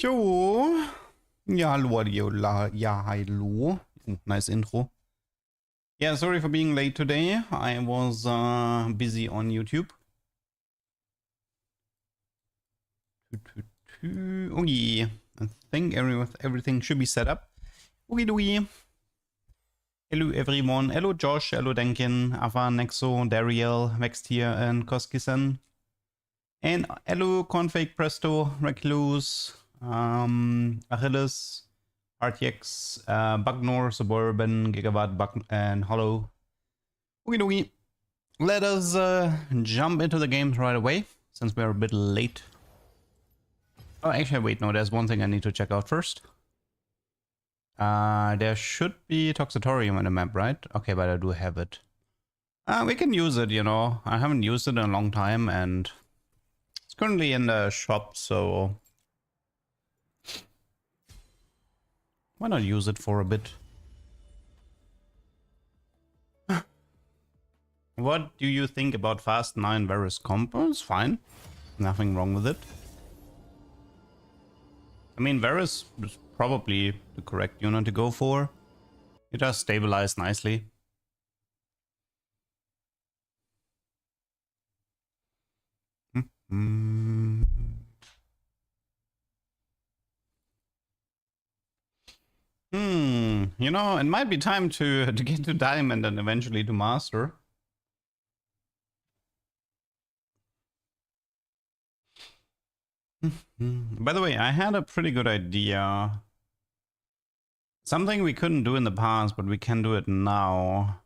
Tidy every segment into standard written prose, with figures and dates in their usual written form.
Jo. Ja, hallo, ja, hallo. Nice intro. Yeah, sorry for being late today. I was busy on YouTube. Oh yeah, I think everything should be set up. Okie dokie. Hello everyone. Hello Josh. Hello Denkin, Ava, Nexo, Dariel, Vexed here, and Koskisen. And hello Config, Presto, Recluse, Achilles, RTX, Bugnor, Suburban, Gigawatt, Bug, and Hollow. Okie dokie. Let us jump into the games right away, since we're a bit late. Oh, actually, wait, no, there's one thing I need to check out first. There should be Toxatorium on the map, right? Okay, but I do have it. We can use it, you know. I haven't used it in a long time, and it's currently in the shop, so why not use it for a bit? What do you think about Fast 9 Varus combo? It's fine. Nothing wrong with it. I mean, Varus is probably the correct unit to go for. It does stabilize nicely. You know, it might be time to get to Diamond and eventually to Master. By the way, I had a pretty good idea. Something we couldn't do in the past, but we can do it now.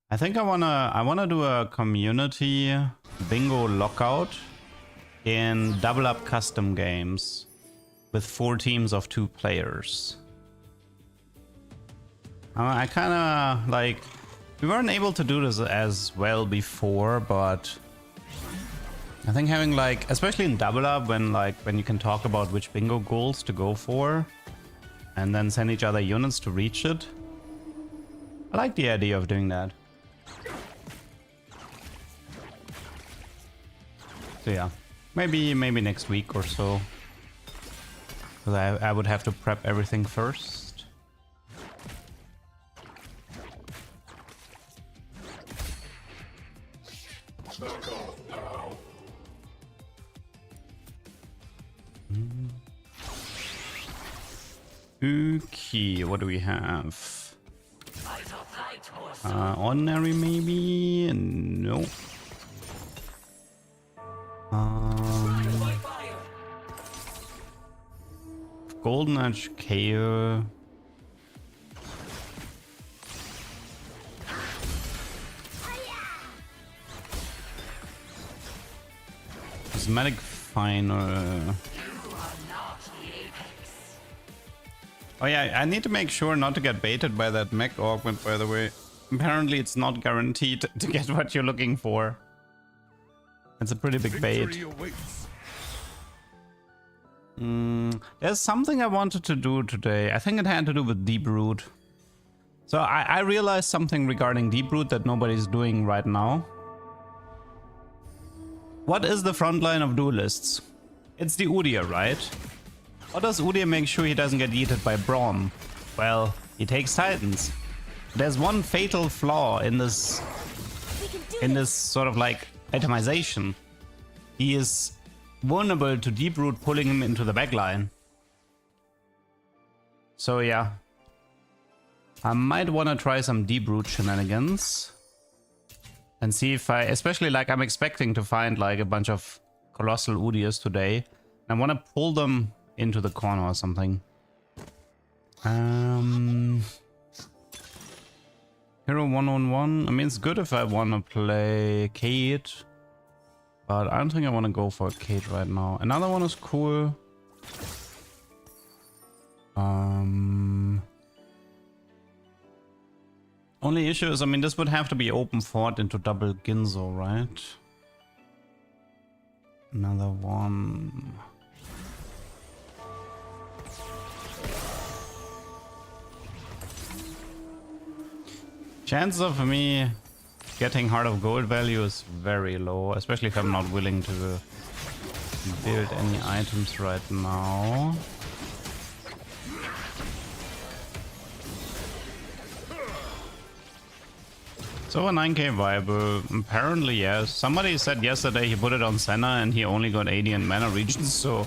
I think I wanna do a community bingo lockout in double up custom games with 4 teams of 2 players. I kind of like, we weren't able to do this as well before, but I think having like, especially in double up, when you can talk about which bingo goals to go for and then send each other units to reach it. I like the idea of doing that. So yeah, maybe next week or so, because I would have to prep everything first. Okay, what do we have? Ordinary maybe? No. Golden Edge Kale. Cosmetic Final. Oh yeah, I need to make sure not to get baited by that mech augment, by the way. Apparently it's not guaranteed to get what you're looking for. It's a pretty big bait. There's something I wanted to do today. I think it had to do with Deep Root. So I realized something regarding Deep Root that nobody's doing right now. What is the front line of duelists? It's the Udyr, right? How does Udyr make sure he doesn't get eaten by Braum? Well, he takes Titans. There's one fatal flaw in this sort of like itemization. He is vulnerable to Deep Root pulling him into the backline. So yeah, I might want to try some Deep Root shenanigans and see if especially like I'm expecting to find like a bunch of colossal Udyrs today. I want to pull them into the corner or something. Hero 1-on-1. I mean, it's good if I want to play Kate, but I don't think I want to go for Kate right now. Another one is cool. Only issue is, I mean, this would have to be open fort into double Ginzo, right? Another one. Chances of me getting Heart of Gold value is very low, especially if I'm not willing to build any items right now. So a 9k viable, apparently yes. Somebody said yesterday he put it on Senna and he only got 80 in mana regions, so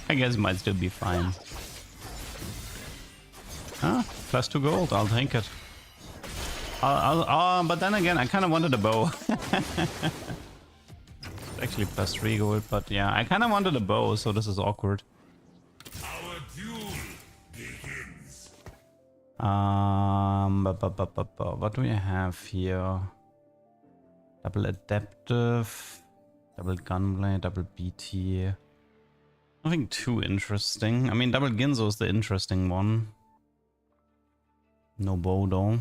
I guess it might still be fine. Ah, +2 gold, I'll take it. But then again, I kind of wanted a bow. Actually +3 gold, but yeah, I kind of wanted a bow, so this is awkward. Our duel begins. What do we have here? Double adaptive, double gunblade, double BT. Nothing too interesting. I mean, double Ginzo is the interesting one. No bow though.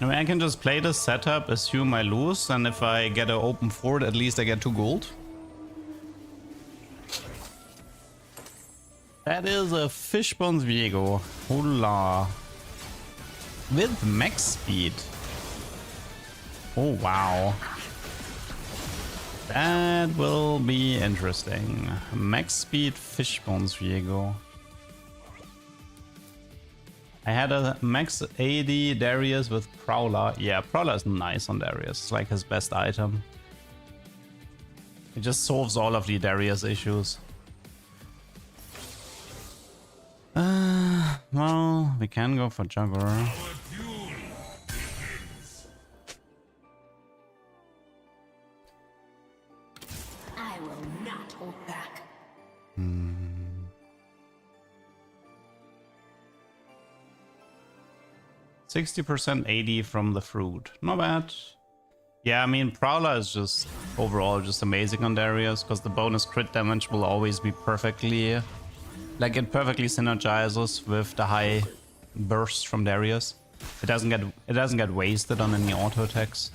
I mean, I can just play this setup, assume I lose, and if I get an open fort, at least I get 2 gold. That is a Fishbones Viego. Hola. With max speed. Oh, wow. That will be interesting. Max speed Fishbones Viego. I had a max 80 Darius with Prowler. Yeah, Prowler is nice on Darius. It's like his best item. It just solves all of the Darius issues. Well, we can go for Jugger. I will not hold back. 60% 80 from the fruit. Not bad. Yeah, I mean, Prowler is just overall just amazing on Darius because the bonus crit damage will always be perfectly... Like, it perfectly synergizes with the high burst from Darius. It doesn't get wasted on any auto attacks.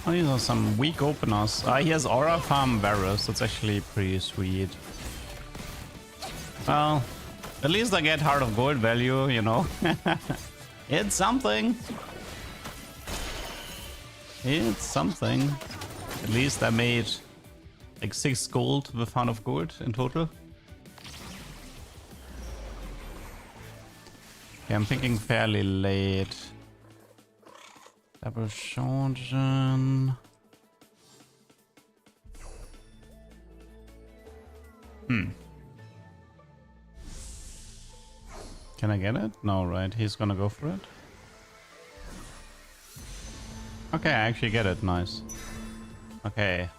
Oh, these are some weak openers. He has Aura Farm Varus. That's actually pretty sweet. Well, at least I get Heart of Gold value, you know. It's something. It's something. At least I made like 6 gold with Heart of Gold in total. Okay, I'm thinking fairly late. Double Shonen. Can I get it? No, right? He's gonna go for it. Okay, I actually get it. Nice. Okay.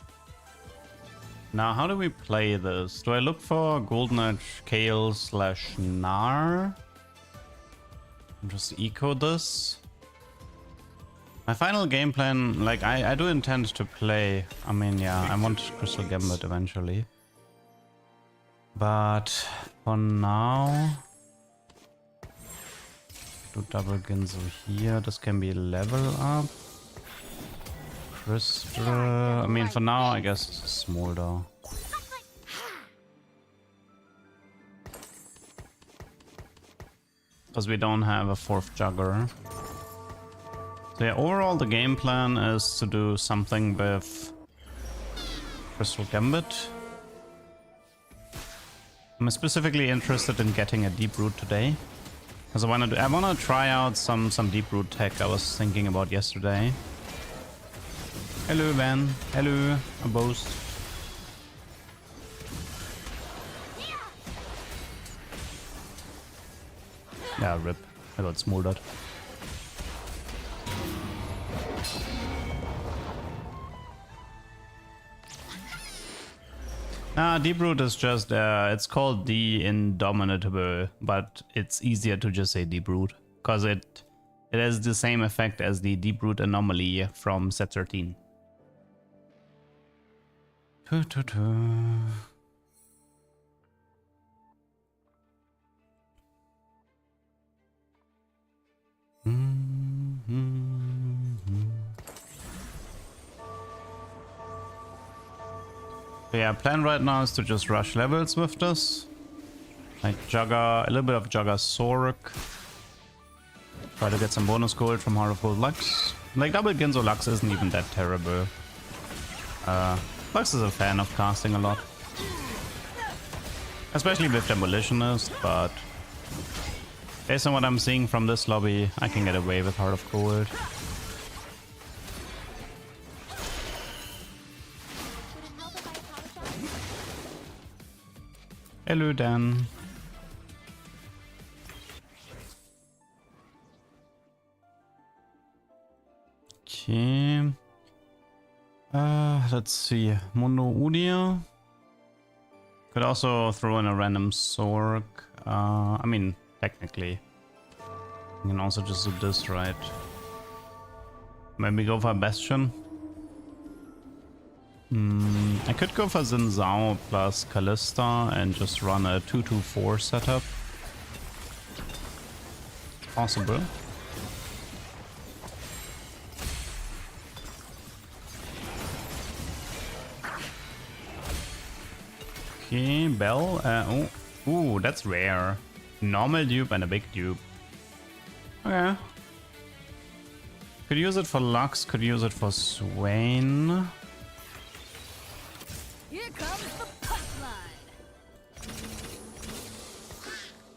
Now, how do we play this? Do I look for Golden Edge Kale / Gnar? And just eco this? My final game plan, like, I do intend to play. I mean, yeah, I want Crystal Gambit eventually. But for now, do double Ginzo here. This can be level up. Crystal. I mean, for now, I guess it's Smolder. Because we don't have a 4th Jugger. So yeah, overall the game plan is to do something with Crystal Gambit. I'm specifically interested in getting a Deep Root today. Because I wanna try out some Deep Root tech I was thinking about yesterday. Hello Van. Hello, a boast. Yeah, rip. I got smoldered. Deep Root is just, it's called the Indomitable, but it's easier to just say Deep Root, because it has the same effect as the Deep Root Anomaly from set 13. Yeah, plan right now is to just rush levels with this. Like jugger, a little bit of jugger Sterak. Try to get some bonus gold from Heart of Gold Lux. Like double Ginzo Lux isn't even that terrible. Lux is a fan of casting a lot. Especially with Demolitionist, but based on what I'm seeing from this lobby, I can get away with Heart of Gold. Hello, Dan. Okay. Let's see. Mono Udia. Could also throw in a random Sterak. I mean, technically. You can also just do this, right? Maybe go for a Bastion. I could go for Xin Zhao plus Callista and just run a 2-2-4 setup. Possible. Okay, Bell. Ooh, that's rare. Normal dupe and a big dupe. Okay. Could use it for Lux, could use it for Swain. Here comes the punchline.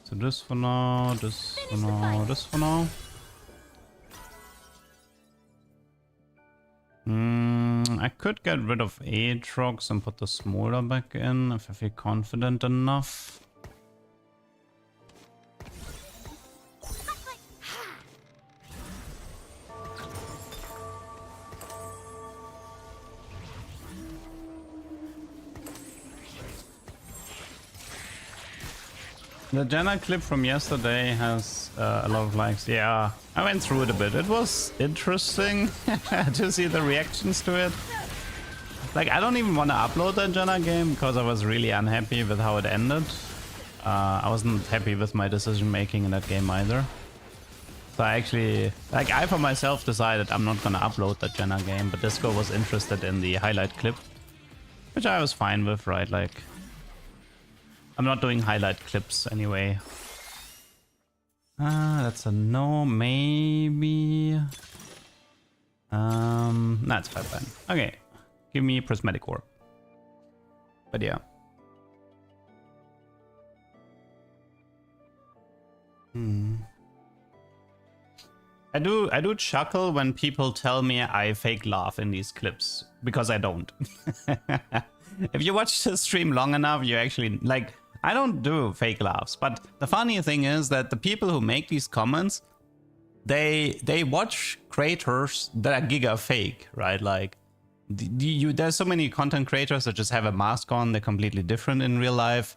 So this for now, this for now, this for now. I could get rid of Aatrox and put the Smolder back in if I feel confident enough. The Jenna clip from yesterday has a lot of likes. Yeah, I went through it a bit. It was interesting to see the reactions to it. Like, I don't even want to upload that Jenna game because I was really unhappy with how it ended. I wasn't happy with my decision making in that game either. So I actually, like, I for myself decided I'm not gonna upload that Jenna game, but Disco was interested in the highlight clip, which I was fine with, right? Like, I'm not doing highlight clips anyway. That's a no, maybe. That's pipeline. Okay, give me prismatic orb. But yeah. I do chuckle when people tell me I fake laugh in these clips, because I don't. If you watch the stream long enough, you actually, like, I don't do fake laughs, but the funny thing is that the people who make these comments, they watch creators that are giga fake, right? Like, there's so many content creators that just have a mask on, they're completely different in real life,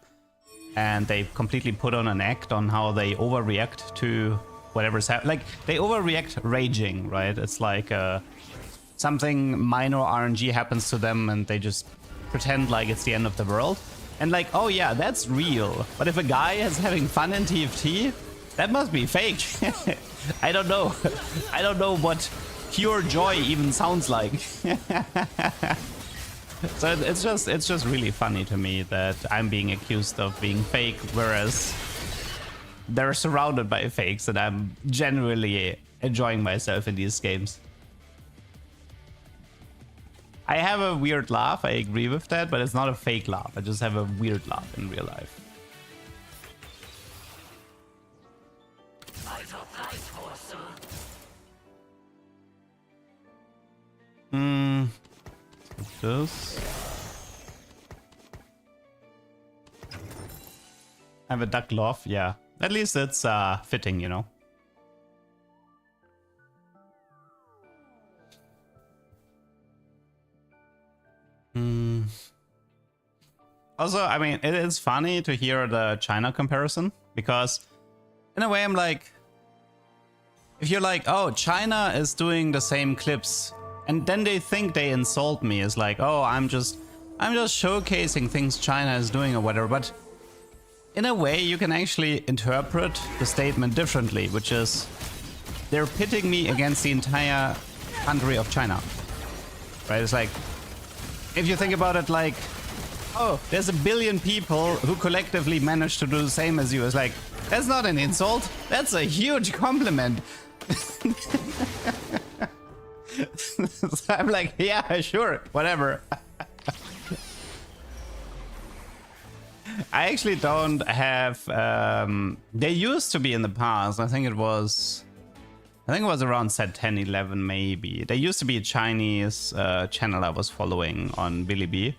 and they completely put on an act on how they overreact to whatever's happening. Like, they overreact raging, right? It's like something minor RNG happens to them and they just pretend like it's the end of the world. And like, oh yeah, that's real. But if a guy is having fun in TFT, that must be fake. I don't know. I don't know what pure joy even sounds like. So it's just really funny to me that I'm being accused of being fake, whereas they're surrounded by fakes and I'm genuinely enjoying myself in these games. I have a weird laugh, I agree with that, but it's not a fake laugh. I just have a weird laugh in real life. This. I have a duck loft, yeah. At least it's fitting, you know. Also, I mean, it is funny to hear the China comparison, because in a way I'm like, if you're like, oh, China is doing the same clips, and then they think they insult me, it's like, oh, I'm just showcasing things China is doing or whatever. But in a way, you can actually interpret the statement differently, which is they're pitting me against the entire country of China, right? It's like, if you think about it, like, oh, there's a billion people who collectively managed to do the same as you. It's like, that's not an insult. That's a huge compliment. So I'm like, yeah, sure, whatever. I actually don't have. They used to be in the past. I think it was around set 10, 11 maybe. There used to be a Chinese channel I was following on Bilibili,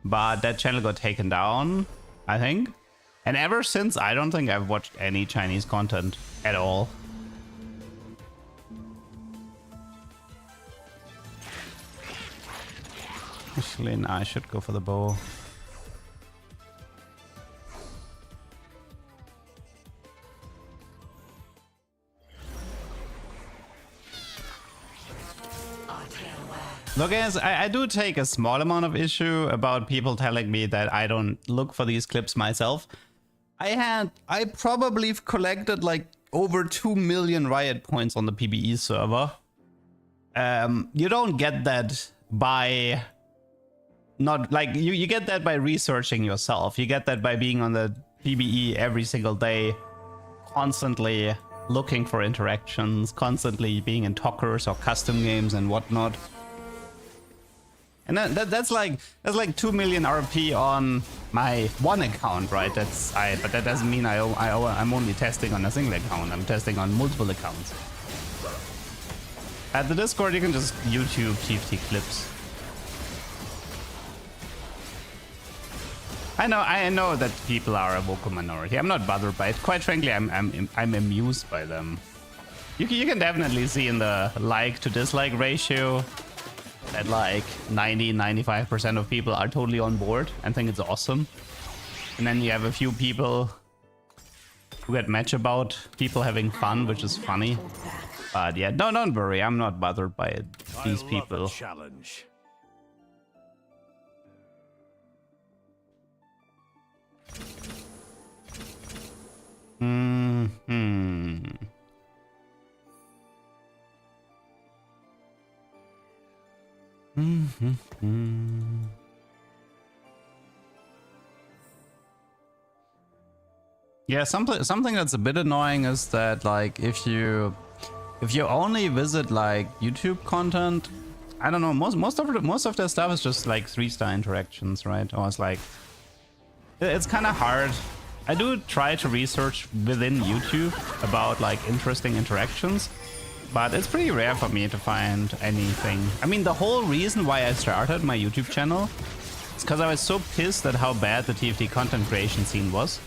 but that channel got taken down, I think. And ever since, I don't think I've watched any Chinese content at all. Actually, no, I should go for the bow. Look, guys, I do take a small amount of issue about people telling me that I don't look for these clips myself. I probably collected like over 2 million riot points on the PBE server. You don't get that by not like you get that by researching yourself. You get that by being on the PBE every single day, constantly looking for interactions, constantly being in talkers or custom games and whatnot. And that's like 2 million RP on my one account, right? But that doesn't mean I'm only testing on a single account. I'm testing on multiple accounts. At the Discord, you can just YouTube TFT clips. I know that people are a vocal minority. I'm not bothered by it. Quite frankly, I'm amused by them. You can definitely see in the like to dislike ratio that like 90-95% of people are totally on board and think it's awesome. And then you have a few people who get mad about people having fun, which is funny. But yeah, no, don't worry, I'm not bothered by it. These people. Challenge. Yeah, something that's a bit annoying is that like if you only visit like YouTube content, I don't know, most of their stuff is just like 3-star interactions, right? Or it's like it's kind of hard. I do try to research within YouTube about like interesting interactions, but it's pretty rare for me to find anything. I mean, the whole reason why I started my YouTube channel is because I was so pissed at how bad the TFT content creation scene was.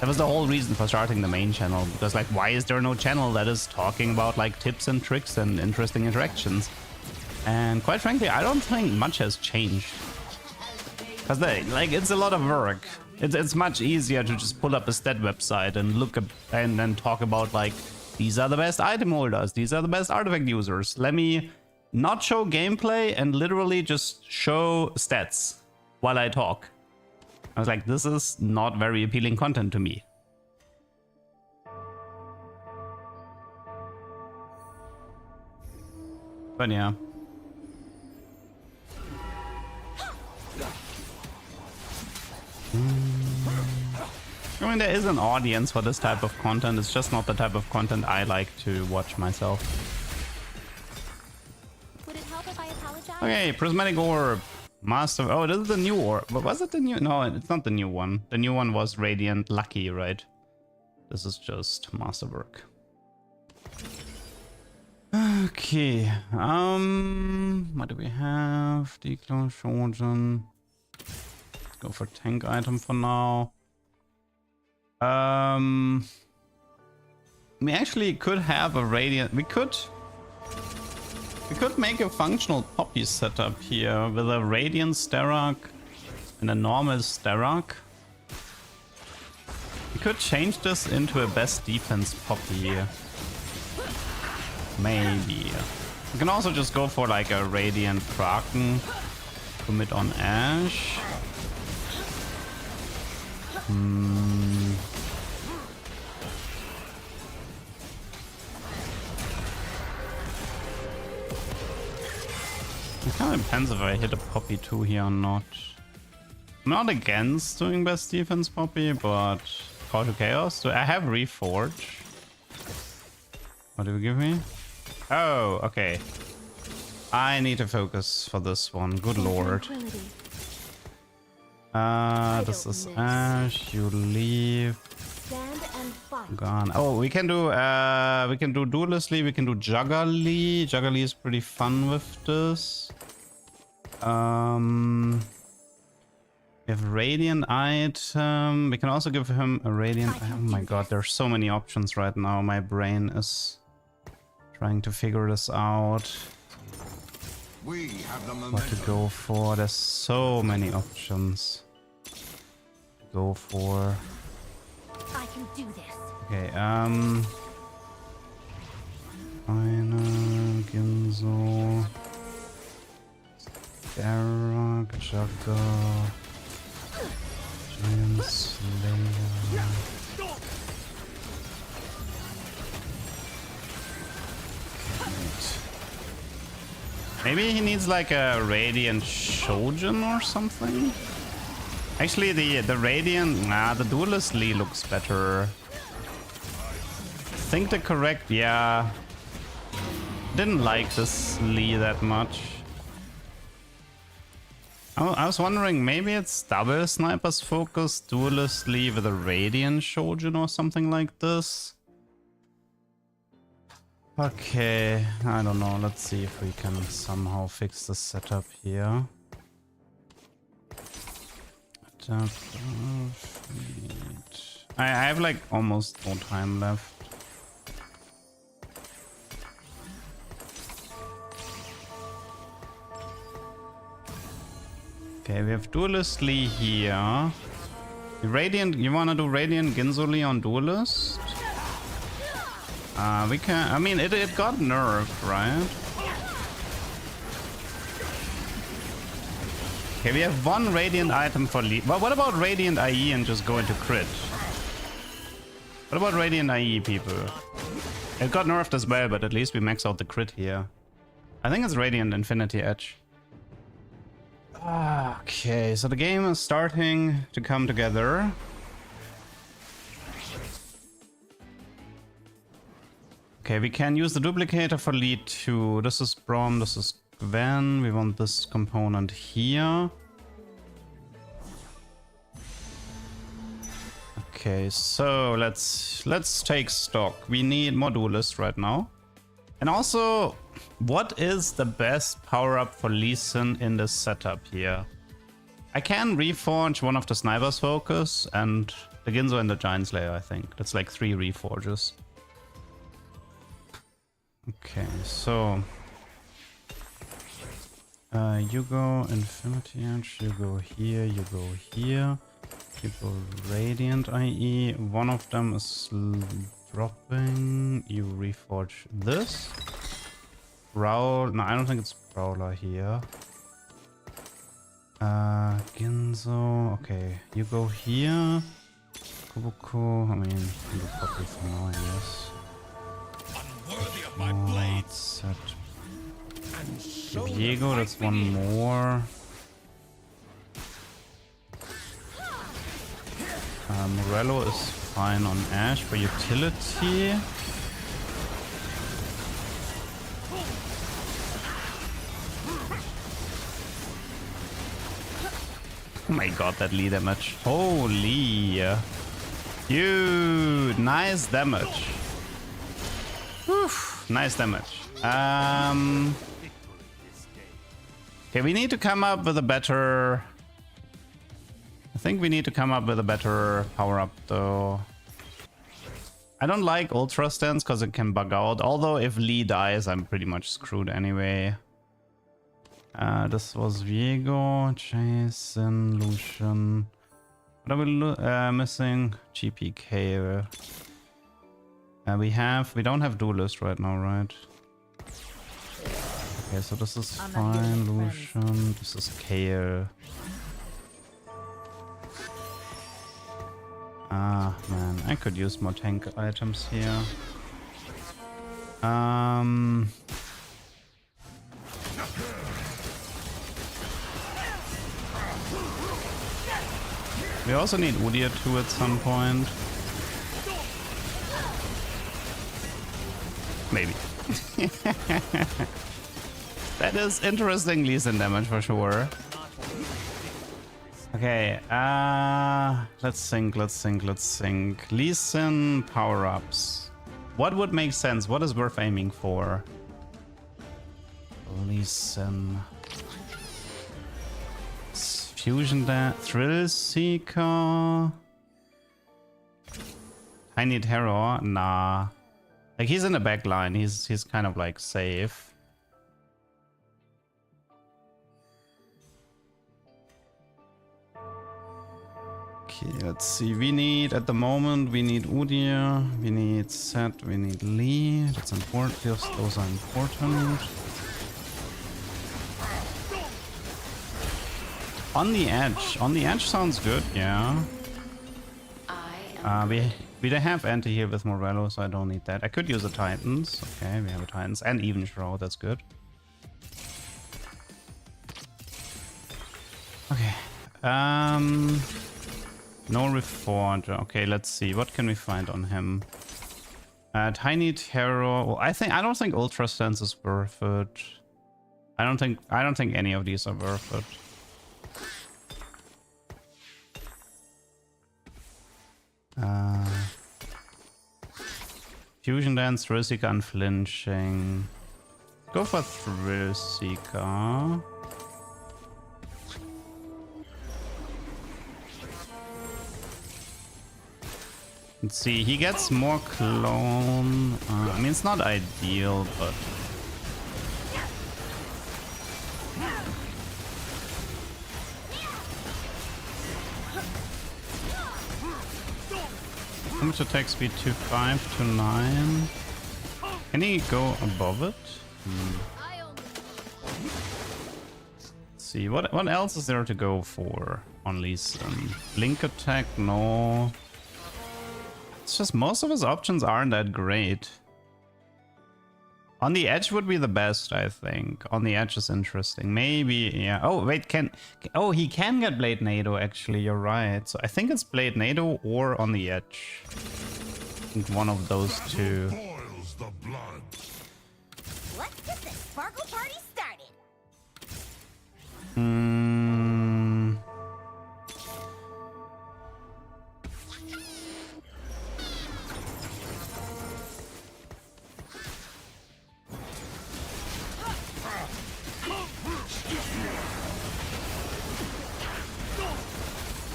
That was the whole reason for starting the main channel, because like, why is there no channel that is talking about like tips and tricks and interesting interactions? And quite frankly, I don't think much has changed. Because like, it's a lot of work. It's much easier to just pull up a stat website and look up and then talk about like, these are the best item holders, these are the best artifact users. Let me not show gameplay and literally just show stats while I talk. I was like, this is not very appealing content to me. But yeah. I mean, there is an audience for this type of content. It's just not the type of content I like to watch myself. Would it help if I apologize? Okay, Prismatic Orb. Master. Oh, this is the new orb. But was it the new? No, it's not the new one. The new one was Radiant Lucky, right? This is just Masterwork. Okay. What do we have? Declone, Shogun. Let's go for tank item for now. We actually could have a Radiant. We could make a functional Poppy setup here with a Radiant Sterak and a normal Sterak. We could change this into a best defense Poppy. Maybe. We can also just go for like a Radiant Kraken. Commit on Ash. It kind of depends if I hit a Poppy 2 here or not. I'm not against doing best defense, Poppy, but Call to Chaos. Do I have Reforge? What do you give me? Oh, okay. I need to focus for this one. Good lord. This is Ash. You leave. Stand and fight. Gone. Oh, we can do Duelist Lee, we can do Jugger Lee. Jugger Lee is pretty fun with this. We have Radiant item. We can also give him a Radiant. Oh my god, there's so many options right now. My brain is trying to figure this out. We have the What to momentum. go for. There's so many options to go for. I can do this. Okay, Final, Ginzo, Sterak, jugger, Giant Slayer. Maybe he needs like a Radiant Shojin or something? Actually, the Radiant, the Duelist Lee looks better. Think the correct, yeah. Didn't like this Lee that much. I was wondering, maybe it's double snipers focus, Duelist Lee with a Radiant Shojin or something like this. Okay, I don't know. Let's see if we can somehow fix the setup here. I have like almost no time left. Okay, we have Duelist Lee here. Radiant, you wanna do Radiant Ginzo Lee on Duelist? We can, I mean, it got nerfed, right? Okay, we have one Radiant item for Lee. Well, what about Radiant IE and just go into crit? What about Radiant IE, people? It got nerfed as well, but at least we max out the crit here. I think it's Radiant Infinity Edge. Okay, so the game is starting to come together. Okay, we can use the duplicator for lead 2. This is Brom, this is Gwen. We want this component here. Okay, so let's take stock. We need more duelists right now. And also, what is the best power-up for Lee Sin in this setup here? I can reforge one of the Sniper's Focus and the Ginzo and the Giant Slayer, I think. That's like 3 reforges. Okay, so you go Infinity Edge, you go here, you go here, you go Radiant IE. One of them is dropping. You reforge this. Prowl. No, I don't think it's Prowler here. Ginzo. Okay, you go here. Kubuku. I mean, you copy for now, I guess. Unworthy of my blades. Set. Diego, that's one more. Morello is fine on Ash for utility. Oh my god, that Lee damage. Holy. Dude, nice damage. Whew, nice damage. Okay, we need to come up with a better... I think we need to come up with a better power-up though. I don't like Ultra Stance because it can bug out. Although if Lee dies, I'm pretty much screwed anyway. This was Viego, Jason, Lucian. What are we missing? GPK. We don't have Duelist right now, right? Okay, so this is fine, Lucian. This is Kale. Ah, man, I could use more tank items here. We also need Udyr too at some point. Maybe. That is interesting Lee Sin damage for sure. Okay, let's think. Lee Sin power-ups. What would make sense? What is worth aiming for? Lee Sin. Fusion that Thrill Seeker. Tiny Terror? Nah. Like he's in the back line. He's kind of like safe. Okay, let's see. We need at the moment we need Udyr, we need Set, we need Lee. That's important. Those are important. On the edge sounds good, yeah. We don't have anti-heal with Morello, so I don't need that. I could use the Titans. Okay, we have a Titans and even Shroud, that's good. Okay. No Reforger. Okay, let's see. What can we find on him? Tiny Terror. Well, I don't think Ultra Sense is worth it. I don't think any of these are worth it. Fusion Dance, Thrill Seeker, Unflinching. Go for Thrill Seeker. Let's see, he gets more clone. I mean, it's not ideal, but how much attack speed? 2.5, 2.9. Can he go above it? Let's see, what else is there to go for on Lee Sin? Blink attack, no. It's just most of his options aren't that great. On the edge would be the best, I think. On the edge is interesting. Maybe, yeah. Oh, wait, oh, he can get Blade Nado, actually. You're right. So I think it's Blade Nado or on the edge. I think one of those two. Boils the blood. Let's get this sparkle party started.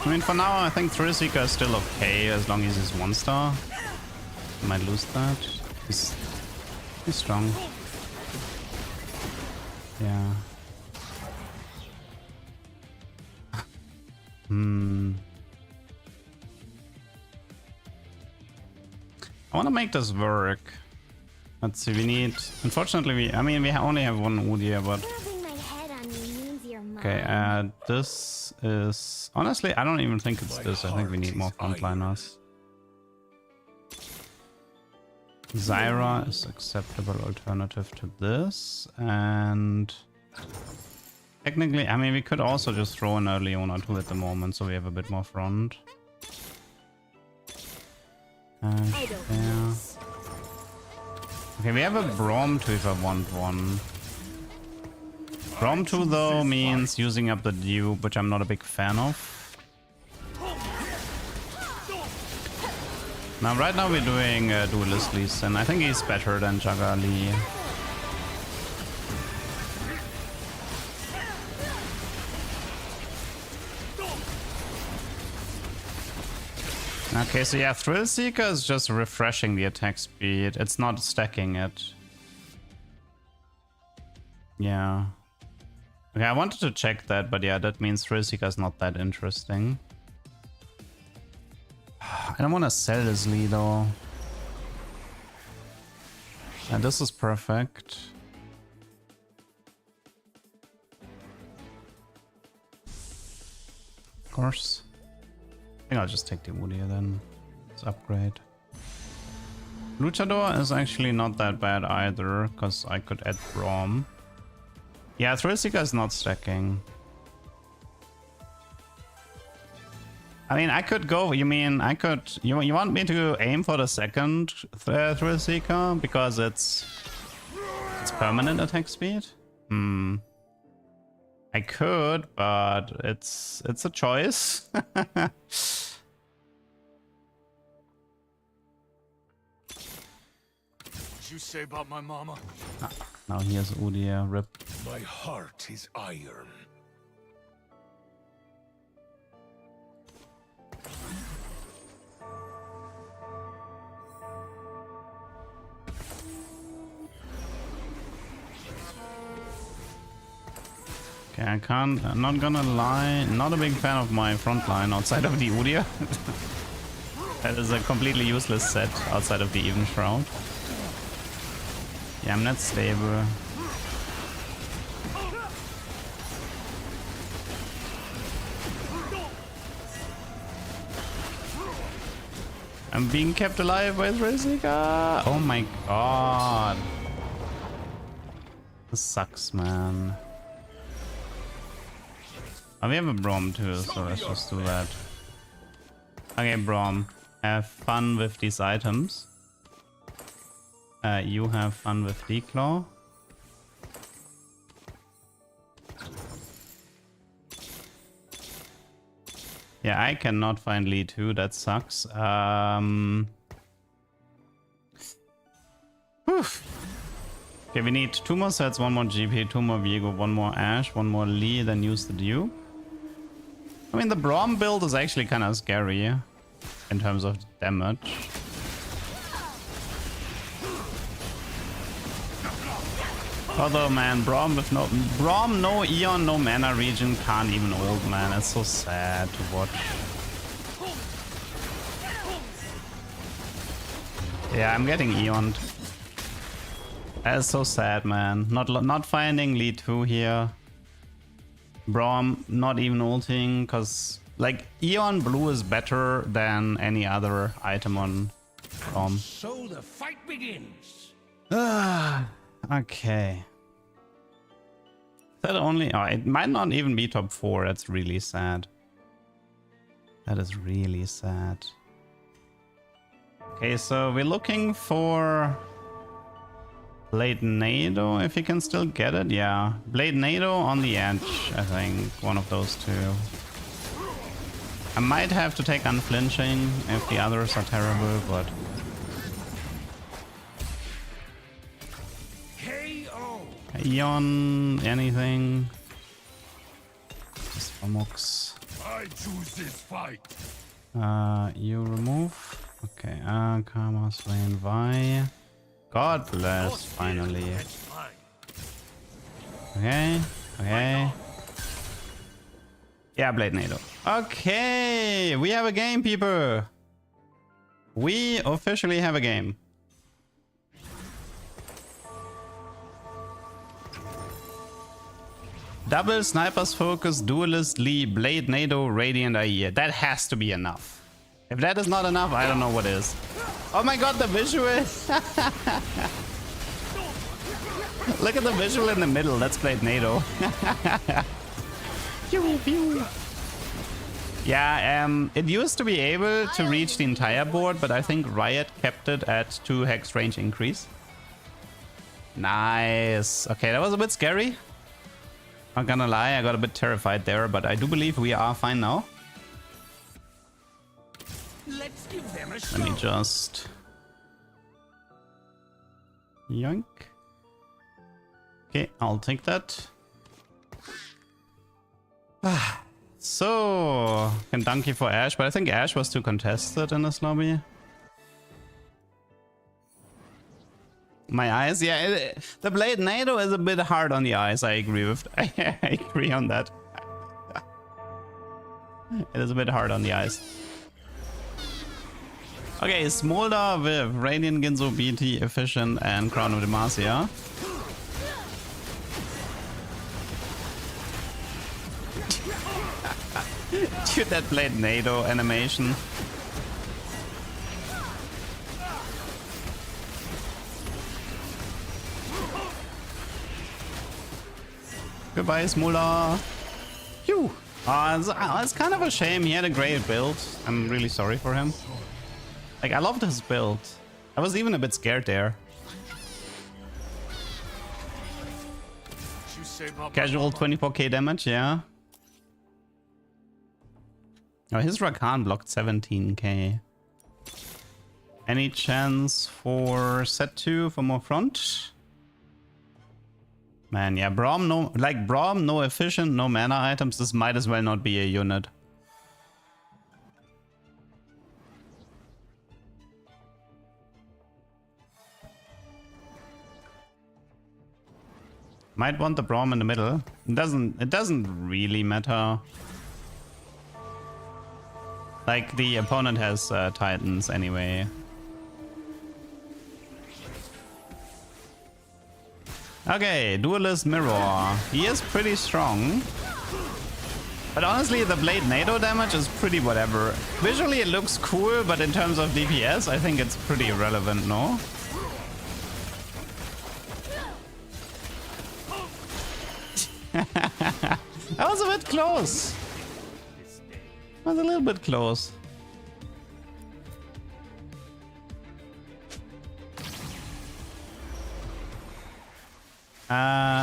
I mean, for now, I think Thrill Seeker is still okay as long as he's 1-star. Might lose that. He's strong. Yeah. I want to make this work. Let's see, we need... Unfortunately, I mean, we only have one Udyr, but... Rubbing my head on you means you're mine. Okay, this is... Honestly, I don't even think it's this. I think we need more frontliners. Zyra is acceptable alternative to this, and... Technically, I mean, we could also just throw in a Leona too at the moment, so we have a bit more front. Yeah. Okay, we have a Braum 2 if I want one. Braum 2 though means using up the dupe, which I'm not a big fan of. Now, right now we're doing Duelist Lee, and I think he's better than Jugger Lee. Okay, so yeah, Thrill Seeker is just refreshing the attack speed. It's not stacking it. Yeah. Okay, I wanted to check that, but yeah, that means Thrill Seeker is not that interesting. I don't want to sell this Lee though. And this is perfect. Of course. I think I'll just take the Udyr then. Let's upgrade. Luchador is actually not that bad either, because I could add Braum. Yeah, Thrill Seeker is not stacking. I mean, I could go. You mean I could? You want me to aim for the second Thrill Seeker because it's permanent attack speed? Hmm. I could, but it's a choice. What you say about my mama? Now here's Udia, rip. My heart is iron. Okay, I can't. I'm not gonna lie. Not a big fan of my front line outside of the Udia. That is a completely useless set outside of the Even Shroud. Yeah, I'm not stable. I'm being kept alive by Thrill-Seeker. Oh my god. This sucks, man. Oh, we have a Braum too, so let's just do that. Okay, Braum. Have fun with these items. You have fun with Declaw. Yeah, I cannot find Lee too, that sucks. Okay, we need 2 more sets, 1 more GP, 2 more Viego, 1 more Ashe, 1 more Lee, then use the Dew. I mean, the Braum build is actually kind of scary in terms of damage. Although, man, Braum with no Eon, no mana region, can't even ult, man. It's so sad to watch. Yeah, I'm getting Eon'd. That is so sad, man. Not finding lead 2 here. Braum not even ulting, because like Eon Blue is better than any other item on Braum. So the fight begins. Okay. That only... Oh, it might not even be top 4. That's really sad. That is really sad. Okay, so we're looking for Blade Nado, if you can still get it. Yeah, Blade Nado on the edge, I think. One of those two. I might have to take Unflinching if the others are terrible, but... Eon, anything? Just for Mux. I choose this fight. You remove. Okay, Karma, Swain, Vi. God bless, finally. Okay, okay. Yeah, Blade Nado. Okay, we have a game, people. We officially have a game. Double Sniper's Focus, Duelist Lee, Blade Nado, Radiant IE. That has to be enough. If that is not enough, I don't know what is. Oh my god, the visual! Look at the visual in the middle. That's Blade Nado. Pew, pew. Yeah, it used to be able to reach the entire board, but I think Riot kept it at 2 hex range increase. Nice. Okay, that was a bit scary. Not gonna lie, I got a bit terrified there, but I do believe we are fine now. Let's give them a show. Let me just... yoink. Okay, I'll take that. So, can donkey for Ashe, but I think Ashe was too contested in this lobby. My eyes, yeah, the Blade Nado is a bit hard on the eyes. I agree with. I agree on that. It is a bit hard on the eyes. Okay, Smolder with Radiant, Ginzo, BT, Efficient, and Crown of Demacia. Dude, that Blade Nado animation. Goodbye, Smolder. Phew. It's kind of a shame. He had a great build. I'm really sorry for him. Like, I loved his build. I was even a bit scared there. What you say about Casual my mama? 24k damage, yeah. Oh, his Rakan blocked 17k. Any chance for set 2 for more front? Man, yeah, Braum, no efficient, no mana items. This might as well not be a unit. Might want the Braum in the middle. It doesn't really matter. Like, the opponent has Titans anyway. Okay, Duelist Mirror. He is pretty strong. But honestly, the Blade NATO damage is pretty whatever. Visually it looks cool, but in terms of DPS, I think it's pretty irrelevant, no? That was a bit close. That was a little bit close.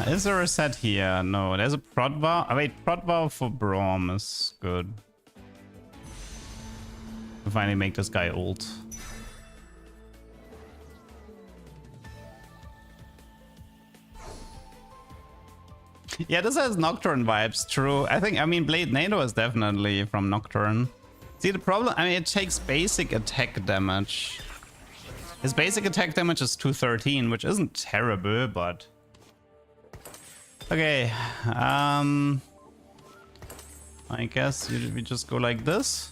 Is there a set here? No, there's a Prodvar. Oh, wait, Prodvar for Braum is good. To finally make this guy old. Yeah, this has Nocturne vibes, true. I mean, Blade NATO is definitely from Nocturne. See, the problem, I mean, it takes basic attack damage. His basic attack damage is 213, which isn't terrible, but... Okay, I guess we just go like this.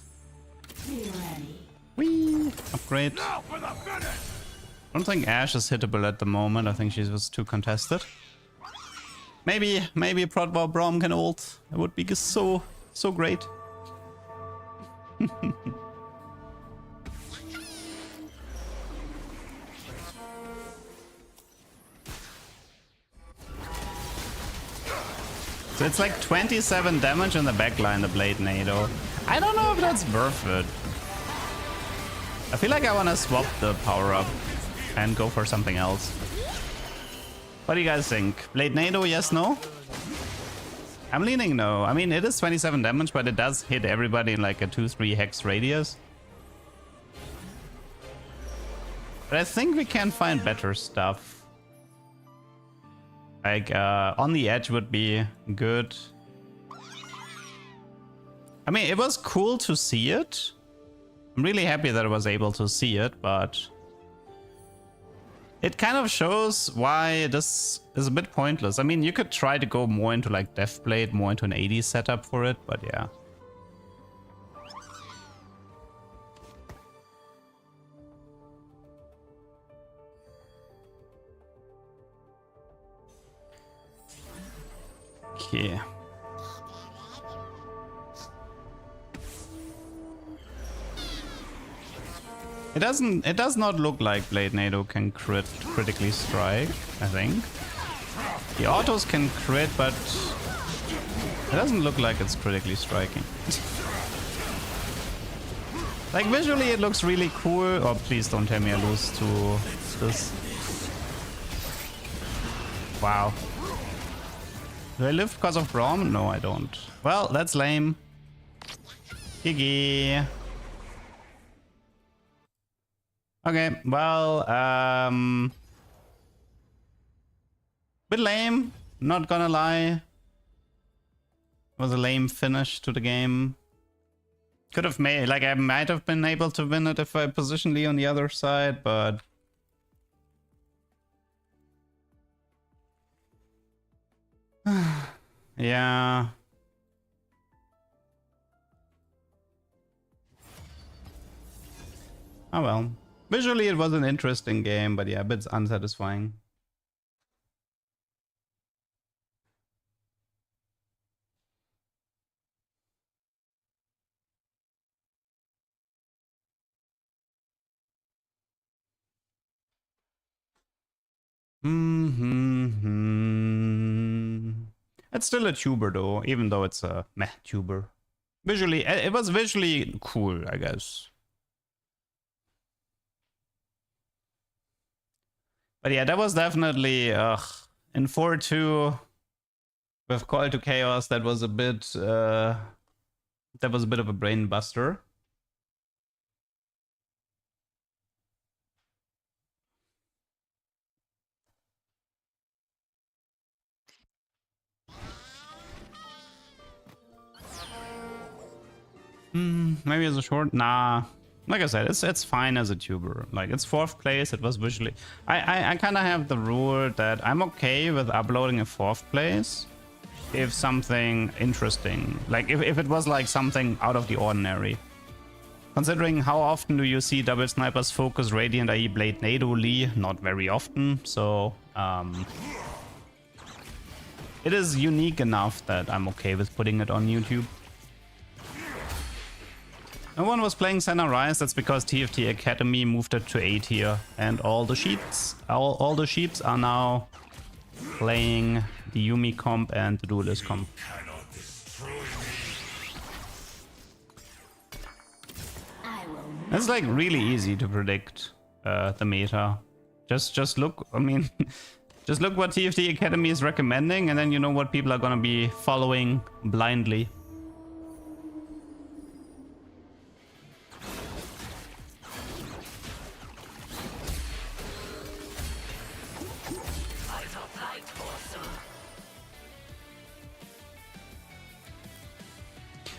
Whee! Upgrade. I don't think Ashe is hittable at the moment. I think she's just too contested. Maybe Prodvar Braum can ult. It would be so great. So it's like 27 damage in the backline, the Blade NATO. I don't know if that's worth it. I feel like I want to swap the power-up and go for something else. What do you guys think? Blade NATO, yes, no? I'm leaning no. I mean, it is 27 damage, but it does hit everybody in like a 2-3 hex radius. But I think we can find better stuff. Like, on the edge would be good. I mean, it was cool to see it. I'm really happy that I was able to see it, but... it kind of shows why this is a bit pointless. I mean, you could try to go more into like Deathblade, more into an 80s setup for it, but yeah. Okay. It does not look like Blade NATO can critically strike, I think. The autos can crit, but it doesn't look like it's critically striking. Like, visually it looks really cool. Oh, please don't tell me I lose to this. Wow. Do I live because of Braum? No, I don't. Well, that's lame. GG. Okay, well, bit lame, not gonna lie. It was a lame finish to the game. Could have made, like, I might have been able to win it if I positioned Lee on the other side, but... yeah. Oh well. Visually it was an interesting game, but yeah, a bit unsatisfying. It's still a tuber though, even though it's a meh tuber. Visually, it was visually cool, I guess. But yeah, that was definitely in 4-2 with Call to Chaos. That was a bit of a brain buster. Maybe as a short, nah. Like I said, it's fine as a tuber. Like, it's 4th place. It was visually. I kind of have the rule that I'm okay with uploading a 4th place if something interesting, like if it was like something out of the ordinary. Considering how often do you see double snipers focus Radiant, i.e. Blade Nado Lee? Not very often. So it is unique enough that I'm okay with putting it on YouTube. No one was playing Senna Rise. That's because TFT Academy moved it to A tier, and all the sheeps are now playing the Yumi comp and the Duelist comp. It's like really easy to predict the meta. Just look. I mean, just look what TFT Academy is recommending, and then you know what people are gonna be following blindly.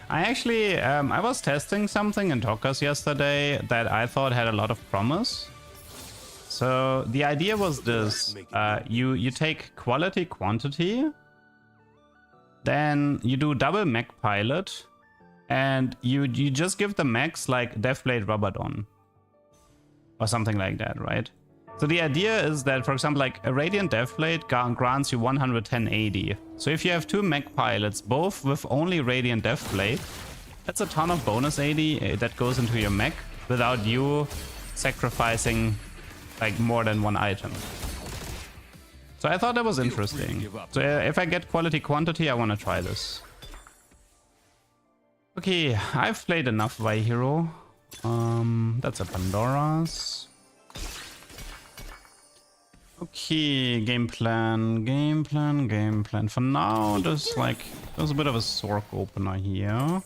I actually, I was testing something in Tokas yesterday that I thought had a lot of promise. So the idea was this: you take quality quantity, then you do double mech pilot, and you just give the mechs like Deathblade Rabadon or something like that, right? So the idea is that, for example, like a Radiant Deathblade grants you 110 AD. So if you have 2 mech pilots, both with only Radiant Deathblade, that's a ton of bonus AD that goes into your mech without you sacrificing like more than 1 item. So I thought that was interesting. So if I get quality quantity, I want to try this. Okay, I've played enough Vi Hero. That's a Pandora's. Okay, game plan. For now, there's a bit of a Sork opener here.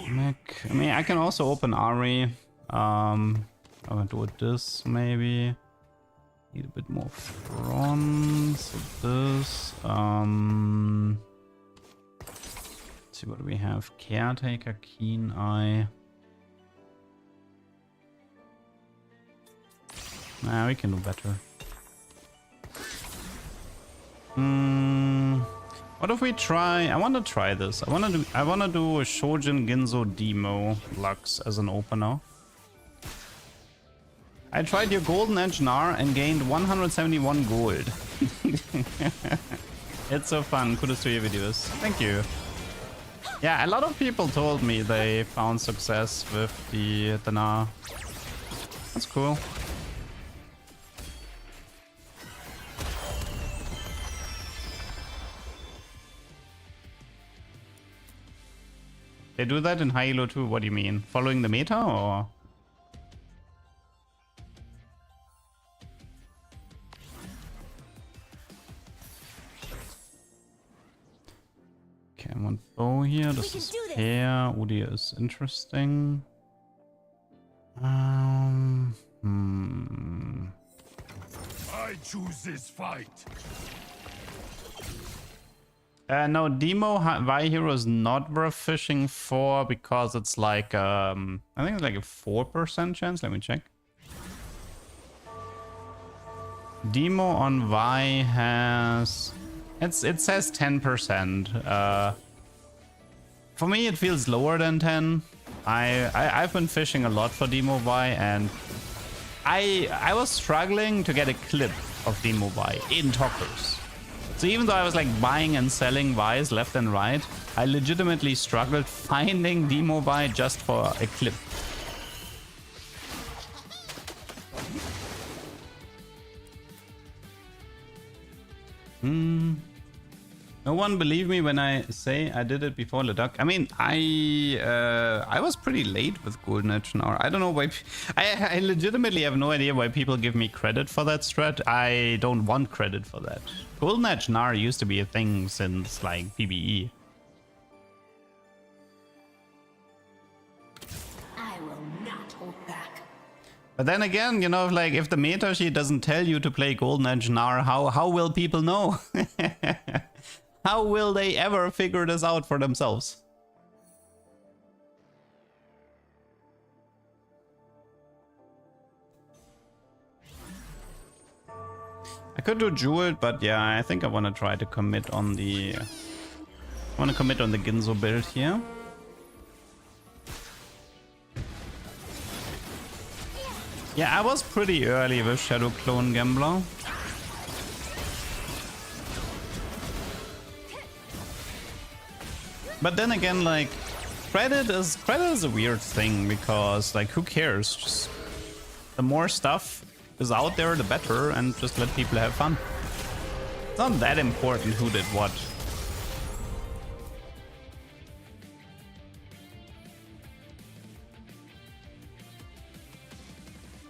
Mech. I mean, I can also open Ari. I'm gonna do it this maybe. Need a bit more fronts of this. Let's see what do we have. Caretaker, Keen Eye. Nah, we can do better. What if we try? I want to try this. I want to do a Shojin Ginzo Demo Lux as an opener. I tried your Golden Edge Gnar and gained 171 gold. It's so fun. Kudos to your videos. Thank you. Yeah, a lot of people told me they found success with the Gnar. That's cool. They do that in High Elo too. What do you mean? Following the meta or? Okay, I want bow here. This is fair. Udia is interesting. I choose this fight. No, Demo Vi Hero is not worth fishing for because it's like I think it's like a 4% chance. Let me check. Demo on Vi has it says 10%. For me, it feels lower than 10. I've been fishing a lot for Demo Vi, and I was struggling to get a clip of Demo Vi in Talkers. So even though I was like buying and selling Vi's left and right, I legitimately struggled finding Demo Vi just for a clip. one believe me when I say I did it before the duck? I mean, I was pretty late with Golden Edge now. I don't know why. I legitimately have no idea why people give me credit for that strat. I don't want credit for that. Golden Edge Gnar used to be a thing since like PBE. I will not hold back. But then again, you know, like if the meta sheet doesn't tell you to play Golden Edge Gnar, how will people know? How will they ever figure this out for themselves? I could do Jewel, but yeah, I think I want to try to commit on the... I want to commit on the Ginzo build here. Yeah, I was pretty early with Shadow Clone Gambler. But then again, like, credit is a weird thing because, like, who cares? Just the more stuff is out there, the better, and just let people have fun. It's not that important who did what.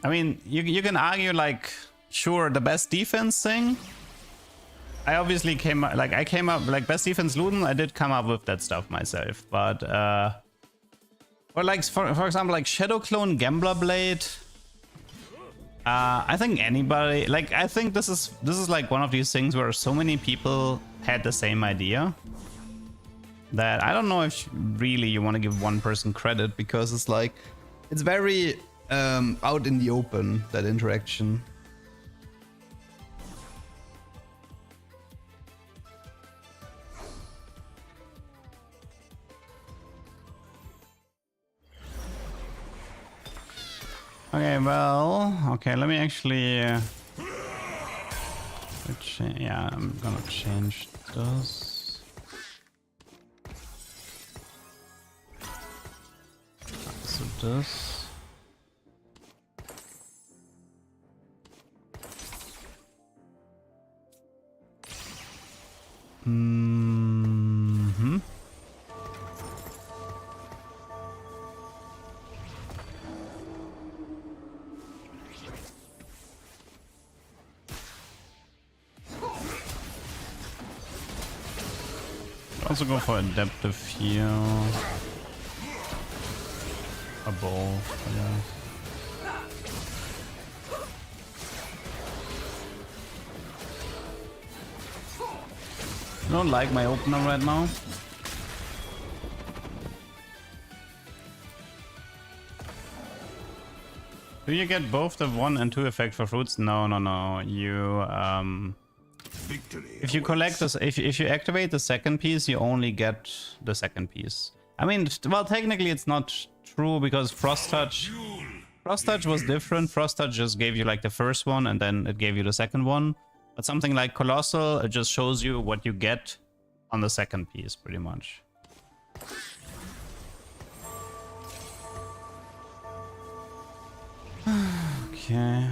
I mean, you can argue, like, sure, the best defense thing. I obviously came up, like, best defense Luden, I did come up with that stuff myself. But, or like, for example, like Shadow Clone Gambler Blade. I think anybody, like, I think this is like one of these things where so many people had the same idea. That I don't know if really you want to give one person credit, because it's like, it's very out in the open, that interaction. Okay, well, okay, let me actually... yeah, I'm gonna change this. So this... Mm-hmm. Also go for adaptive here. A bow, yeah. I don't like my opener right now. Do you get both the 1 and 2 effect for fruits? No, no, no. You if you collect this, if you activate the second piece, you only get the second piece. I mean, well, technically it's not true, because Frost Touch was different. Frost Touch just gave you like the first one, and then it gave you the second one. But something like Colossal, it just shows you what you get on the second piece, pretty much. Okay.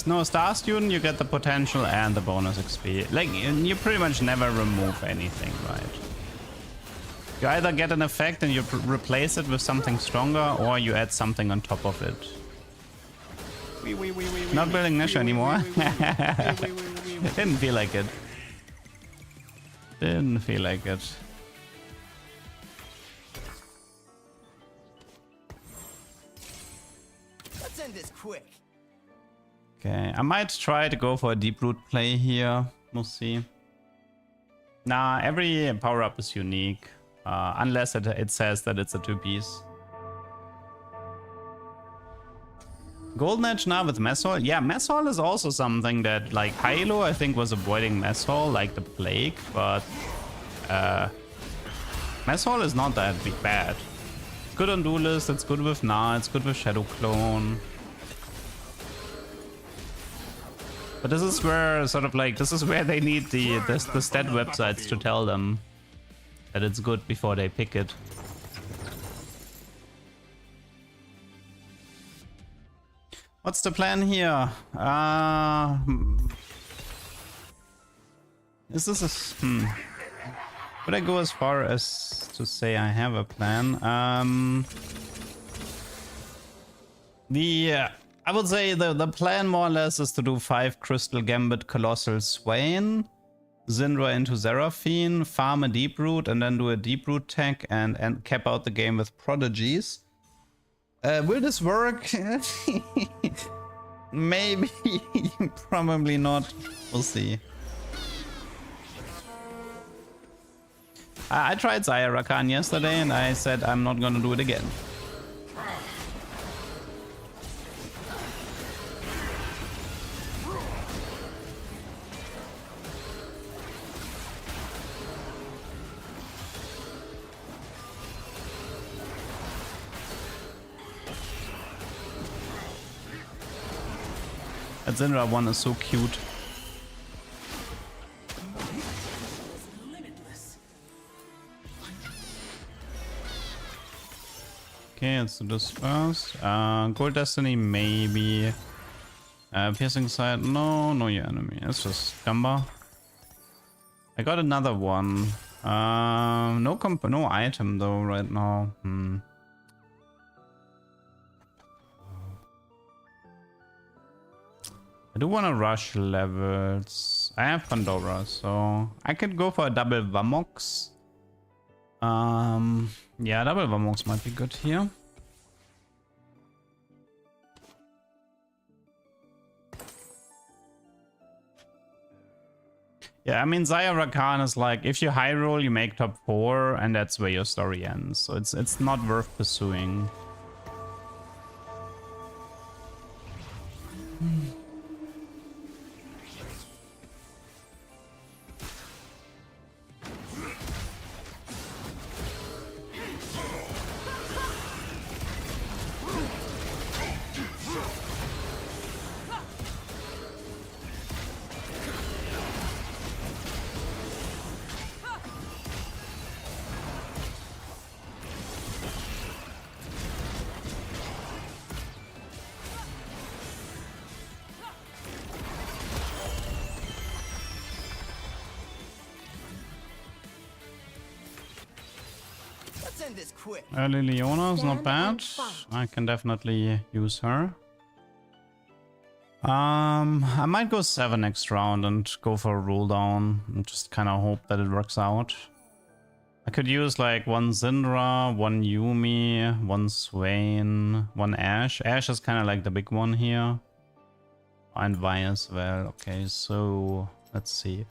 No, Star Student, you get the potential and the bonus XP. Like, you pretty much never remove anything, right? You either get an effect and you replace it with something stronger, or you add something on top of it. Not building Nisha anymore. Didn't feel like it. Didn't feel like it. Let's end this quick. Okay, I might try to go for a deep root play here. We'll see. Nah, every power up is unique. Unless it says that it's a 2-piece. Golden Edge now with Mess Hall. Yeah, Mess Hall is also something that, like, Hilo, I think, was avoiding Mess Hall like the plague, but Mess Hall is not that bad. It's good on Duelist, it's good with Gnar, it's good with Shadow Clone. But this is where, sort of like, this is where they need the stat websites to tell them that it's good before they pick it. What's the plan here? Is this a... Would I go as far as to say I have a plan? I would say the plan more or less is to do 5 Crystal Gambit Colossal Swain, Syndra into Seraphine, farm a Deep Root, and then do a Deep Root tech and cap out the game with Prodigies. Will this work? Maybe, probably not. We'll see. I tried Zaya Rakan yesterday and I said I'm not gonna do it again. That Syndra one is so cute. Okay, let's do this first. Gold Destiny, maybe. Piercing Sight, no, no, your enemy. It's just Gamba. I got another one. No item though right now. I do want to rush levels. I have Pandora, so I could go for a double Vamox. Yeah, double Vamox might be good here. Yeah, I mean Zaya Rakan is like, if you high roll, you make top 4, and that's where your story ends. So it's not worth pursuing. Early Leona is not bad. I can definitely use her. I might go 7 next round and go for a roll down and just kind of hope that it works out. I could use like 1 Syndra, 1 Yuumi, 1 Swain, 1 Ashe. Ashe is kind of like the big one here. And Vi as well. Okay, so let's see.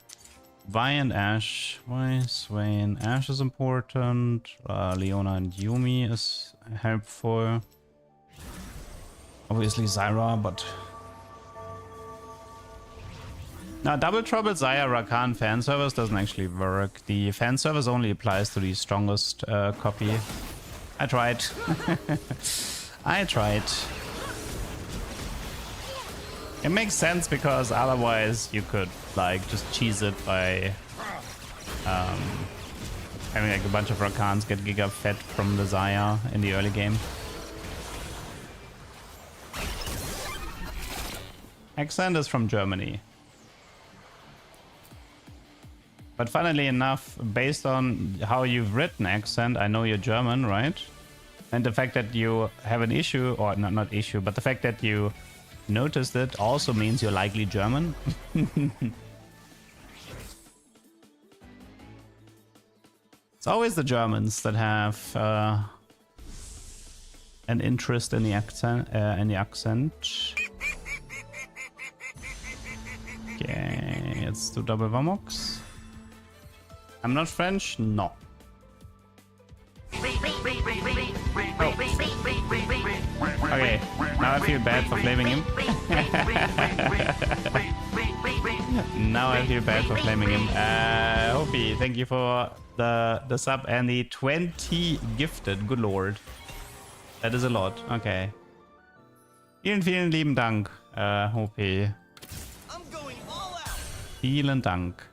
Vi and Ashe. Vi, Swain. Ashe is important. Leona and Yuumi is helpful. Obviously Zyra, but... Now, Double Trouble Zaya Rakan fan service doesn't actually work. The fan service only applies to the strongest copy. I tried. I tried. It makes sense because otherwise you could like just cheese it by having like a bunch of Rakans get Giga fed from the Zaya in the early game. Accent is from Germany. But funnily enough, based on how you've written Accent, I know you're German, right? And the fact that you have an issue, or not issue, but the fact that you noticed it also means you're likely German. It's always the Germans that have an interest in the accent. Okay, let's do double Vamox. I'm not French? No. Okay, now I feel bad for flaming him. Now I feel bad for flaming him. Hopi, thank you for the sub and the 20 gifted. Good lord. That is a lot. Okay. Vielen lieben Dank, Hopi. Vielen Dank.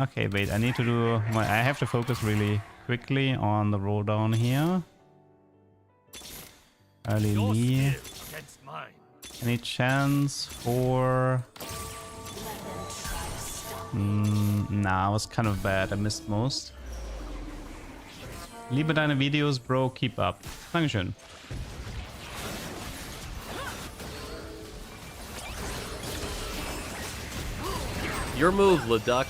Okay, wait, I need to do... I have to focus really quickly on the roll down here. Early Your Lee. skill against mine. Any chance for... Nah, it was kind of bad. I missed most. Liebe deine Videos, bro. Keep up. Dankeschön. Your move, Leduc.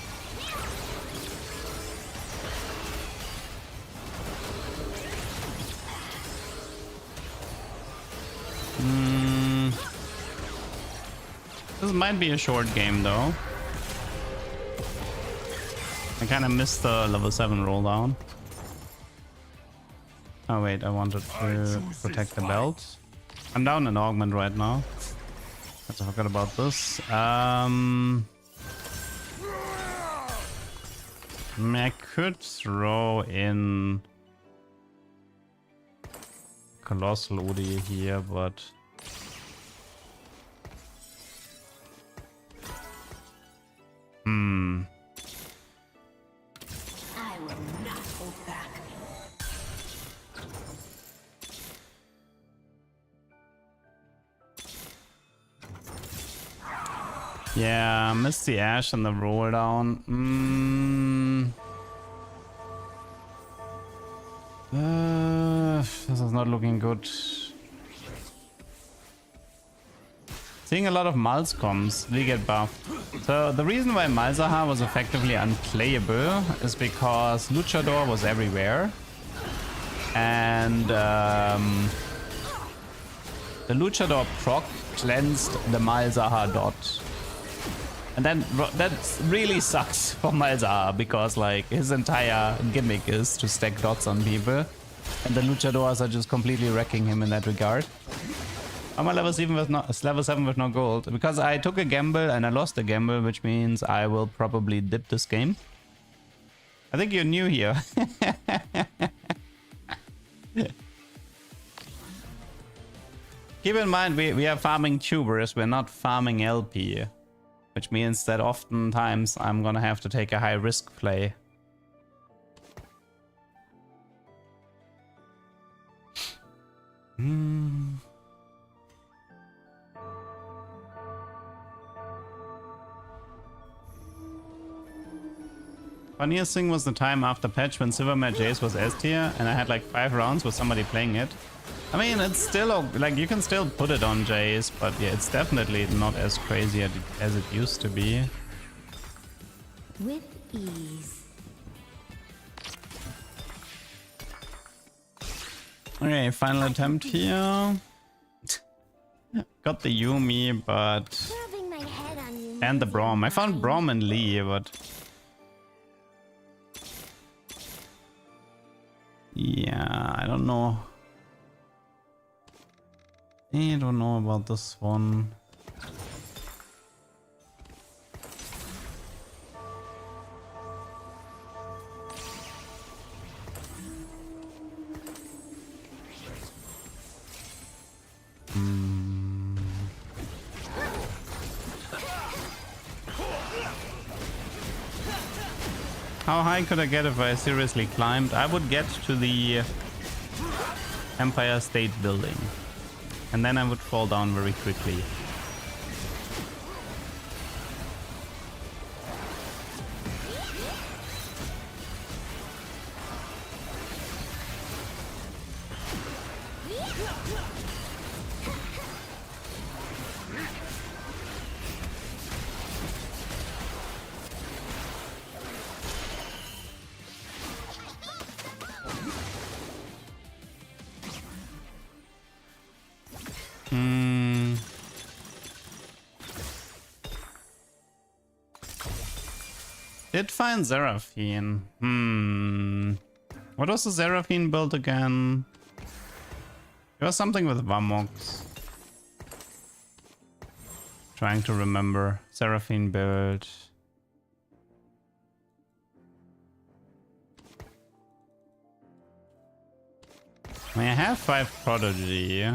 This might be a short game though. I kind of missed the level 7 roll down. Oh wait, I wanted to protect the belt. I'm down an augment right now. I forgot about this. I could throw in Colossal Udi here, but I will not hold back. yeah, missed the Ash and the roll down. This is not looking good. Seeing a lot of Malz comms, we get buffed. So the reason why Malzahar was effectively unplayable is because Luchador was everywhere. And the Luchador proc cleansed the Malzahar dot. And then that really sucks for Malzahar because like his entire gimmick is to stack dots on people. And the Luchadors are just completely wrecking him in that regard. I'm a level 7 with no gold because I took a gamble and I lost a gamble, which means I will probably dip this game. I think you're new here. Keep in mind we are farming tubers, we're not farming LP, which means that oftentimes I'm gonna have to take a high risk play. Funniest thing was the time after patch when Silvermare Jace was S tier and I had like 5 rounds with somebody playing it. I mean, it's still like you can still put it on Jace, but yeah, it's definitely not as crazy as it used to be. With ease. Okay, final attempt here. Got the Yumi, but Rubbing my head on you. and the Braum. I found Braum and Lee, but yeah, I don't know. I don't know about this one. How high could I get if I seriously climbed? I would get to the Empire State Building. And then I would fall down very quickly. Did find Seraphine. What was the Seraphine build again? It was something with Vamox. Trying to remember. Seraphine build. I mean, I have 5 Prodigy.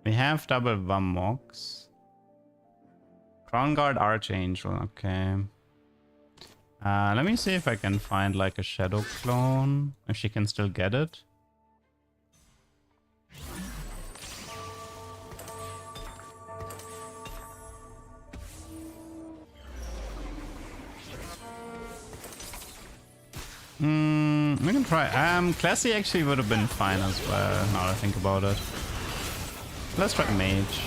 We have double Vamox. Crown Guard Archangel, okay. Let me see if I can find like a Shadow clone. If she can still get it. We can try. Classy actually would have been fine as well, now that I think about it. Let's try mage.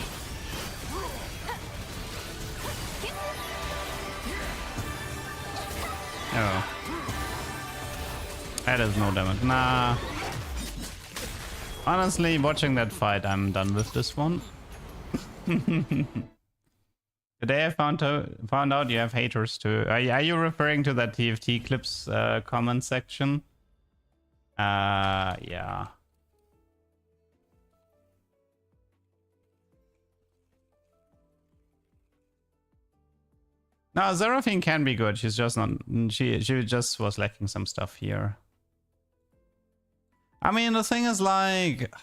Oh. That is no damage. Nah. Honestly, watching that fight, I'm done with this one. Today I found out you have haters too. Are you referring to that TFT clips comment section? Yeah. No, Seraphine can be good. She's just not. She just was lacking some stuff here. I mean, the thing is, like,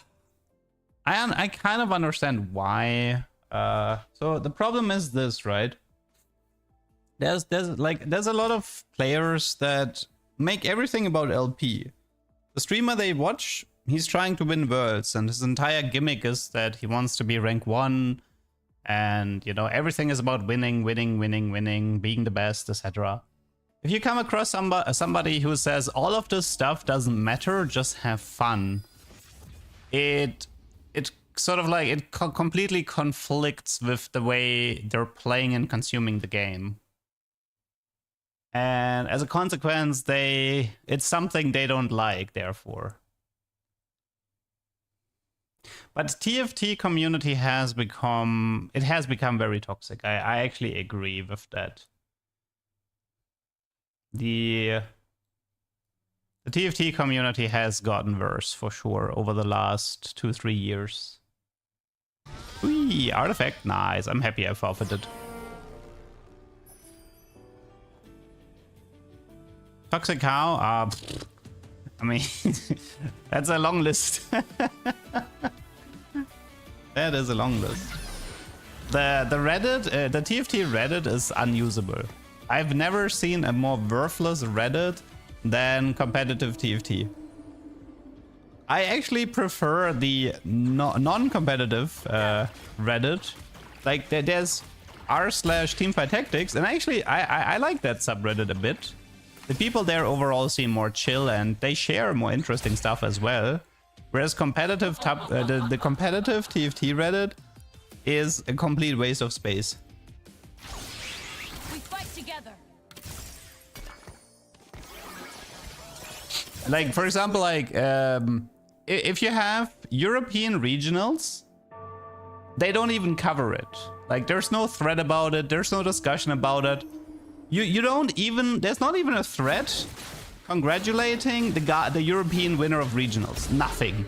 I kind of understand why. So the problem is this, right? There's a lot of players that make everything about LP. The streamer they watch, he's trying to win worlds, and his entire gimmick is that he wants to be rank 1, and you know everything is about winning, being the best, etc. If you come across somebody who says all of this stuff doesn't matter, just have fun, it sort of like it completely conflicts with the way they're playing and consuming the game. And as a consequence, it's something they don't like, therefore. But TFT community has become very toxic. I actually agree with that. The TFT community has gotten worse for sure over the last 2-3 years. Whee, artifact, nice. I'm happy I forfeited. Toxic cow, I mean, that's a long list. That is a long list. The Reddit, the TFT Reddit is unusable. I've never seen a more worthless Reddit than competitive TFT. I actually prefer the non-competitive Reddit. Like there's r/Teamfight Tactics, and actually I like that subreddit a bit. The people there overall seem more chill, and they share more interesting stuff as well. Whereas competitive the competitive TFT Reddit is a complete waste of space. We fight together. Like for example, like if you have European regionals, they don't even cover it. Like there's no thread about it. There's no discussion about it. You don't even, there's not even a thread congratulating the European winner of regionals. Nothing.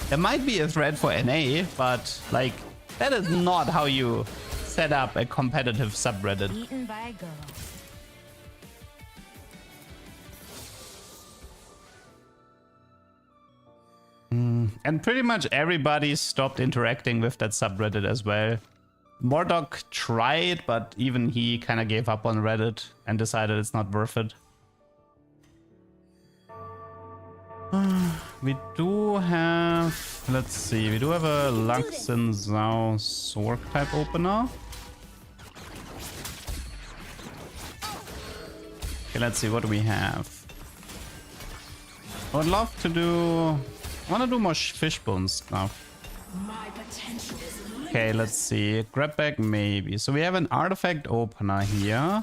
There might be a thread for NA, but like that is not how you set up a competitive subreddit. Eaten by a girl. And pretty much everybody stopped interacting with that subreddit as well. Mordok tried, but even he kind of gave up on Reddit and decided it's not worth it. We do have, let's see, we do have a Luxin Zhao Sork type opener. Okay, let's see, what do we have? I would love to do, I want to do more fishbone stuff. My potential is limitless. Okay, let's see. Grab bag, maybe. So we have an artifact opener here.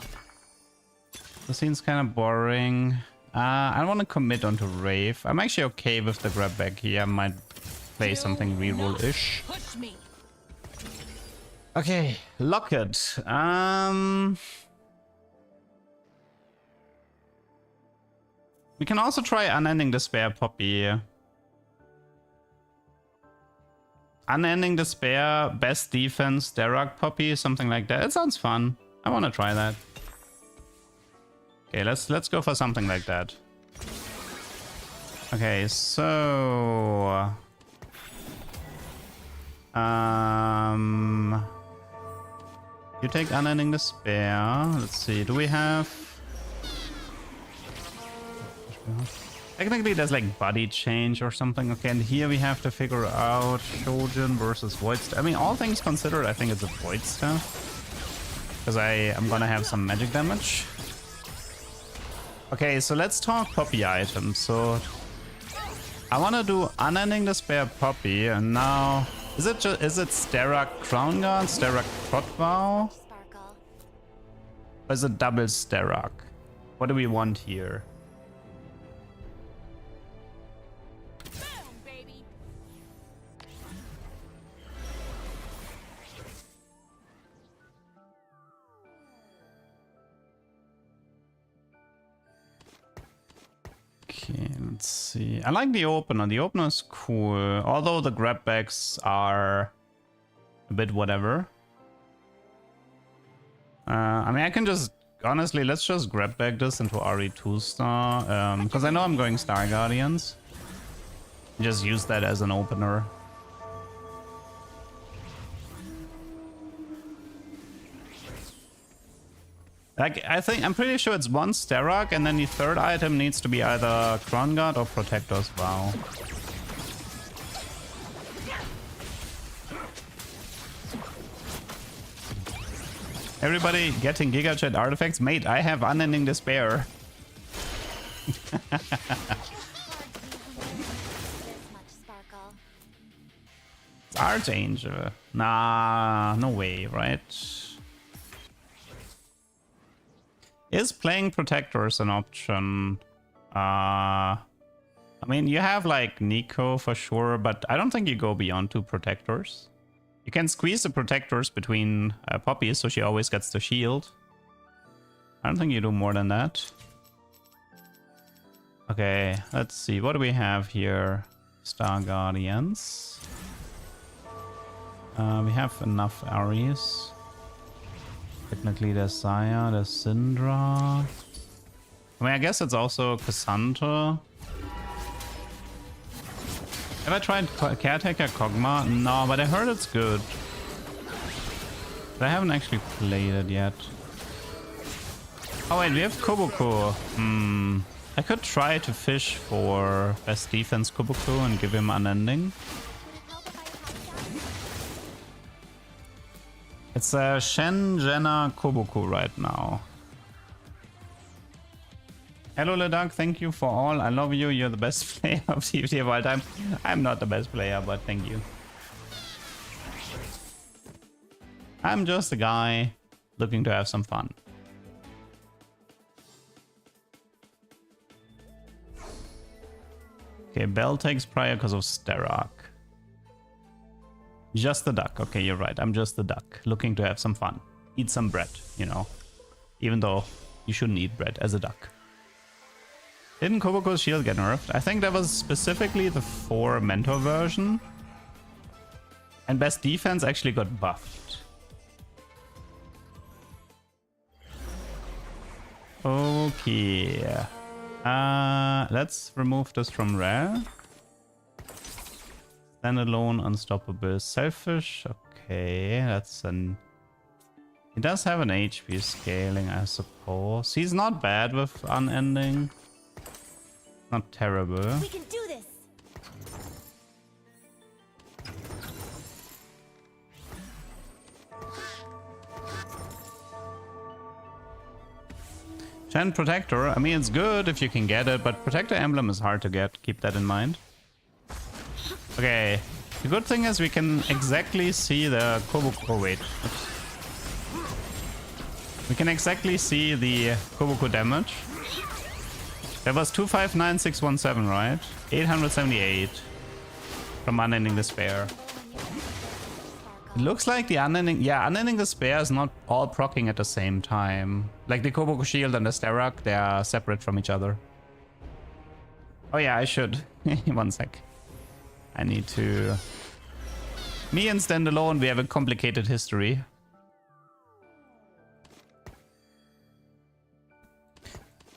The scene's kind of boring. I don't want to commit onto Rave. I'm actually okay with the grab bag here. I might play something reroll-ish. Push me. Okay, lock it. We can also try Unending Despair Poppy. Unending Despair, best defense, Sterak Poppy, something like that. It sounds fun. I want to try that. Okay, let's go for something like that. Okay, so you take Unending Despair. Let's see. Do we have? Technically, there's like body change or something. Okay, and here we have to figure out Shojin versus Void Staff. I mean, all things considered, I think it's a Void Staff. Because I'm gonna have some magic damage. Okay, so let's talk Poppy items. So I want to do Unending Despair Poppy, and now is it Sterak Crown Guard, Sterak Prot Vow, Sparkle. or is it double Sterak? What do we want here? Boom, baby. Okay, let's see. I like the opener. The opener is cool, although the grab bags are a bit whatever. I mean, I can just honestly, let's just grab bag this into RE2 star, because I know I'm going Star Guardians. Just use that as an opener. Like, I'm pretty sure it's one Sterak, and then the third item needs to be either Crown Guard or Protector's Vow. Everybody getting Giga Chat artifacts? Mate, I have Unending Despair. This much sparkle. It's Archangel. Nah, no way, right? Is playing Protectors an option? I mean, you have like Nico for sure, but I don't think you go beyond 2 Protectors. You can squeeze the Protectors between Poppy, so she always gets the shield. I don't think you do more than that. Okay, let's see. What do we have here? Star Guardians. We have enough Ares. Technically there's Saya, there's Syndra. I mean, I guess it's also Cassandra. Have I tried Caretaker Kog'Maw? No, but I heard it's good. But I haven't actually played it yet. Oh wait, we have Kobuko. I could try to fish for best defense Kobuko and give him Unending. It's a Shen, Jenna, Kobuko right now. Hello Ledak, thank you for all. I love you. You're the best player of TFT of all time. I'm not the best player, but thank you. I'm just a guy looking to have some fun. Okay, Bell takes prior because of Sterak. Just the duck. Okay, you're right. I'm just the duck looking to have some fun. Eat some bread, you know. Even though you shouldn't eat bread as a duck. Didn't Kobuko's shield get nerfed? I think that was specifically the 4 mentor version. And best defense actually got buffed. Okay. Let's remove this from rare. Standalone, unstoppable, selfish. Okay, that's an... He does have an HP scaling, I suppose. He's not bad with Unending. Not terrible. We can do this. Shen Protector. I mean, it's good if you can get it, but Protector Emblem is hard to get. Keep that in mind. Okay. The good thing is we can exactly see the Kobuko. Oh, wait. Oops. We can exactly see the Kobuko damage. That was 259617, right? 878 from Unending Despair. It looks like the Unending... Yeah, Unending Despair is not all proccing at the same time. Like the Kobuko Shield and the Sterak, they are separate from each other. Oh yeah, I should. One sec. I need to... Me and Standalone, we have a complicated history.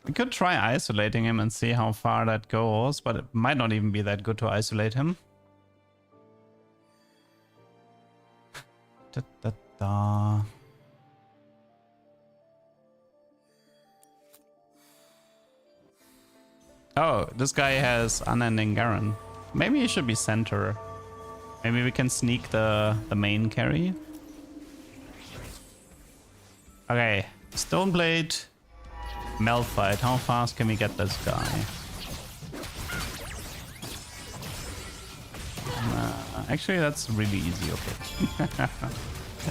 We could try isolating him and see how far that goes, but it might not even be that good to isolate him. Da, da, da. Oh, this guy has Unending Garen. Maybe he should be center. Maybe we can sneak the main carry. Okay, Stoneblade. Malphite. How fast can we get this guy? Actually, that's really easy. Okay.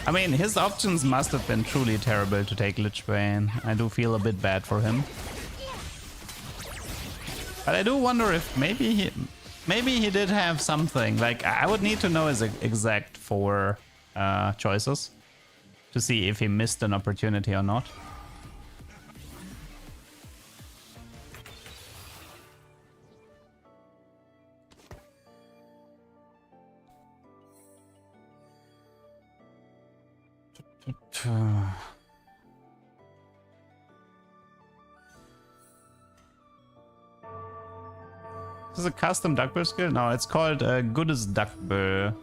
I mean, his options must have been truly terrible to take Lich Bane. I do feel a bit bad for him. But I do wonder if maybe he did have something. Like, I would need to know his exact 4 choices to see if he missed an opportunity or not. This is a custom Duckbill skill? No, it's called Goodest Duckbill.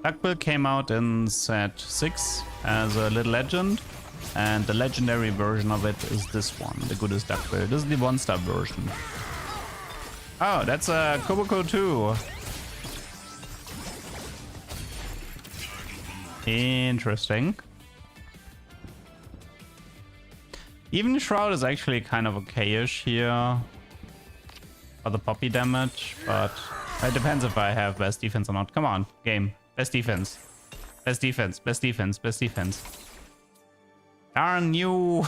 Duckbill came out in set 6 as a little legend, and the legendary version of it is this one, the Goodest Duckbill. This is the 1-star version. Oh, that's a Koboko 2. Interesting. Even Shroud is actually kind of okay-ish here for the poppy damage, but it depends if I have best defense or not. Come on, game. Best defense. Best defense. Best defense. Best defense. Darn you.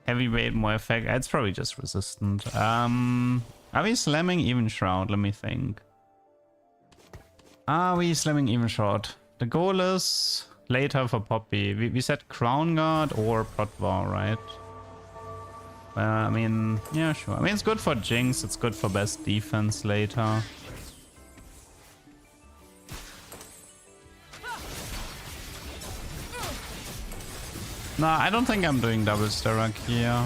Heavyweight, more effect. It's probably just resistant. Are we slamming even Shroud? Let me think. Are we slamming even Shroud? The goal is later for Poppy. We said Crown Guard or Protvar, right? I mean, yeah, sure. I mean, it's good for Jinx. It's good for best defense later. No, I don't think I'm doing double Sterak here.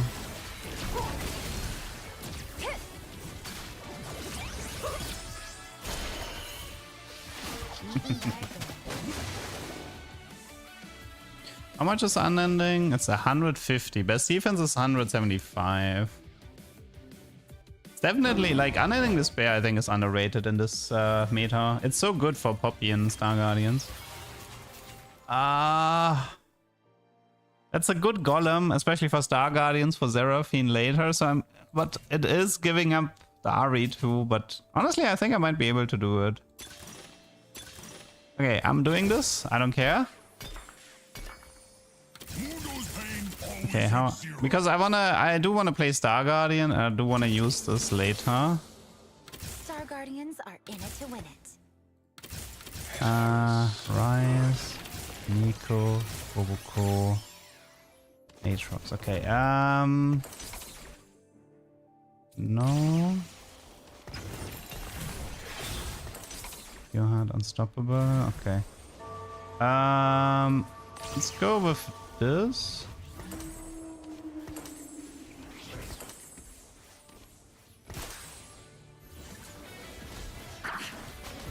How much is Unending? It's 150. Best defense is 175. It's definitely like Unending Despair, I think, is underrated in this meta. It's so good for Poppy and Star Guardians. That's a good golem, especially for Star Guardians, for Seraphine later. But it is giving up the RE2. But honestly, I think I might be able to do it. Okay, I'm doing this. I don't care. Okay, how? Because I do wanna play Star Guardian. And I do wanna use this later. Star Guardians are in it to win it. Rise, Nico, Oboko, Aatrox. Okay, no. Your Heart Unstoppable. Okay. Let's go with this.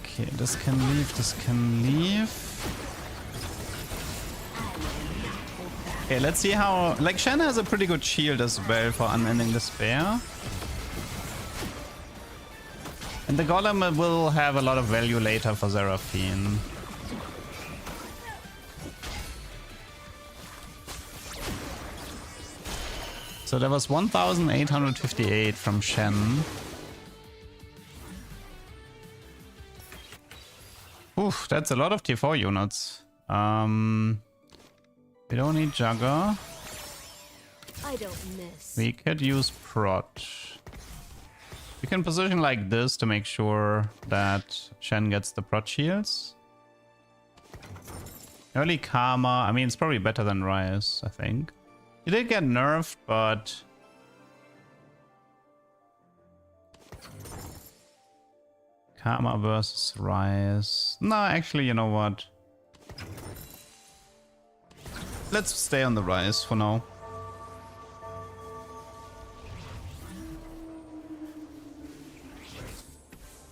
Okay, this can leave, this can leave. Okay, let's see how... Like, Shen has a pretty good shield as well for Unending Despair. And the Golem will have a lot of value later for Seraphine. So there was 1,858 from Shen. Oof, that's a lot of T4 units. We don't need Jugger. I don't miss. We could use Prot. We can position like this to make sure that Shen gets the Prot shields. Early Karma, I mean, it's probably better than Rise, I think. He did get nerfed, but... Karma versus Rise. No, actually, you know what? Let's stay on the Rise for now.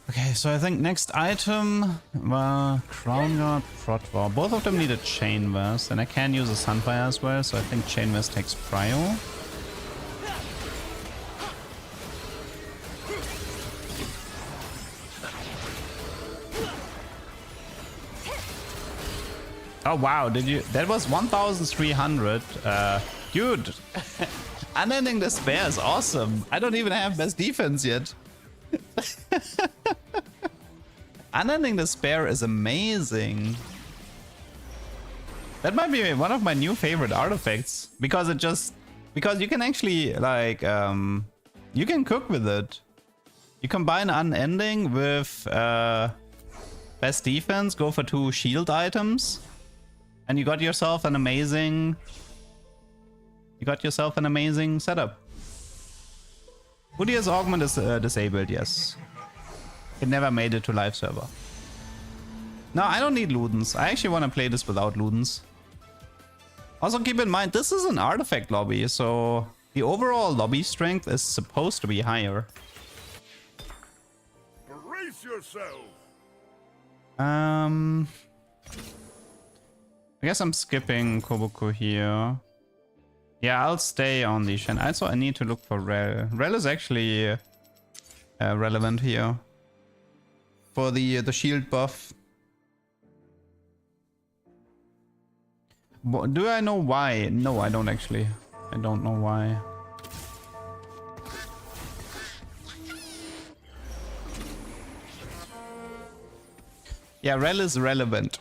Okay, so I think next item, Crown Guard, Protvar. Both of them need a Chain Vest, and I can use a Sunfire as well, so I think Chain Vest takes prio. Oh wow, did you... That was 1,300. Dude, Unending Despair is awesome. I don't even have best defense yet. Unending Despair is amazing. That might be one of my new favorite artifacts because you can actually like you can cook with it. You combine Unending with best defense, go for 2 shield items, and you got yourself an amazing setup. Udyr's augment is disabled, yes. It never made it to live server. No, I don't need Ludens. I actually want to play this without Ludens. Also keep in mind, this is an artifact lobby, so the overall lobby strength is supposed to be higher. Brace yourself. I guess I'm skipping Kobuko here. Yeah, I'll stay on the Shen. Also, I need to look for Rel. Rel is actually relevant here for the shield buff. Do I know why? No, I don't actually. I don't know why. Yeah, Rel is relevant.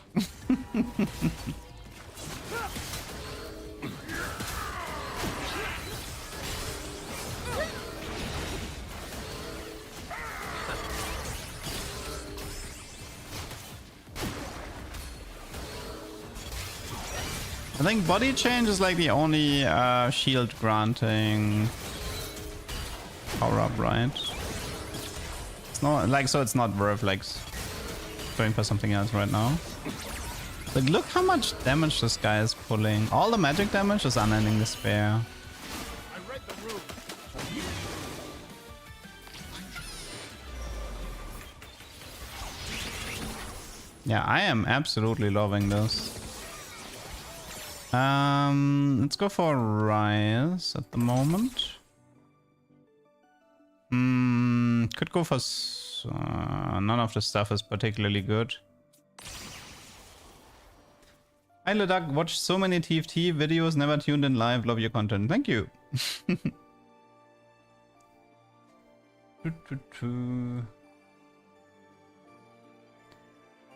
I think body change is like the only shield granting power up, right? It's not like, so it's not worth like going for something else right now. Like, look how much damage this guy is pulling. All the magic damage is Unending Despair. I read the room. Yeah, I am absolutely loving this. Let's go for Rise at the moment. Could go for none of the stuff is particularly good. Hi Leduc, watched so many TFT videos, never tuned in live, love your content. Thank you.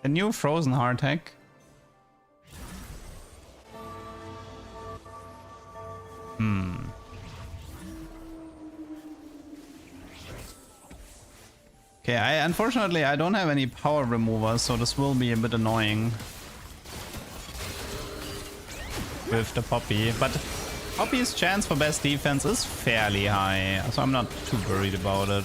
A new Frozen Hardtack. Okay, unfortunately I don't have any power removers, so this will be a bit annoying with the Poppy. But Poppy's chance for best defense is fairly high, so I'm not too worried about it.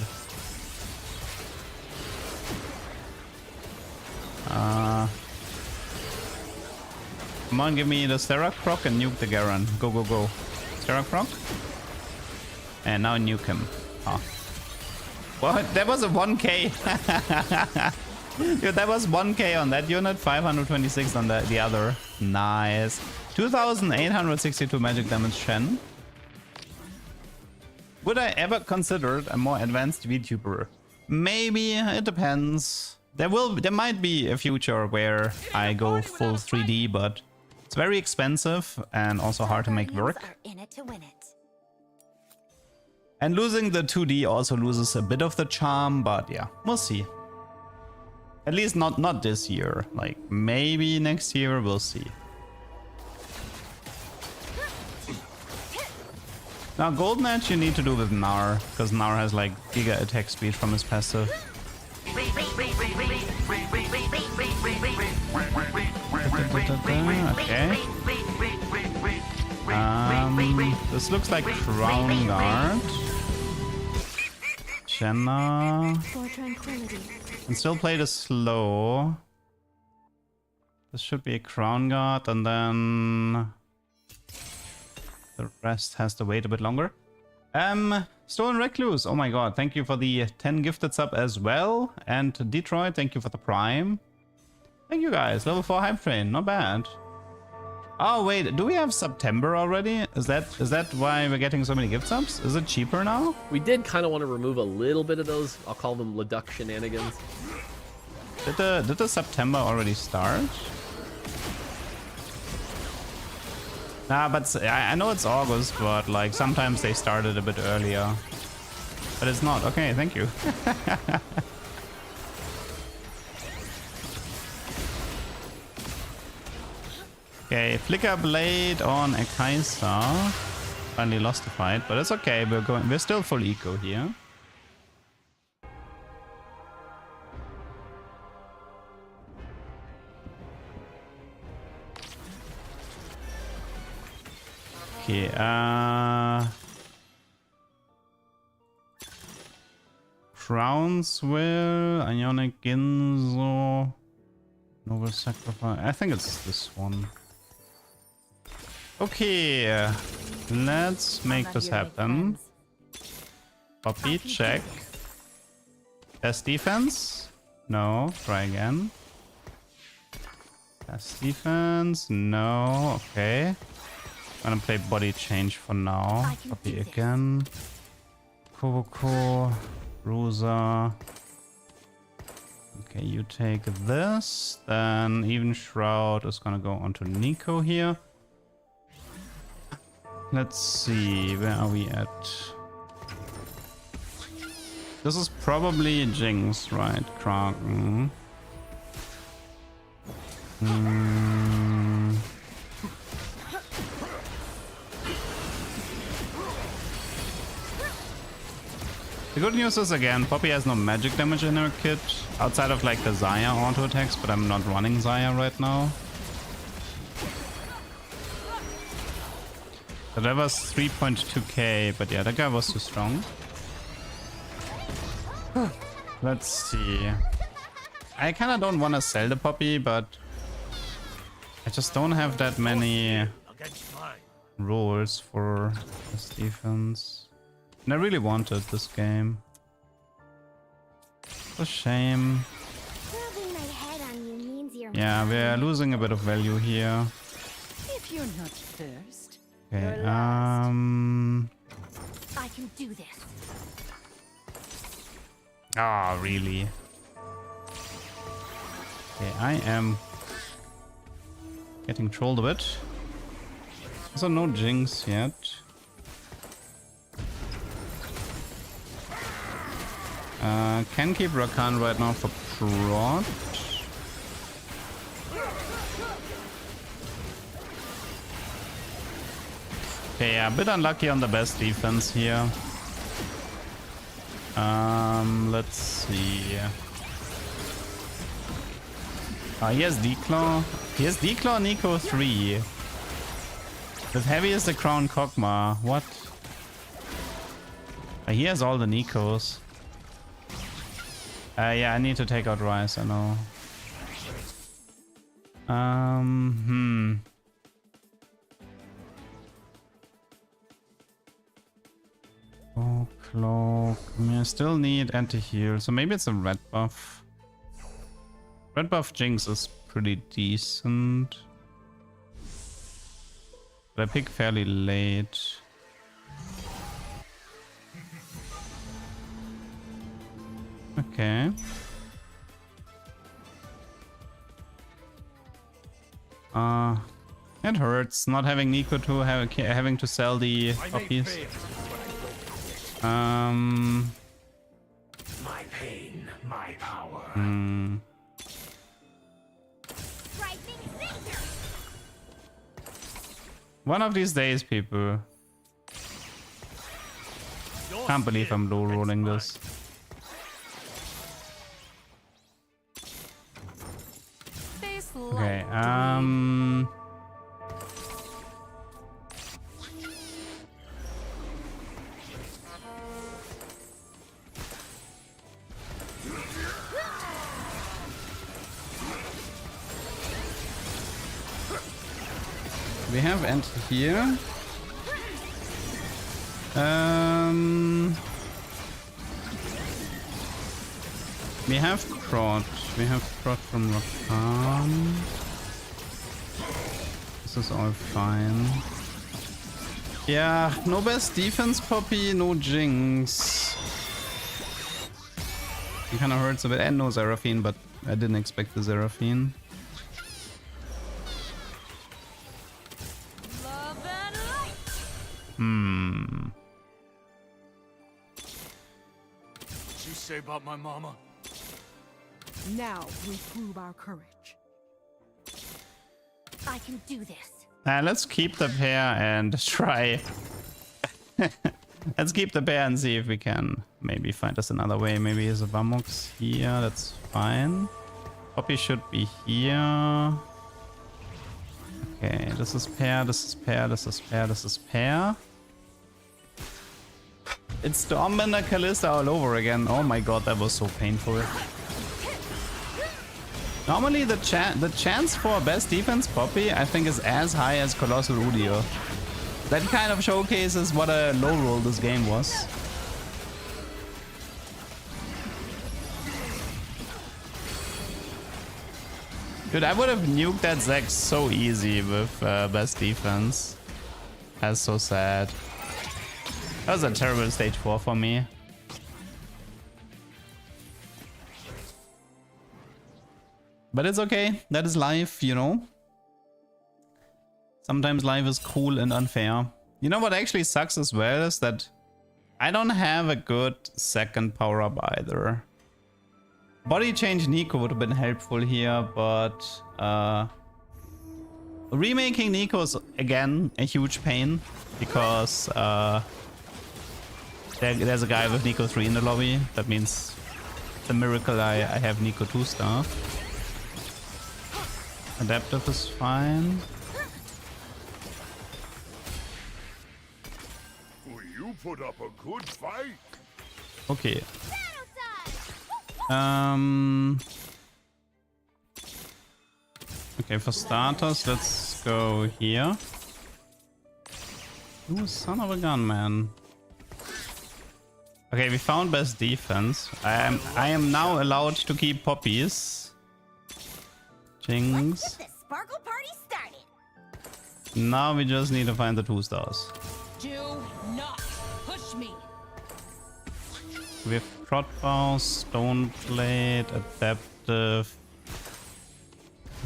Come on, give me the Sterak proc and nuke the Garen. Go, go, go. Sterak proc. And now nuke him. Oh. Well, that was a 1k. Dude, that was 1k on that unit, 526 on the other. Nice. 2862 magic damage Shen. Would I ever consider a more advanced VTuber? Maybe, it depends. There might be a future where I go full 3D, but it's very expensive and also hard to make work. And losing the 2D also loses a bit of the charm, but yeah, we'll see. At least not this year. Like, maybe next year, we'll see. Now, Golden Edge you need to do with Gnar, because Gnar has like giga attack speed from his passive. Okay. This looks like Crown Guard. Jenna. And still play this slow. This should be a Crown Guard, and then the rest has to wait a bit longer. Stolen Recluse, oh my god, thank you for the 10 gifted sub as well. And Detroit, thank you for the Prime. Thank you guys, level 4 hype train, not bad. Oh wait, do we have September already? Is that why we're getting so many gift subs? Is it cheaper now? We did kind of want to remove a little bit of those, I'll call them Leduc shenanigans. Did the September already start? Nah, but I know it's August, but like sometimes they started a bit earlier. But it's not. Okay, thank you. Okay, Flicker Blade on a Kai'Sa. Finally lost the fight, but it's okay. We're still full eco here. Okay, Crownswill, Ionic Ginzo, Noble Sacrifice. I think it's this one. Okay, let's make this happen. Poppy, check. Best defense? No, try again. Best defense? No, okay. I'm gonna play body change for now. Poppy again. Koboko, Rosa. Okay, you take this. Then Even Shroud is gonna go onto Nico here. Let's see, where are we at? This is probably Jinx, right? Kraken. The good news is, again, Poppy has no magic damage in her kit, outside of like the Xayah auto attacks, but I'm not running Xayah right now. So that was 3.2k, but yeah, that guy was too strong. Let's see. I kind of don't want to sell the Poppy, but I just don't have that many rolls for this defense. And I really wanted this game. It's a shame. Yeah, we're losing a bit of value here. If you're not first. Okay, I can do this. Ah, really? Okay, I am getting trolled a bit. So no Jinx yet. Can keep Rakan right now for prot. Okay, yeah, a bit unlucky on the best defense here. Let's see. He has Declaw. He has Declaw Nico 3. With heavy is the Crown Kog'Maw. What? He has all the Nikos. Yeah, I need to take out Ryze, I know. Oh, Cloak. I mean, I still need anti-heal, so maybe it's a red buff. Red buff Jinx is pretty decent. But I pick fairly late. Okay. It hurts not having Nico to having to sell the poppies. My pain, my power. One of these days, people. Can't believe I'm low rolling this. Okay, we have anti-heal. We have prot. We have prot from Rakan. This is all fine. Yeah, no best defense, Poppy, no Jinx. It kind of hurts a bit, and no Seraphine, but I didn't expect the Seraphine. Love What'd you say about my mama? Now we prove our courage. I can do this. Let's keep the pair and try. Let's keep the pair and see if we can maybe find us another way. Maybe there's a Vamox here. That's fine. Poppy should be here. Okay, this is pair, this is pair, this is pair, this is pair. It's Stormbender Callista all over again. Oh my god, that was so painful. Normally the chance for best defense Poppy I think is as high as Colossal Udio. That kind of showcases what a low roll this game was. Dude, I would have nuked that Zac so easy with best defense. That's so sad. That was a terrible stage 4 for me. But it's okay. That is life, you know. Sometimes life is cool and unfair. You know what actually sucks as well is that I don't have a good second power up either. Body change Nico would have been helpful here, but remaking Nico is again a huge pain because there's a guy with Nico 3 in the lobby. That means it's a miracle I have Nico 2 star. Adaptive is fine. Well, you put up a good fight. Okay. Okay, for starters, let's go here. Ooh, son of a gun, man. Okay, we found best defense. I am now allowed to keep poppies. Jinx. Let's get this sparkle party started. Now we just need to find the 2 stars. Do not push me. We have Trot Bow, Stone Plate, Adaptive,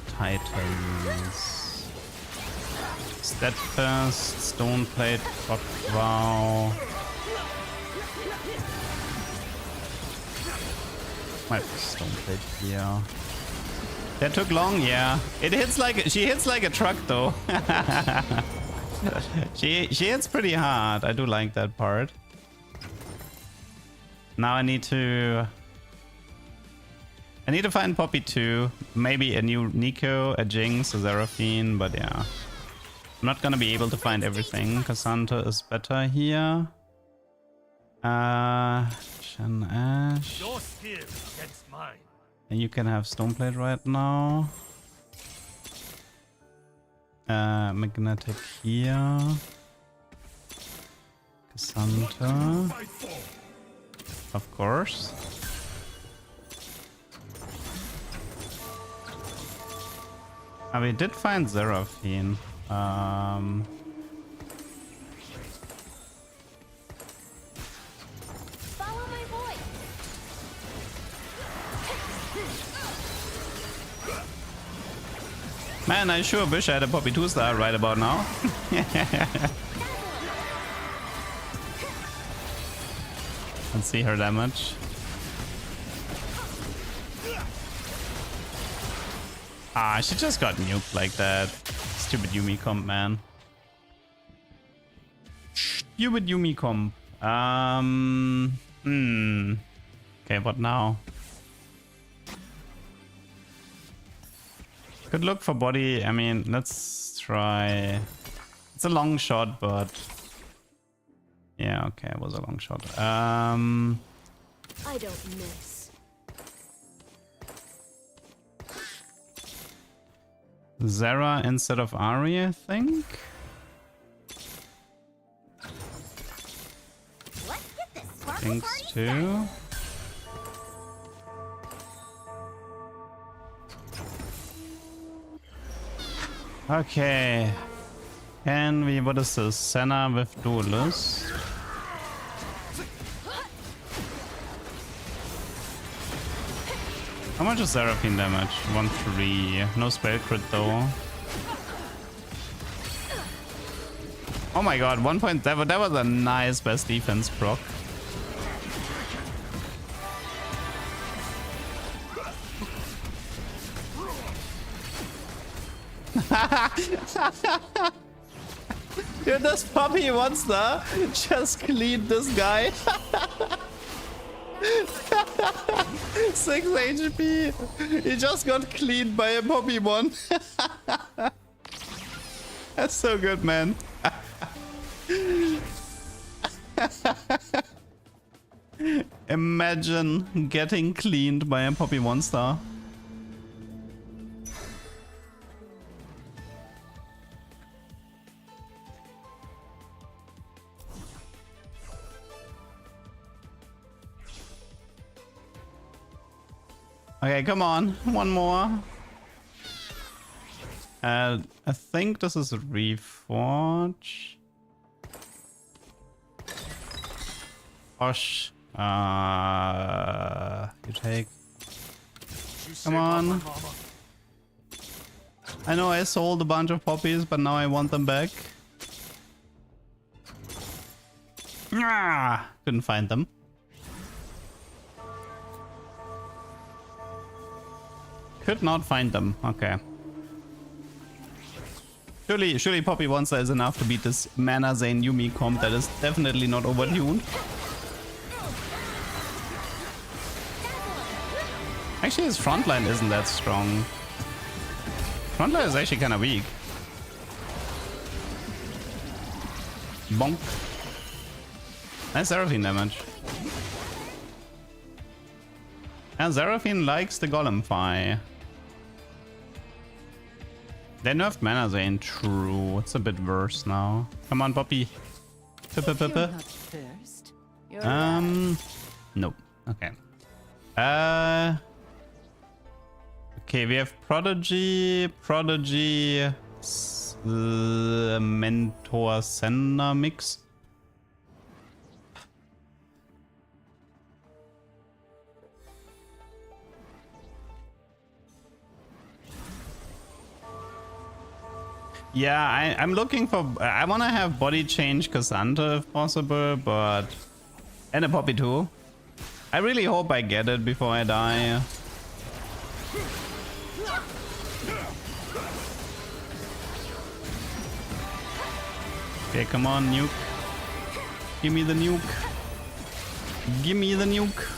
Titans, Steadfast, Stone Plate, Trot Bow. Might be Stone Plate here. That took long, yeah. It hits like she hits like a truck though. she hits pretty hard. I do like that part. Now I need to find Poppy 2. Maybe a new Nico, a Jinx, a Seraphine, but yeah. I'm not gonna be able to find everything. Cassandra is better here. Shen Ash. Your skill against mine. And you can have Stoneplate right now. Magnetic here. Cassandra. Of course. We did find Seraphine. Follow my voice. Man, I sure wish I had a Poppy 2 star right about now. Let's see her damage. Ah, she just got nuked like that. Stupid Yumi comp, man. Stupid Yumi comp. Okay, what now? Could look for body. I mean, let's try. It's a long shot, but yeah, okay, it was a long shot. I don't miss. Zara instead of Ari, I think. Let's get this sparkle Jinx party too. Okay. Can we, what is this? Senna with Duelist. How much is Seraphine damage? 1-3. No spell crit though. Oh my god, 1 point. That was a nice best defense proc. Dude, this puppy monster just cleaned this guy. 6 HP. He just got cleaned by a Pokemon. That's so good, man. Imagine getting cleaned by a Poppy monster. Okay, come on. One more. I think this is Reforge. Osh. You take. Come on. I know I sold a bunch of poppies, but now I want them back. Ah, couldn't find them. Could not find them. Okay. Surely Poppy Monster is enough to beat this Mana Zane Yumi comp that is definitely not overtuned. Actually, his frontline isn't that strong. Frontline is actually kind of weak. Bonk. Nice Seraphine damage. And Seraphine likes the Golem Fi. They nerfed Mana Zane, true. It's a bit worse now. Come on, Poppy. Nope. Okay. Okay, we have Prodigy, Mentor Sender mix. Yeah, I'm looking for... I want to have body change Cassandra if possible, but... And a Poppy too. I really hope I get it before I die. Okay, come on, nuke. Give me the nuke. Give me the nuke.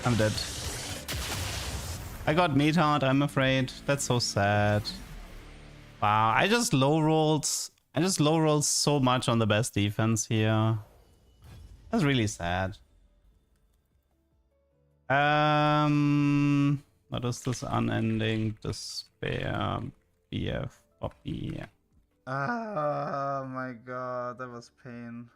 I'm dead. I got metered, I'm afraid. That's so sad. Wow, I just low rolled so much on the best defense here. That's really sad. What is this? Unending despair. BF Poppy. Oh my god, that was pain.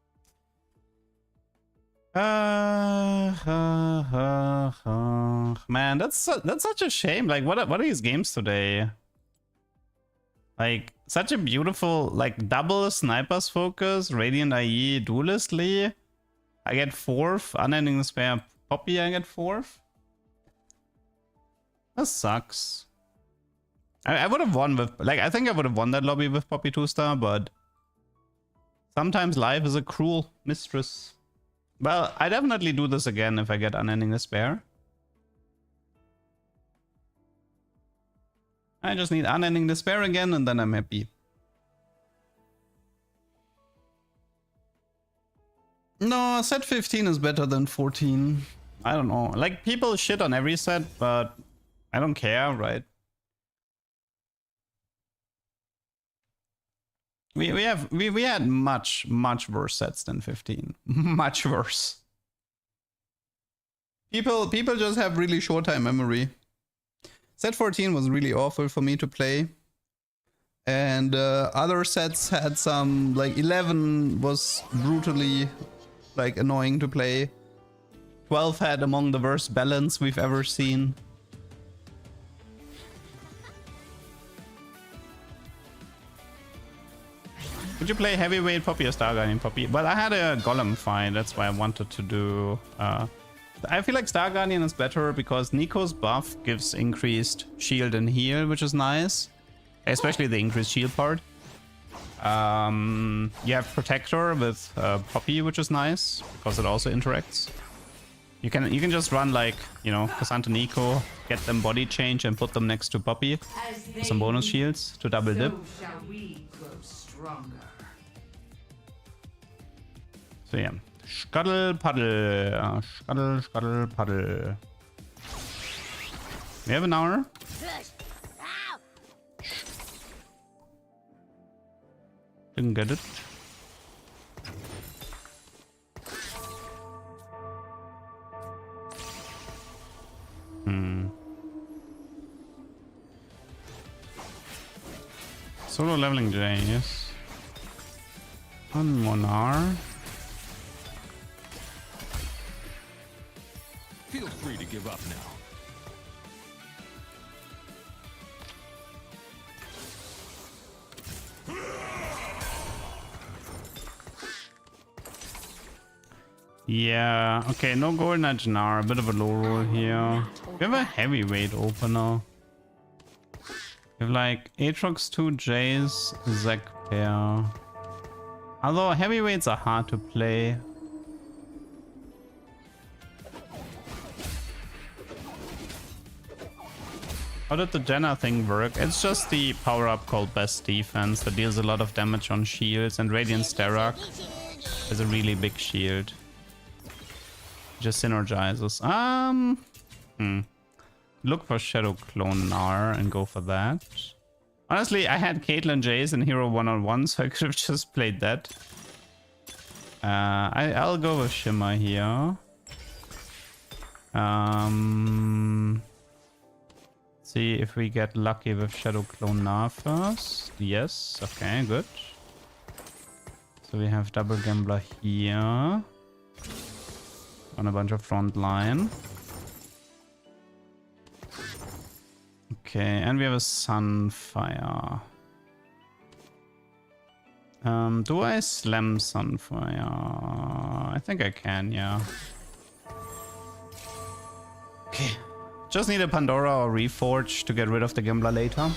Man, that's such a shame. Like, what are these games today? Like, such a beautiful, like, double snipers focus, Radiant IE, Duelist Lee. I get 4th, Unending Despair Poppy, I get 4th. That sucks. I would have won with, like, I think I would have won that lobby with Poppy 2-star, but sometimes life is a cruel mistress. Well, I definitely do this again if I get Unending Despair. I just need Unending Despair again and then I'm happy. No, set 15 is better than 14. I don't know. Like, people shit on every set, but I don't care, right? We had much worse sets than 15. Much worse. People just have really short time memory. Set 14 was really awful for me to play. And other sets had some, like 11 was brutally like annoying to play. 12 had among the worst balance we've ever seen. Would you play heavyweight Poppy or Star Guardian Poppy? Well, I had a Golem fight, that's why I wanted to do I feel like Star Guardian is better because Nico's buff gives increased shield and heal, which is nice. Especially the increased shield part. You have Protector with Poppy, which is nice because it also interacts. You can just run like, you know, Cassandra Nico, get them body change and put them next to Poppy. Some bonus shields to double dip. So yeah. Scuttle Puddle. Scuttle Puddle. We have an hour. Didn't get it. Solo leveling J, yes. On 1 hour. Feel free to give up now. Yeah, okay, no golden edge now. A bit of a low roll here. We have a heavyweight opener. We have like Aatrox 2 Jays, Zac pair. Although heavyweights are hard to play. How did the Jenna thing work? It's just the power up called Best Defense that deals a lot of damage on shields, and Radiant Sterak is a really big shield. Just synergizes. Look for Shadow Clone Nar and go for that. Honestly, I had Caitlyn Jace in Hero 1-on-1, so I could have just played that. I'll go with Shimmer here. See if we get lucky with Shadow Clone Nar first. Yes, okay, good. So we have Double Gambler here. On a bunch of front line. Okay, and we have a Sunfire. Do I slam Sunfire? I think I can, yeah. Okay. Just need a Pandora or Reforge to get rid of the Gambler later.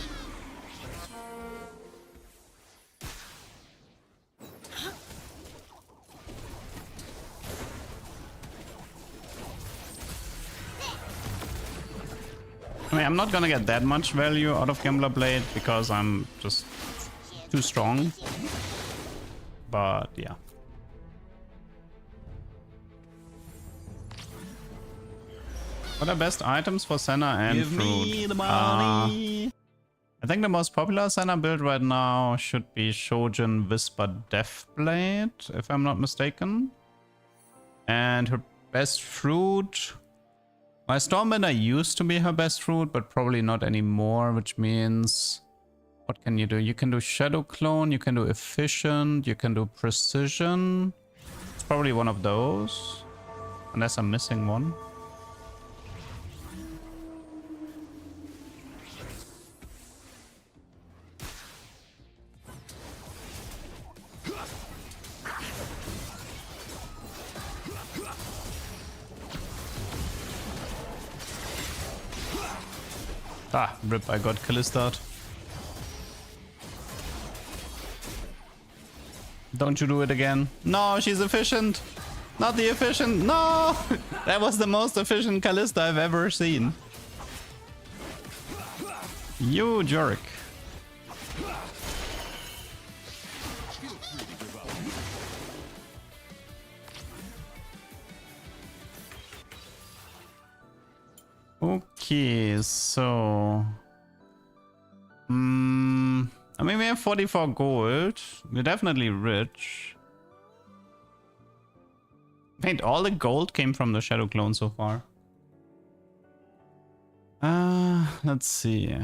I mean, I'm not gonna get that much value out of Gambler Blade because I'm just too strong. But yeah. What are best items for Senna and Give Fruit? me the money. I think the most popular Senna build right now should be Shojin Whisper Deathblade, if I'm not mistaken. And her best fruit... My Stormbender used to be her best fruit, but probably not anymore, which means... What can you do? You can do Shadow Clone, you can do Efficient, you can do Precision. It's probably one of those. Unless I'm missing one. Ah, rip, I got Kalistad. Don't you do it again. No, she's efficient. Not the efficient. No! That was the most efficient Kalista I've ever seen. You jerk. Okay, so... I mean, we have 44 gold. We're definitely rich. Wait, all the gold came from the Shadow Clone so far. Let's see.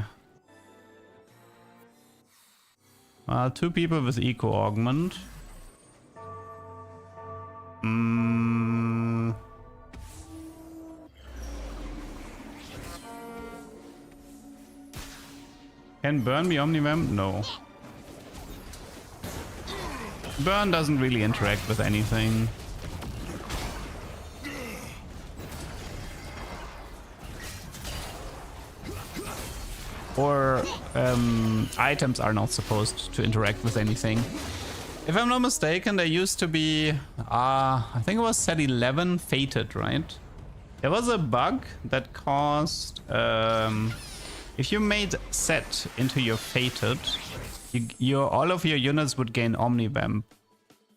Two people with Eco Augment. Can Burn be Omnivamp? No. Burn doesn't really interact with anything. or items are not supposed to interact with anything. If I'm not mistaken, there used to be, I think it was set 11 fated, right? There was a bug that caused, if you made set into your fated, all of your units would gain Omnivamp.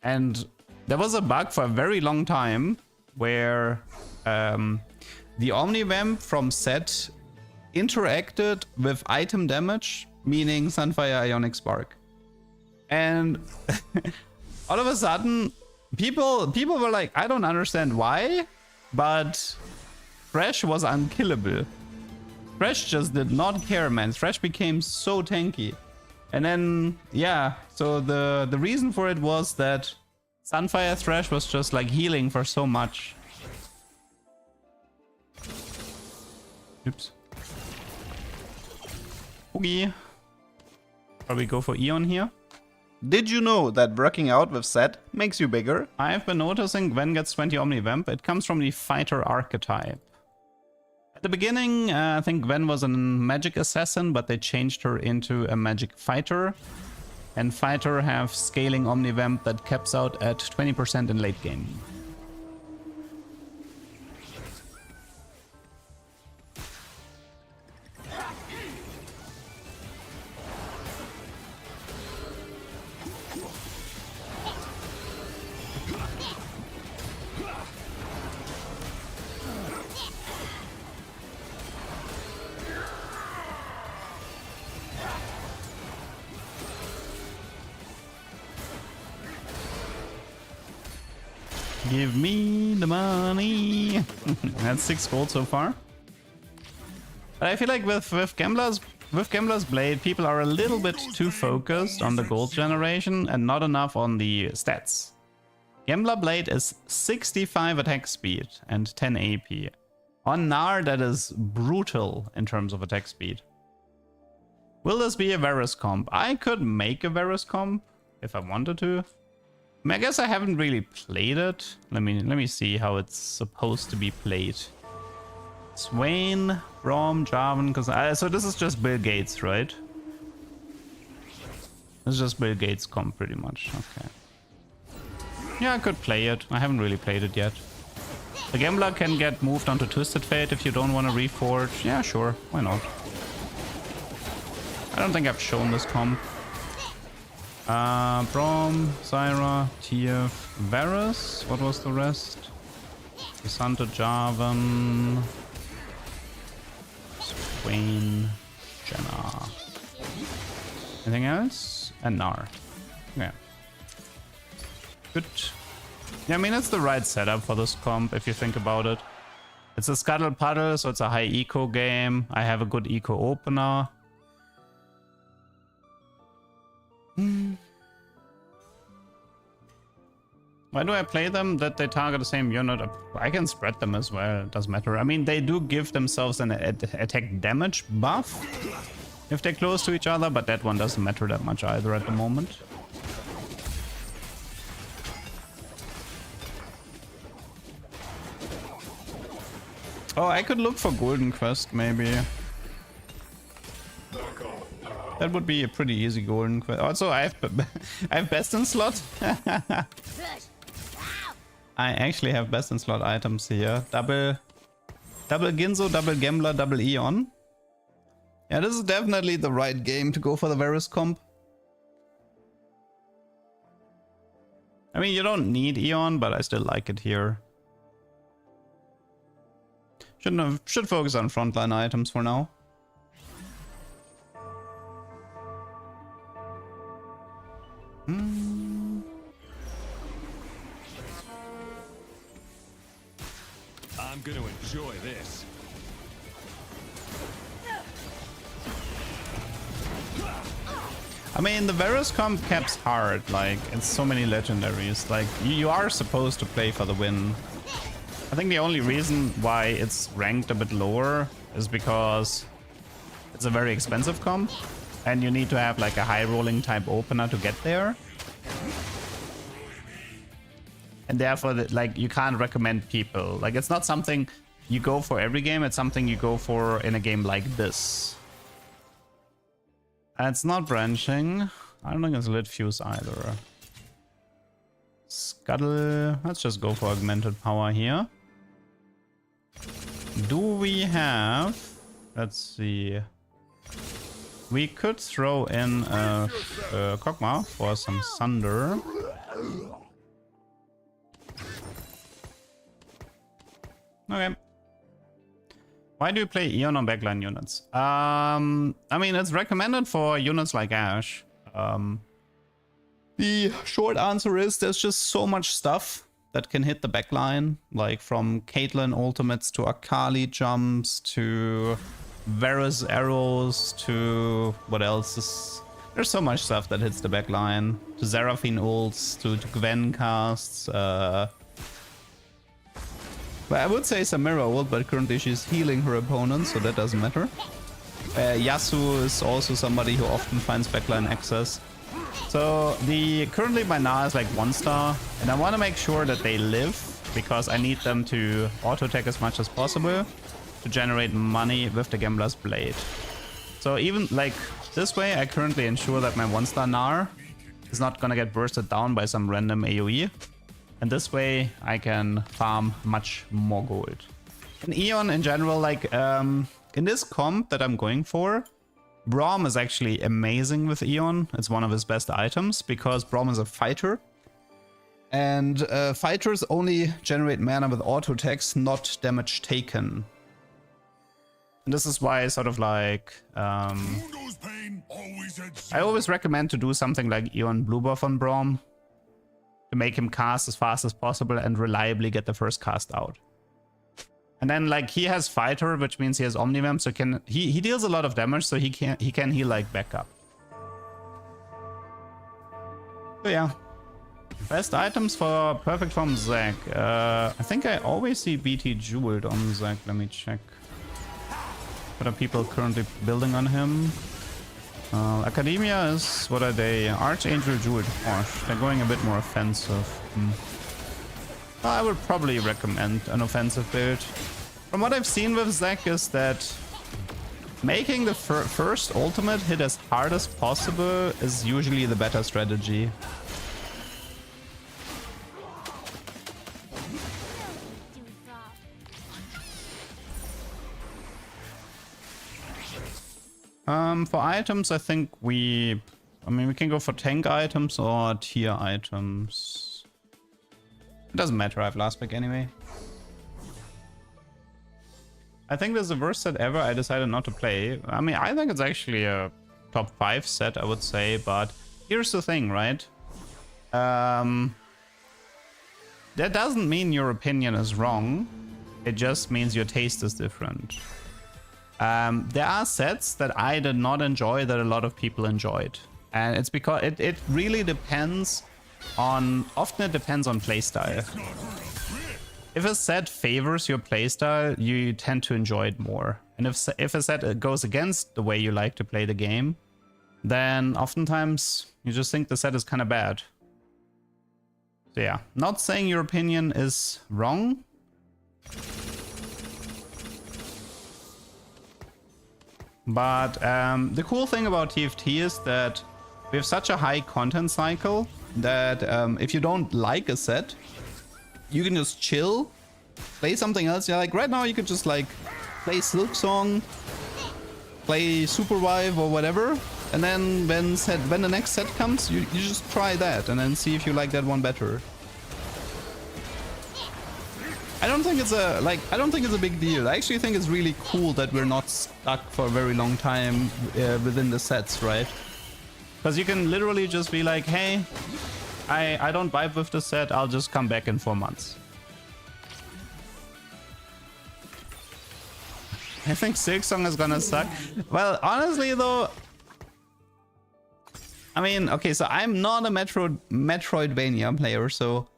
And there was a bug for a very long time where the Omnivamp from set interacted with item damage, meaning Sunfire Ionic Spark. And all of a sudden, people were like, I don't understand why, but Thresh was unkillable. Thresh just did not care, man. Thresh became so tanky. And then, yeah, so the reason for it was that Sunfire Thresh was just like healing for so much. Oops. Okay. Probably go for Eon here. Did you know that working out with Set makes you bigger? I've been noticing Gwen gets 20 Omnivamp. It comes from the fighter archetype. At the beginning, I think Gwen was a magic assassin, but they changed her into a magic fighter. And fighter have scaling Omnivamp that caps out at 20% in late game. Give me the money. That's 6 gold so far. But I feel like with Gambler's Blade, people are a little bit too focused on the gold generation and not enough on the stats. Gambler Blade is 65 attack speed and 10 AP. On Gnar, that is brutal in terms of attack speed. Will this be a Varus comp? I could make a Varus comp if I wanted to. I mean, I guess I haven't really played it. Let me see how it's supposed to be played. Swain, Braum, Jarvan, because so this is just Bill Gates, right? This is just Bill Gates comp pretty much. Okay. Yeah, I could play it. I haven't really played it yet. The Gambler can get moved onto Twisted Fate if you don't want to reforge. Yeah, sure. Why not? I don't think I've shown this comp. Braum, Zyra, Tief, Varus. What was the rest? Santa, Jarvan, Swain, Jenna. Anything else? And Gnar. Yeah. Good. Yeah, I mean, it's the right setup for this comp if you think about it. It's a Scuttle Puddle, so it's a high eco game. I have a good eco opener. Why do I play them? That they target the same unit? I can spread them as well, it doesn't matter. I mean, they do give themselves an attack damage buff if they're close to each other, but that one doesn't matter that much either at the moment. Oh, I could look for Golden Quest maybe. That would be a pretty easy Golden Quest. Also, I have best in slot. I actually have best in slot items here. Double Ginzo, double Gambler, double Eon. Yeah, this is definitely the right game to go for the Varus comp. I mean, you don't need Eon, but I still like it here. Should focus on frontline items for now. I'm gonna enjoy this. I mean, the Varus comp caps hard, like, it's so many legendaries. Like, you are supposed to play for the win. I think the only reason why it's ranked a bit lower is because it's a very expensive comp. And you need to have like a high rolling type opener to get there. And therefore, like, you can't recommend people. Like, it's not something you go for every game, it's something you go for in a game like this. It's not branching. I don't think it's lit fuse either. Scuttle. Let's just go for augmented power here. Do we have... Let's see. We could throw in a Kog'Maw for some Sunder. Okay. Why do you play Eon on backline units? I mean, it's recommended for units like Ashe. The short answer is there's just so much stuff that can hit the backline, like from Caitlyn ultimates to Akali jumps to Varus arrows to what else is... There's so much stuff that hits the backline. To Seraphine ults, to Gwen casts. But I would say Samira ult, but currently she's healing her opponent, so that doesn't matter. Yasuo is also somebody who often finds backline access. So currently my Na is like 1 star, and I want to make sure that they live because I need them to auto attack as much as possible to generate money with the Gambler's Blade. So even like this way, I currently ensure that my 1 star Nar is not gonna get bursted down by some random AoE, and this way I can farm much more gold. And Eon in general, like in this comp that I'm going for, Braum is actually amazing with Eon. It's one of his best items because Braum is a fighter. And fighters only generate mana with auto attacks, not damage taken. And this is why I sort of like... I always recommend to do something like Eon blue buff on Braum to make him cast as fast as possible and reliably get the first cast out. And then like he has fighter, which means he has Omnivamp, so he deals a lot of damage, so he can heal like backup. So yeah. Best items for perfect form Zac. I think I always see BT Jeweled on Zac. Let me check. What are people currently building on him? Academia is, what are they? Archangel Jeweled Posh. They're going a bit more offensive. I would probably recommend an offensive build. From what I've seen with Zac is that making the first ultimate hit as hard as possible is usually the better strategy. For items, I think we can go for tank items or tier items. It doesn't matter, I have last pick anyway. I think this is the worst set ever I decided not to play. I mean, I think it's actually a top 5 set, I would say, but here's the thing, right? That doesn't mean your opinion is wrong. It just means your taste is different. There are sets that I did not enjoy that a lot of people enjoyed. And it's because it really depends on... Often it depends on playstyle. If a set favors your playstyle, you tend to enjoy it more. And if a set goes against the way you like to play the game, then oftentimes you just think the set is kind of bad. So yeah, not saying your opinion is wrong. But the cool thing about TFT is that we have such a high content cycle that if you don't like a set, you can just chill, play something else. Yeah, like right now you could just like play Silksong, play Supervive or whatever, and then when the next set comes, you just try that and then see if you like that one better. I don't think it's a big deal. I actually think it's really cool that we're not stuck for a very long time within the sets, right? Because you can literally just be like, hey, I don't vibe with the set, I'll just come back in 4 months. I think Silksong is gonna suck. Well, honestly though, I mean, okay, so I'm not a Metroidvania player, so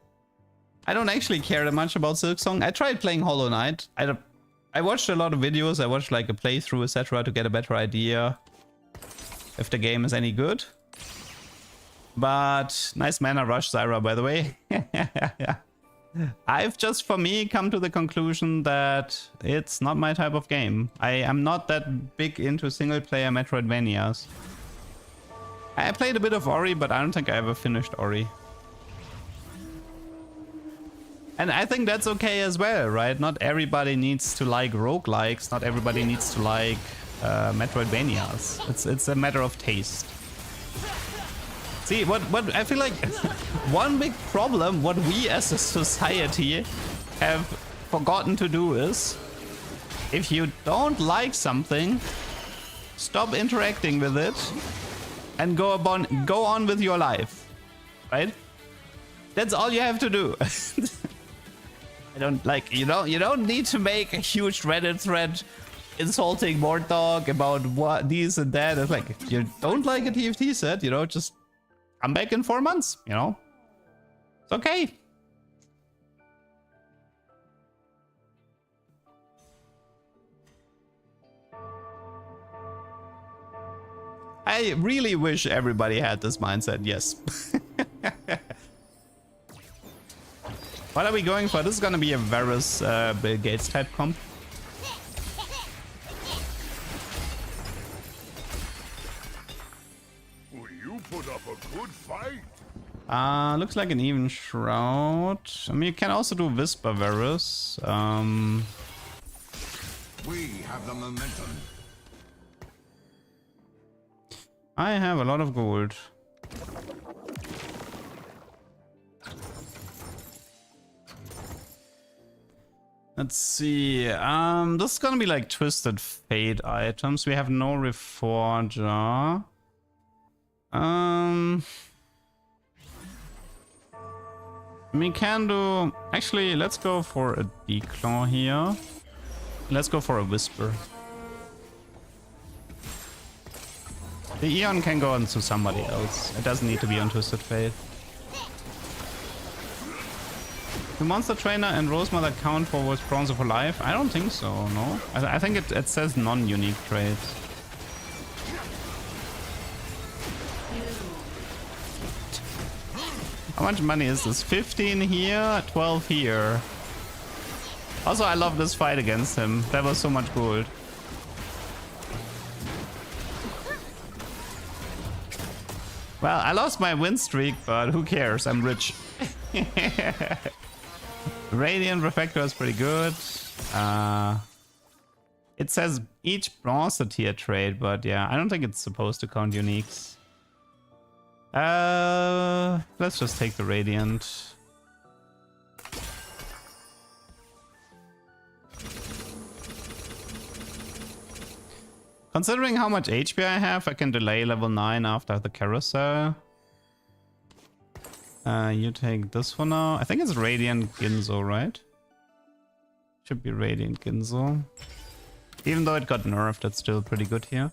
I don't actually care that much about Silksong. I tried playing Hollow Knight. I watched a lot of videos. I watched like a playthrough, etc., to get a better idea if the game is any good. But nice mana rush, Zyra, by the way. Yeah. I've just, for me, come to the conclusion that it's not my type of game. I am not that big into single-player Metroidvanias. I played a bit of Ori, but I don't think I ever finished Ori. And I think that's okay as well, right? Not everybody needs to like roguelikes. Not everybody needs to like Metroidvanias. It's a matter of taste. See, what I feel like one big problem what we as a society have forgotten to do is, if you don't like something, stop interacting with it and go on with your life, right? That's all you have to do. I don't like, you don't need to make a huge Reddit thread insulting Mortdog about what these and that. It's like, if you don't like a TFT set, just come back in 4 months, It's okay. I really wish everybody had this mindset, yes. What are we going for? This is gonna be a Varus Bill Gates type comp. Well, you put up a good fight. Looks like an even Shroud. I mean, you can also do Whisper Varus. We have the momentum. I have a lot of gold. Let's see. This is gonna be like Twisted Fate items. We have no Reforger. We can do... Actually, let's go for a Declaw here. Let's go for a Whisper. The Eon can go on to somebody else. It doesn't need to be on Twisted Fate. Do Monster Trainer and Rosemother count for what's Bronze for Life? I don't think so, no. I think it says non-unique traits. How much money is this? 15 here, 12 here. Also, I love this fight against him. That was so much gold. Well, I lost my win streak, but who cares? I'm rich. Radiant Refractor is pretty good. It says each bronze tier trait, but yeah, I don't think it's supposed to count uniques. Let's just take the Radiant. Considering how much HP I have, I can delay level 9 after the carousel. You take this for now. I think it's Radiant Ginzo, right? Should be Radiant Ginzo. Even though it got nerfed, it's still pretty good here.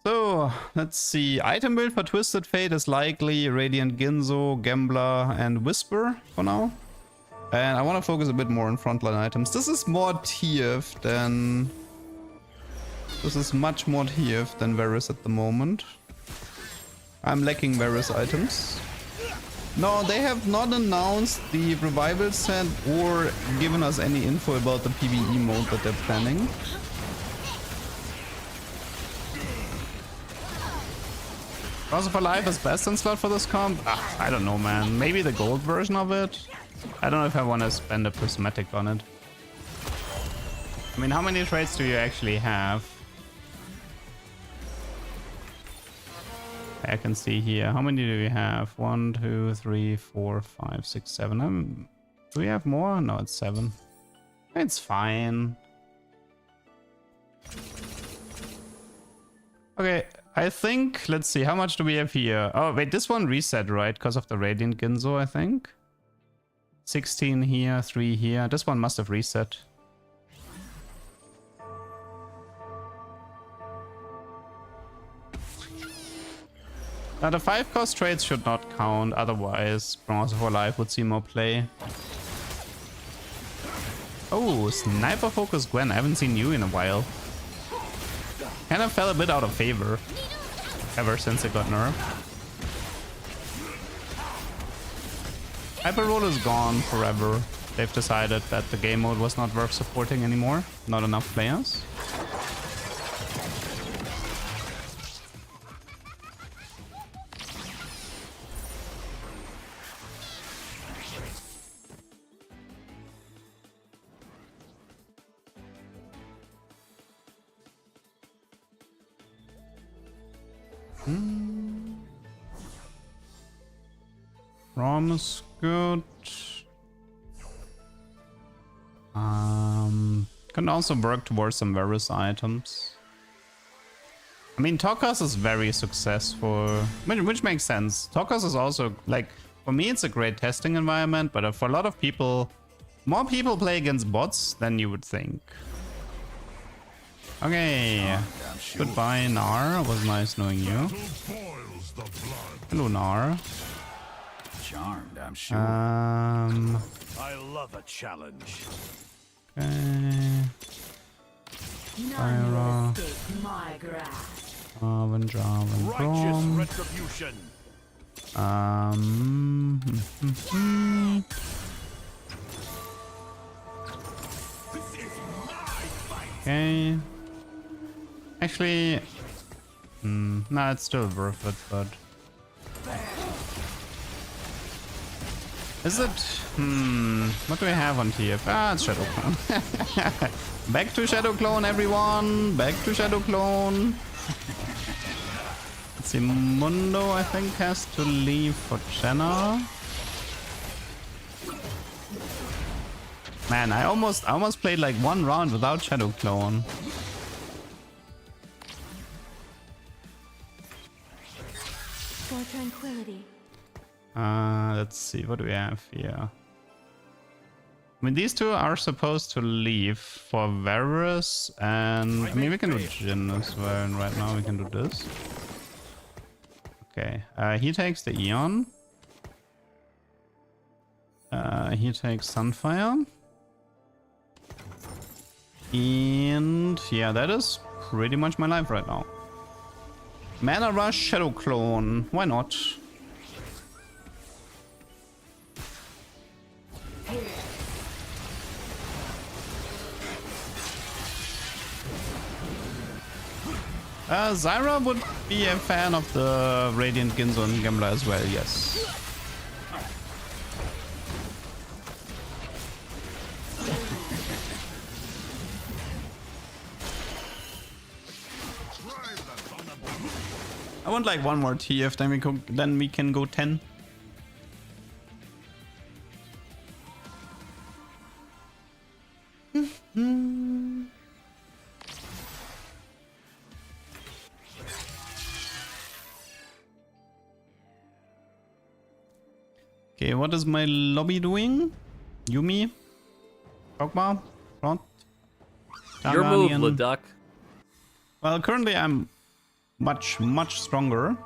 So, let's see. Item build for Twisted Fate is likely Radiant Ginzo, Gambler, and Whisper for now. And I want to focus a bit more on frontline items. This is more TF than... This is much more TF than Varus at the moment. I'm lacking Varus items. No, they have not announced the revival set or given us any info about the PvE mode that they're planning. Bronze for Life is best in slot for this comp? I don't know, man. Maybe the gold version of it? I don't know if I want to spend a prismatic on it. I mean, how many traits do you actually have? I can see here. How many do we have? 1, 2, 3, 4, 5, 6, 7. Do we have more? No, it's 7. It's fine. Okay, I think, let's see, how much do we have here? Oh, wait, this one reset, right? Because of the Radiant Ginzo, I think. 16 here, 3 here. This one must have reset. Now the 5-cost trades should not count, otherwise Bronze for Life would see more play. Oh, Sniper Focus Gwen, I haven't seen you in a while. Kind of fell a bit out of favor ever since it got nerfed. Hyper Roll is gone forever. They've decided that the game mode was not worth supporting anymore. Not enough players. Rom is good. Can also work towards some Varus items. I mean, Tokas is very successful, which makes sense. Tokas is also, like, for me it's a great testing environment, but for a lot of people, more people play against bots than you would think. Okay, goodbye Nar, it was nice knowing you. Hello Nar. Charmed, I'm sure. I love a challenge. Okay. None will escape my grasp. Righteous Brom. retribution. Okay. Actually, no, it's still worth it, but is it? What do we have on TF? Ah, it's Shadow Clone. Back to Shadow Clone, everyone. Back to Shadow Clone. Let's see, Mundo, I think, has to leave for Jenna. Man, I almost played like one round without Shadow Clone. For tranquility. Let's see, what do we have here? I mean, these two are supposed to leave for Varus, and I mean, we can do Jin as well, and right now we can do this. Okay, he takes the Eon. He takes Sunfire. And yeah, that is pretty much my life right now. Mana Rush, Shadow Clone, why not? Zyra would be a fan of the Radiant Ginzo and Gambler as well, yes. I want like one more TF, then we can go 10. Okay, what is my lobby doing? Yumi? Dogma? Front? Your move, Targaryen? Leduc. Well, currently I'm much stronger.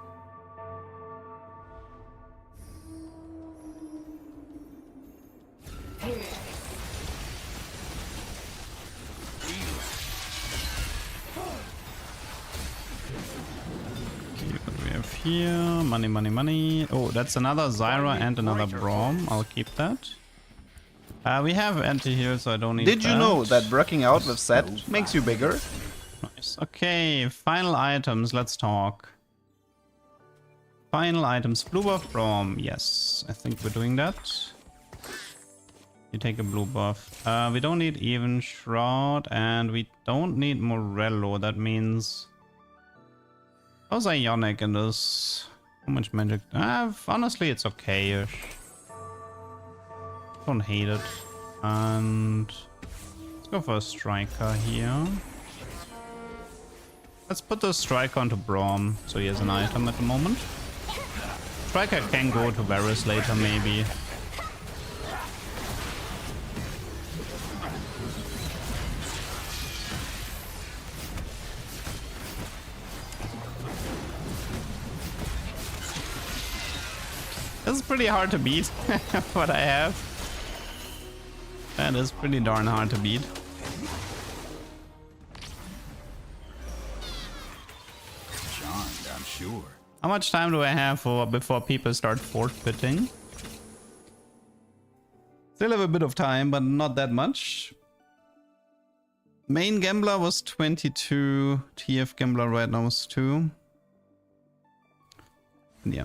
Here, money. Oh, that's another Zyra and another Braum. I'll keep that. We have anti-heal, so I don't need Did you know that working out with Set makes you bigger? Nice. Okay, final items. Let's talk. Final items. Blue buff Braum. Yes, I think we're doing that. You take a blue buff. We don't need even Shroud, and we don't need Morello. That means... How's Ionic in this? How much magic? Honestly, it's okay-ish. Don't hate it. And let's go for a Striker here. Let's put the Striker onto Braum, so he has an item at the moment. Striker can go to Varus later, maybe. This is pretty hard to beat, what I have. That is pretty darn hard to beat. Charmed, I'm sure. How much time do I have before people start forfeiting? Still have a bit of time, but not that much. Main Gambler was 22. TF Gambler right now is 2. Yeah.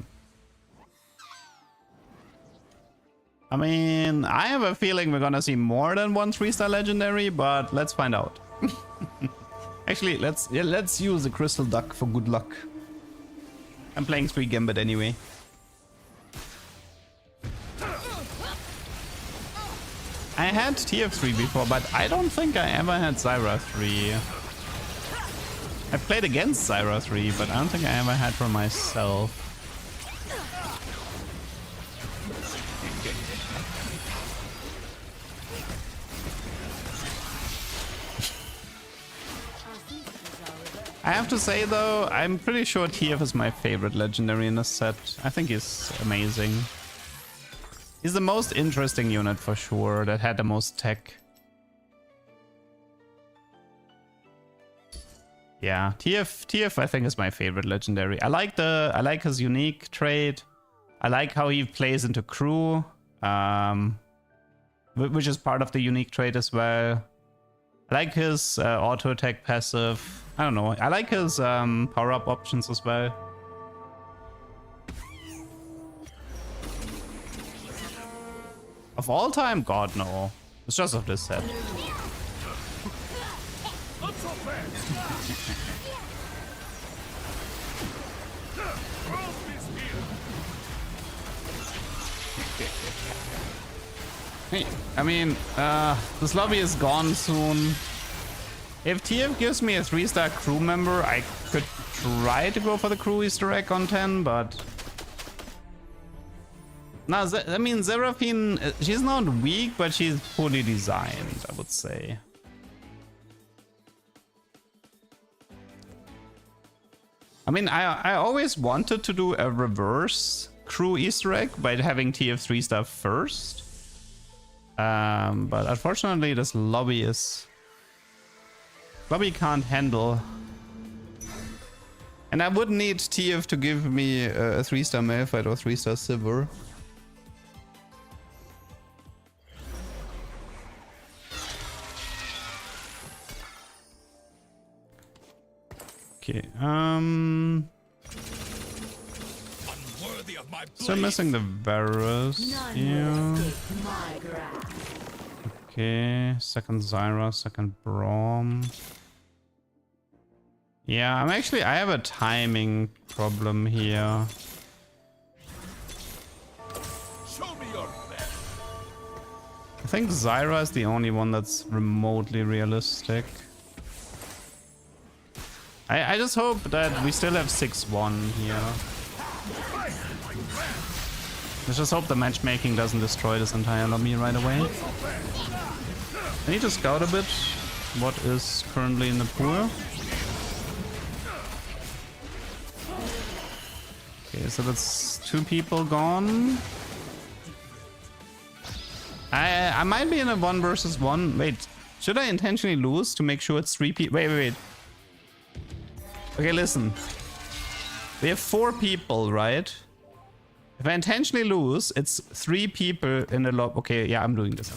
I mean, I have a feeling we're gonna see more than one 3-star legendary, but let's find out. Actually, let's use the crystal duck for good luck. I'm playing 3 Gambit anyway. I had TF3 before, but I don't think I ever had Zyra 3. I played against Zyra 3, but I don't think I ever had for myself. I have to say though, I'm pretty sure TF is my favorite legendary in this set. I think he's amazing. He's the most interesting unit for sure, that had the most tech. Yeah, TF I think is my favorite legendary. I like his unique trait. I like how he plays into crew, which is part of the unique trait as well. I like his auto attack passive. I don't know. I like his power up options as well. Of all time, God no. It's just of this set. Hey, I mean, this lobby is gone soon. If TF gives me a 3-star crew member, I could try to go for the crew Easter egg on 10, but... No, I mean, Seraphine, she's not weak, but she's poorly designed, I would say. I mean, I always wanted to do a reverse crew Easter egg by having TF 3-star first. But unfortunately, this lobby can't handle. And I would need TF to give me a 3-star Malphite or 3-star Sivir. Okay, so I'm missing the Varus here. Okay, second Zyra, second Braum. Yeah, I have a timing problem here. I think Zyra is the only one that's remotely realistic. I just hope that we still have 6-1 here. Let's just hope the matchmaking doesn't destroy this entire lobby right away. I need to scout a bit what is currently in the pool. Okay, so that's 2 people gone. I might be in a 1 versus 1. Wait, should I intentionally lose to make sure it's 3 people? Wait. Okay, listen. We have 4 people, right? If I intentionally lose, it's 3 people in the lobby. Okay, yeah, I'm doing this.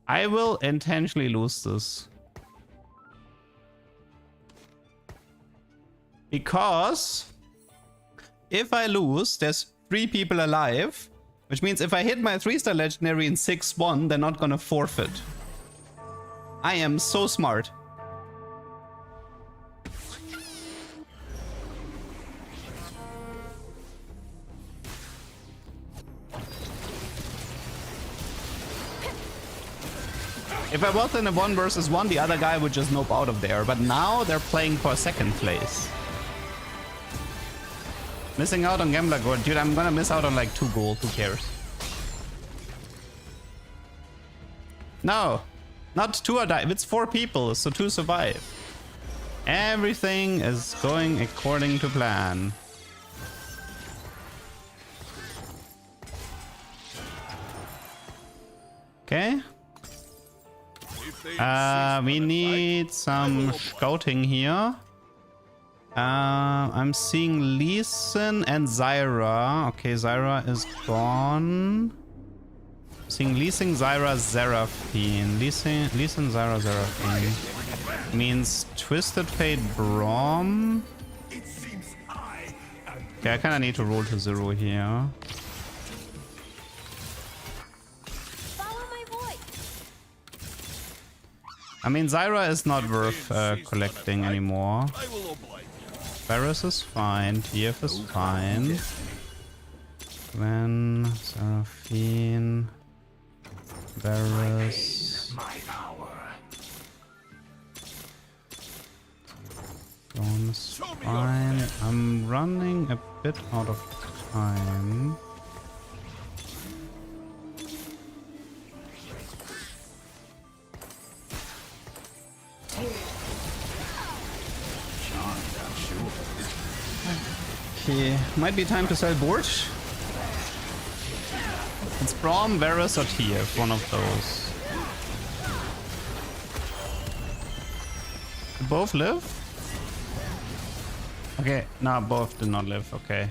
I will intentionally lose this. Because if I lose, there's 3 people alive. Which means if I hit my 3-star legendary in 6-1, they're not gonna forfeit. I am so smart. If I was in a 1 versus 1, the other guy would just nope out of there. But now they're playing for 2nd place. Missing out on Gambler Gold. Dude, I'm gonna miss out on like 2 gold. Who cares? No. Not 2 are dying. It's 4 people, so 2 survive. Everything is going according to plan. Okay. We need some scouting here. I'm seeing Lee Sin and Zyra. Okay, Zyra is gone. Seeing Lee Sin, Zyra, Seraphine. Lee Sin, Zyra, Seraphine. Means Twisted Fate, Braum. Okay, I kind of need to roll to 0 here. I mean, Zyra is not worth collecting anymore. Darius is fine. TF is fine. Gwen, Seraphine, Darius. Dawn is fine. I'm running a bit out of time. Okay, might be time to sell board. It's Braum, Varus, or TF, one of those. Did both live? Okay, no, both did not live, okay.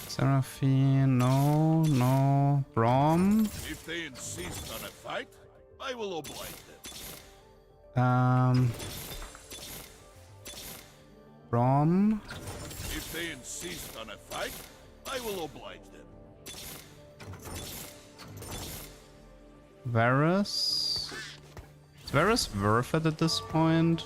Seraphine, no. Braum. If they insist on a fight, I will oblige them. Braum. If they insist on a fight, I will oblige them. Varus. Is Varus worth it at this point?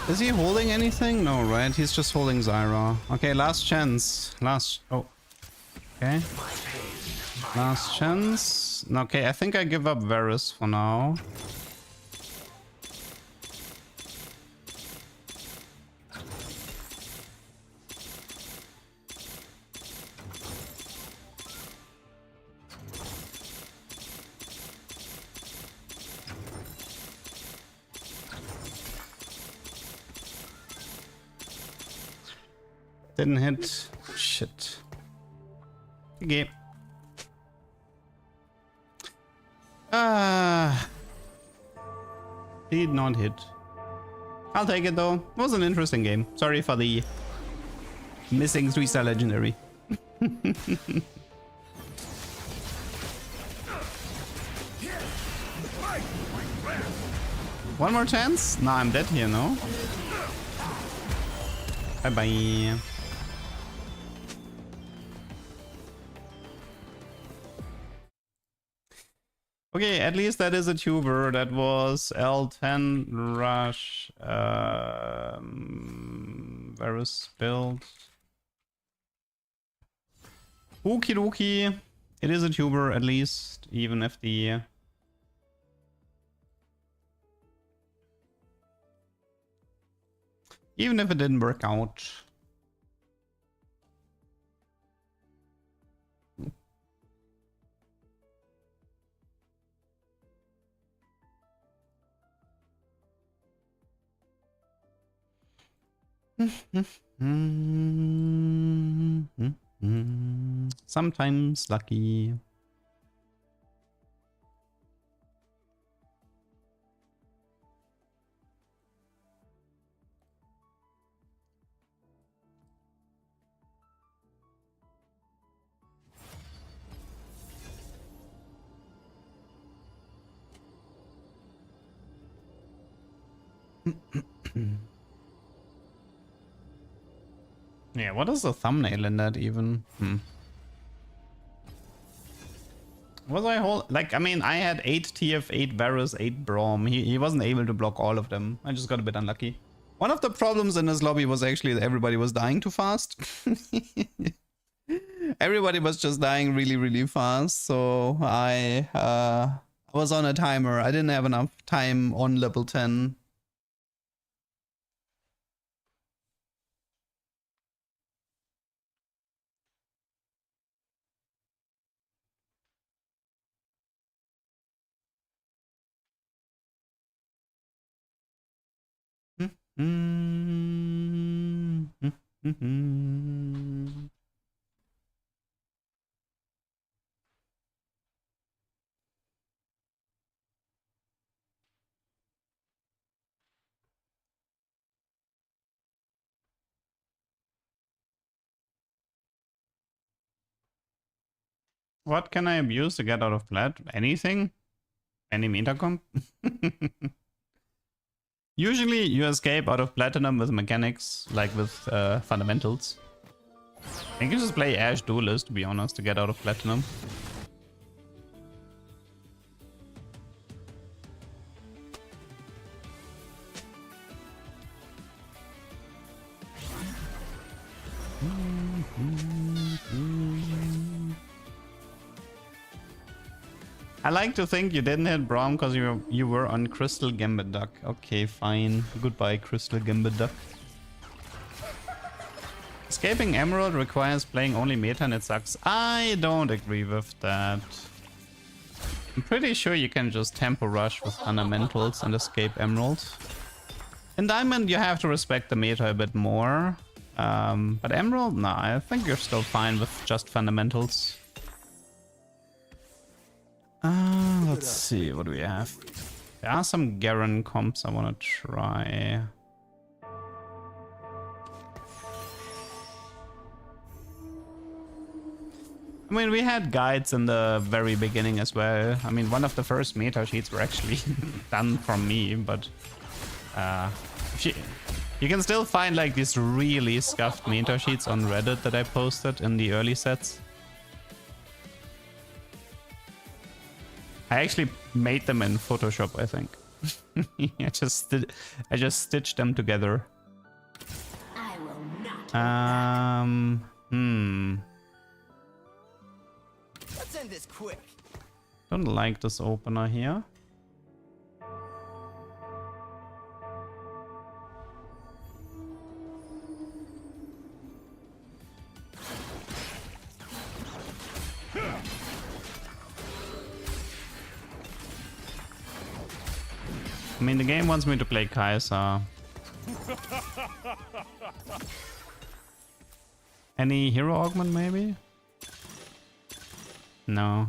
Is he holding anything? No, right? He's just holding Zyra. Okay, last chance. Oh. Okay. Last chance. Okay, I think I give up Varus for now. Didn't hit. Shit. Okay. Did not hit. I'll take it though. It was an interesting game. Sorry for the missing 3-star legendary. One more chance? Nah, I'm dead here, no? Bye bye. Okay, at least that is a tuber. That was L10 Rush. Varus build. Okie dokie. It is a tuber at least, even if the... Even if it didn't work out. Sometimes lucky. Yeah, what is the thumbnail in that even? Was I hold like I mean I had 8 TF, 8 Varus, 8 Braum. He wasn't able to block all of them. I just got a bit unlucky. One of the problems in this lobby was actually that everybody was dying too fast. Everybody was just dying really, really fast. So I was on a timer. I didn't have enough time on level 10. What can I abuse to get out of plat? Anything? Any meta comp? Usually you escape out of platinum with mechanics, like with fundamentals. I think you just play Ash Duelist, to be honest, to get out of platinum. I like to think you didn't hit Braum because you were on Crystal Gambit Duck. Okay, fine. Goodbye, Crystal Gambit Duck. Escaping Emerald requires playing only meta and it sucks. I don't agree with that. I'm pretty sure you can just tempo rush with fundamentals and escape Emerald. In Diamond you have to respect the meta a bit more. But Emerald, nah, I think you're still fine with just fundamentals. Let's see, what do we have? There are some Garen comps I want to try. I mean, we had guides in the very beginning as well. I mean, one of the first meta sheets were actually done from me, but you can still find like these really scuffed meta sheets on Reddit that I posted in the early sets. I actually made them in Photoshop, I think. I just stitched them together. I will not. Let's end this quick. Don't like this opener here. I mean, the game wants me to play Kai'Sa. Any hero augment, maybe? No.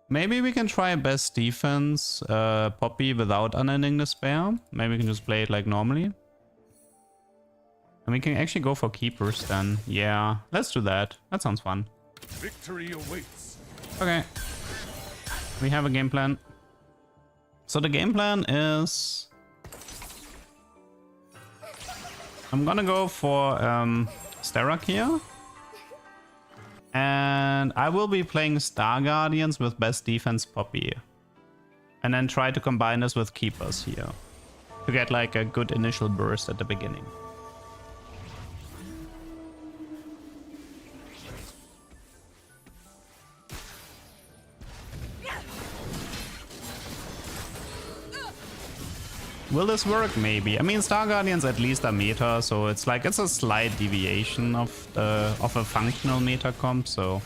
Maybe we can try best defense Poppy without Unending Despair. Maybe we can just play it like normally. And we can actually go for keepers then. Yeah, let's do that. That sounds fun. Victory awaits. Okay. We have a game plan. So the game plan is... I'm gonna go for Sterak here. And I will be playing Star Guardians with best defense Poppy. And then try to combine this with keepers here. To get like a good initial burst at the beginning. Will this work? Maybe. I mean, Star Guardians at least are meta, so it's like it's a slight deviation of a functional meta comp. So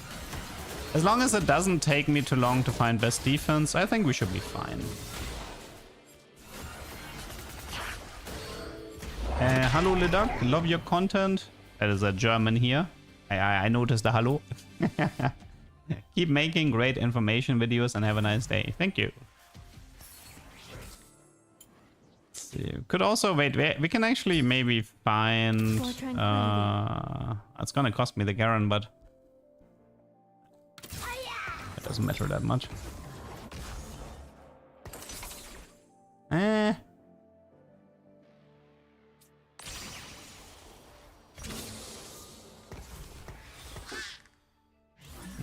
as long as it doesn't take me too long to find best defense, I think we should be fine. Hello, Lidak. Love your content. That is a German here. I noticed the hello. Keep making great information videos and have a nice day. Thank you. Could also wait. We can actually maybe find. It's gonna cost me the Garen, but it doesn't matter that much.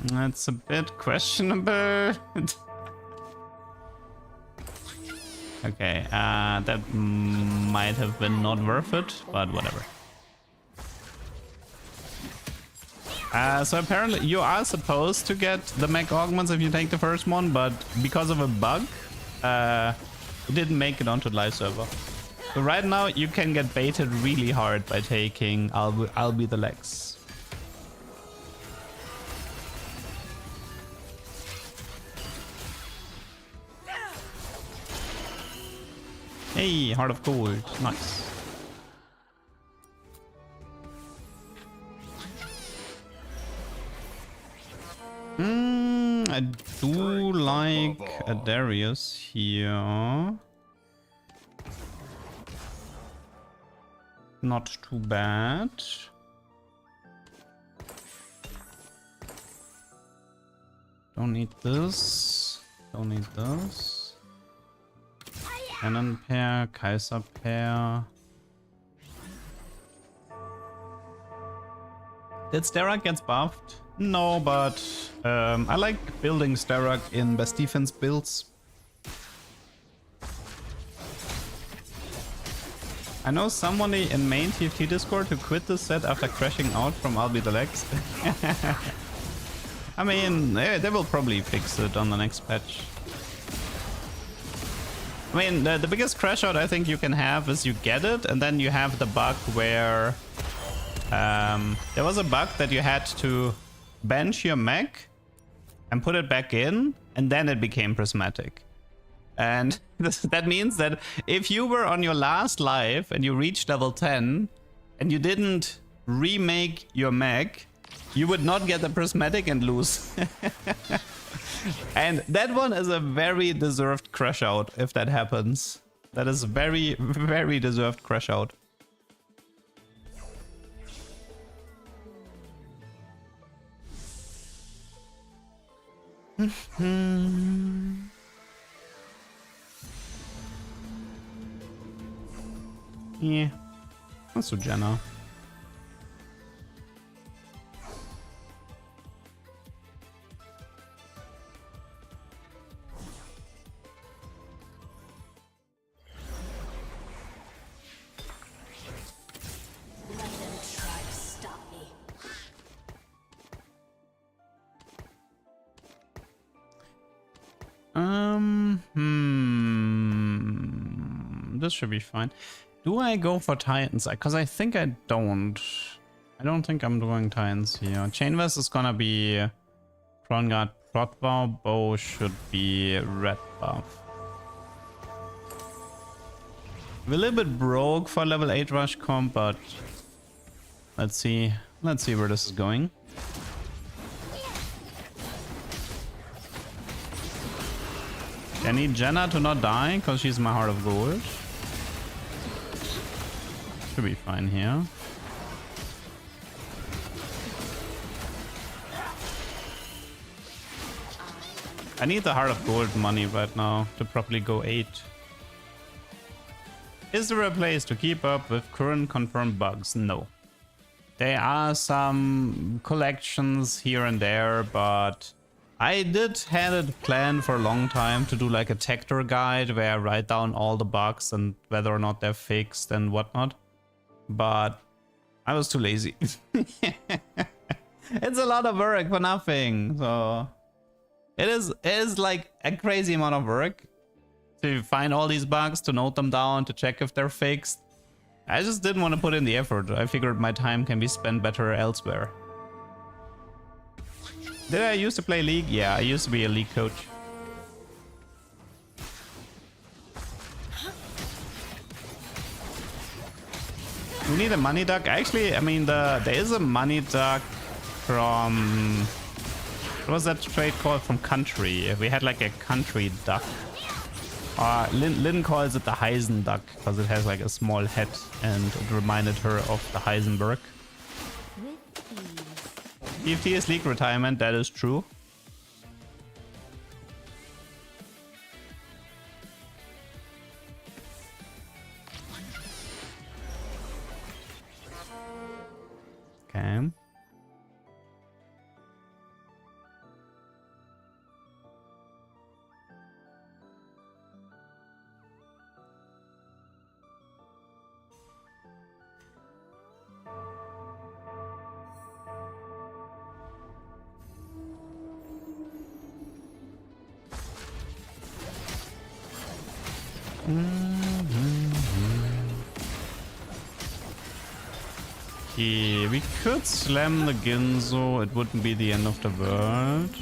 That's a bit questionable. Okay, that might have been not worth it, but whatever. So apparently you are supposed to get the mech augments if you take the first one, but because of a bug, it didn't make it onto the live server. So right now you can get baited really hard by taking I'll be the Lex. Hey, Heart of Gold. Nice. I do like a Darius here. Not too bad. Don't need this. Don't need this. Cannon pair, Kaiser pair. Did Sterak get buffed? No, but I like building Sterak in best defense builds. I know somebody in main TFT Discord who quit this set after crashing out from I'll Be the Legs. I mean, they will probably fix it on the next patch. I mean, the biggest crash out I think you can have is you get it, and then you have the bug where... there was a bug that you had to bench your mech and put it back in, and then it became prismatic. And that means that if you were on your last life and you reached level 10 and you didn't remake your mech, you would not get the prismatic and lose. And that one is a very deserved crash out if that happens. That is very, very deserved crash out. Yeah, let's do Jenna. Let them try to stop me. This should be fine. Do I go for Titans? Because I think I don't. I don't think I'm doing Titans here. Chain Vest is gonna be Crown Guard, Prot Vow, Bow should be red buff. We're a little bit broke for level 8 rush comp, but let's see where this is going. I need Jenna to not die because she's my heart of gold. Should be fine here. I need the heart of gold money right now to properly go 8. Is there a place to keep up with current confirmed bugs? No. There are some collections here and there, but I did had it planned for a long time to do like a Tector guide where I write down all the bugs and whether or not they're fixed and whatnot. But I was too lazy. It's a lot of work for nothing. So it is like a crazy amount of work to find all these bugs, to note them down, to check if they're fixed. I just didn't want to put in the effort. I figured my time can be spent better elsewhere. Did I used to play League? Yeah, I used to be a League coach. We need a money duck. Actually, I mean, there is a money duck from... What was that trade called? From Country. We had like a Country duck. Lynn calls it the Heisen duck because it has like a small head and it reminded her of the Heisenberg. TFT is League retirement, that is true. Okay. Okay, we could slam the Ginzo, it wouldn't be the end of the world.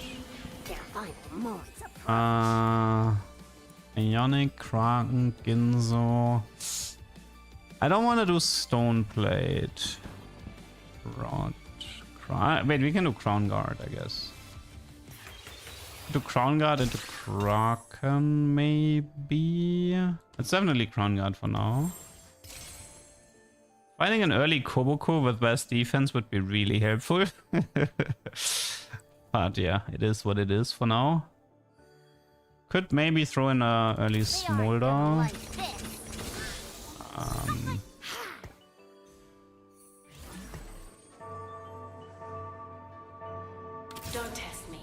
Ionic, Kraken, Ginzo. I don't want to do Stone Plate. Rod. Wait, we can do Crown Guard, I guess. Do Crown Guard into Kraken, maybe? It's definitely Crown Guard for now. Finding an early Koboko with best defense would be really helpful. But yeah, it is what it is for now. Could maybe throw in a early smolder. Like this. Don't test me.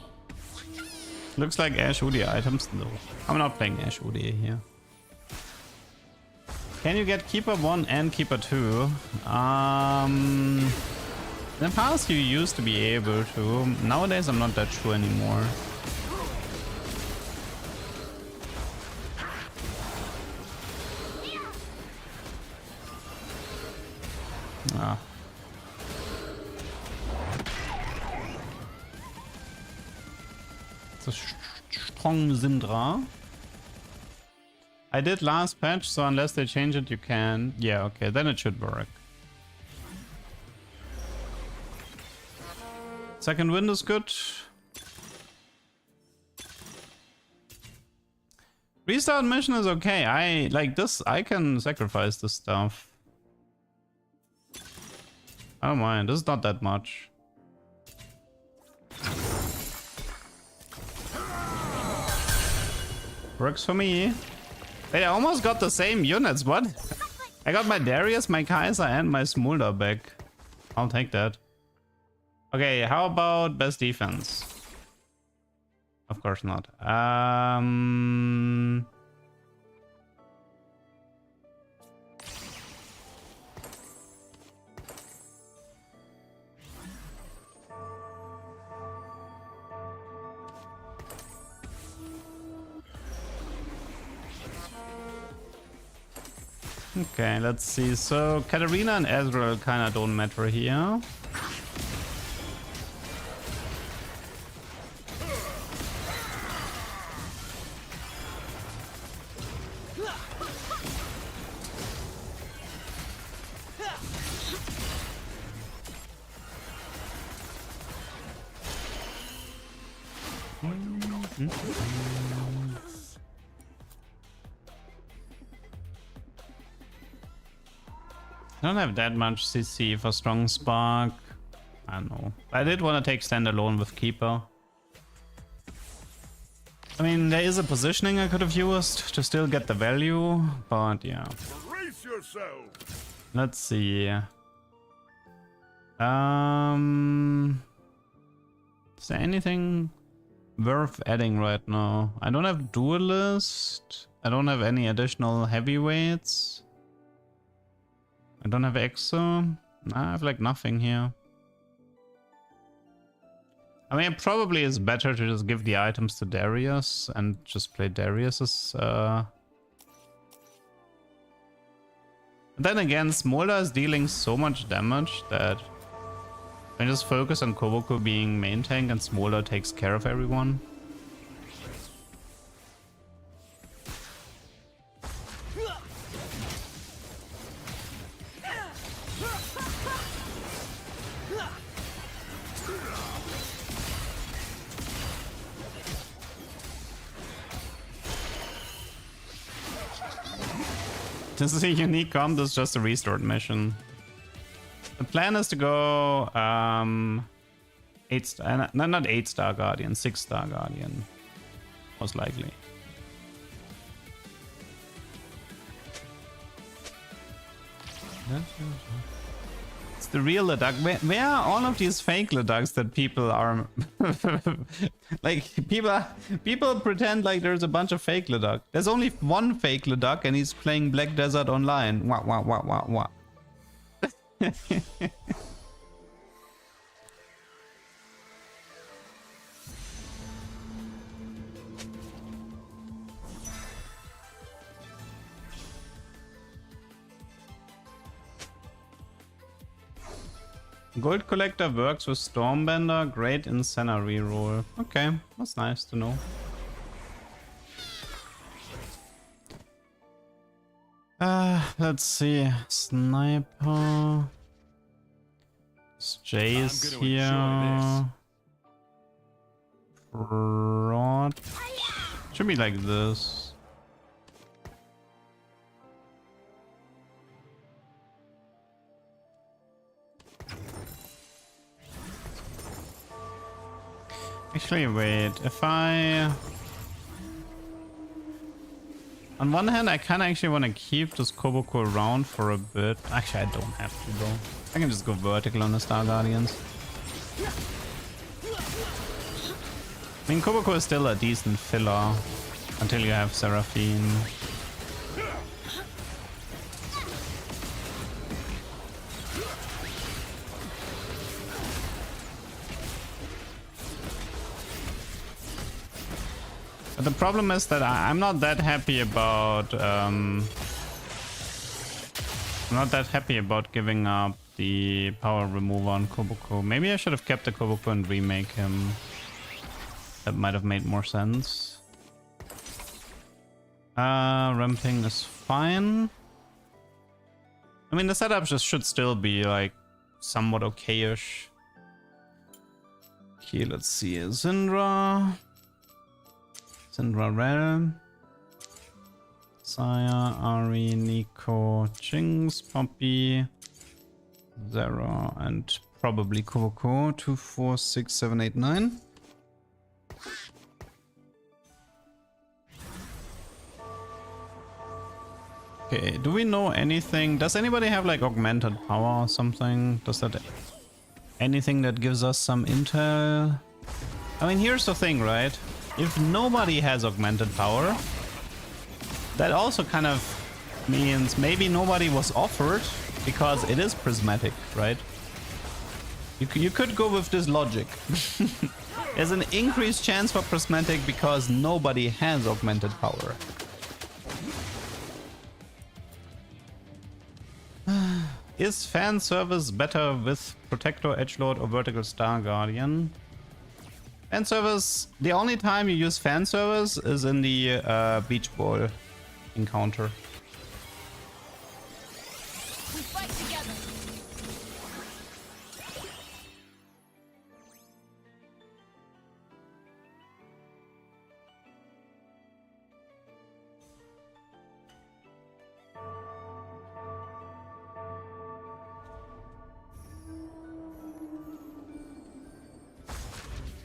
Looks like Ash Udi items. No, I'm not playing Ash Udi here. Can you get Keeper 1 and Keeper 2? In the past you used to be able to. Nowadays I'm not that sure anymore. Ah. It's a strong Syndra. I did last patch, so unless they change it, you can. Yeah, okay, then it should work. Second wind is good. Restart mission is okay. I like this. I can sacrifice this stuff. I don't mind. This is not that much. Works for me. Wait, I almost got the same units. What? I got my Darius, my Kaiser, and my Smolder back. I'll take that. Okay, how about best defense? Of course not. Okay, let's see. So Katarina and Ezreal kind of don't matter here. I don't have that much CC for Strong Spark. I don't know. I did want to take standalone with Keeper. I mean, there is a positioning I could have used to still get the value, but yeah. Brace yourself. Let's see. Is there anything worth adding right now? I don't have Duelist. I don't have any additional heavyweights. I don't have Exo. I have like nothing here. I mean, it probably is better to just give the items to Darius and just play Darius's. Then again, Smolder is dealing so much damage that I just focus on Koboko being main tank and Smolder takes care of everyone. This is a unique comp, this is just a restored mission. The plan is to go 8-star, not 8-star Guardian, 6-star Guardian, most likely. It's the real Leduc. Where are all of these fake Leducs that people are like people pretend like there's a bunch of fake Leduc. There's only one fake Leduc and he's playing Black Desert Online. Wah wah wah wah wah. Gold Collector works with Stormbender, great in Senna reroll. Okay, that's nice to know. Let's see. Sniper. Jace here. Rot. Should be like this. Actually, wait. If I... On one hand, I kind of actually want to keep this Koboko around for a bit. Actually, I don't have to though. I can just go vertical on the Star Guardians. I mean, Koboko is still a decent filler until you have Seraphine. But the problem is that I'm not that happy about I'm not that happy about giving up the power remover on Koboko. Maybe I should have kept the Koboko and remake him. That might have made more sense. Ramping is fine. I mean, the setup just should still be like somewhat okay-ish. Okay, let's see. Syndra. Syndra Realm. Saya, Ari, Nico, Jinx, Poppy, Zera, and probably Koboko. 2, 4, 6, 7, 8, 9. Okay, do we know anything? Does anybody have like augmented power or something? Does that anything that gives us some intel? I mean, here's the thing, right? If nobody has augmented power, that also kind of means maybe nobody was offered because it is prismatic, right? You could go with this logic. There's an increased chance for prismatic because nobody has augmented power. Is fan service better with Protector, Edgelord, or Vertical Star Guardian? Fan service, the only time you use fan service is in the beach ball encounter. We fight together.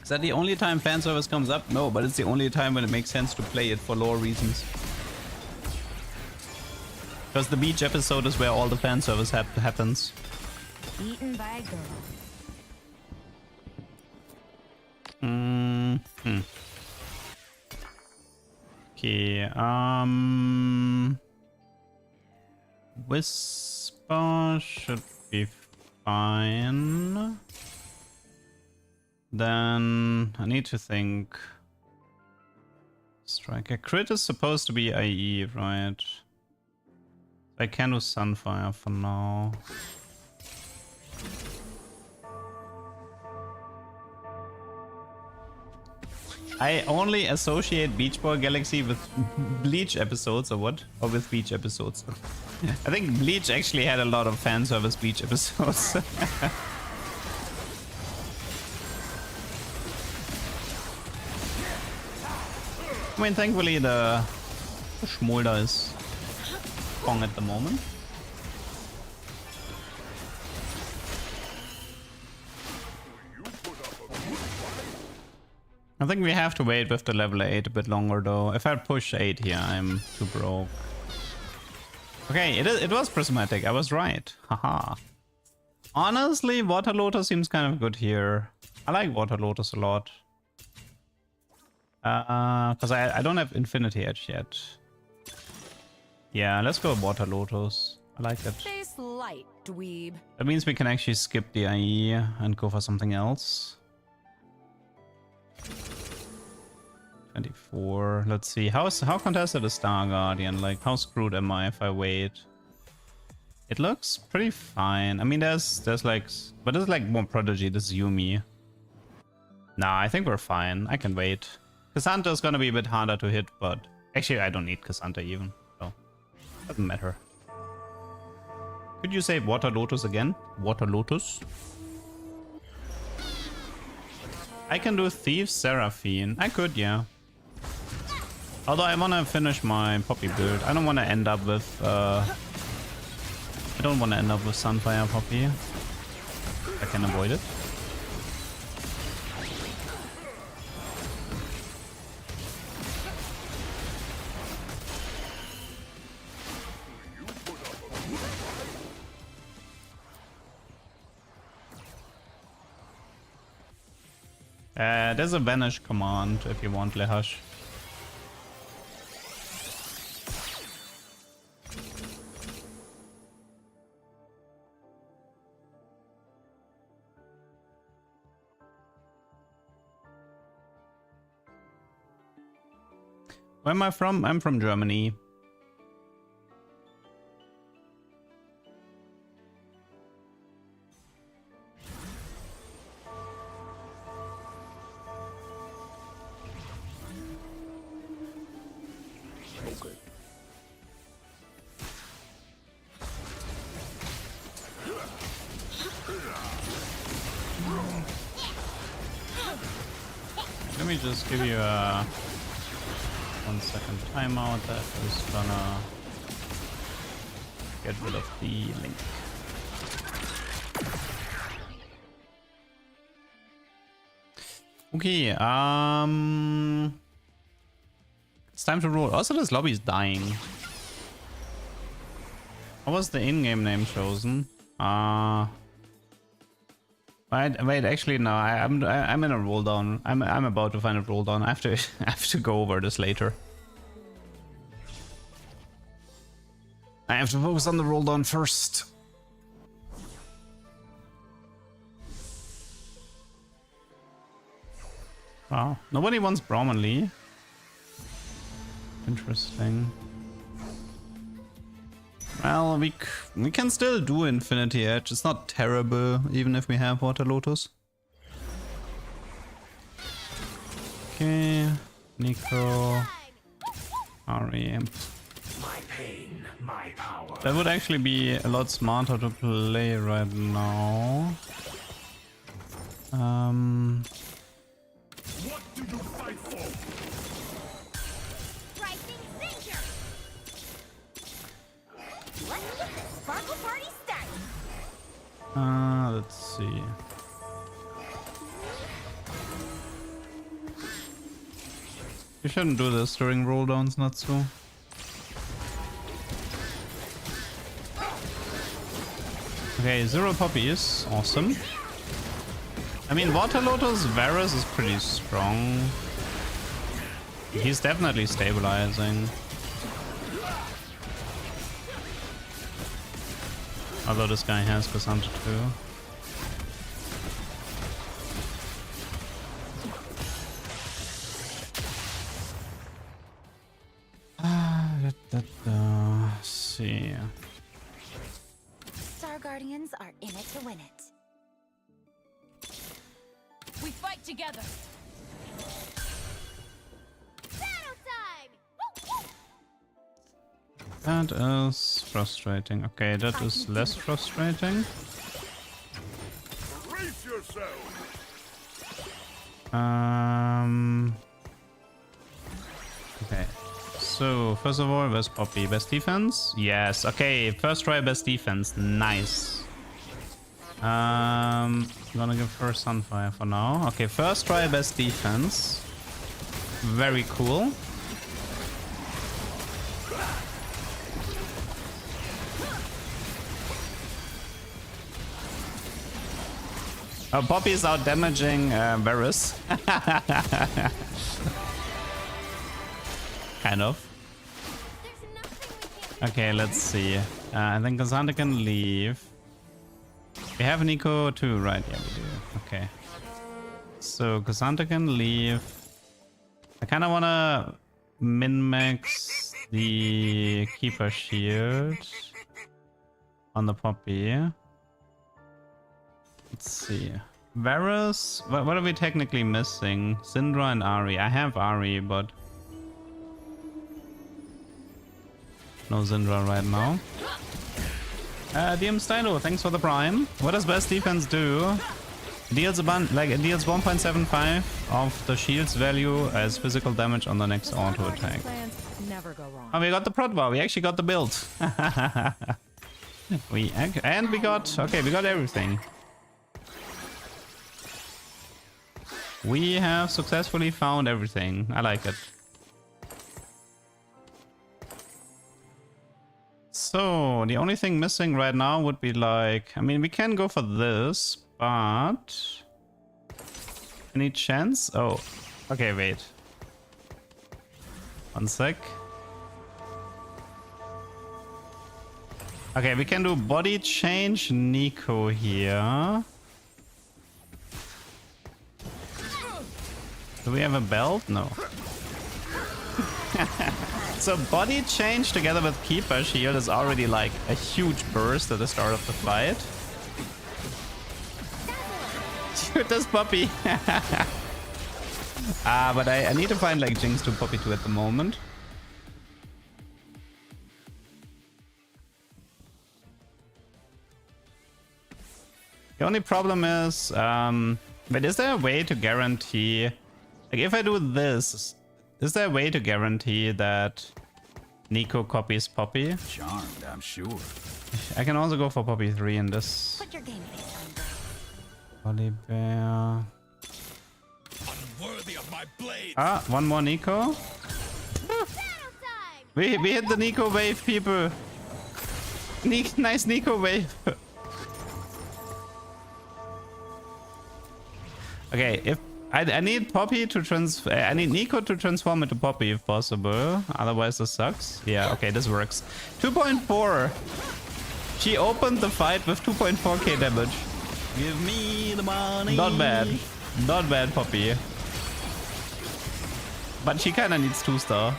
Is that the only time fan service comes up? No, but it's the only time when it makes sense to play it for lore reasons. Because the beach episode is where all the fan service happens. Eaten by a girl. Okay, Whisper should be fine. Then I need to think. Striker crit is supposed to be IE, right? I can do Sunfire for now. I only associate Beach Boy Galaxy with Bleach episodes, or what? Or with Beach episodes. I think Bleach actually had a lot of fan service Beach episodes. I mean, thankfully the Smolder is strong at the moment. I think we have to wait with the level 8 a bit longer though. If I push 8 here, I'm too broke. Okay, it was prismatic, I was right. Haha. Honestly, Water Lotus seems kind of good here. I like Water Lotus a lot. Because I don't have Infinity Edge yet. Yeah, let's go Water Lotus. I like it. Face light, dweeb. That means we can actually skip the IE and go for something else. 24. Let's see. How contested is Star Guardian? Like, how screwed am I if I wait? It looks pretty fine. I mean, there's like... But it's like more Prodigy. This is Yumi. Nah, I think we're fine. I can wait. Cassandra is gonna be a bit harder to hit, but... Actually, I don't need Cassandra even. So, doesn't matter. Could you say Water Lotus again? Water Lotus? I can do Thief Seraphine. I could, yeah. Although I want to finish my Poppy build. I don't want to end up with... I don't want to end up with Sunfire Poppy. I can avoid it. There's a vanish command if you want Lehash. Where am I from? I'm from Germany. Let me just give you a 1 second timeout. That is gonna get rid of the link. Okay, it's time to roll. Also, this lobby is dying. What was the in-game name chosen? Wait, actually no. I'm in a roll down. I'm about to find a roll down. I have to go over this later. I have to focus on the roll down first. Wow, nobody wants Brahman Lee. Interesting. Well, we can still do Infinity Edge. It's not terrible, even if we have Water Lotus. Okay, Nico, Ari. My pain, my power. That would actually be a lot smarter to play right now. What do you fight for? Rising danger. Let's get this sparkle party started. Let's see. You shouldn't do this during roll downs, Natsu. Okay, 0 poppies. Awesome. I mean, Water Lotus Varus is pretty strong. He's definitely stabilizing. Although this guy has Cassandra too. Let's see. Star Guardians are in it to win it. We fight together. Battle time! That is frustrating. Okay, that is less frustrating. Brace yourself. Okay. So, first of all, where's Poppy? Best defense? Yes. Okay, first try best defense. Nice. I'm gonna give her Sunfire for now. Okay, first try best defense. Very cool. Oh, Poppy is out damaging Varus. Kind of. Okay, let's see. I think Cassandra can leave. We have Nico too, right? Yeah, we do. Okay. So Cassandra can leave. I kind of want to min-max the Keeper Shield on the Poppy. Let's see. Varus? What are we technically missing? Syndra and Ari. I have Ari, but no Syndra right now. DM Stylo, thanks for the prime. What does best defense do? It deals it deals 1.75 of the shield's value as physical damage on the next auto attack. Plans never go wrong. Oh, we got the Protva. We actually got the build. we got everything. We have successfully found everything. I like it. So, the only thing missing right now would be like... I mean, we can go for this, but... Any chance? Oh, okay, wait. One sec. Okay, we can do body change Nico here. Do we have a belt? No. So body change together with Keeper Shield is already like a huge burst at the start of the fight. Shoot this puppy. But I need to find like Jinx to puppy to at the moment. The only problem is, but is there a way to guarantee, like if I do this, is there a way to guarantee that Nico copies Poppy? Charmed, I'm sure. I can also go for Poppy 3 in this. Put your game face on, bro. Volibear. Unworthy of my blade. Ah, one more Nico. We hit the Nico wave, people. Nice Nico wave. Okay, if I need Poppy to I need Nico to transform into Poppy if possible. Otherwise this sucks. Yeah, okay, this works. 2.4. She opened the fight with 2.4k damage. Give me the money. Not bad. Not bad, Poppy. But she kinda needs 2-star.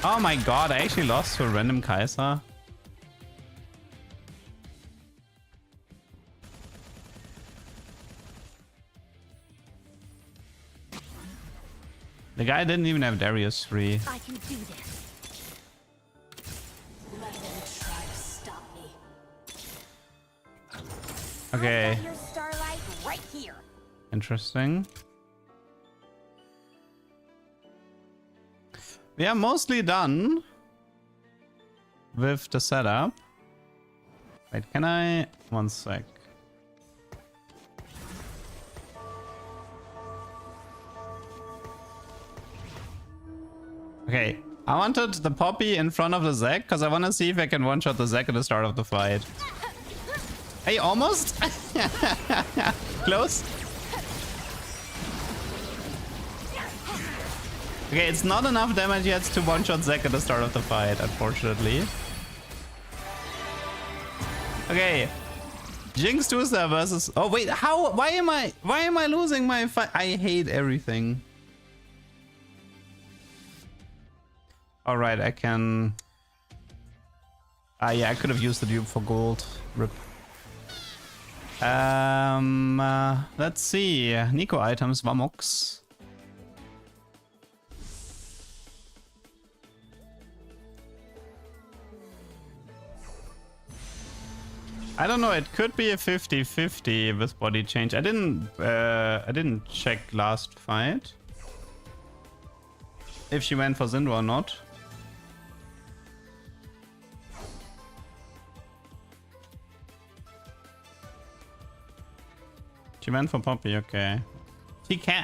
Oh my god, I actually lost to a random Kai'Sa. The guy didn't even have Darius 3. I can do this. Let them try to stop me. Okay, I've got your starlight right here. interesting. We are mostly done with the setup. Wait, can I? One sec. Okay, I wanted the Poppy in front of the Zac because I want to see if I can one-shot the Zac at the start of the fight. Hey, almost? Close? Okay, it's not enough damage yet to one-shot Zac at the start of the fight, unfortunately. Okay. Jinx 2-star versus... Oh, wait, how? Why am I losing my fight? I hate everything. Alright, I can... yeah, I could have used the dupe for gold. Rip. Let's see. Nico items, Vamox. I don't know, it could be a 50-50 with body change. I didn't check last fight if she went for Syndra or not. She went for Poppy, okay.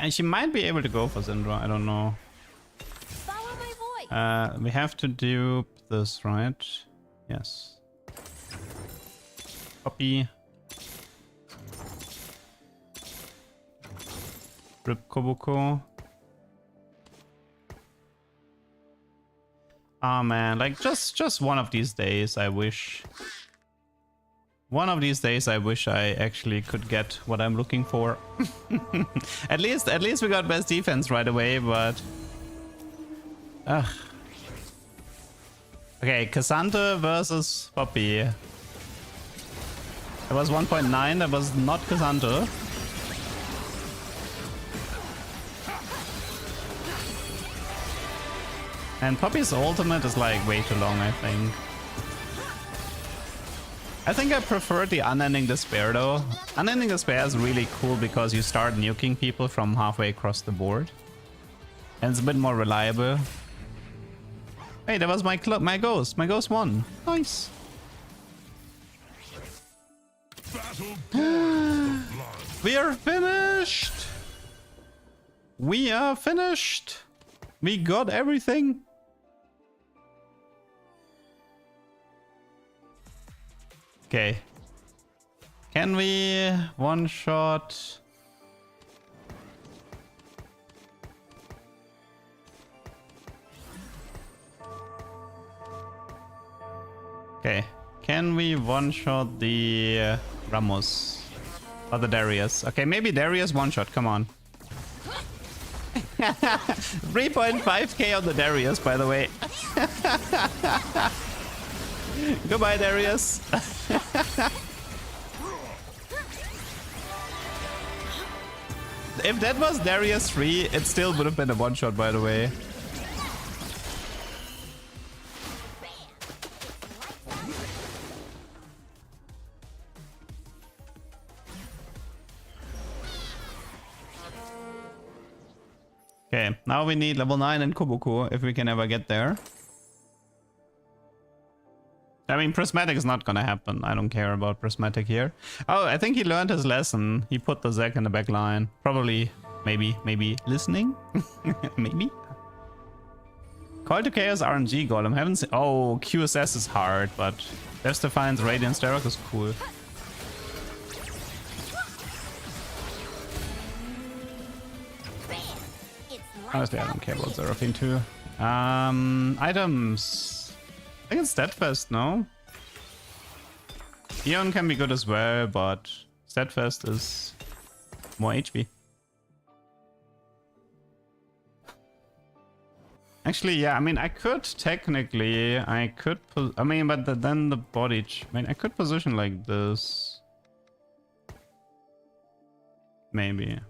She might be able to go for Syndra, I don't know. Follow my voice. We have to dupe this, right? Yes. Poppy. Rip Kobuko. Ah man, like just one of these days I wish. One of these days I wish I actually could get what I'm looking for. at least we got best defense right away, but ugh. Okay, Cassandra versus Poppy. That was 1.9, that was not Cassandra. And Poppy's ultimate is like way too long, I think. I think I prefer the Unending Despair though. Unending Despair is really cool because you start nuking people from halfway across the board. And it's a bit more reliable. Hey, that was my ghost. My ghost won. Nice. We are finished. We are finished. We got everything. Okay. Can we one shot? Okay. Can we one shot the Ramos? Or the Darius? Okay, maybe Darius one shot. Come on. 3.5k on the Darius, by the way. Goodbye, Darius. If that was Darius 3, it still would have been a one shot, by the way. Okay, now we need level 9 and Kobuku if we can ever get there. I mean, Prismatic is not gonna happen. I don't care about Prismatic here. Oh, I think he learned his lesson. He put the Zek in the back line. Probably, maybe listening? Maybe? Call to Chaos RNG Golem. Haven't seen... Oh, QSS is hard, but Death Defiance Radiant Sterak is cool. Honestly, I don't care about Seraphine too. Items... I think it's Steadfast, no? Eon can be good as well, but Steadfast is more HP. Actually, yeah, I mean, I could technically, I mean, but then the body, I mean, I could position like this. Maybe.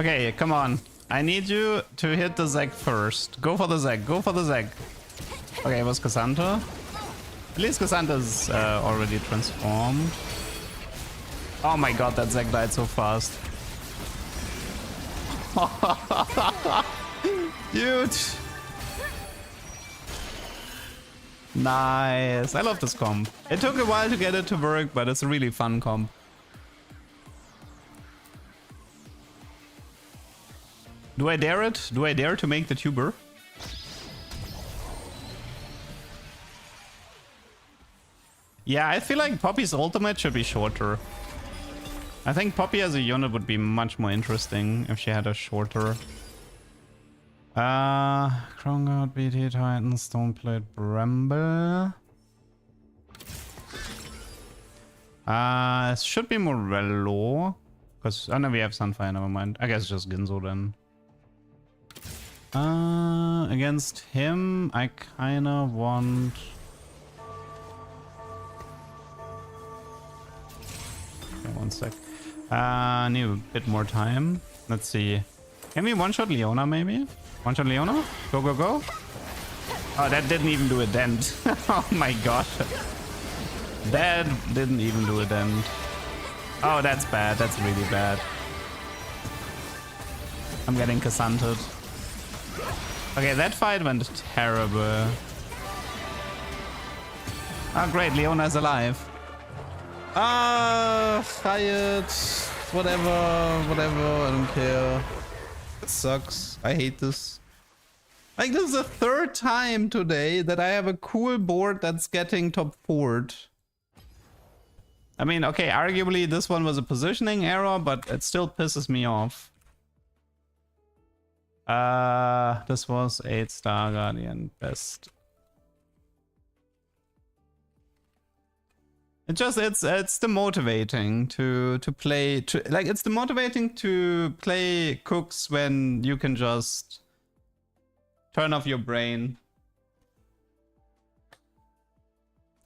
Okay, come on. I need you to hit the Zeg first. Go for the Zeg. Go for the Zeg. Okay, it was Cassandra. At least Cassandra's already transformed. Oh my god, that Zeg died so fast. Dude. Nice. I love this comp. It took a while to get it to work, but it's a really fun comp. Do I dare it? Do I dare to make the tuber? Yeah, I feel like Poppy's ultimate should be shorter. I think Poppy as a unit would be much more interesting if she had a shorter. Crown Guard, BT Titan, Stoneplate, Bramble. It should be Morello. Because, oh no, we have Sunfire, never mind. I guess just Ginzo then. Against him, I kinda want... Okay, one sec. Need a bit more time. Let's see. Can we one-shot Leona, maybe? One-shot Leona? Go, go, go. Oh, that didn't even do a dent. Oh my god. That didn't even do a dent. Oh, that's bad. That's really bad. I'm getting Cassanted. Okay, that fight went terrible. Oh, great. Leona's alive. Fired. Whatever. I don't care. It sucks. I hate this. Like, this is the third time today that I have a cool board that's getting top 4'd. I mean, okay, arguably this one was a positioning error, but it still pisses me off. This was 8-star Guardian best. It's demotivating to play, it's demotivating to play cooks when you can just turn off your brain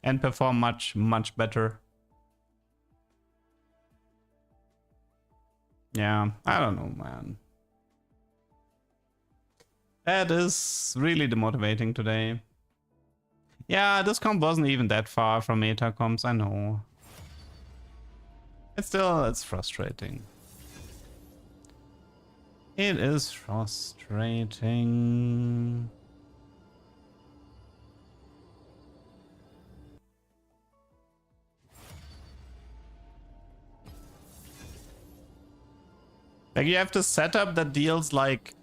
and perform much better. Yeah, I don't know, man. That is really demotivating today. Yeah, this comp wasn't even that far from meta comps, I know. It's frustrating. It is frustrating. Like you have to setup that deals like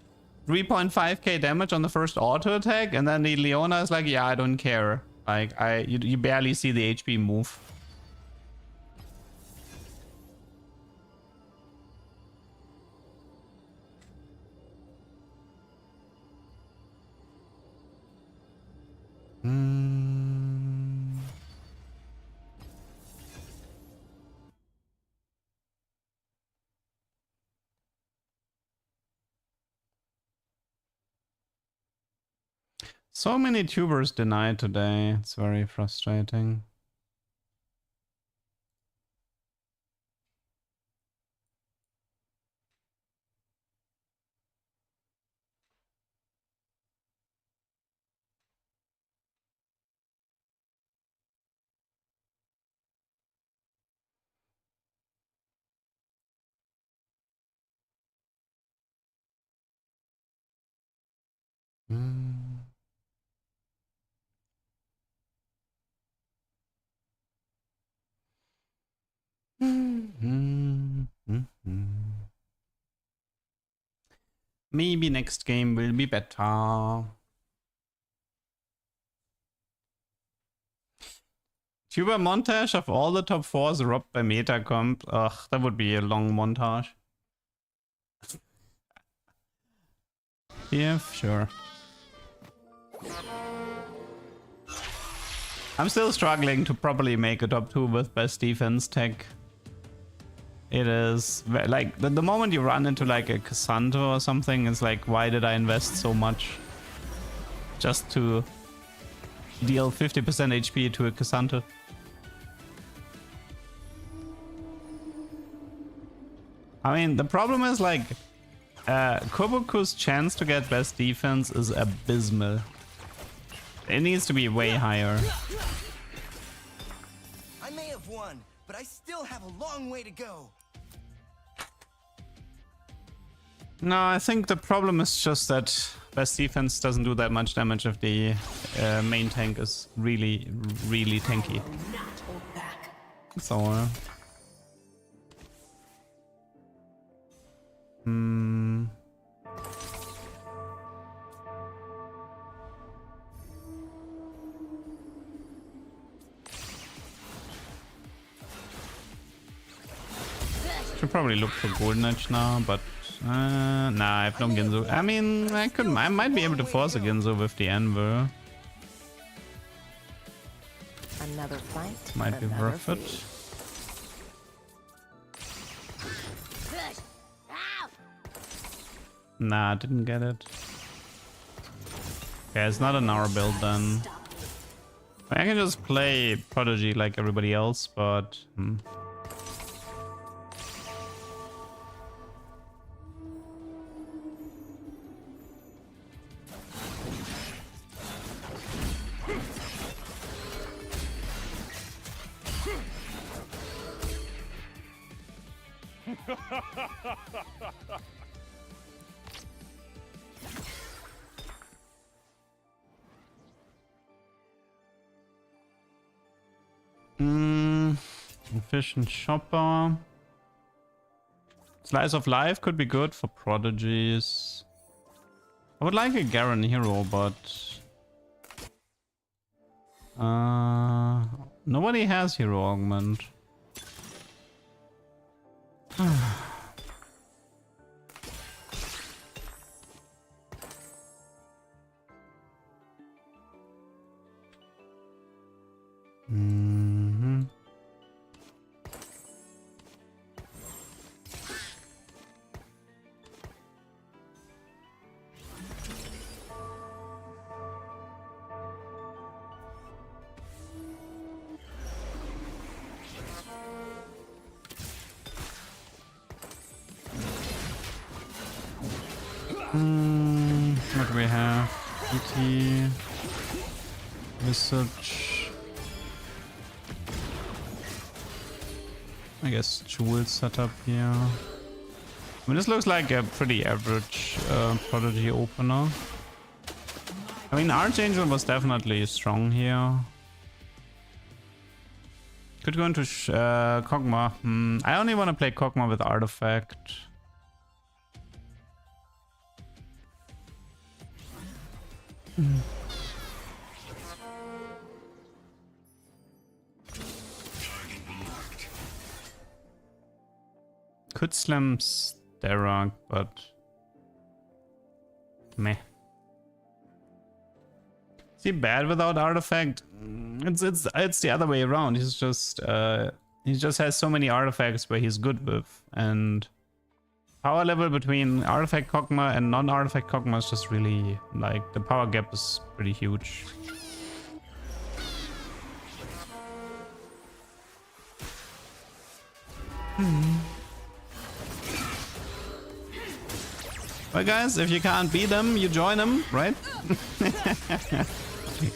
3.5k damage on the first auto attack, and then the Leona is like, yeah, I don't care. Like you barely see the HP move. So many tubers denied today. It's very frustrating. Maybe next game will be better. Tuber montage of all the top 4s robbed by meta comp. Ugh, that would be a long montage. Yeah, sure. I'm still struggling to properly make a top 2 with best defense tech. It is like the moment you run into like a Cassandra or something, it's like, why did I invest so much just to deal 50% HP to a Cassandra? I mean, the problem is like Koboku's chance to get best defense is abysmal. It needs to be way higher. I may have won, but I still have a long way to go. No, I think the problem is just that best defense doesn't do that much damage if the main tank is really, really tanky. So, should probably look for Golden Edge now, but nah, I have no Ginzo. I mean, I might be able to force a Ginzo with the Anvil. Another fight. Might be worth it. Nah, didn't get it. Okay, it's not an hour build then. I can just play Prodigy like everybody else, but efficient shopper. Slice of Life could be good for prodigies. I would like a Garen hero, but nobody has hero augment. What do we have? ET, Visage. I guess Jewel setup here. I mean, this looks like a pretty average Prodigy opener. I mean, Archangel was definitely strong here. Could go into Kog'Maw. I only want to play Kog'Maw with Artifact. Could slam Sterak, but meh. Is he bad without artifact? It's the other way around. He just has so many artifacts where he's good with, and power level between artifact Kog'Maw and non-artifact Kog'Maw is just really, like, the power gap is pretty huge. Well, guys, if you can't beat them, you join them, right?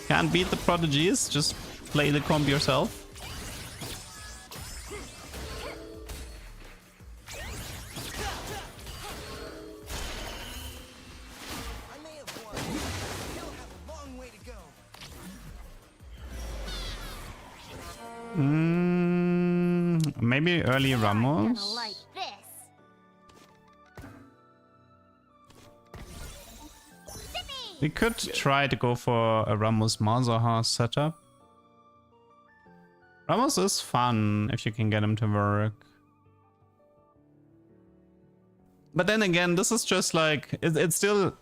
Can't beat the prodigies, just play the comp yourself. I may have won, but I still have a long way to go. Maybe early Ramos. Gonna like this. We could try to go for a Ramos Malzahar setup. Ramos is fun if you can get him to work. But then again, this is just like it's still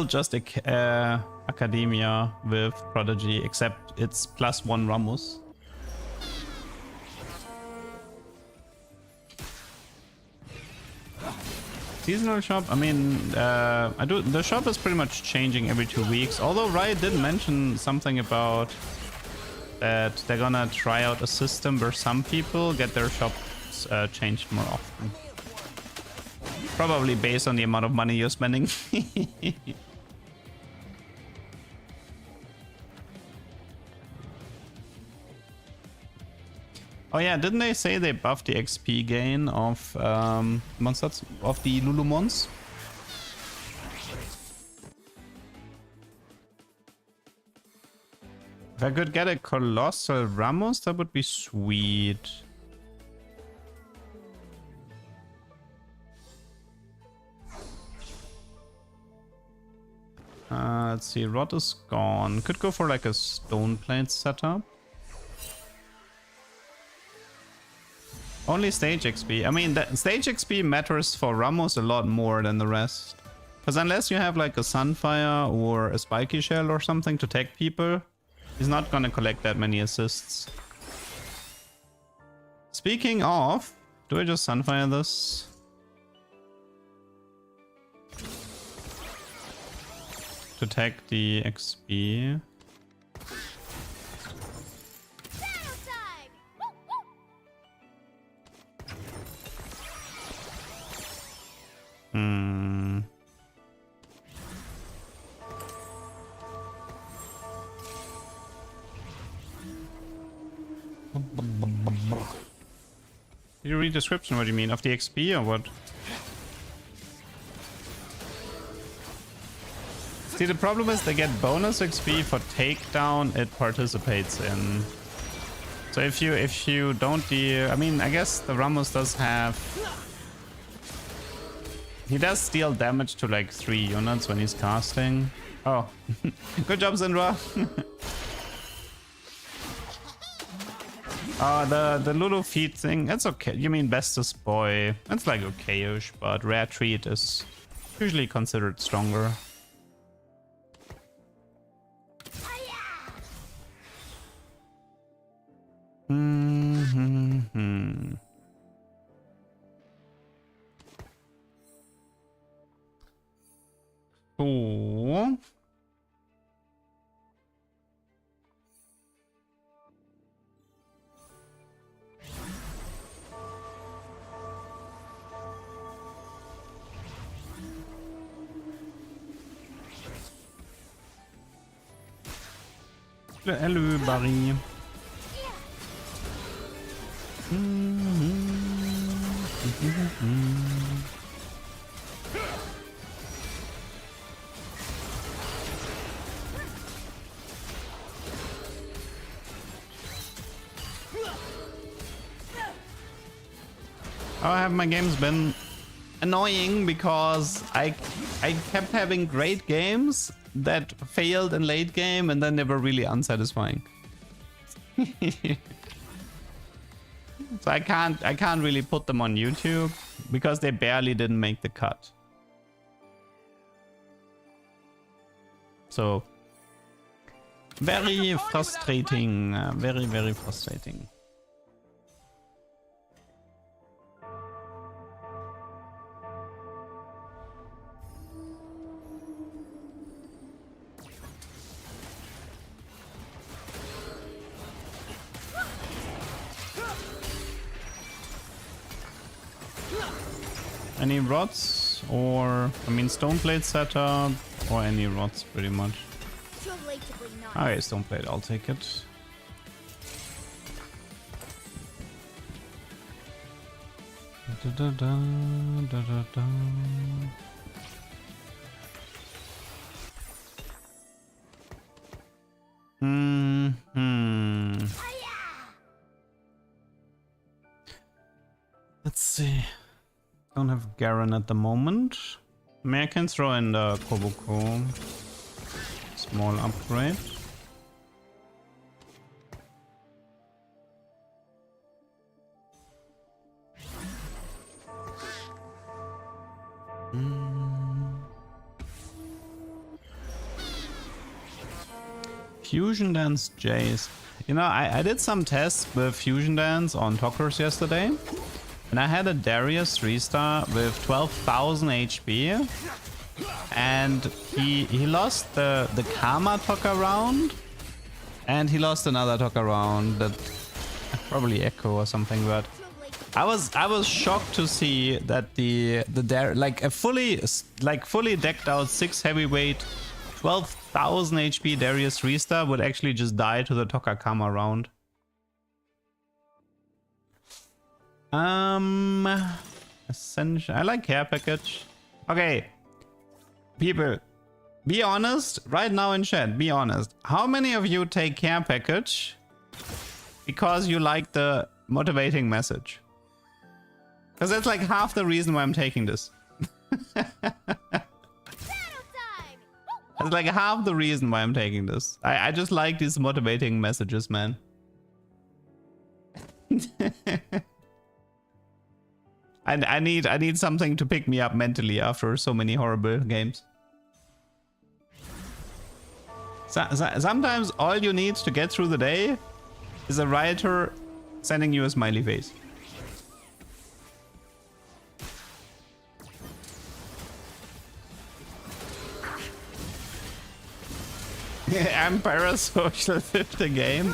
just a Academia with Prodigy, except it's +1 Ramos. Seasonal shop, I mean, the shop is pretty much changing every 2 weeks. Although Riot did mention something about that they're gonna try out a system where some people get their shops changed more often. Probably based on the amount of money you're spending. Oh yeah, didn't they say they buffed the XP gain of monsters, of the Lulumons? If I could get a Colossal Ramos, that would be sweet. Let's see, Rot is gone. Could go for like a Stone Plate setup. Only stage XP. I mean, that stage XP matters for Ramos a lot more than the rest. Because unless you have like a Sunfire or a Spiky Shell or something to tag people, he's not gonna collect that many assists. Speaking of, do I just Sunfire this? To tag the XP. Did you read description? What do you mean? Of the XP or what? See, the problem is they get bonus XP for takedown it participates in. So if you don't deal, I mean, I guess the Ramos does have, he does deal damage to like 3 units when he's casting. Oh, good job, Zindra. The Lulu feed thing, that's okay. You mean bestest boy? That's like okayish, but rare treat is usually considered stronger. Oh. Hello, Barry. How have my games been? Annoying because I kept having great games that failed in late game and then they were really unsatisfying. So I can't really put them on YouTube because they barely didn't make the cut. So very frustrating, very frustrating. Any rods or, I mean, stone plate setup or any rods pretty much. Too late to bring none. Okay, stone plate, I'll take it. Da, da, da, da, da, da. Let's see. Don't have Garen at the moment. I mean, I can throw in the Koboko. Small upgrade. Fusion Dance Jace. You know, I did some tests with Fusion Dance on Talkers yesterday. And I had a Darius 3-star with 12,000 HP. And he lost the Karma Talker round. And he lost another Talker round that probably Echo or something, but I was shocked to see that the like a fully decked out 6 heavyweight 12,000 HP Darius 3-star would actually just die to the Talker Karma round. Essential. I like care package. Okay, people, be honest right now in chat. Be honest. How many of you take care package because you like the motivating message? Because that's like half the reason why I'm taking this. That's like half the reason why I'm taking this. I just like these motivating messages, man. I need something to pick me up mentally after so many horrible games. Sometimes all you need to get through the day is a rioter sending you a smiley face. I'm parasocial 5th game.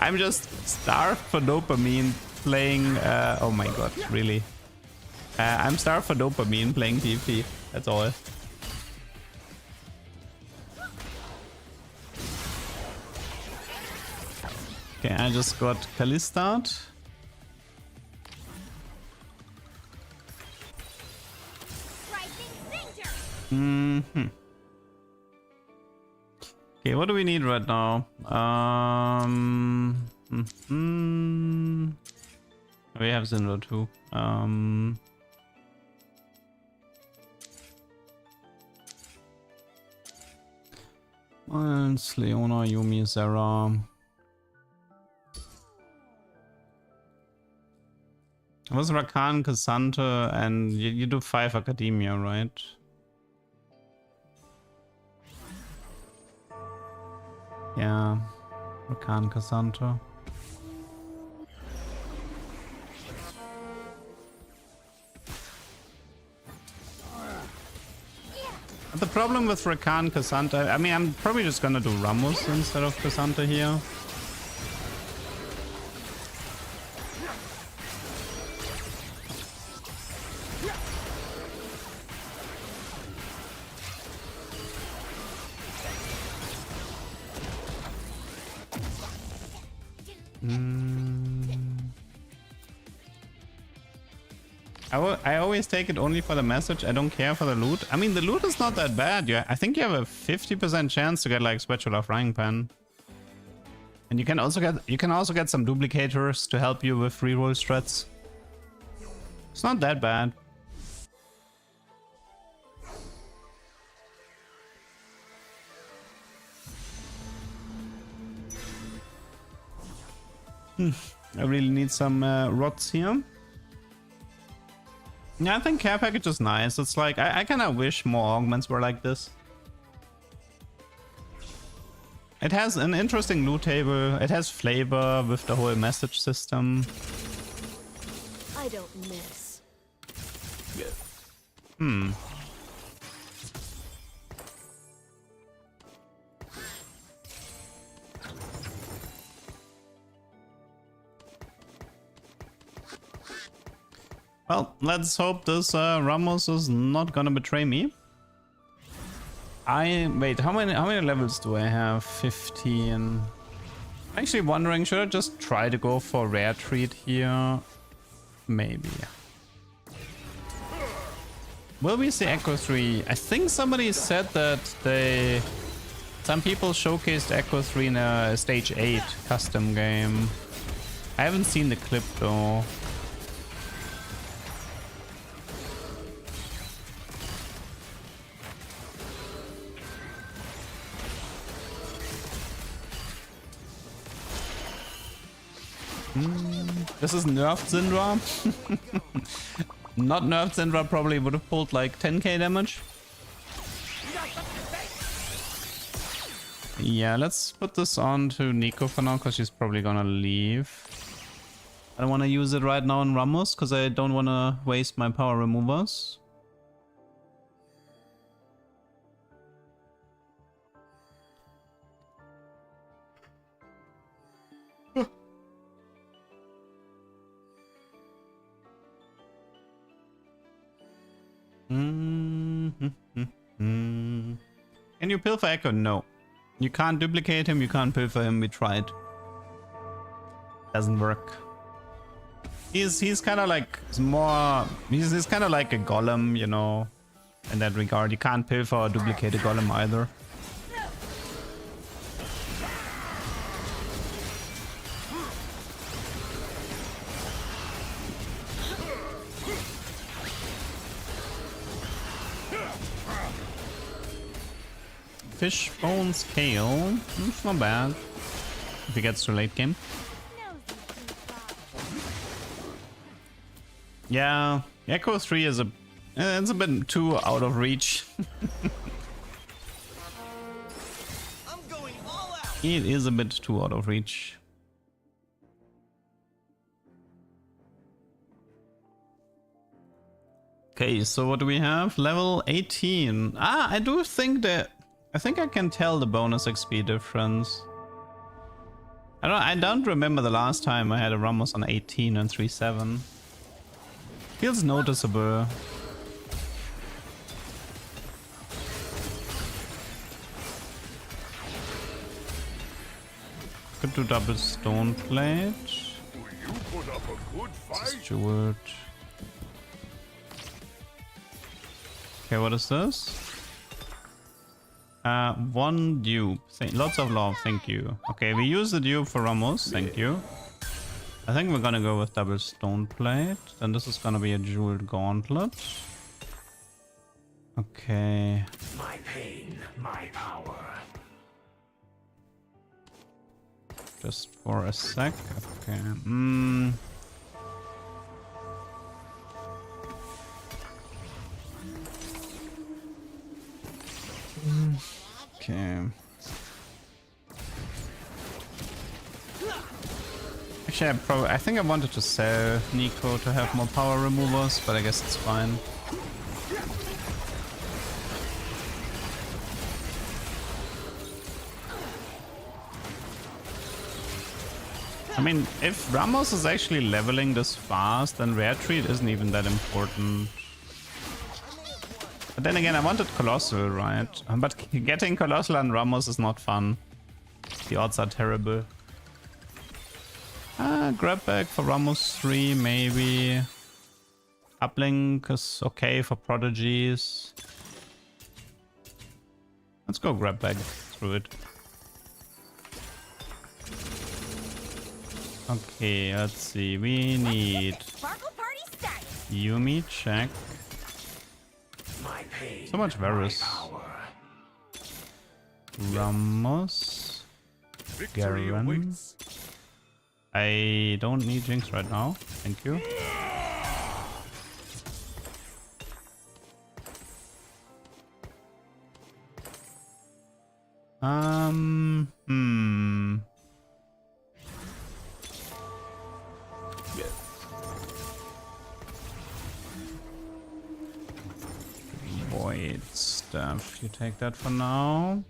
I'm just starved for dopamine playing. Oh my god, really? I'm starved for dopamine playing PvP. That's all. Okay, I just got Kalistad. Okay, what do we need right now? We have Zinro too. Miles, Leona, Yumi, Zera. It was Rakan, Cassandra, and you do 5 Academia, right? Yeah, Rakan, Cassandra. But the problem with Rakan, Cassandra, I mean, I'm probably just gonna do Ramos instead of Cassandra here. I always take it only for the message. I don't care for the loot. I mean, the loot is not that bad. I think you have a 50% chance to get like Spatula Frying Pan. And you can also get some duplicators to help you with reroll strats. It's not that bad. I really need some rods here. Yeah, I think care package is nice. It's like, I kind of wish more augments were like this. It has an interesting loot table. It has flavor with the whole message system. I don't miss. Hmm. Well, let's hope this Ramos is not gonna betray me. Wait, how many levels do I have? 15. I'm actually wondering, should I just try to go for rare treat here? Maybe. Will we see Echo 3? I think somebody said that some people showcased Echo 3 in a stage 8 custom game. I haven't seen the clip though. This is nerfed Syndra. Not nerfed Syndra probably would have pulled like 10k damage. Yeah, let's put this on to Nico for now because she's probably gonna leave. I don't want to use it right now on Ramos because I don't want to waste my power removers. Can you pilfer Echo? No. You can't duplicate him, you can't pilfer him, we tried. Doesn't work. He's kind of like he's kind of like a golem, you know, in that regard. You can't pilfer or duplicate a golem either. Fishbone scale. It's not bad. If he gets to late game. Yeah, Echo 3 is it's a bit too out of reach. I'm going all out. It is a bit too out of reach. Okay, so what do we have? Level 18. Ah, I do think that I think I can tell the bonus XP difference. I don't remember the last time I had a Ramos on 18 and 3-7. Feels noticeable. Could do double stone plate. Steward. Okay, what is this? One dupe. Lots of love, thank you. Okay, we use the dupe for Ramos, thank you. I think we're gonna go with double stone plate. Then this is gonna be a jeweled gauntlet. Okay. My pain, my power. Just for a sec. Okay. Okay. Actually, I think I wanted to sell Nico to have more power removers, but I guess it's fine. I mean, if Ramos is actually leveling this fast, then rare treat isn't even that important. But then again, I wanted Colossal, right? But getting Colossal and Ramos is not fun. The odds are terrible. Grab bag for Ramos 3, maybe. Uplink is okay for prodigies. Let's go grab bag through it. Okay, let's see. We need Yumi, check. So much Varus. Ramos. Garen. I don't need Jinx right now. Thank you. Void stuff. You take that for now.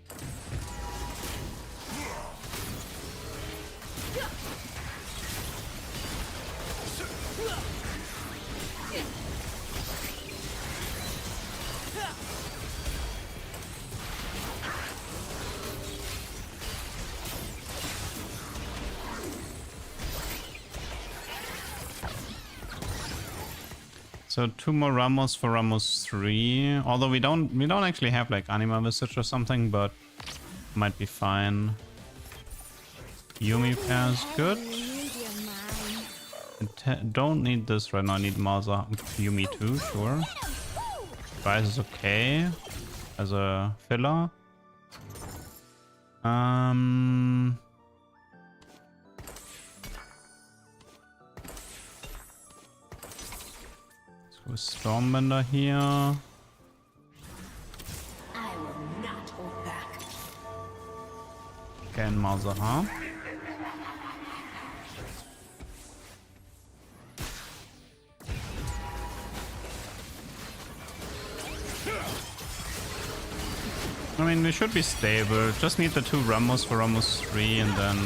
So 2 more Ramos for Ramos 3. Although we don't actually have like Anima Visage or something, but might be fine. Yumi pair's good. Don't need this right now. I need Malza Yumi too, sure. Price is okay as a filler. Stormbender here. I will not hold back. Okay, and Malzahar. I mean, we should be stable. Just need the 2 Ramos for Ramos 3 and then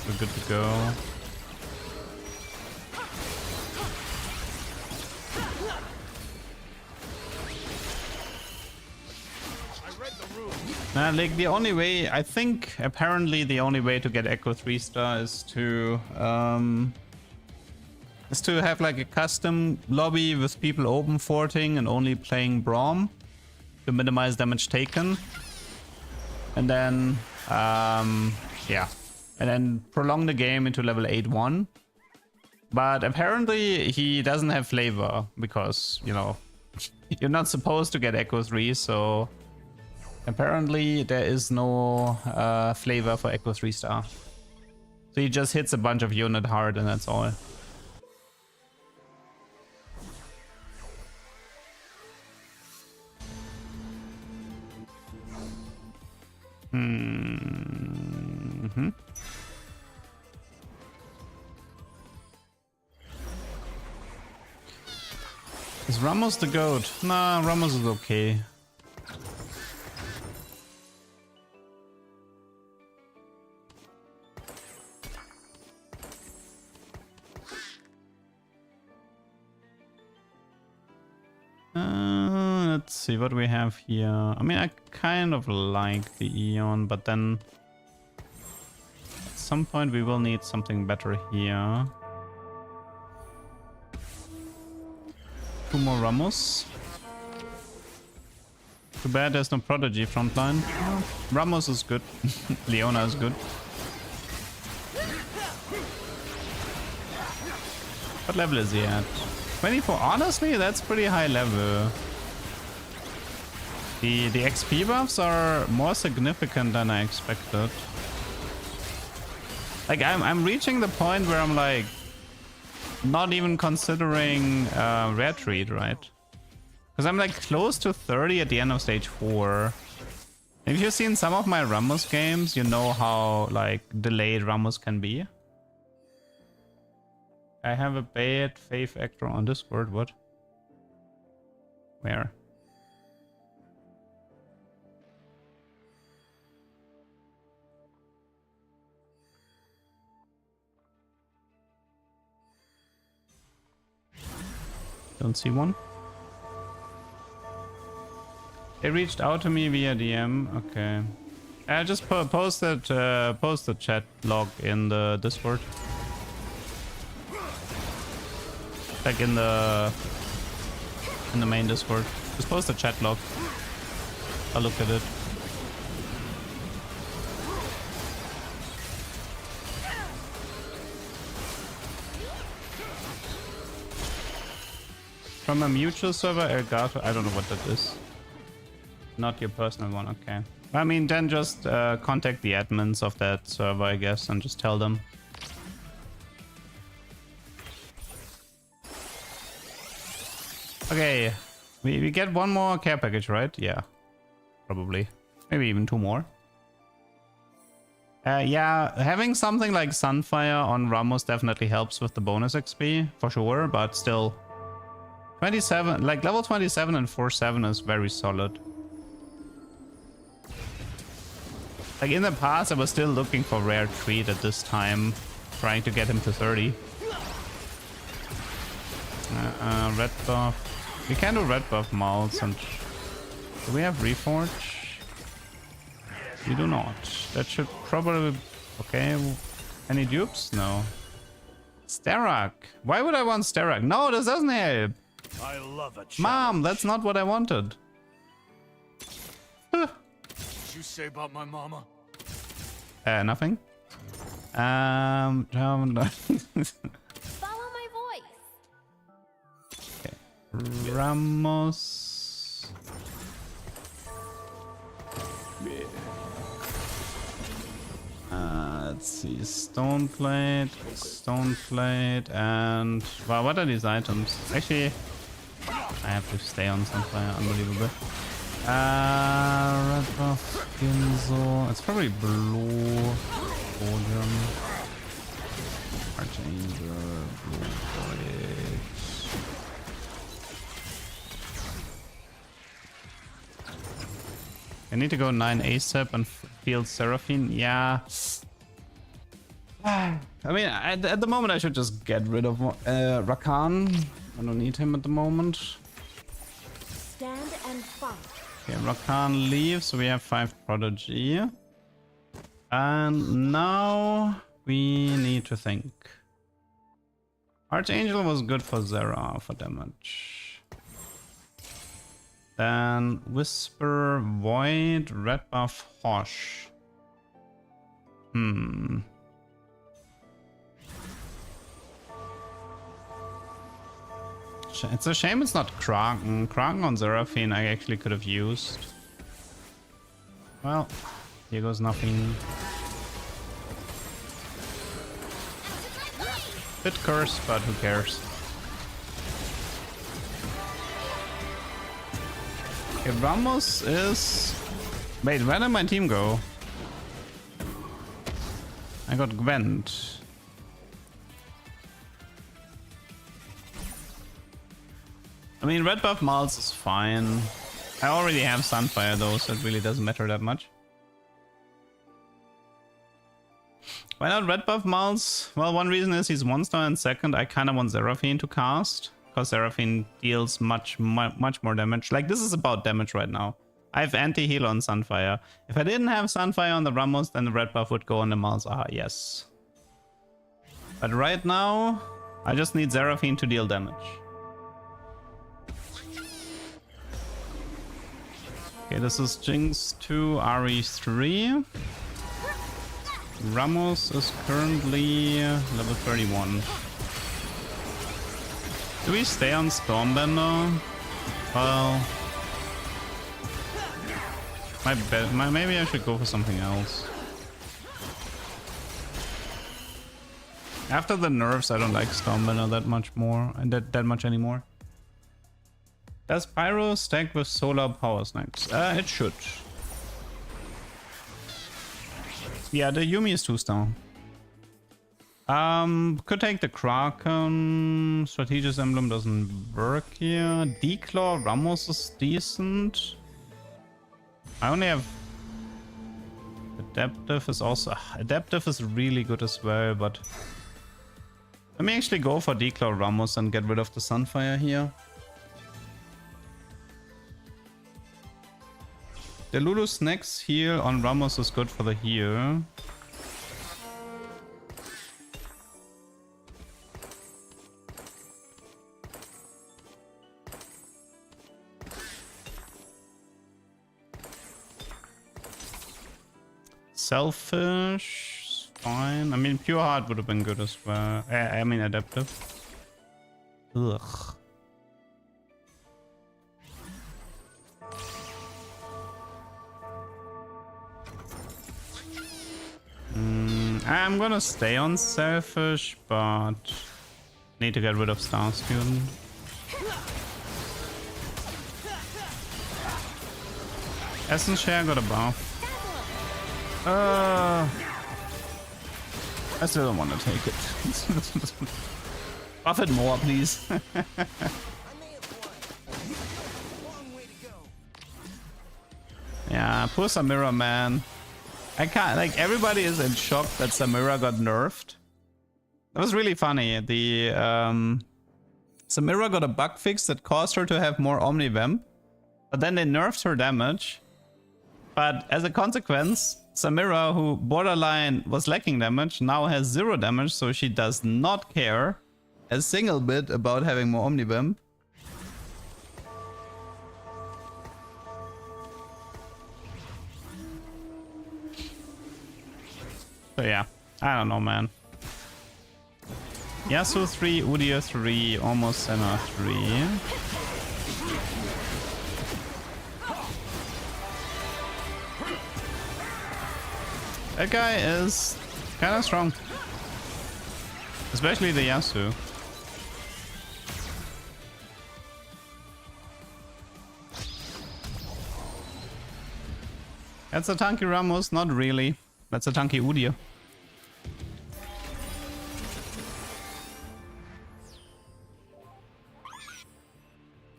we're good to go. Like the only way, I think, apparently the only way to get Echo 3-star is to have like a custom lobby with people open forting and only playing Braum to minimize damage taken. And then, yeah, and then prolong the game into level 8-1. But apparently he doesn't have flavor because, you know, you're not supposed to get Echo 3, so apparently there is no flavor for Echo 3-star. So he just hits a bunch of unit hard and that's all. Is Ramos the GOAT? Nah, Ramos is okay. Let's see what we have here. I mean, I kind of like the Eon, but then at some point we will need something better here. 2 more Ramos. Too bad there's no Prodigy frontline. Ramos is good. Leona is good. What level is he at? 24. Honestly, that's pretty high level. The XP buffs are more significant than I expected. Like I'm reaching the point where I'm like not even considering rare treat, right? Because I'm like close to 30 at the end of stage 4. If you've seen some of my Ramos games, you know how like delayed Ramos can be. I have a bad Faith actor on Discord. What? Where? Don't see one. They reached out to me via DM. Okay. I just post the chat log in the Discord. Like in the main Discord. Just post the chat log. I'll look at it. From a mutual server, Elgato. I don't know what that is. Not your personal one, okay. I mean, then just contact the admins of that server, I guess, and just tell them. Okay, we get one more care package, right? Yeah, probably. Maybe even 2 more. Yeah, having something like Sunfire on Ramos definitely helps with the bonus XP, for sure, but still. 27, like level 27 and 4/7 is very solid. Like in the past, I was still looking for rare treat at this time, trying to get him to 30. Red buff. We can do red buff mouths, and do we have Reforge? We do not. That should probably... Okay. Any dupes? No. Sterak. Why would I want Sterak? No, this doesn't help. I love a challenge. Mom, that's not what I wanted. Did you say about my mama? Nothing. Follow my voice. Okay. Ramos. Let's see. Stone plate, and wow, what are these items? Actually, I have to stay on Sunfire. Unbelievable. Red buff, Ginzo. It's probably blue. Podium. Archangel, blue void. I need to go 9 ASAP and field Seraphine. Yeah. I mean, at the moment I should just get rid of Rakan. I don't need him at the moment. Stand and fight. Okay, Rakan leaves, so we have 5 Prodigy. And now we need to think. Archangel was good for Zera for damage. Then Whisper, Void, Red buff, Hosh. It's a shame it's not Kraken. Kraken on Seraphine I actually could have used. Well, here goes nothing. Bit cursed, but who cares? Okay, Ramos is... Wait, where did my team go? I got Gwent. I mean, red buff Malz is fine. I already have Sunfire though, so it really doesn't matter that much. Why not red buff Malz? Well, one reason is he's 1-star, and second, I kind of want Seraphine to cast. Because Seraphine deals much more damage. Like, this is about damage right now. I have anti-heal on Sunfire. If I didn't have Sunfire on the Ramos, then the red buff would go on the Malz. Ah, yes. But right now, I just need Seraphine to deal damage. Okay, this is Jinx 2, RE3. Ramos is currently level 31. Do we stay on Stormbender? Well, maybe I should go for something else. After the nerfs, I don't like Stormbender that much more, and that much anymore. Does Pyro stack with solar power snacks? It should. Yeah, the Yumi is 2-star. Could take the Kraken. Strategist Emblem doesn't work here. Declaw Ramos is decent. I only have... Adaptive is also... Adaptive is really good as well, but... Let me actually go for Declaw Ramos and get rid of the Sunfire here. The Lulu Snacks heal on Ramos is good for the heal. Selfish, fine. I mean, Pure Heart would have been good as well. I mean, Adaptive. Ugh. I'm gonna stay on Selfish, but need to get rid of Star Student. Essence share got a buff. I still don't want to take it. Buff it more, please. I may have won. Long way to go. Yeah, poor Samira, man. I can't, like, everybody is in shock that Samira got nerfed. That was really funny. The Samira got a bug fix that caused her to have more Omnivamp, but then they nerfed her damage. But as a consequence, Samira, who borderline was lacking damage, now has 0 damage, so she does not care a single bit about having more Omnivamp. So yeah, I don't know, man. Yasuo 3, Udyr 3, almost Senna 3. That guy is kind of strong. Especially the Yasuo. That's a tanky Ramos, not really. That's a tanky Udyr.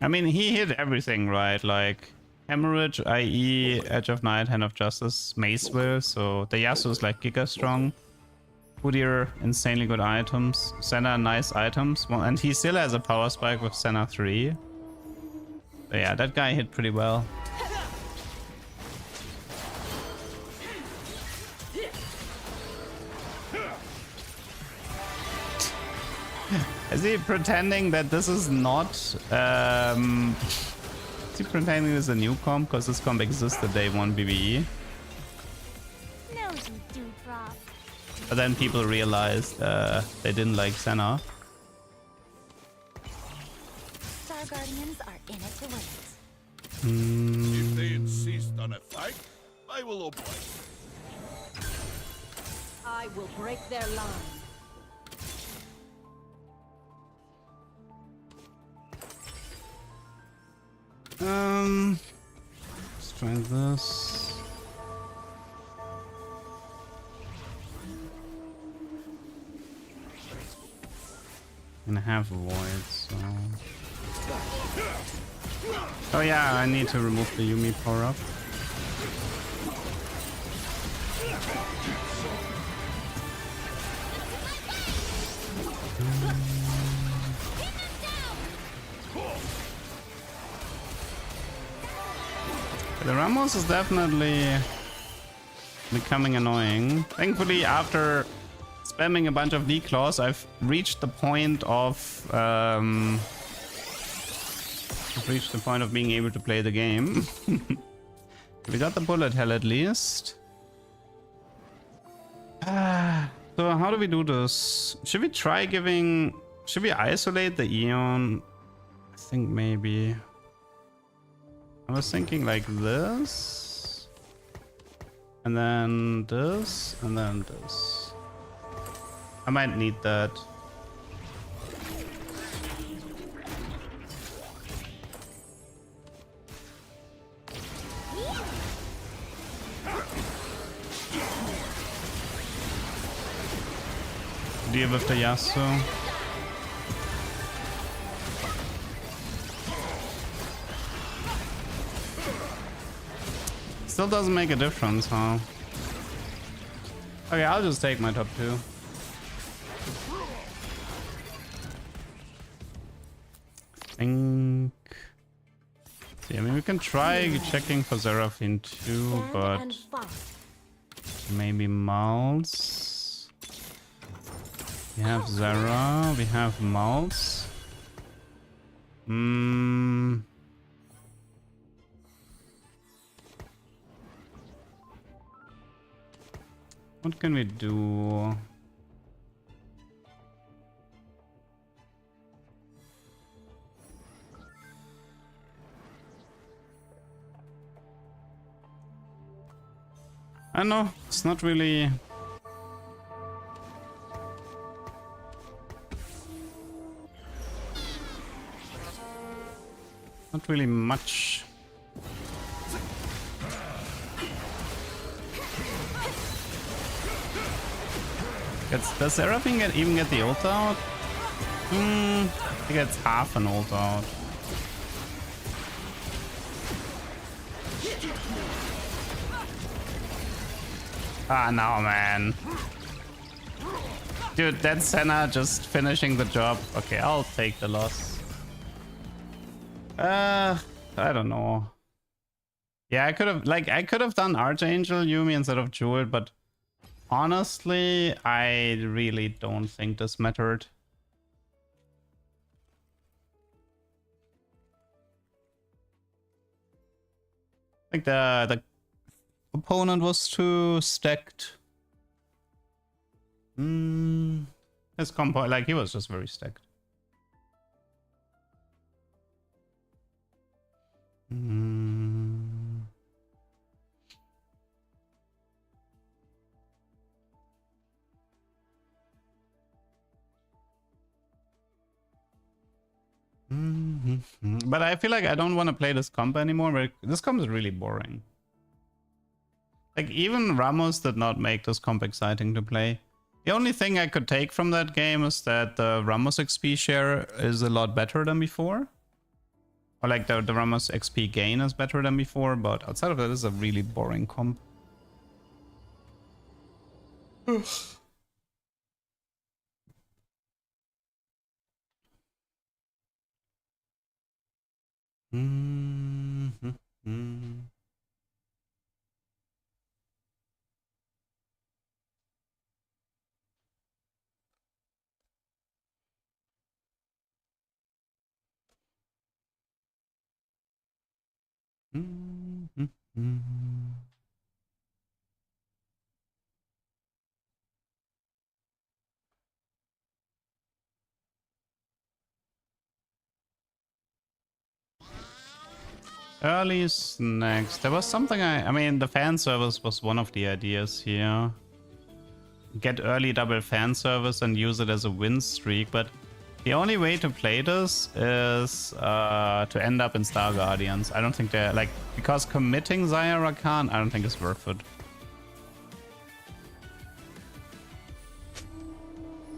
I mean, he hit everything, right? Like Hemorrhage, IE, Edge of Night, Hand of Justice, Macewill. So the Yasuo is like giga strong. Udyr, insanely good items. Senna, nice items. Well, and he still has a power spike with Senna 3. But yeah, that guy hit pretty well. Is he pretending that this is not... is he pretending this is a new comp? Because this comp existed day 1 BBE. No, you do, Rob. But then people realized they didn't like Senna. Star Guardians are in it to win it. If they insist on a fight, I will obey. I will break their line. Let's try this. And have void, so. Oh yeah, I need to remove the Yumi power up. The Ramos is definitely becoming annoying. Thankfully, after spamming a bunch of declaws, I've reached the point of being able to play the game. We got the bullet hell at least. So how do we do this? Should we try giving? Should we isolate the Eon? I think maybe. I was thinking like this, and then this, and then this. I might need that. Deal with the Yasuo. Still doesn't make a difference, huh? Okay, I'll just take my top 2. Think. See, I mean, we can try checking for Seraphine too, but maybe Malz. We have Zara, we have Malz. What can we do? I don't know, it's not really... Not really much. Does Seraphine even get the ult out? He gets half an ult out. Ah, no, man. Dude, that's Senna just finishing the job. Okay, I'll take the loss. I don't know. Yeah, I could have done Archangel Yumi instead of Jewel, but honestly, I really don't think this mattered. Like the opponent was too stacked. His compo, like, he was just very stacked. But I feel like I don't want to play this comp anymore. But this comp is really boring. Like, even Ramos did not make this comp exciting to play. The only thing I could take from that game is that the Ramos XP share is a lot better than before. Or like the Ramos XP gain is better than before, but outside of that, this is a really boring comp. Early snacks. There was something I mean, the fan service was one of the ideas here. Get early double fan service and use it as a win streak, but the only way to play this is to end up in Star Guardians. I don't think they're like, because committing Zaya Rakan, I don't think it's worth it.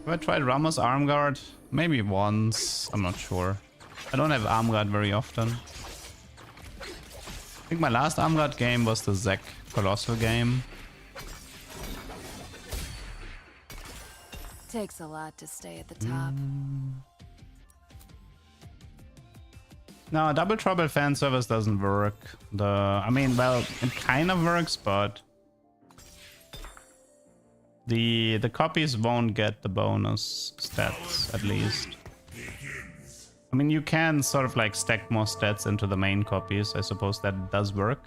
Have I tried Ramos Arm Guard? Maybe once. I'm not sure. I don't have Arm Guard very often. I think my last Arm Guard game was the Zek Colossal game. Takes a lot to stay at the top. No, Double Trouble fan service doesn't work. I mean, well, it kind of works, but the copies won't get the bonus stats, at least. I mean, you can sort of like stack more stats into the main copies. I suppose that does work.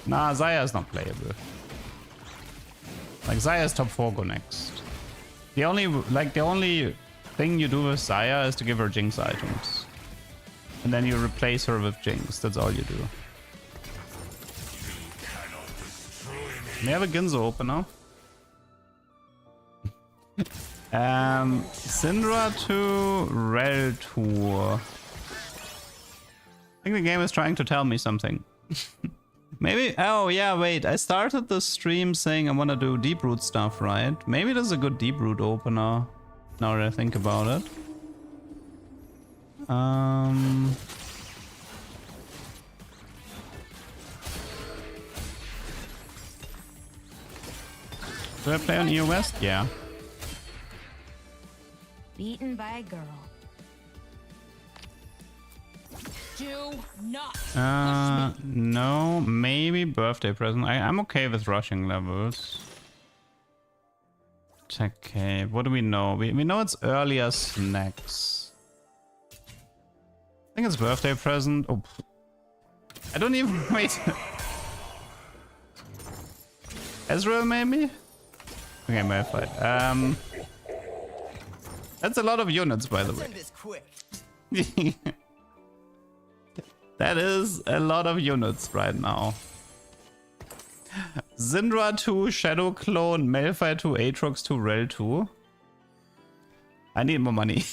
Nah, Zaya is not playable. Like, Zaya's top 4 go next. The only thing you do with Zaya is to give her Jinx items. And then you replace her with Jinx. That's all you do. We have a Ginzo opener. Syndra to Rel Tour. I think the game is trying to tell me something. Maybe. Oh yeah, wait. I started the stream saying I want to do deep root stuff, right? Maybe there's a good deep root opener. Now that I think about it. Do I play on EU West? Yeah. Beaten by a girl. Do not push me. No, maybe birthday present. I'm okay with rushing levels. Okay, what do we know? We know it's earlier snacks. I think it's birthday present. Oh, I don't even wait. Ezreal maybe? Okay, my fight. That's a lot of units, by the way. Send this quick. That is a lot of units right now. Syndra 2, Shadow Clone, Malphite 2, Aatrox 2, Rel 2. I need more money.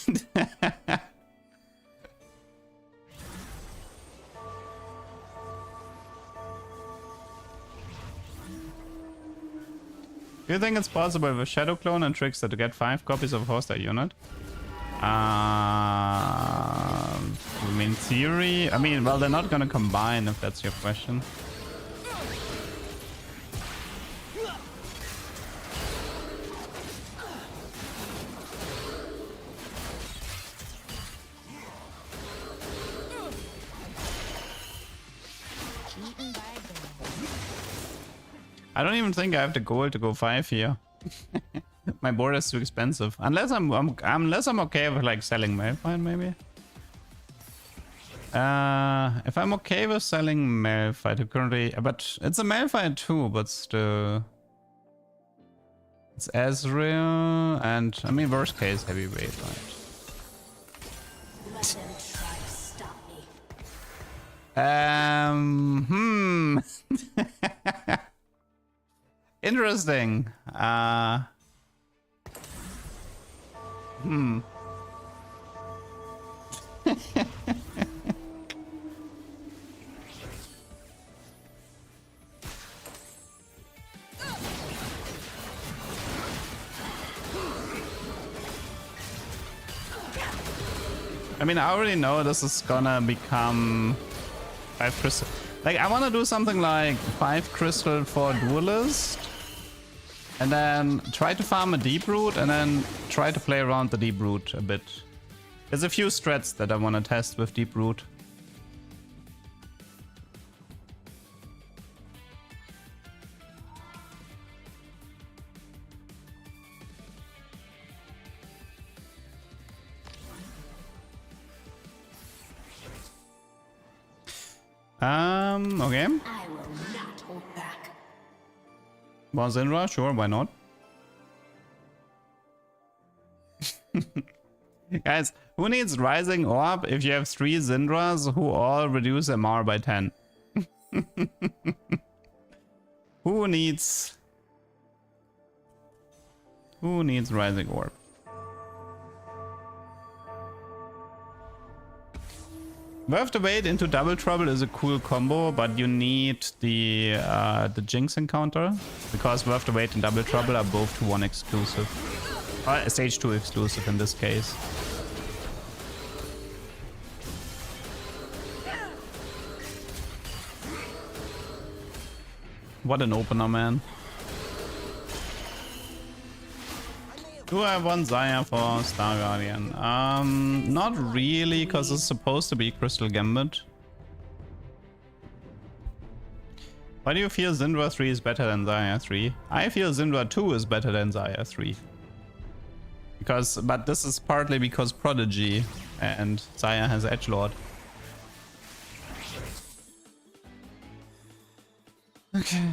Do you think it's possible with Shadow Clone and Trickster to get 5 copies of Hoster unit? I mean, theory. I mean, well, they're not gonna combine if that's your question. I don't even think I have the gold to go 5 here. My board is too expensive. Unless I'm okay with like selling Malphite, maybe. If I'm okay with selling Malphite currently, but it's a Malphite too, but still, it's Ezreal, and I mean worst case heavyweight, right? Let them try to stop me. Interesting. I mean, I already know this is gonna become 5 crystal. Like, I want to do something like 5 crystal for Duelist, and then try to farm a deep root, and then try to play around the deep root a bit. There's a few strats that I want to test with deep root. Okay. I will not hold back. Well, Zinra, sure, why not? Guys, who needs Rising Orb if you have 3 Zindras who all reduce MR by 10? Who needs Rising Orb? Worth the Wait into Double Trouble is a cool combo, but you need the Jinx encounter, because Worth the Wait and Double Trouble are both 2-1 exclusive. Stage 2 exclusive in this case. What an opener, man. Do I want Xayah for Star Guardian? Not really, because it's supposed to be Crystal Gambit. Why do you feel Syndra 3 is better than Xayah 3? I feel Syndra 2 is better than Xayah 3. But this is partly because Prodigy and Xayah has Edgelord. Okay.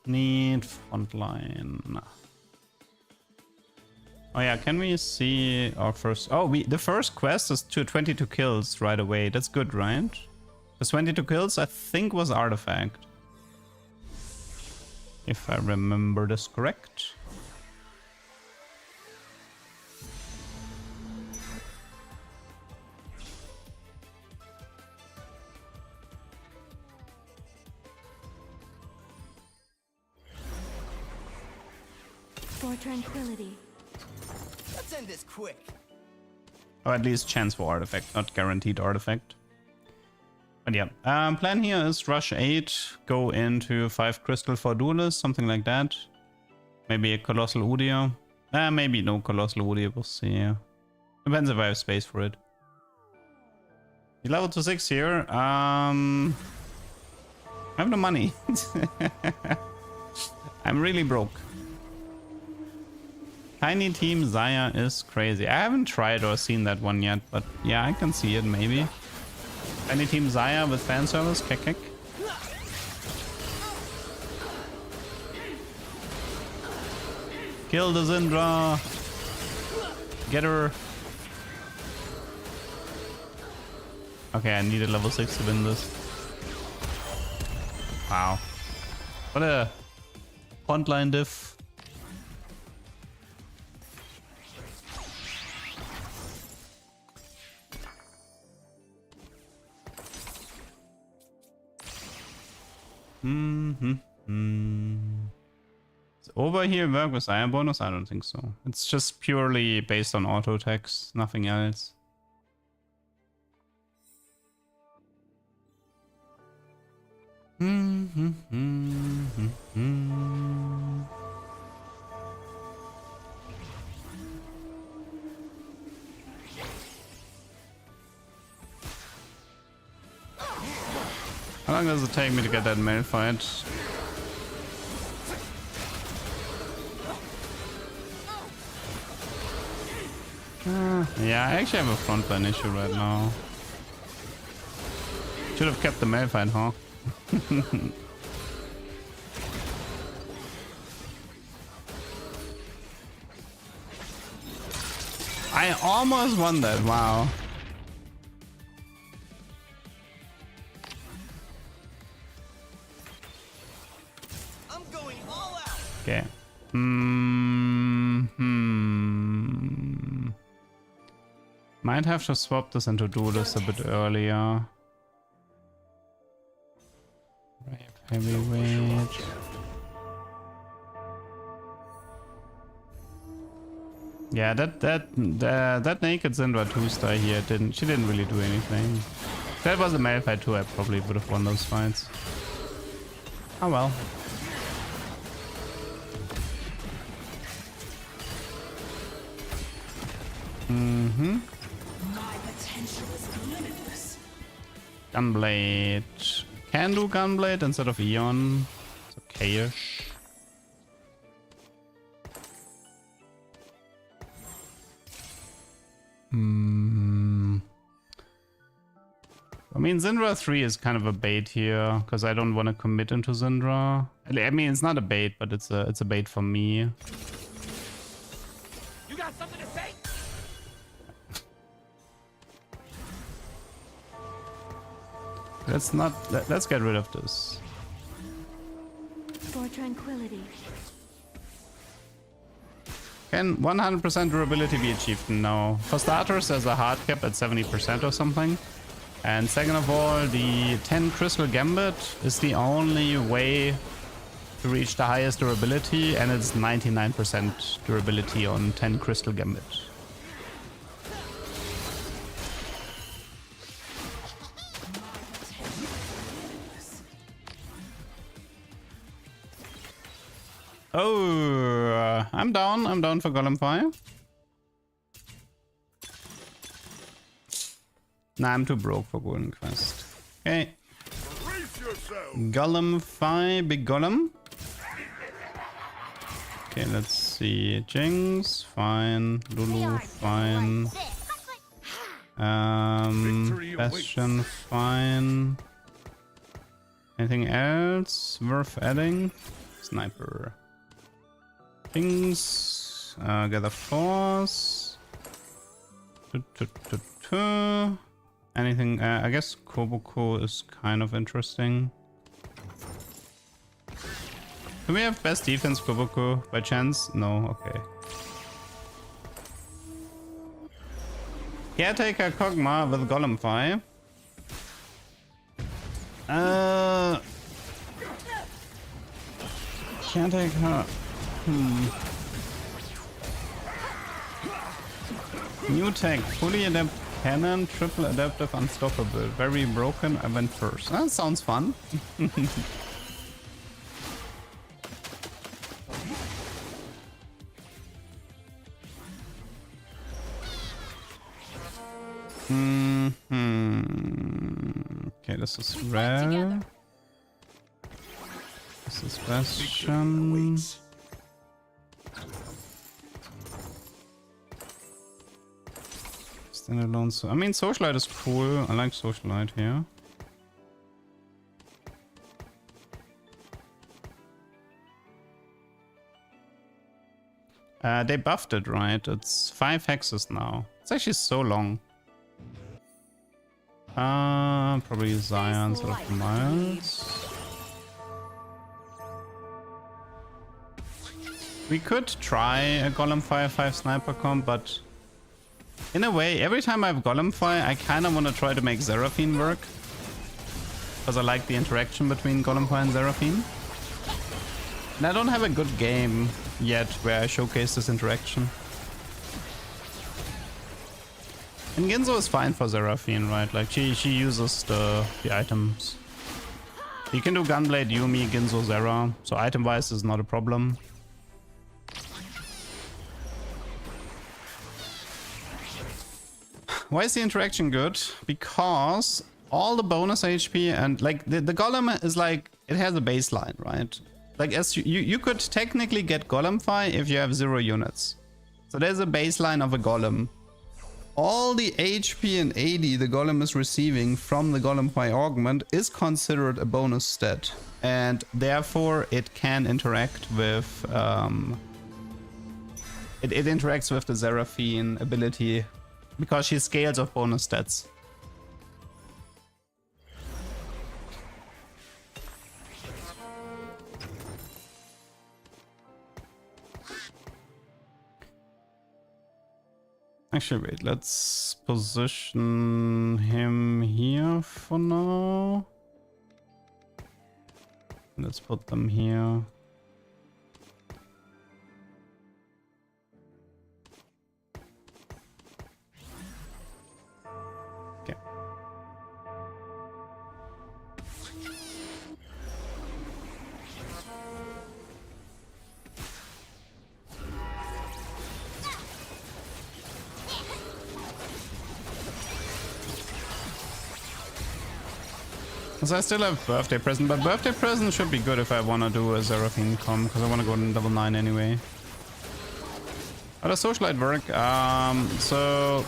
Need frontline. Oh yeah, can we see our first... Oh, the first quest is to 22 kills right away. That's good, right? The 22 kills, I think, was Artifact. If I remember this correct. For tranquility. Let's end this quick. Or at least chance for Artifact, not guaranteed Artifact. But yeah, plan here is rush 8, go into 5 crystal for Duelist, something like that. Maybe a Colossal Udyr. Maybe no Colossal Udyr, we'll see. Depends if I have space for it. You level to 6 here. I have no money. I'm really broke. Tiny Team Xayah is crazy. I haven't tried or seen that one yet, but yeah, I can see it maybe. Tiny Team Xayah with fan service, kick. Kill the Syndra. Get her. Okay, I need a level 6 to win this. Wow. What a frontline diff. over here work with iron bonus? I don't think so. It's just purely based on auto attacks, nothing else. How long does it take me to get that male fight? Yeah, I actually have a frontline issue right now. Should have kept the male fight, huh? I almost won that, wow. I'm going all out. Okay. Might have to swap this into Duelist a bit earlier. Heavyweight. Yeah, that naked Syndra 2-star here she didn't really do anything. If that was a male fight too, I probably would have won those fights. Oh well. My potential is limitless. Gunblade. Can do Gunblade instead of Eon. It's okay-ish. I mean, Syndra 3 is kind of a bait here, because I don't want to commit into Syndra. I mean, it's not a bait, but it's a bait for me. You got something to say? Let's get rid of this. For tranquility. Can 100% durability be achieved? No. For starters, there's a hard cap at 70% or something. And second of all, the 10 Crystal Gambit is the only way to reach the highest durability, and it's 99% durability on 10 Crystal Gambit. Oh, I'm down for Golem Fire. Nah, I'm too broke for Golden Quest. Okay. Golem Fire, big Golem. Okay, let's see. Jinx, fine. Lulu, fine. Bastion, fine. Anything else worth adding? Sniper. Things. Gather force. Anything? I guess Koboko is kind of interesting. Do we have best defense Koboko by chance? No. Okay. Caretaker Kog'Maw with Golem Fire. Caretaker. New tech, fully adept cannon, triple adaptive, unstoppable. Very broken, I went first. That sounds fun. Okay, this is rare. This is Bastion. Standalone. So I mean, Socialite is cool. I like Socialite here. They buffed it, right? It's 5 hexes now. It's actually so long. Probably Zion instead of Miles. We could try a Golem Fire 5 sniper comp, but in a way, every time I have Golem Fire, I kind of want to try to make Seraphine work. Because I like the interaction between Golem Fire and Seraphine. And I don't have a good game yet where I showcase this interaction. And Ginzo is fine for Seraphine, right? Like she uses the items. You can do Gunblade, Yumi, Ginzo, Zera. So item-wise is not a problem. Why is the interaction good? Because all the bonus HP and like the golem is like, it has a baseline, right? Like as you could technically get Golemfy if you have 0 units. So there's a baseline of a golem. All the HP and AD the golem is receiving from the Golemfy augment is considered a bonus stat. And therefore it can interact with it interacts with the Seraphine ability because she scales of bonus stats. Actually, wait, let's position him here for now. Let's put them here. Okay. So I still have birthday present, but birthday present should be good if I want to do a Seraphine com, because I want to go in level 9 anyway. How does Socialite work? So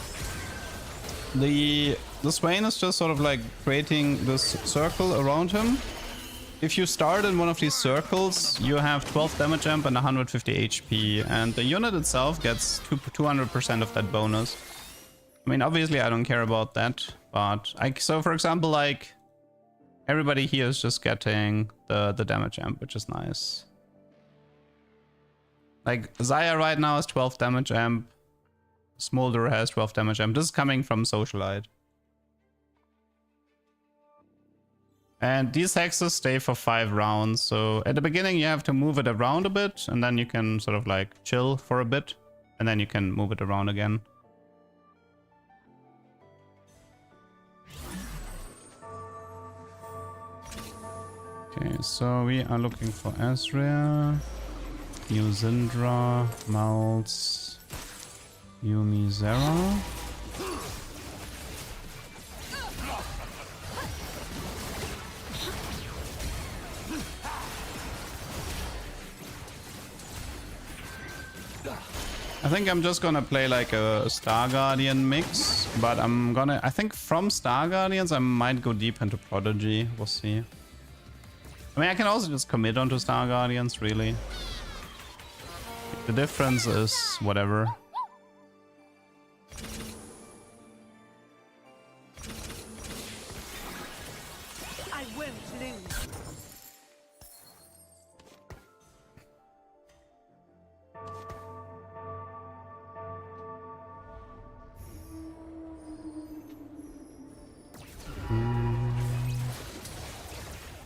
the Swain is just sort of like creating this circle around him. If you start in one of these circles, you have 12 damage amp and 150 HP, and the unit itself gets 200% of that bonus. I mean, obviously I don't care about that, but so for example, like everybody here is just getting the damage amp, which is nice. Like Zaya right now has 12 damage amp. Smolder has 12 damage amp. This is coming from Socialite. And these hexes stay for 5 rounds. So at the beginning you have to move it around a bit, and then you can sort of like chill for a bit, and then you can move it around again. Okay, so we are looking for Ezreal, Yuzindra, Malz, Yumi, Zera. I think I'm just gonna play like a Star Guardian mix, but I think from Star Guardians I might go deep into Prodigy, we'll see. I mean, I can also just commit onto Star Guardians, really. The difference is whatever. I won't lose.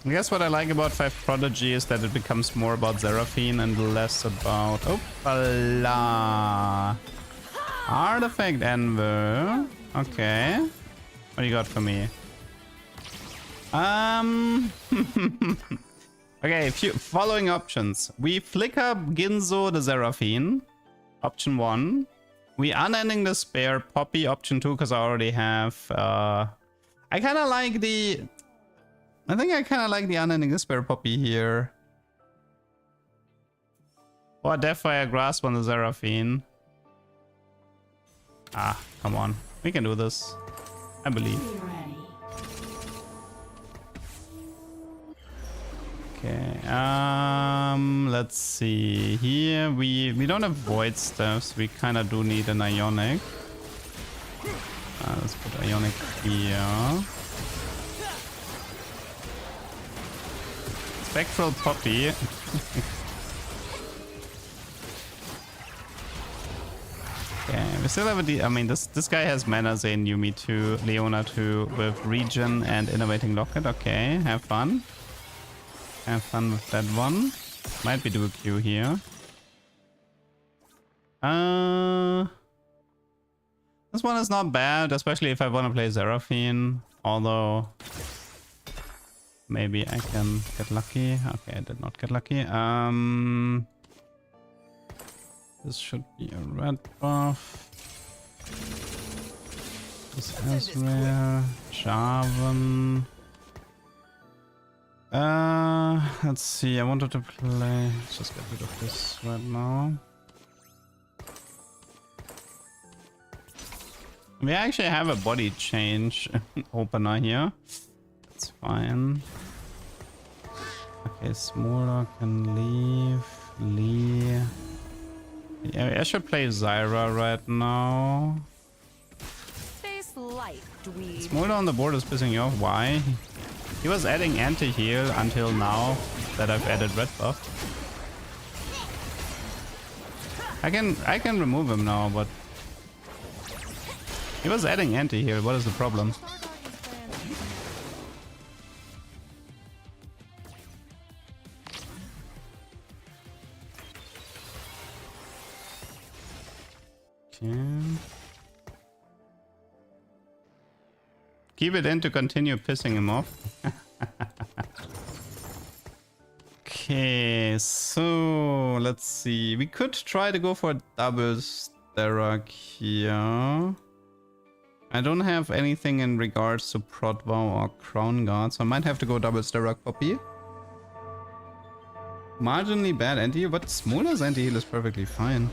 I guess what I like about 5 Prodigy is that it becomes more about Seraphine and less about... Opala! Artifact Enver. Okay. What do you got for me? Okay, following options. We flick up Ginzo the Seraphine. Option 1. We Unending the Spare Poppy. Option 2, because I already have... I kind of like the... I think I kind of like the Unending the Spare Poppy here. Or Deathfire Grasp on the Seraphine. Ah, come on. We can do this. I believe. Okay, let's see. Here we don't have Void Staffs. We kind of do need an Ionic. Let's put Ionic here. Spectral Poppy. Okay, we still have I mean, this guy has Mana Zane, Yumi 2, Leona 2 with Regen and Innovating Locket. Okay, have fun. Have fun with that one. Might be dual Q here. This one is not bad, especially if I want to play Seraphine. Although maybe I can get lucky. Okay, I did not get lucky. This should be a red buff. This is rare. Jarvan. Let's see. I wanted to play. Let's just get rid of this right now. We actually have a body change opener here. That's fine. Okay, Smaller can leave. Lee. Yeah, I should play Zyra right now. Face light, dweeb. Smolder on the board is pissing you off. Why? He was adding anti-heal until now that I've added red buff. I can remove him now, but he was adding anti-heal. What is the problem? Okay. Keep it in to continue pissing him off. Okay, so let's see. We could try to go for a double Sterak here. I don't have anything in regards to Prot Vow or Crown Guard, so I might have to go double Sterak Poppy. Marginally bad anti-heal, but Smolder's anti-heal is perfectly fine.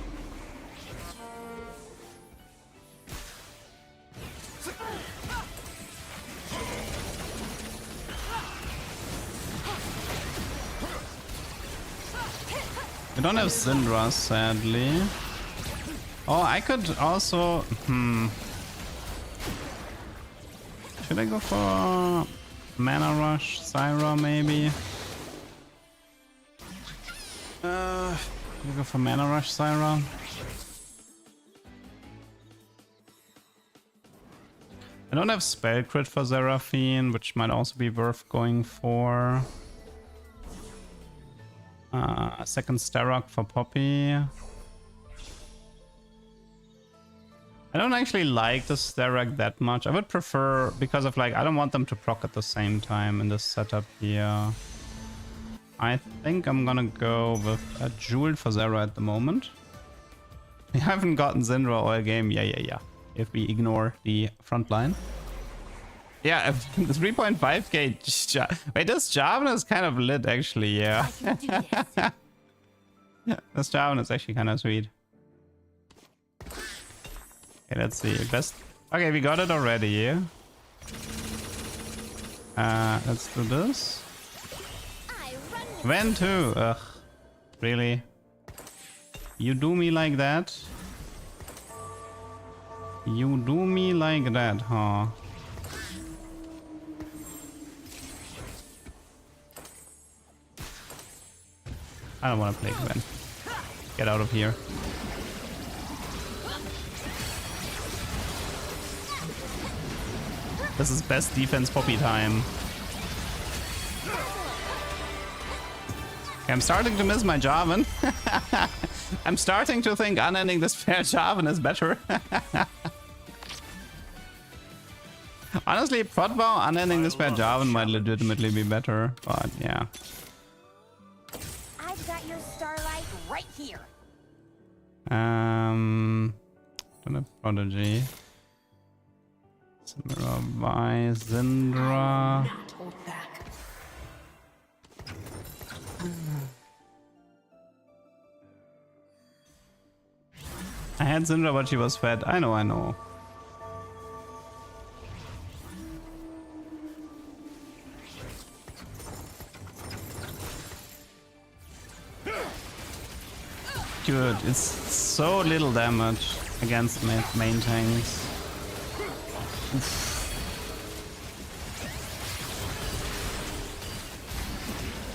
We don't have Syndra, sadly. Oh, I could also... Should I go for Mana Rush, Zyra maybe? Should I go for Mana Rush, Zyra? I don't have Spell Crit for Seraphine, which might also be worth going for. A second Sterak for Poppy. I don't actually like the Sterak that much. I would prefer, because of like, I don't want them to proc at the same time in this setup here. I think I'm gonna go with a Jewel for Zera at the moment. We haven't gotten Syndra all game. Yeah. If we ignore the front line. Yeah, 3.5k. Wait, this Jarvan is kind of lit actually, yeah. Yeah, this Jarvan is actually kind of sweet. Okay, let's see. Best. Okay, we got it already, yeah. Let's do this. When too? Ugh. Really? You do me like that? You do me like that, huh? I don't want to play Gwen. Get out of here. This is best defense Poppy time. I'm starting to miss my Jarvan. I'm starting to think Unending Despair Jarvan is better. Honestly, Prot Vow, Unending Despair Jarvan might legitimately be better, but yeah. I've got your starlight right here. Don't have Prodigy. Samira Vi, Syndra. Not hold back. I had Syndra, but she was fed. I know. Dude, it's so little damage against main tanks. Oof.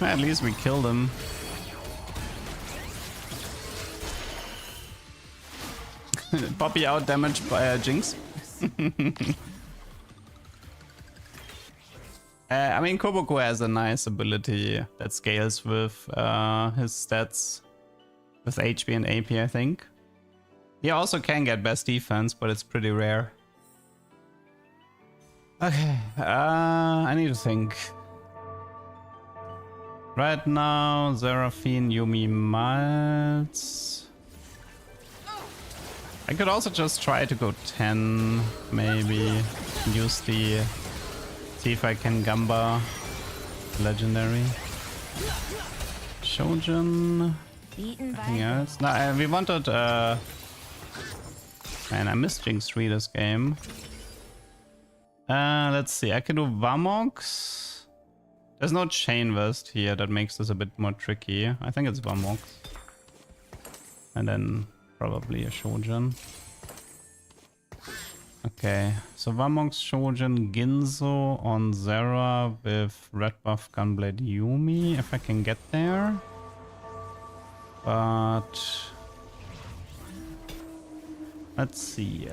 At least we killed him. Poppy out damaged by Jinx. I mean, Koboku has a nice ability that scales with his stats with HP and AP, I think. He also can get best defense, but it's pretty rare. Okay, I need to think. Right now, Seraphine, Yumi, Miles. I could also just try to go 10, maybe. Use the... See if I can Gamba Legendary. Shojin. Anything else? No, we wanted... Man, I missed Jinx 3 this game. Let's see, I can do Vamox. There's no Chain Vest here, that makes this a bit more tricky. I think it's Vamox. And then probably a Shojin. Okay, so Vamox, Shojin, Ginzo on Zera with red buff Gunblade Yumi, if I can get there. But... let's see.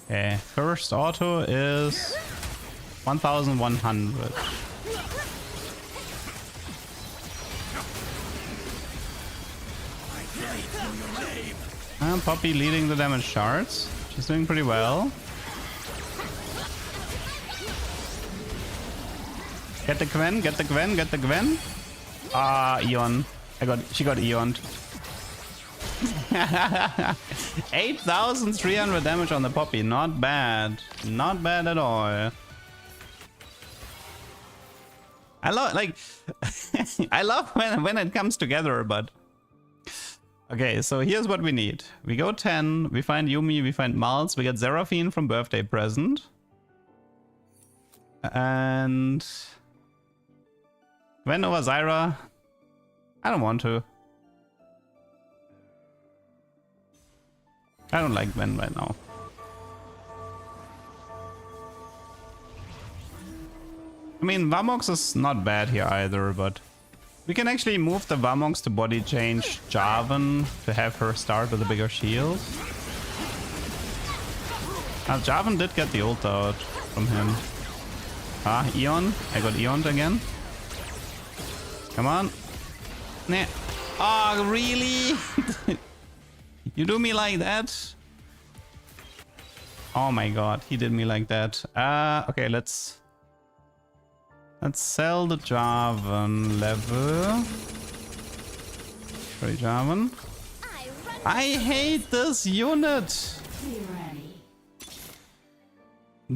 Okay, first auto is 1100. Poppy leading the damage shards. She's doing pretty well. Get the Gwen, get the Gwen, get the Gwen. Ah, Eon. She got Eoned. 8,300 damage on the Poppy. Not bad. Not bad at all. I love, like, I love when it comes together, but... Okay, so here's what we need. We go 10, we find Yumi, we find Miles, we get Seraphine from Birthday Present. And... Gwen over Zyra? I don't want to. I don't like Gwen right now. I mean, Vamox is not bad here either, but... We can actually move the Vamox to body change Jarvan to have her start with a bigger shield. Jarvan did get the ult out from him. Ah, Eon. I got Eoned again. Come on. Nah. Oh, really? You do me like that? Oh my god, he did me like that. Okay, let's sell the Jarvan level. Sorry, Jarvan. I hate this unit.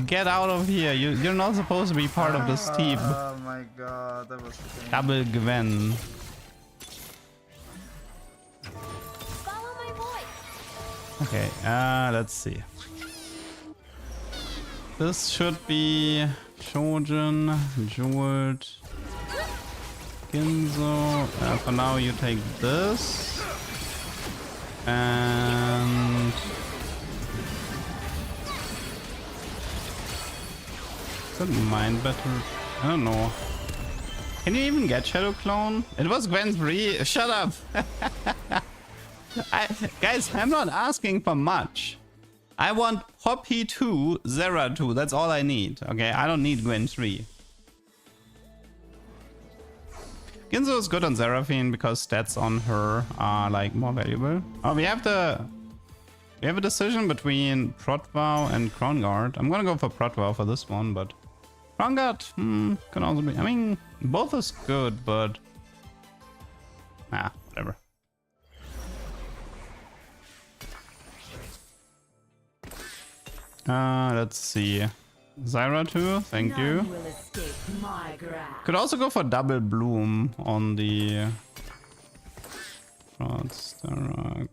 Get out of here. You're not supposed to be part of this team. Oh my god, that was painful. Double Gwen. Follow my voice. Okay, let's see. This should be Shojin, Jeweled, Ginzo. For now you take this. And... Could Mind Better? I don't know. Can you even get Shadow Clone? It was Gwen 3. Shut up! Guys, I'm not asking for much. I want Poppy 2, Zera 2. That's all I need. Okay, I don't need Gwen 3. Ginzo is good on Seraphine because stats on her are like more valuable. Oh, we have a decision between Protvow and Crownguard. I'm gonna go for Protvow for this one, but Crownguard can also be. I mean, both is good, but whatever. Let's see. Zyra 2, thank you. Could also go for double bloom on the Sterak.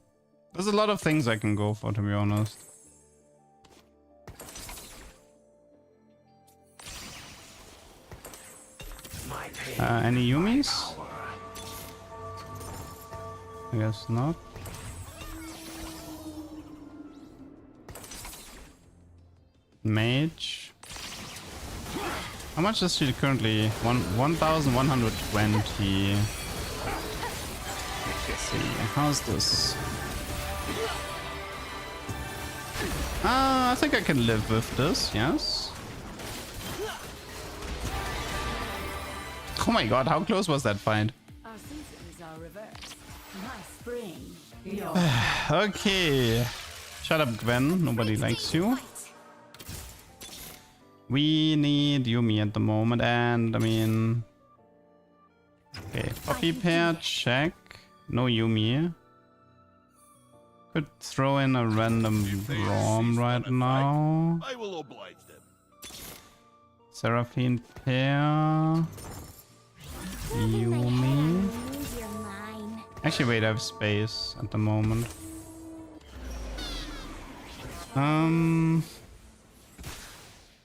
There's a lot of things I can go for, to be honest. Any Yumis? I guess not. Mage. How much is she currently? 1,120. Let's see. How's this? I think I can live with this. Yes. Oh my god, how close was that fight? Our seasons are reversed. My spring, your Okay. Shut up, Gwen. Nobody likes you. We need Yumi at the moment, and I mean... Okay, Poppy pair, check. No Yumi. Could throw in a random Rom right now. I will oblige them. Seraphine pair. Yumi. Lose your mind. Actually, wait, I have space at the moment.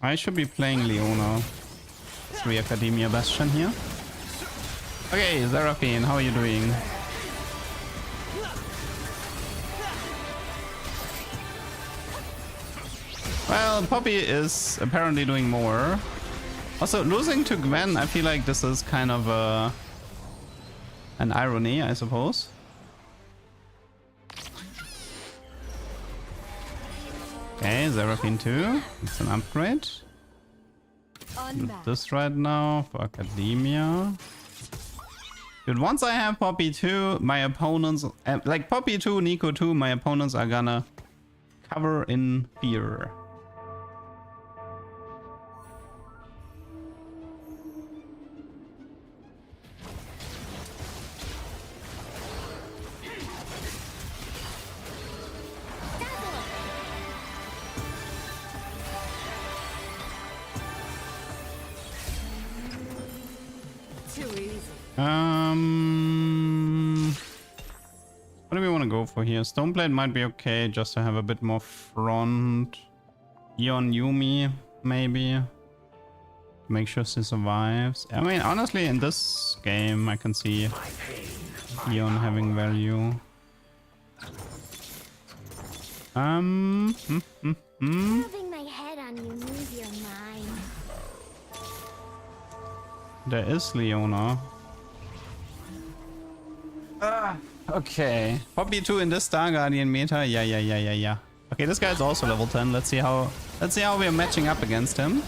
I should be playing Leona. 3 Academia Bastion here. Okay, Seraphine, how are you doing? Well, Poppy is apparently doing more. Also, losing to Gwen, I feel like this is kind of an irony, I suppose. Okay, Seraphine 2. It's an upgrade. Do this right now for Academia. Dude, once I have Poppy 2, my opponents... like Poppy 2, Nico 2, my opponents are gonna cover in fear. What do we want to go for here? Stoneblade might be okay, just to have a bit more front. Eon Yumi, maybe. Make sure she survives. I mean, honestly, in this game, I can see Eon having value. Having my head on you moves your mind. There is Leona. Okay. Poppy 2 in this Star Guardian meta. Yeah. Okay, this guy's also level 10. Let's see how we are matching up against him.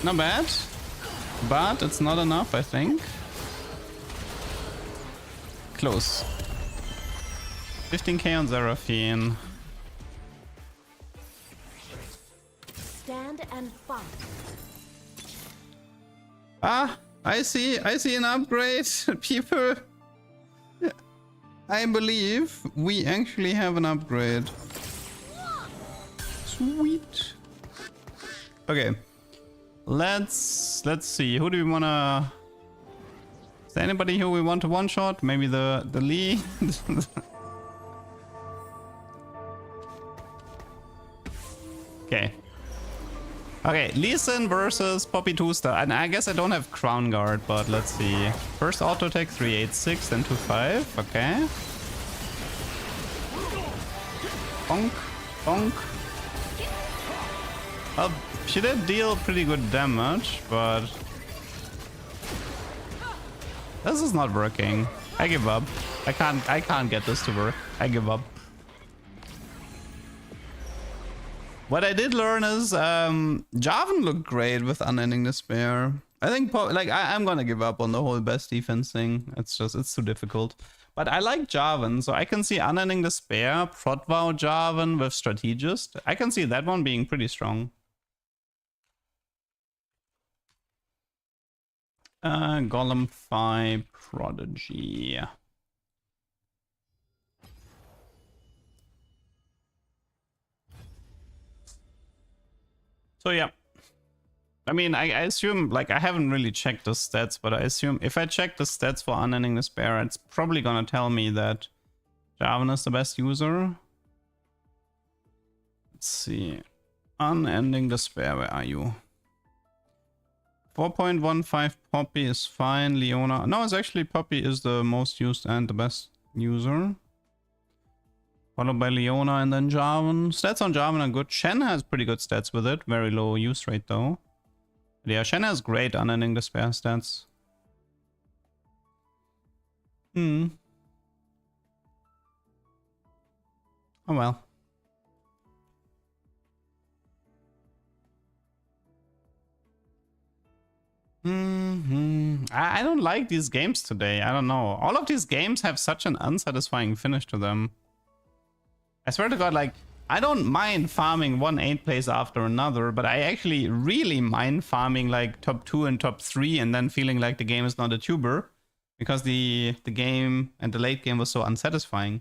Not bad. But it's not enough, I think. Close. 15k on Seraphine. Stand and fight. Ah, I see an upgrade, people. I believe we actually have an upgrade. Sweet. Okay. Let's see. Who do we wanna... Is there anybody who we want to one-shot? Maybe the Lee? Okay. Okay, Lee Sin versus Poppy 2-star. And I guess I don't have Crown Guard, but let's see. First auto attack 386, then 25. Okay. Bonk. Bonk. Well, she did deal pretty good damage, but... This is not working. I give up. I can't get this to work. I give up. What I did learn is Jarvan looked great with Unending Despair. I think I'm gonna give up on the whole best defense thing. It's too difficult. But I like Jarvan, so I can see Unending Despair, Protvow Jarvan with Strategist. I can see that one being pretty strong. Golem 5 Prodigy. So yeah, I mean, I assume, like, I haven't really checked the stats, but I assume if I check the stats for Unending Despair, it's probably gonna tell me that Jarvan is the best user. Let's see. Unending Despair, where are you? 4.15 Poppy is fine. Leona. No, it's actually Poppy is the most used and the best user. Followed by Leona and then Jarvan. Stats on Jarvan are good. Shen has pretty good stats with it. Very low use rate though. But yeah, Shen has great Unending Despair stats. Oh well. I don't like these games today. I don't know. All of these games have such an unsatisfying finish to them. I swear to God, like, I don't mind farming one 8 place after another, but I actually really mind farming like top 2 and top 3 and then feeling like the game is not a tuber because the game and the late game was so unsatisfying.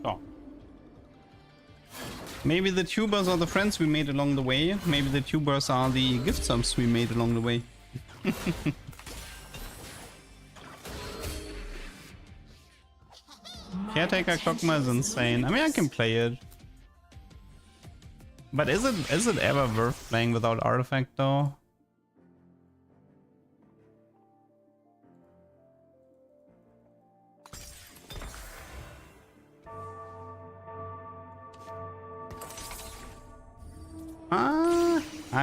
Oh. Maybe the tubers are the friends we made along the way. Maybe the tubers are the gift subs we made along the way. Caretaker Kog'Maw is insane. I mean, I can play it. But is it ever worth playing without artifact though?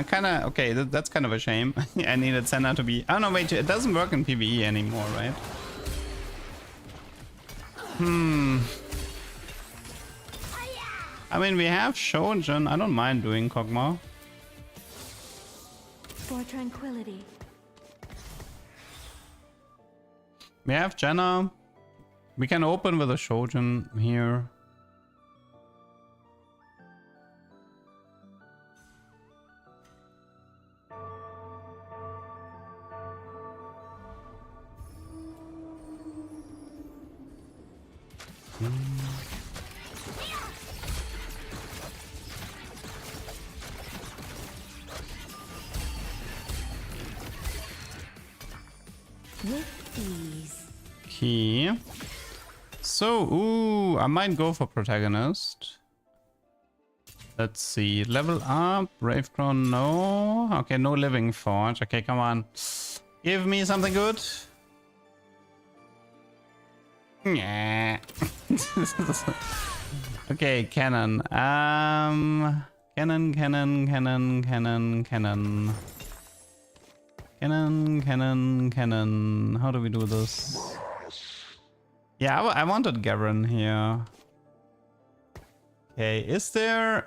Kinda, okay, that's kind of a shame. I needed Senna to be... Oh no, wait, it doesn't work in PvE anymore, right? I mean, we have Shojin. I don't mind doing Kog'Maw. For tranquility. We have Jenna. We can open with a Shojin here. With ease. Key. So, ooh, I might go for protagonist. Let's see. Level up. Brave Crown, no. Okay, no Living Forge. Okay, come on. Give me something good. Yeah. Okay, cannon. Cannon. How do we do this? Yeah, I wanted Garen here. Okay, is there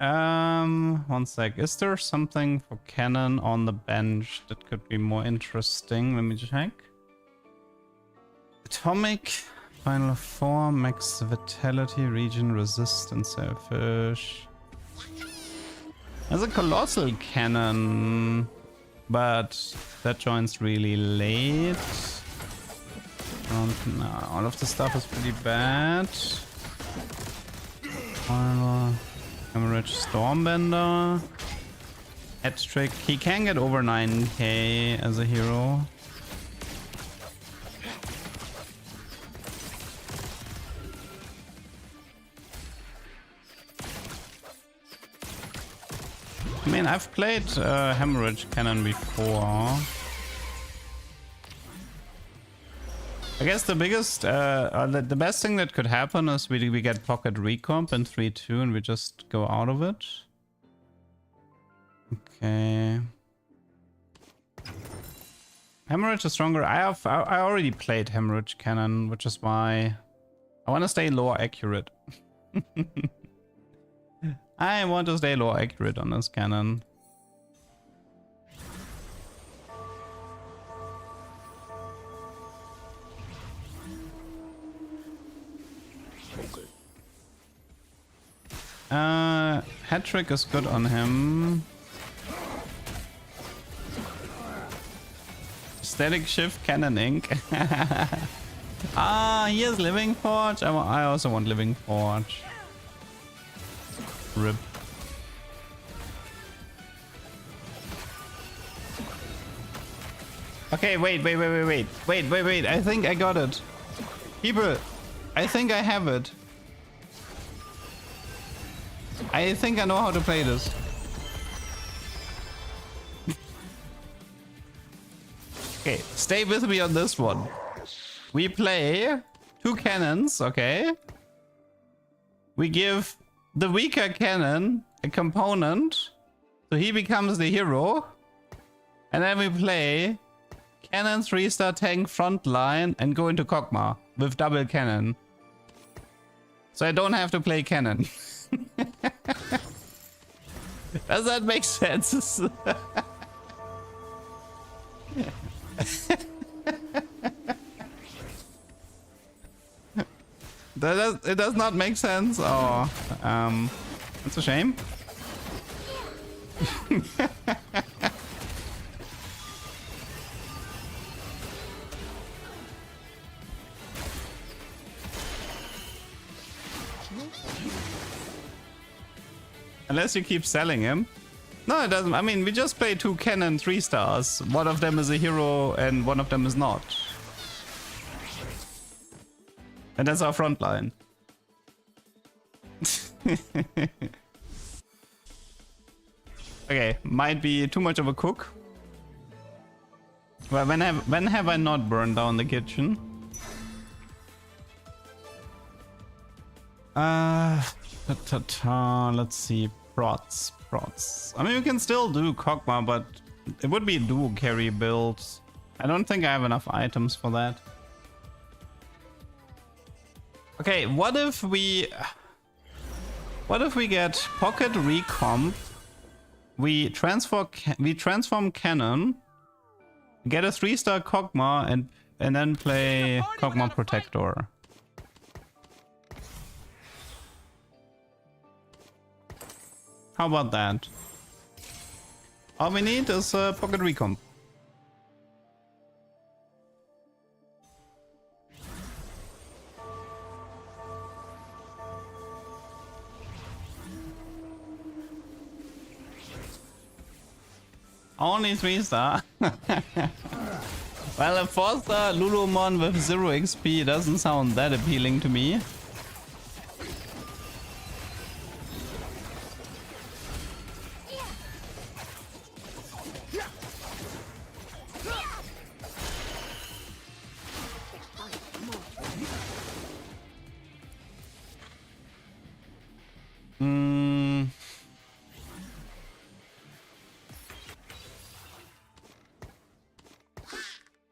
one sec. Is there something for cannon on the bench that could be more interesting? Let me check. Atomic, final form, max vitality, region resistance, selfish. There's a colossal cannon, but that joins really late. No, all of the stuff is pretty bad. Final Hemorrhage Stormbender. Head trick. He can get over 9k as a hero. I mean, I've played Hemorrhage Cannon before. I guess the biggest, the best thing that could happen is we get Pocket Recomp in 3-2 and we just go out of it. Okay. Hemorrhage is stronger. I already played Hemorrhage Cannon, which is why I want to stay lower accurate. I want to stay low accurate on this cannon. Hat trick is good on him. Static shift cannon ink. Ah, he has living forge. I also want living forge. Rip. Okay, wait. I think I got it. People, I think I have it. I think I know how to play this. Okay, stay with me on this one. We play 2 cannons, okay? We give the weaker cannon a component, so he becomes the hero. And then we play cannon 3-star tank frontline and go into Kog'Maw with double cannon. So I don't have to play cannon. Does that make sense? It does not make sense. Oh, it's a shame. Unless you keep selling him. No, it doesn't. I mean, we just play 2 cannon 3-stars. One of them is a hero and one of them is not. And that's our front line. Okay, might be too much of a cook. Well, when have I not burned down the kitchen? Let's see. Prots. I mean, we can still do Kog'Maw, but it would be duo carry builds. I don't think I have enough items for that. Okay, what if we get pocket recomp? We transform cannon, get a 3-star Kog'Maw, and then play Kog'Maw Protector. How about that? All we need is pocket recomp. Only 3-star. Well, a 4-star Lulumon with 0 XP doesn't sound that appealing to me.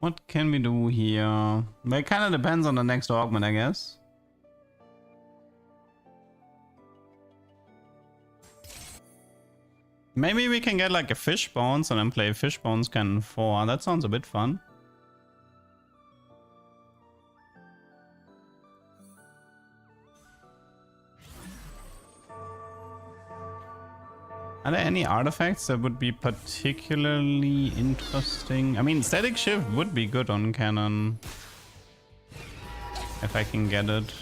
What can we do here? Well, it kind of depends on the next augment, I guess. Maybe we can get like a fish bones and then play fish bones cannon 4. That sounds a bit fun. Are there any artifacts that would be particularly interesting? I mean, static shift would be good on cannon. If I can get it.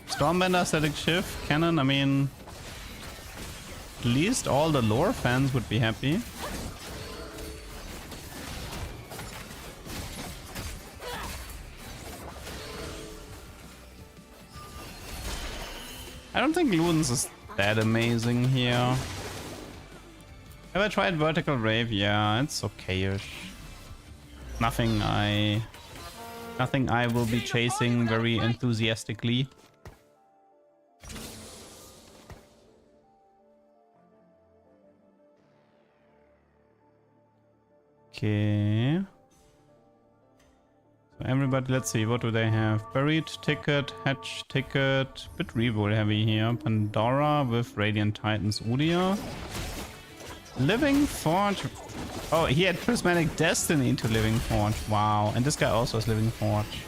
Stormbender, static shift, cannon, I mean... At least all the lore fans would be happy. I don't think Ludens is that amazing here. Have I tried Vertical Rave? Yeah, it's okay-ish. Nothing I will be chasing very enthusiastically. Okay. So everybody, let's see, what do they have? Buried ticket, hatch ticket, bit reroll heavy here. Pandora with Radiant Titans Udia. Living Forge. Oh, he had Prismatic Destiny into Living Forge. Wow. And this guy also has Living Forge.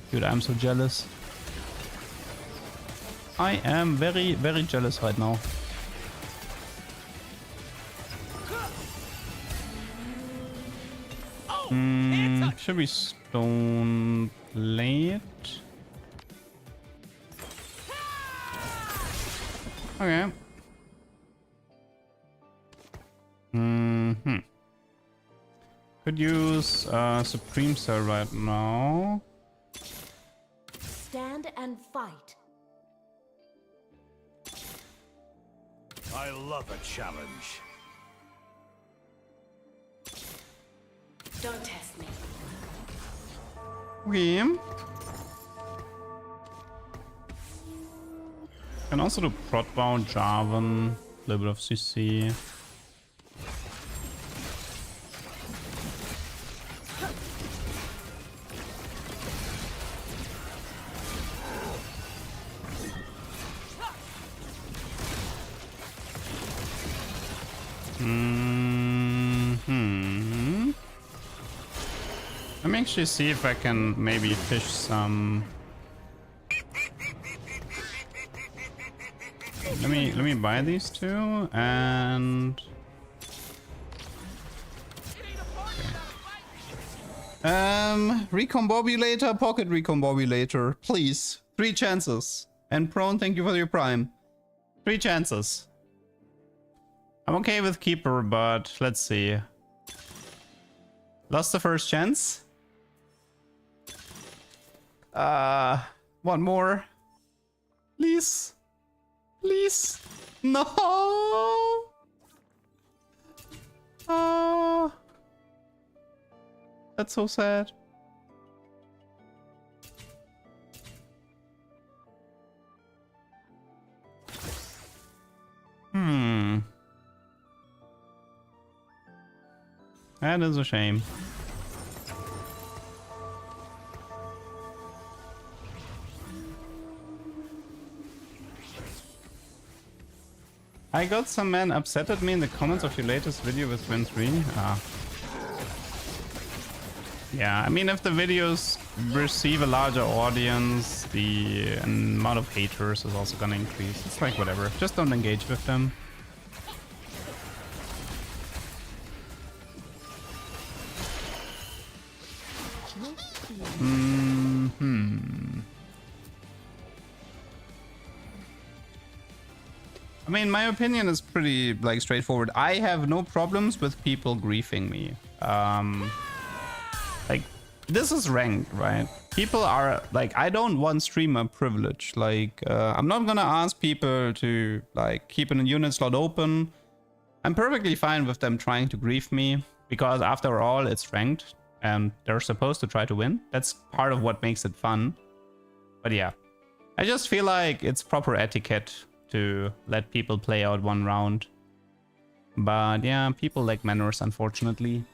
Dude, I'm so jealous. I am very, very jealous right now. Should be Stone Plate. Okay. Could use Supreme Cell right now. Stand and fight. I love a challenge. Don't test me. Okay. Can also do Protbound, Jarvan, a little bit of CC. Let me actually see if I can maybe fish some. Let me buy these two and. Okay. Recombobulator, pocket recombobulator, please. 3 chances. And Prone, thank you for your prime. 3 chances. I'm okay with Keeper, but let's see. Lost the first chance. One more. Please. Please. No. That's so sad. That is a shame. I got some man upset at me in the comments of your latest video with Win 3. Yeah, I mean, if the videos receive a larger audience, the amount of haters is also gonna increase. It's like whatever, just don't engage with them. I mean, my opinion is pretty like straightforward. I have no problems with people griefing me. Like, this is ranked, right? People are like, I don't want streamer privilege. Like, I'm not gonna ask people to like keep a unit slot open. I'm perfectly fine with them trying to grief me because after all, it's ranked and they're supposed to try to win. That's part of what makes it fun. But yeah, I just feel like it's proper etiquette to let people play out one round. But yeah, people lack manners, unfortunately.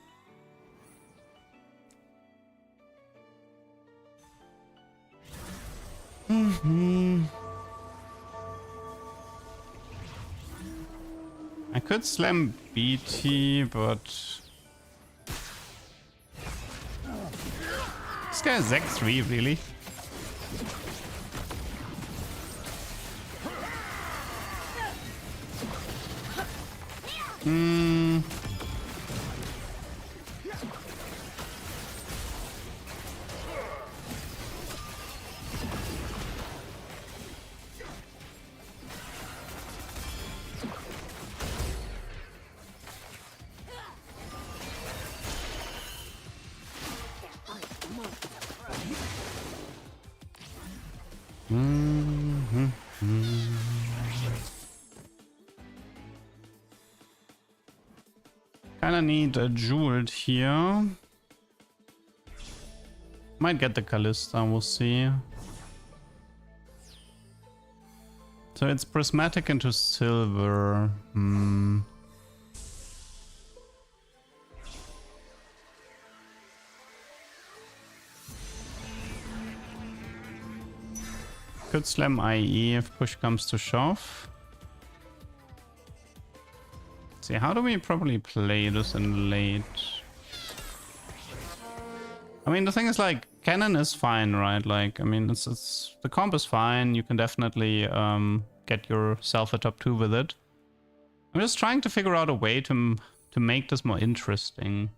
I could slam BT, but this guy is X3, really? Kinda need a jeweled here. Might get the Callista, we'll see. So it's prismatic into silver. Could slam IE if push comes to shove. See, how do we probably play this in late? I mean, the thing is, like, cannon is fine, right? Like, I mean, it's the comp is fine. You can definitely get yourself a top 2 with it. I'm just trying to figure out a way to make this more interesting.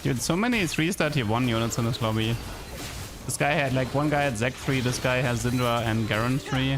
Dude, so many 3-star tier 1 units in this lobby. This guy had, like, one guy had Zac 3, this guy has Syndra and Garen 3.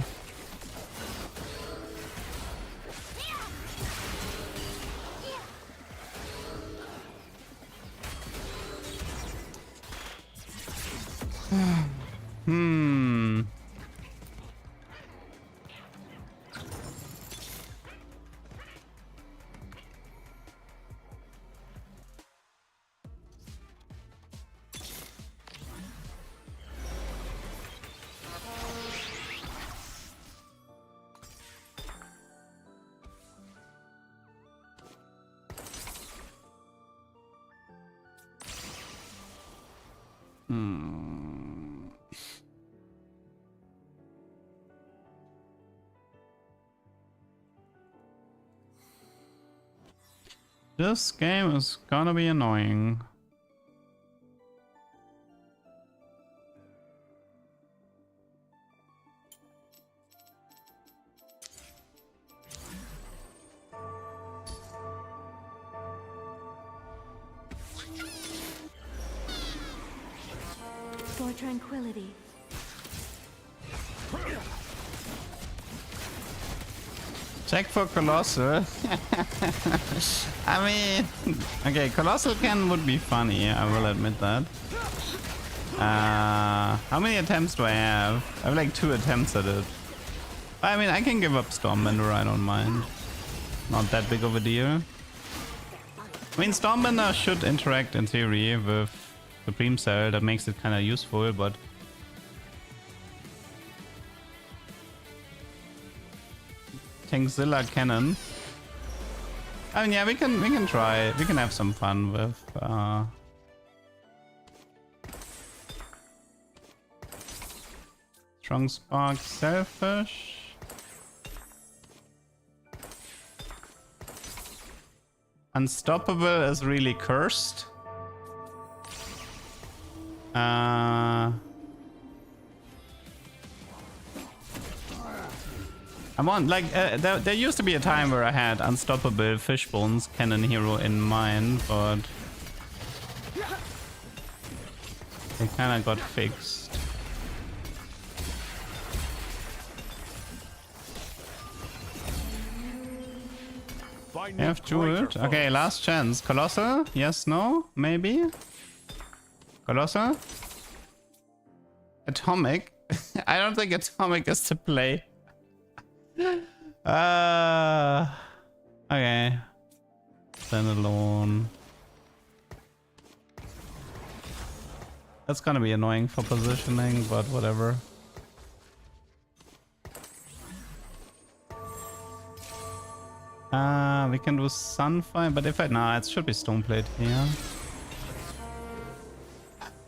This game is gonna be annoying. For tranquility. Check for Colossal. I mean, okay, Colossal Cannon would be funny, I will admit that. How many attempts do I have? I have like 2 attempts at it. I mean, I can give up Stormbender, I don't mind. Not that big of a deal. I mean, Stormbender should interact in theory with Supreme Cell, that makes it kind of useful, but Tankzilla Cannon. I mean, yeah, we can try. We can have some fun with Strong Spark, Selfish. Unstoppable is really cursed. I'm on, like, there used to be a time where I had Unstoppable Fishbones Cannon Hero in mind, but they kind of got fixed. I have Jeweled. Okay, last chance. Colossal? Yes, no? Maybe? Colossal? Atomic? I don't think Atomic is to play. Okay. Stand alone. That's gonna be annoying for positioning, but whatever. We can do Sunfire, but if I... Nah, it should be Stoneplate here.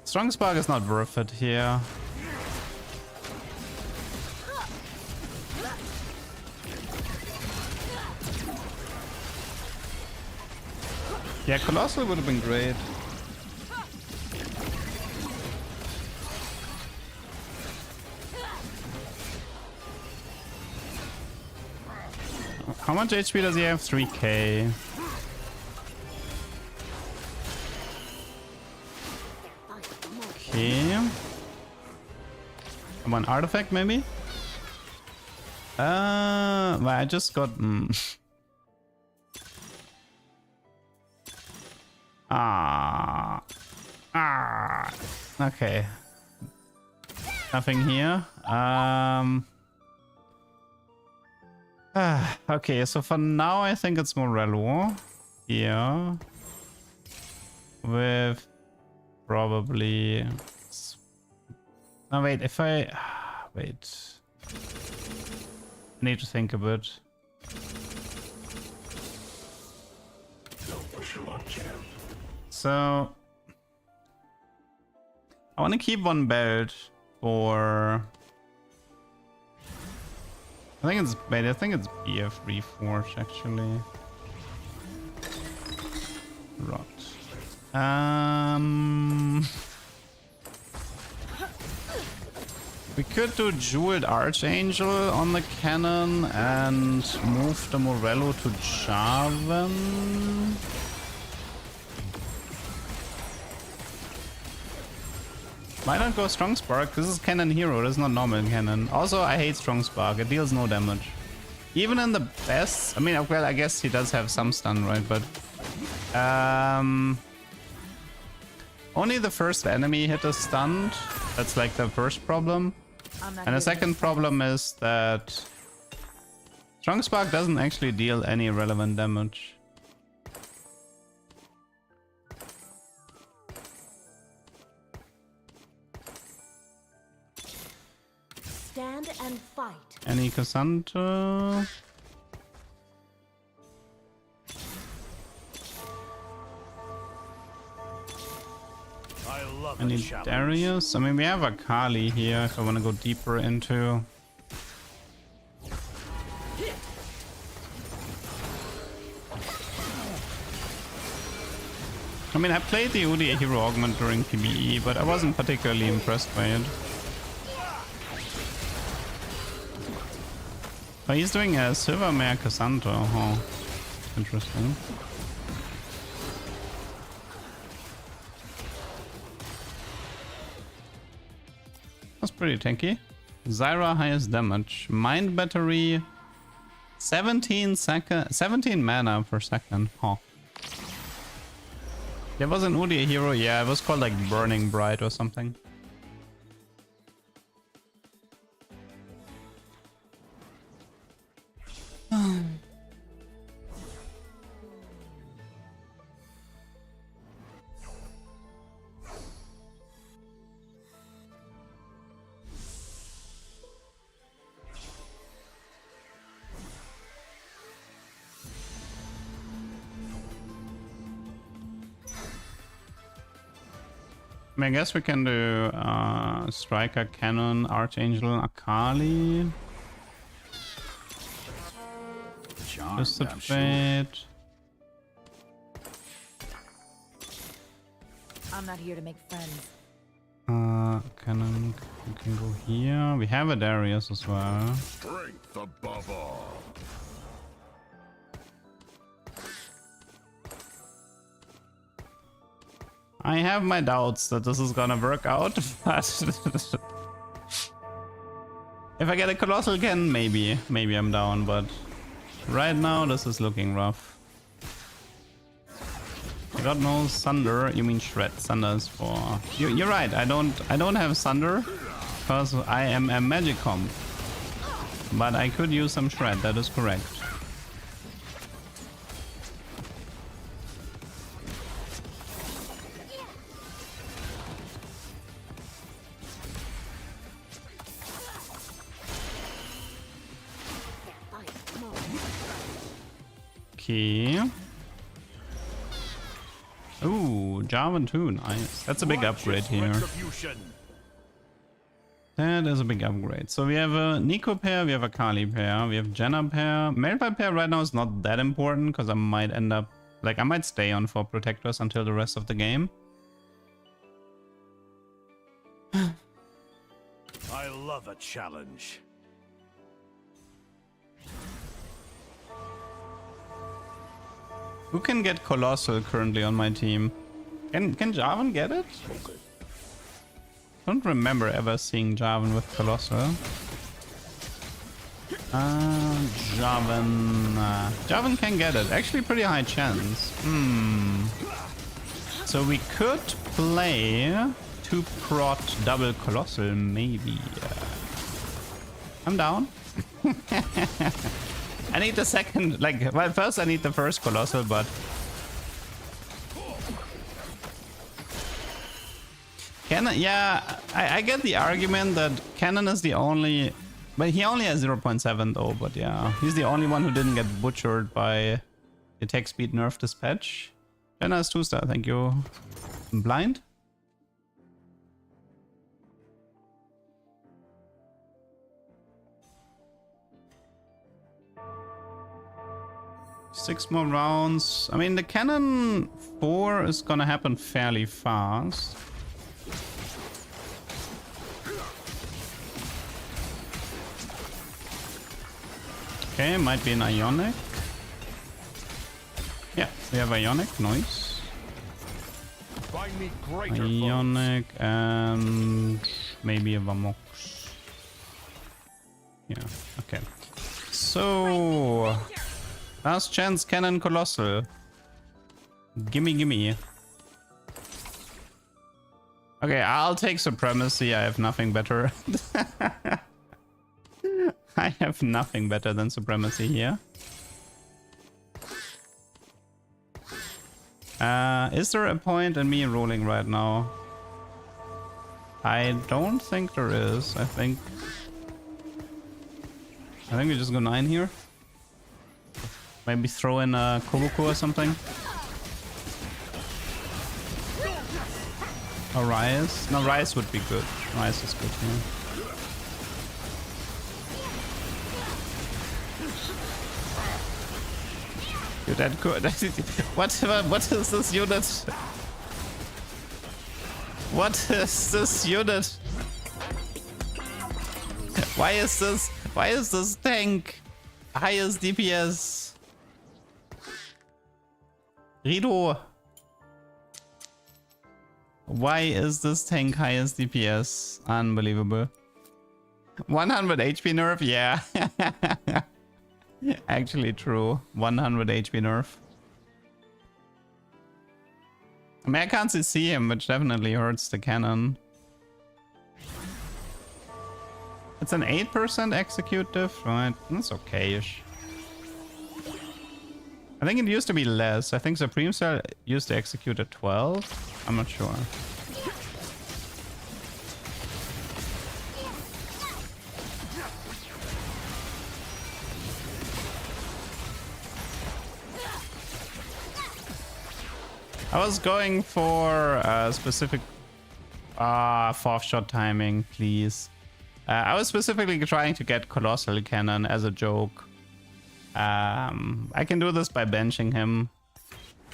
Strong Spark is not worth it here. Yeah, Colossal would have been great. How much HP does he have? 3k. Okay. Come on, artifact maybe? Well, I just got... Okay. Nothing here. Okay, so for now I think it's Morello here with probably. No, wait. If I wait, I need to think a bit. So I want to keep one belt for. I think it's BF Reforged actually. Rot. We could do Jeweled Archangel on the cannon and move the Morello to Jarvan. Why not go Strong Spark? This is Cannon Hero, this is not normal Cannon. Also, I hate Strong Spark, it deals no damage. Even in the best, I mean, well, I guess he does have some stun, right? But only the first enemy hit is stunned. That's like the first problem. And the second problem is that Strong Spark doesn't actually deal any relevant damage. Stand and fight. Any Cassandra? Any Darius? I mean, we have a Kali here if I want to go deeper into. I mean, I played the Udyr Hero Augment during PBE, but I wasn't particularly impressed by it. Oh, he's doing a Silvermare Cassandra. Oh, interesting. That's pretty tanky. Zyra highest damage. Mind battery 17 mana per second. Huh. There was an Udyr hero, yeah, it was called like Burning Bright or something. I mean, I guess we can do Striker, Cannon, Archangel, Akali. Just a bit. I'm not here to make friends. Cannon, we can go here. We have a Darius as well. Strength above all. I have my doubts that this is gonna work out, but if I get a Colossal Cannon, maybe I'm down, but right now this is looking rough. I got no Thunder. You mean Shred? Thunder is for... You're right. I don't have Thunder because I am a Magicom, but I could use some Shred. That is correct. Okay. Ooh, Jarvan too, nice. That's a big upgrade here. That is a big upgrade. So we have a Nico pair, we have a Kali pair, we have Jenna pair. Melba pair right now is not that important because I might end up, like I might stay on for Protectors until the rest of the game. I love a challenge. Who can get Colossal currently on my team? Can Jarvan get it? Don't remember ever seeing Jarvan with Colossal. Jarvan can get it. Actually pretty high chance. So we could play 2-prot double Colossal maybe. I'm down. I need the second, like, well, first I need the first Colossal, but... Cannon, yeah, I get the argument that Cannon is the only... But he only has 0.7 though, but yeah. He's the only one who didn't get butchered by the attack speed nerf dispatch. Jenna is 2-star, thank you. I'm blind? Six more rounds. I mean, the Cannon 4 is gonna happen fairly fast. Okay, might be an Ionic. Yeah, we have Ionic, nice. Find me greater Ionic and maybe a Vamox. Yeah, okay. So, last chance Cannon Colossal. Gimme, gimme. Okay, I'll take Supremacy. I have nothing better. I have nothing better than Supremacy here. Is there a point in me rolling right now? I don't think there is. I think we just go 9 here. Maybe throw in a Kobuko or something. Or Rise. No, Rise would be good. Rise is good here. Dude, that good. What is this unit? What is this unit? Why is this tank highest DPS? Rido. Why is this tank highest DPS? Unbelievable. 100 HP nerf? Yeah. Actually true. 100 HP nerf. I mean, I can't see him, which definitely hurts the cannon. It's an 8% executive, right? That's okay-ish. I think it used to be less. I think Supreme Cell used to execute at 12. I'm not sure. I was going for a specific 4th shot timing, please. I was specifically trying to get Colossal Cannon as a joke. I can do this by benching him.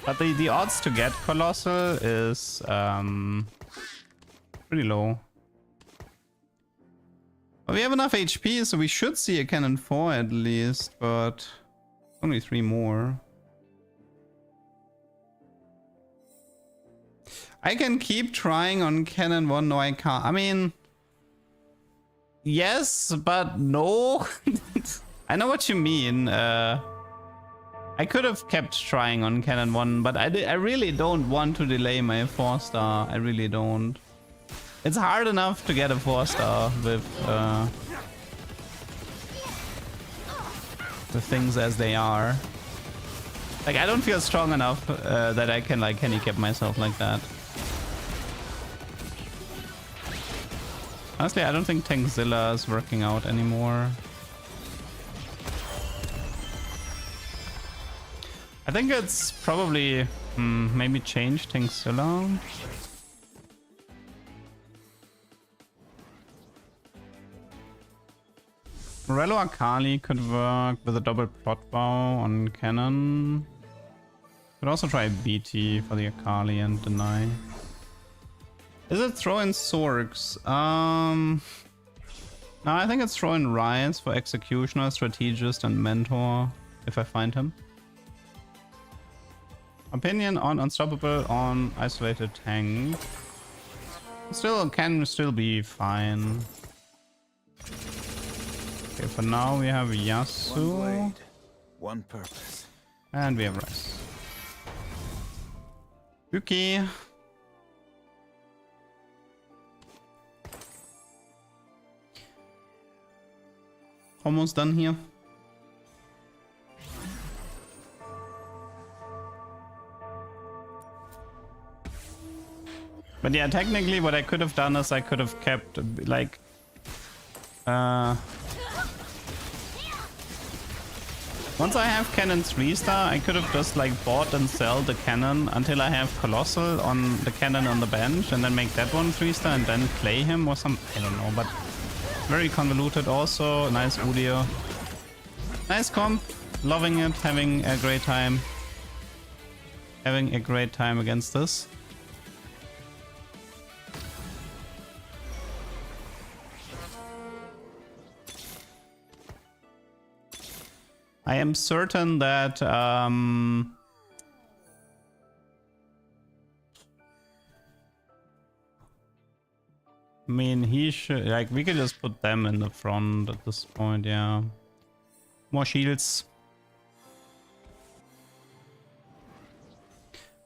But the odds to get Colossal is pretty low. But we have enough HP, so we should see a Cannon 4 at least, but only 3 more. I can keep trying on Cannon 1. No, I can't. I mean, yes, but no. I know what you mean. I could have kept trying on Cannon 1, but I really don't want to delay my 4-star. I really don't. It's hard enough to get a 4-star with the things as they are. Like, I don't feel strong enough that I can like handicap myself like that. Honestly, I don't think Tankzilla is working out anymore. I think it's probably maybe change Tankzilla. Morello Akali could work with a double plot bow on Cannon. Could also try BT for the Akali and deny. Is it throw in Sorks? No, I think it's throw in Rise for Executioner, Strategist, and Mentor if I find him. Opinion on Unstoppable on Isolated Tank. Still can be fine. Okay, for now we have Yasu. One blade, one purpose. And we have Rise. Yuki. Almost done here. But yeah, technically what I could have done is I could have kept like once I have cannon 3-star, I could have just like bought and sell the cannon until I have Colossal on the cannon on the bench and then make that one 3-star and then play him or some, I don't know, but very convoluted also. Nice Udio. Nice comp. Loving it. Having a great time. Having a great time against this. I am certain that I mean, he should, like, we could just put them in the front at this point, yeah. More shields.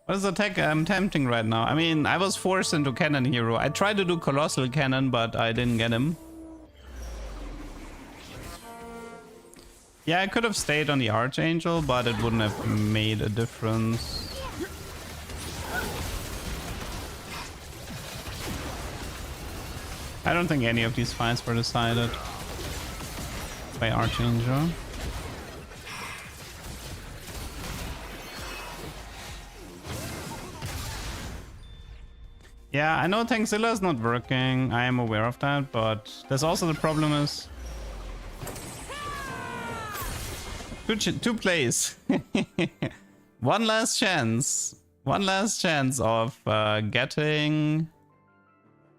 What is the tech I'm tempting right now? I mean, I was forced into Cannon Hero. I tried to do Colossal Cannon, but I didn't get him. Yeah, I could have stayed on the Archangel, but it wouldn't have made a difference. I don't think any of these fights were decided by Archangel. Yeah, I know Tankzilla is not working. I am aware of that, but there's also the problem is two plays. One last chance. One last chance of getting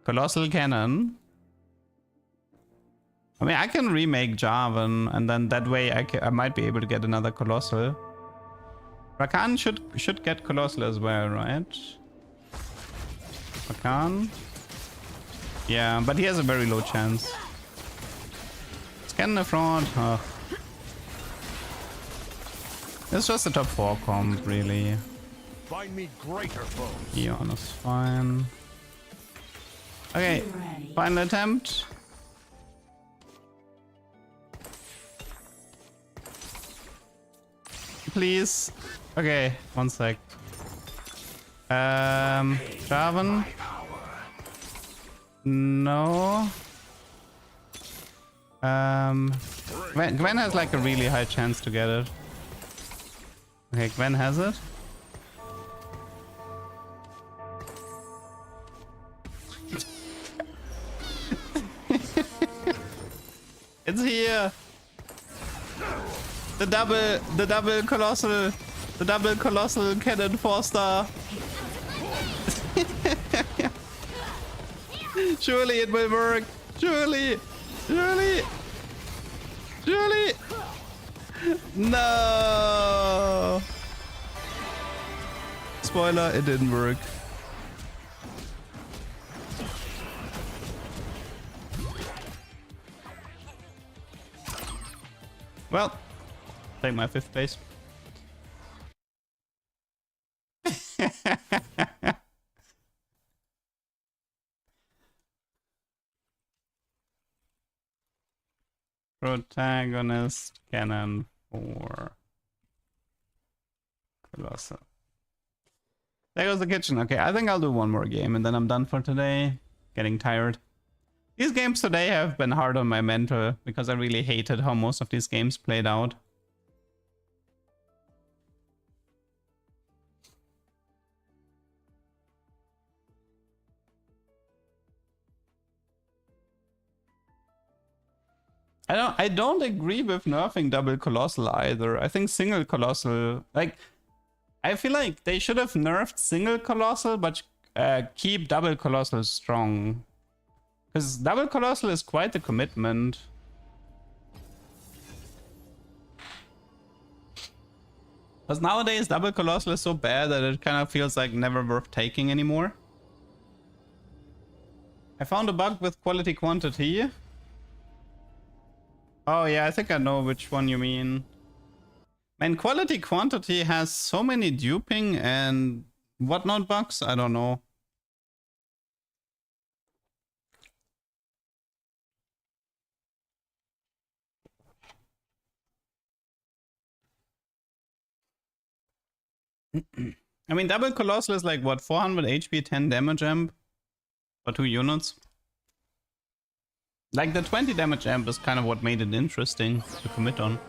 Colossal Cannon. I mean, I can remake Jarvan, and then that way I might be able to get another Colossal. Rakan should get Colossal as well, right? Rakan. Yeah, but he has a very low chance. Scan the front. Oh. It's just a top 4 comp, really. Find me greater foes. Eon is fine. Okay, final attempt. Please. Okay, one sec. Jarvan. No. Gwen has like a really high chance to get it. Okay, Gwen has it. It's here. The double colossal cannon 4-star. Surely it will work. Surely. No. Spoiler, it didn't work. Well, take my 5th place. Protagonist cannon for Colossal. There goes the kitchen. Okay, I think I'll do one more game and then I'm done for today. Getting tired. These games today have been hard on my mental because I really hated how most of these games played out. I don't agree with nerfing double colossal either. I think single colossal, like, I feel like they should have nerfed single colossal but keep double colossal strong. Because double colossal is quite a commitment. Because nowadays double colossal is so bad that it kind of feels like never worth taking anymore. I found a bug with quality quantity. Oh yeah, I think I know which one you mean. Man, quality quantity has so many duping and whatnot bugs, I don't know. I mean, double colossal is like what, 400 HP, 10 damage amp. for 2 units. Like the 20 damage amp is kind of what made it interesting to commit on.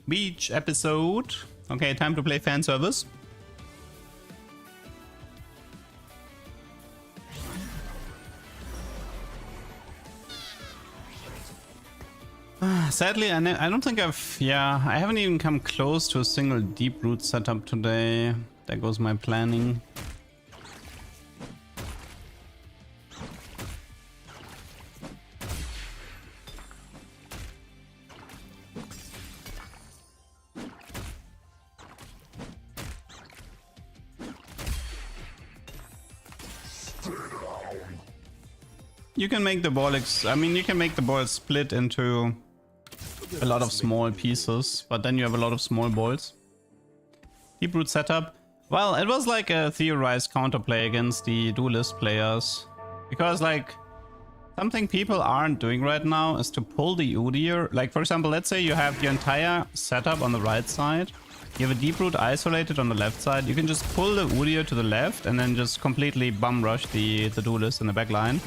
Beach episode. Okay, time to play fan service. Sadly, I don't think I haven't even come close to a single deep root setup today. There goes my planning. You can make the ball, you can make the ball split into a lot of small pieces, but then you have a lot of small balls. Deep root setup. Well, it was like a theorized counterplay against the duelist players. Because like, something people aren't doing right now is to pull the Udyr. Like for example, let's say you have your entire setup on the right side. You have a deep root isolated on the left side. You can just pull the Udyr to the left and then just completely bum rush the duelist in the back line,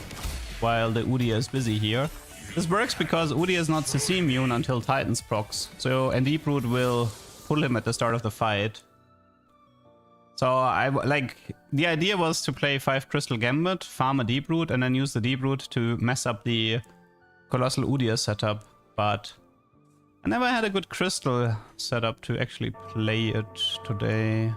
while the Udyr is busy here. This works because Udyr is not CC immune until Titans procs, so and Deep Root will pull him at the start of the fight. So the idea was to play 5 Crystal Gambit, farm a Deep Root, and then use the Deep Root to mess up the Colossal Udyr setup, but I never had a good Crystal setup to actually play it today.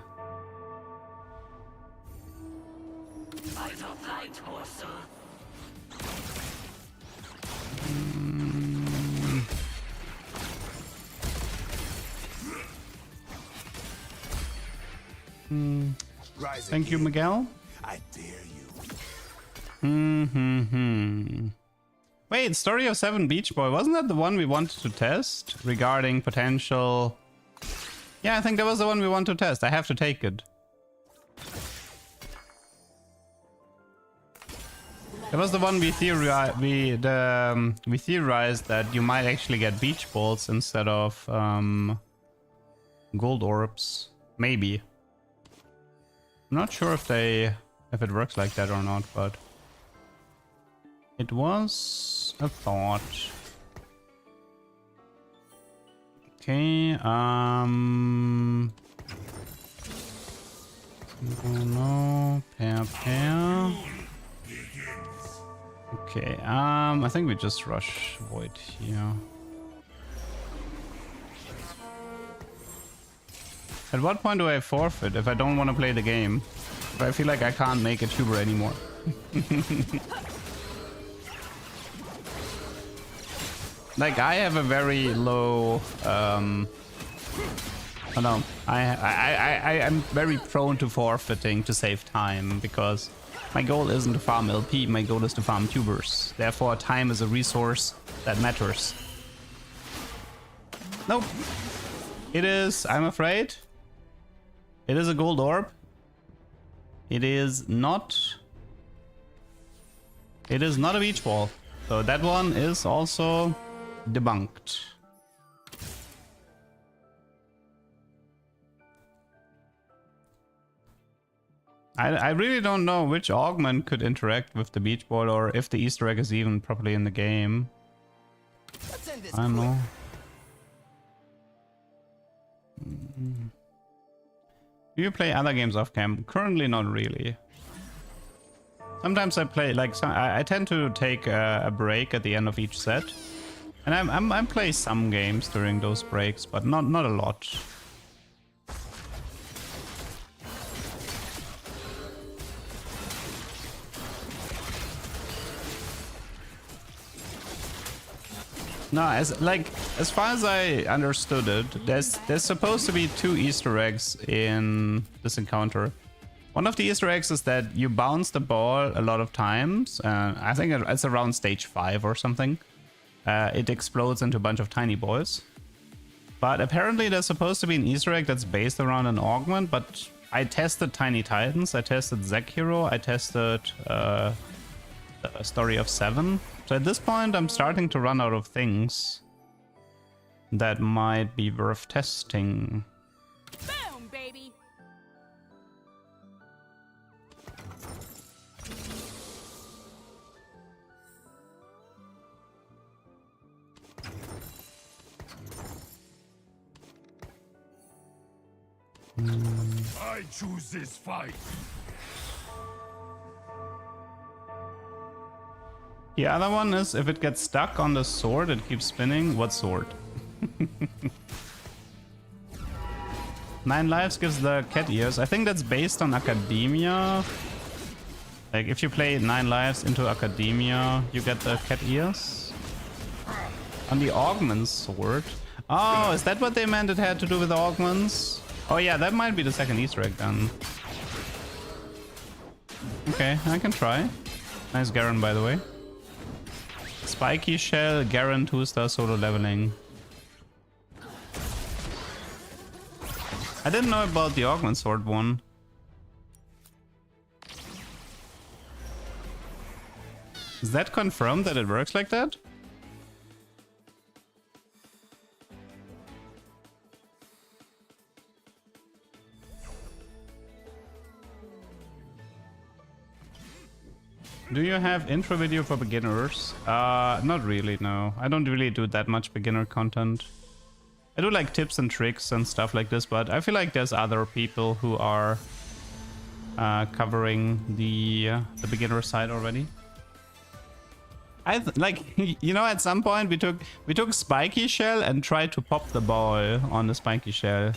Thank you, Miguel. I dare you. Wait, Story of 7 Beach Boy, wasn't that the one we wanted to test regarding potential? Yeah, I think that was the one we want to test. I have to take it. That was the one we theorized. We theorized that you might actually get beach balls instead of gold orbs. Maybe. I'm not sure if it works like that or not, but it was a thought. Okay, oh no, pair. Okay, I think we just rush Void here. At what point do I forfeit if I don't want to play the game? If I feel like I can't make a tuber anymore. Like I have a very low oh no, I'm very prone to forfeiting to save time, because my goal isn't to farm LP, my goal is to farm tubers. Therefore time is a resource that matters. Nope. It is, I'm afraid. It is a gold orb. It is not a beach ball. So that one is also debunked. I really don't know which augment could interact with the beach ball, or if the Easter egg is even properly in the game. I don't know. Do you play other games off cam? Currently not really. Sometimes I play, like, I tend to take a break at the end of each set. And I play some games during those breaks, but not a lot. No, as far as I understood it, there's supposed to be 2 Easter eggs in this encounter. One of the Easter eggs is that you bounce the ball a lot of times. I think it's around stage 5 or something. It explodes into a bunch of tiny balls. But apparently there's supposed to be an Easter egg that's based around an augment, but I tested Tiny Titans, I tested Zack Hero, I tested the Story of 7. So at this point I'm starting to run out of things that might be worth testing. Boom, baby. I choose this fight. The other one is if it gets stuck on the sword, it keeps spinning. What sword? 9 lives gives the cat ears. I think that's based on Academia. Like if you play 9 lives into Academia, you get the cat ears. On the Augment sword. Oh, is that what they meant it had to do with the augments? Oh yeah, that might be the second Easter egg then. Okay, I can try. Nice Garen, by the way. Spiky Shell, Garen 2-star solo leveling. I didn't know about the Augment Sword one. Is that confirmed that it works like that? Do you have intro video for beginners? Not really, no. I don't really do that much beginner content. I do like tips and tricks and stuff like this, but I feel like there's other people who are covering the beginner side already. Like, you know, at some point we took Spiky Shell and tried to pop the ball on the Spiky Shell.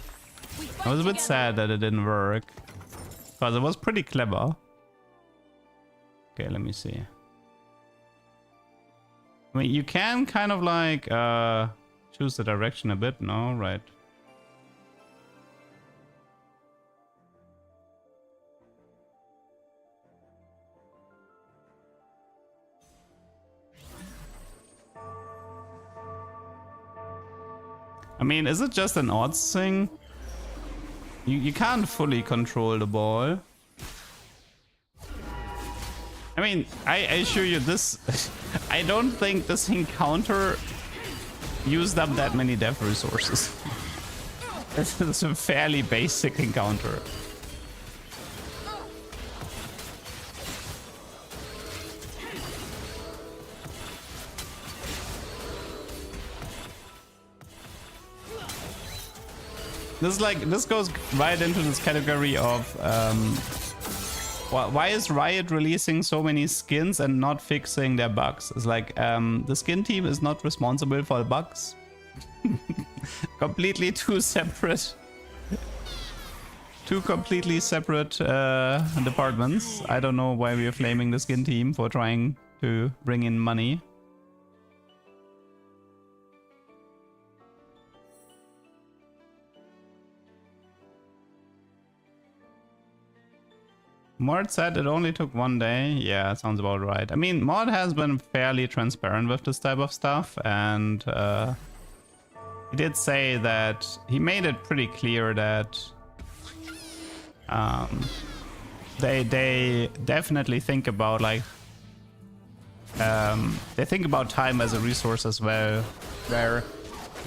I was a bit sad that it didn't work, because it was pretty clever. Okay, let me see. I mean, you can kind of like choose the direction a bit, no? Right. I mean, is it just an odds thing? You can't fully control the ball. I mean, I assure you this, I don't think this encounter used up that many death resources. This is a fairly basic encounter. This goes right into this category of why is Riot releasing so many skins and not fixing their bugs? It's like the skin team is not responsible for the bugs. Completely two completely separate departments. I don't know why we are flaming the skin team for trying to bring in money. Mod said it only took 1 day. Yeah, sounds about right. I mean, Mod has been fairly transparent with this type of stuff, and he did say that he made it pretty clear that they definitely think about like they think about time as a resource as well. Where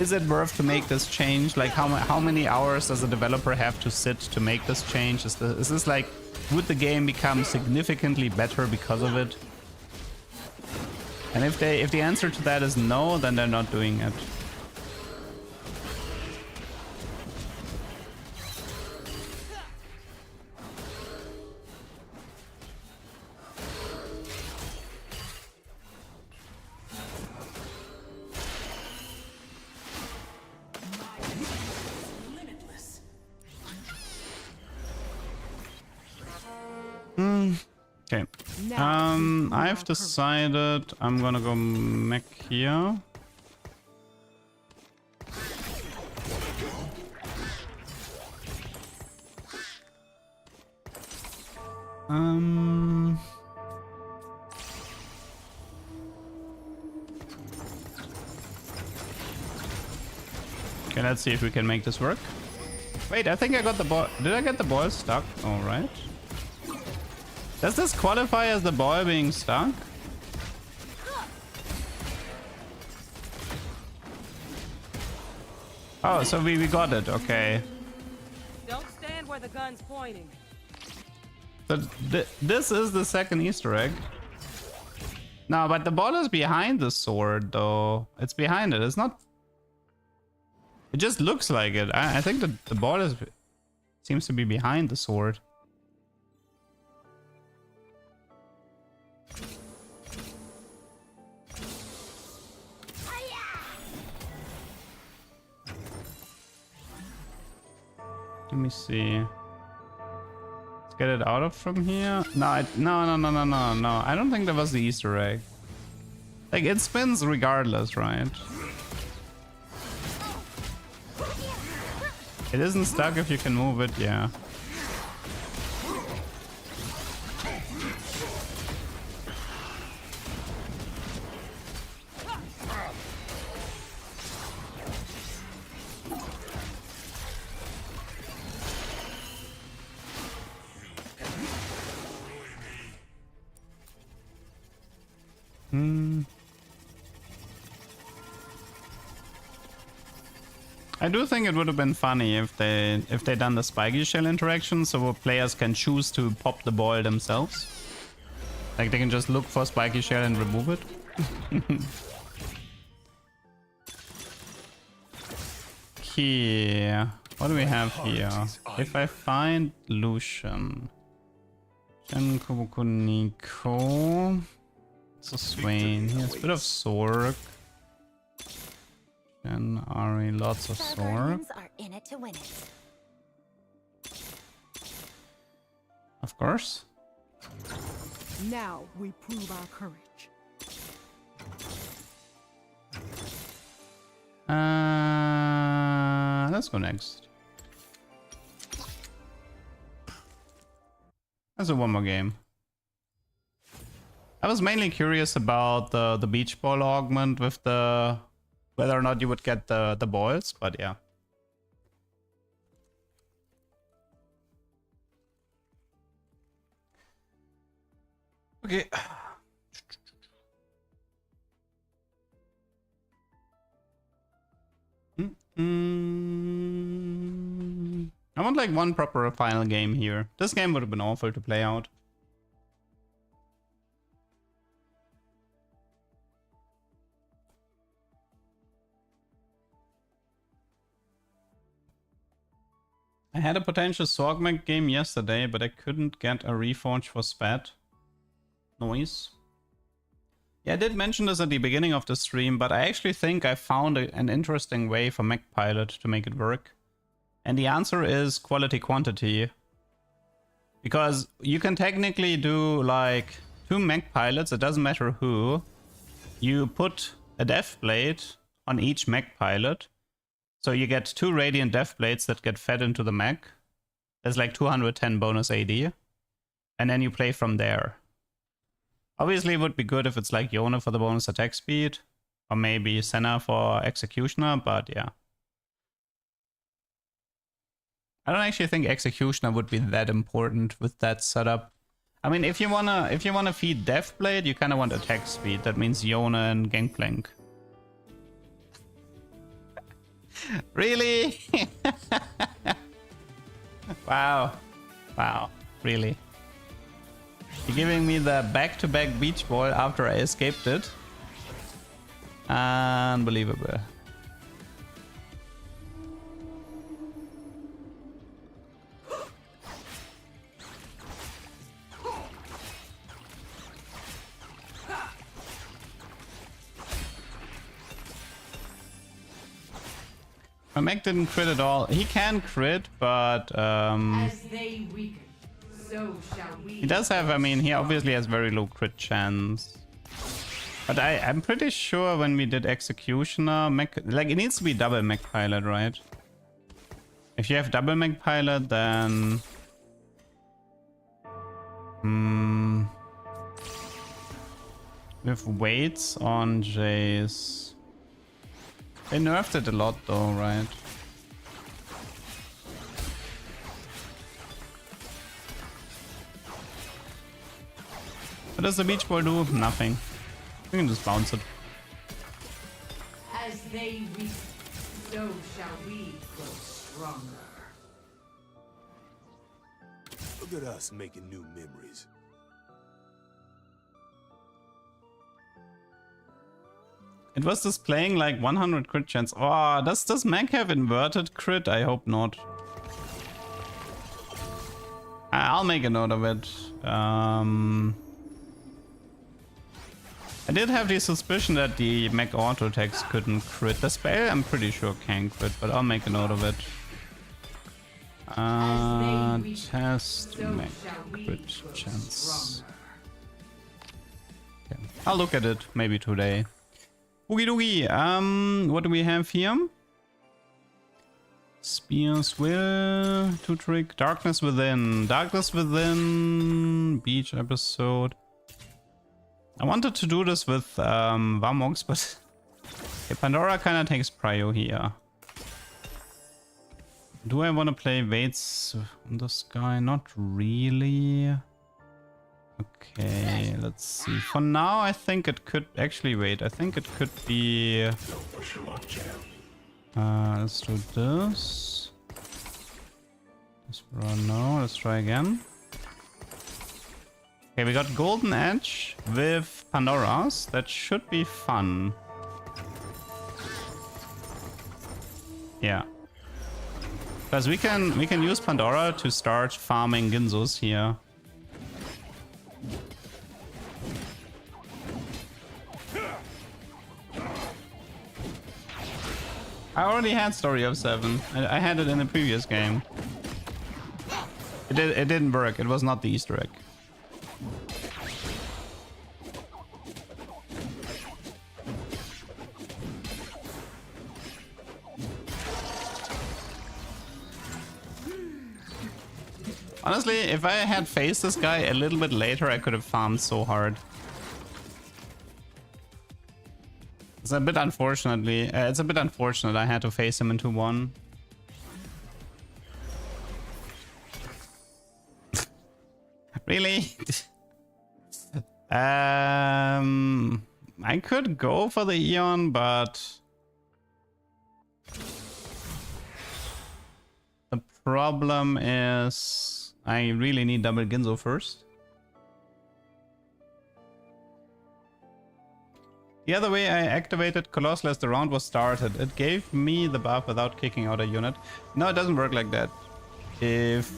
is it worth to make this change? Like how many hours does a developer have to sit to make this change? Is this like, would the game become significantly better because of it? And if the answer to that is no, then they're not doing it. Okay. I've decided I'm gonna go mech here. Okay, let's see if we can make this work. Wait, I think I got the ball. Did I get the ball stuck? All right. Does this qualify as the ball being stuck? Oh, so we got it. Okay. Don't stand where the gun's pointing. So this is the second Easter egg. No, but the ball is behind the sword, though. It's behind it. It's not. It just looks like it. I think that the ball is. Seems to be behind the sword. Let me see. Let's get it out of from here. No, no. I don't think that was the Easter egg. Like, it spins regardless, right? It isn't stuck if you can move it, yeah. I do think it would have been funny if they done the spiky shell interaction, so players can choose to pop the ball themselves. Like they can just look for spiky shell and remove it. Here, what do we have here? If I find Lucian, Jen Kubukuniko, it's a Swain. He has a bit of Sork. And Ari, lots of Sork. Are in it to win it. Of course. Now we prove our courage. Let's go next. Let's do one more game. I was mainly curious about the beach ball augment with the whether or not you would get the balls, but yeah. Okay. I want like one proper final game here. This game would have been awful to play out. I had a potential Sorgmec game yesterday, but I couldn't get a reforge for Spat. Noise. Yeah, I did mention this at the beginning of the stream, but I actually think I found an interesting way for Mech Pilot to make it work. And the answer is quality quantity. Because you can technically do like 2 Mech Pilots, it doesn't matter who. You put a Death Blade on each Mech Pilot. So you get 2 Radiant Death Blades that get fed into the mech. There's like 210 bonus AD. And then you play from there. Obviously it would be good if it's like Yona for the bonus attack speed. Or maybe Senna for Executioner, but yeah. I don't actually think Executioner would be that important with that setup. I mean, if you wanna feed Deathblade, you kinda want attack speed. That means Yona and Gangplank. Really? Wow. Wow. Really? You're giving me the back-to-back beach ball after I escaped it? Unbelievable. My mech didn't crit at all. He can crit, but As they weaken, so shall we. he does have, I mean, he obviously has very low crit chance. But I'm pretty sure when we did Executioner, mech, like it needs to be double Mech Pilot, right? If you have double Mech Pilot, then with weights on Jace. They nerfed it a lot though, right? What does the beach ball do? Nothing. We can just bounce it. As they weaken, so shall we grow stronger. Look at us making new memories. It was displaying like 100 crit chance. Oh, does mech have inverted crit? I hope not. I'll make a note of it. I did have the suspicion that the mech auto attacks couldn't crit. The spell I'm pretty sure can crit, but I'll make a note of it. Test mech crit chance. Okay. I'll look at it maybe today. Oogie doogie. What do we have here? Spears will to trick. Darkness Within. Darkness Within. Beach episode. I wanted to do this with Vamox, but okay, Pandora kind of takes prio here. Do I want to play Waits on this guy? Not really. Okay, let's see. For now, I think it could actually wait. I think it could be. Let's do this. This run. No, let's try again. Okay, we got Golden Edge with Pandoras. That should be fun. Yeah. Because we can use Pandora to start farming Ginzos here. I already had Story of 7. I had it in the previous game. It didn't work. It was not the Easter egg. Honestly, if I had faced this guy a little bit later, I could have farmed so hard. It's a bit unfortunately. It's a bit unfortunate I had to face him into 1. Really? I could go for the Eon, but the problem is I really need double Ginzo first. The other way I activated Colossal as the round was started. It gave me the buff without kicking out a unit. No, it doesn't work like that. If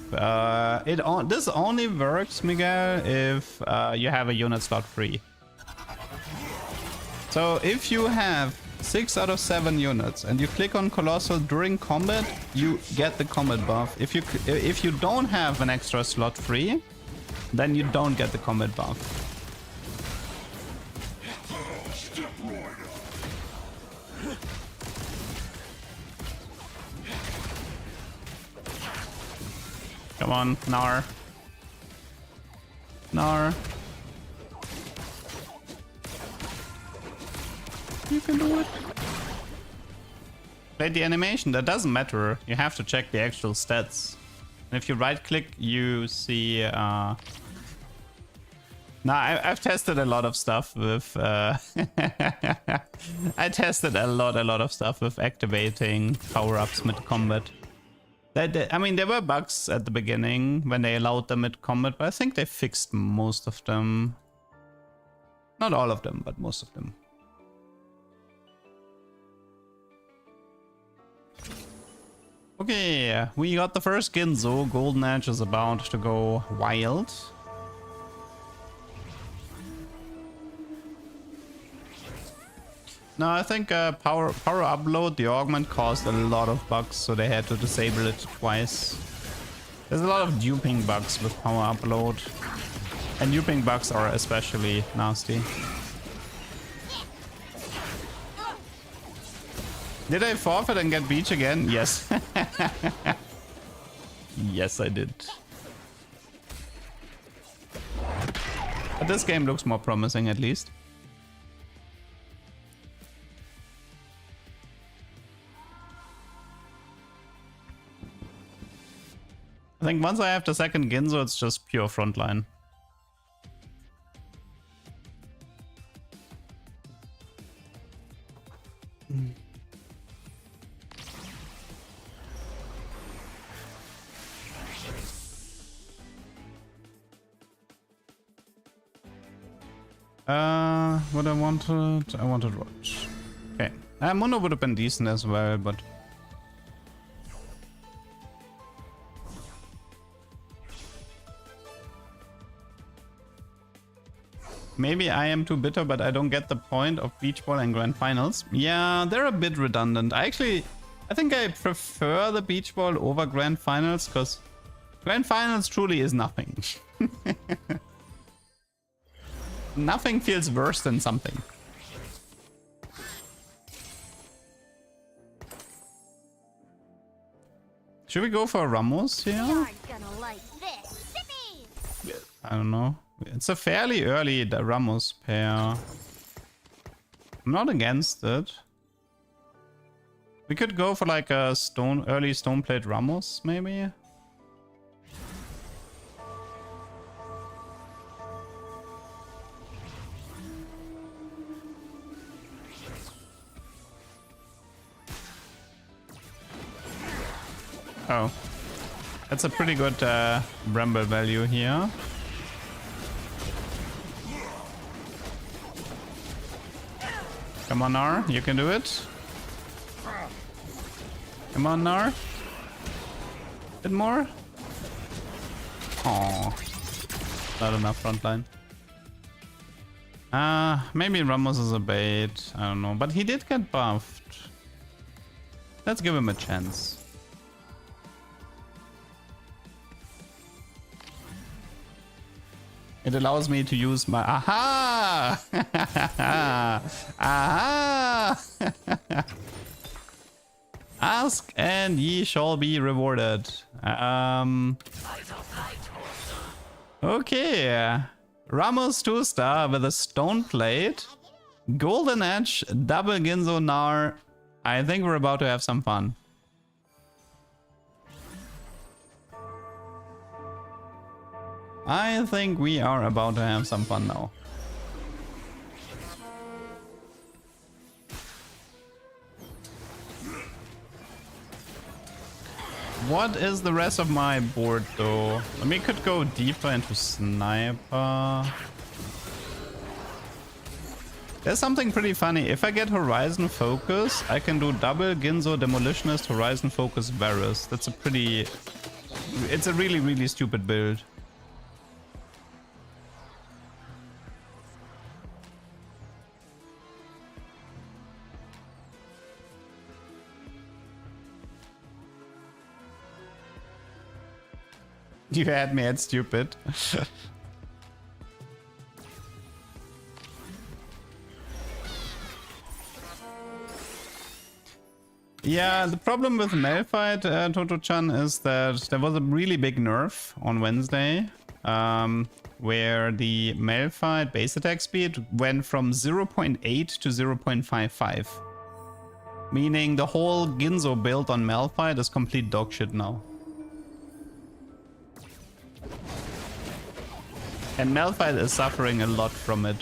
this only works, Miguel, if you have a unit slot free. So if you have 6 out of 7 units and you click on Colossal during combat, you get the combat buff. If you don't have an extra slot free, then you don't get the combat buff. Come on, Gnar. Gnar. You can do it. Play the animation, that doesn't matter. You have to check the actual stats. And if you right click, you see... Now, I've tested a lot of stuff with... I tested a lot of stuff with activating power-ups mid-combat. I mean, there were bugs at the beginning when they allowed them mid-combat, but I think they fixed most of them. Not all of them, but most of them. Okay, we got the first Ginzo. Golden Edge is about to go wild. No, I think power upload, the augment caused a lot of bugs, so they had to disable it twice. There's a lot of duping bugs with power upload. And duping bugs are especially nasty. Did I forfeit and get beach again? Yes. Yes, I did. But this game looks more promising at least. I think once I have the second Ginzo, it's just pure frontline. What I wanted watch. Okay. Mono would have been decent as well, but... maybe I am too bitter, but I don't get the point of beach ball and grand finals. Yeah, they're a bit redundant. I think I prefer the beach ball over grand finals because grand finals truly is nothing. Nothing feels worse than something. Should we go for Ramos here? You're gonna like this. Sippy! I don't know. It's a fairly early Ramos pair. I'm not against it. We could go for like a early stone plate Ramos, maybe. Oh, that's a pretty good Bramble value here. Come on, Nar, you can do it. Come on, Nar. Bit more. Oh, not enough frontline. Maybe Ramos is a bait. I don't know, but he did get buffed. Let's give him a chance. It allows me to use my aha. Aha. Ask and ye shall be rewarded. Okay. Ramos 2-star with a stone plate, golden edge, double Ginzo Nar. I think we're about to have some fun. I think we are about to have some fun now. What is the rest of my board though? We could go deeper into sniper. There's something pretty funny. If I get Horizon Focus, I can do double Ginzo Demolitionist, Horizon Focus Varus. That's a pretty... It's a really, really stupid build. You had me at stupid. Yeah, the problem with Malphite, Toto-chan, is that there was a really big nerf on Wednesday, where the Malphite base attack speed went from 0.8 to 0.55. Meaning the whole Ginzo build on Malphite is complete dogshit now. And Malphite is suffering a lot from it.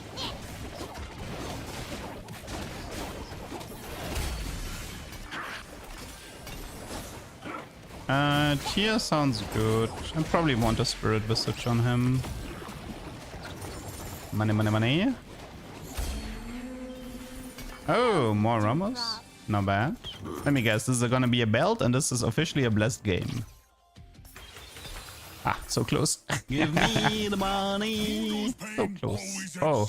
Tier sounds good. I probably want a Spirit Visage on him. Money, money, money. Oh, more Ramos. Not bad. Let me guess, this is gonna be a belt and this is officially a blessed game. Ah, so close. Give me the money. So close. Oh,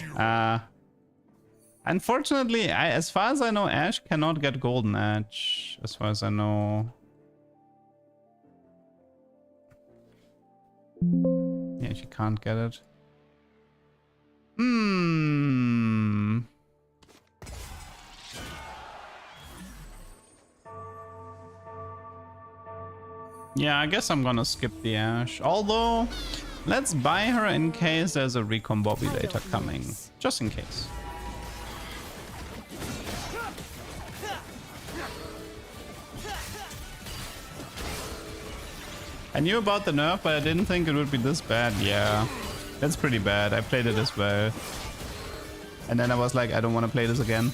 unfortunately, as far as I know, Ash cannot get Golden Edge. As far as I know. Yeah, she can't get it. Hmm. Yeah, I guess I'm gonna skip the Ash. Although, let's buy her in case there's a Recon Bobby later coming. Just in case. I knew about the nerf, but I didn't think it would be this bad. Yeah, that's pretty bad. I played it as well. And then I was like, I don't want to play this again.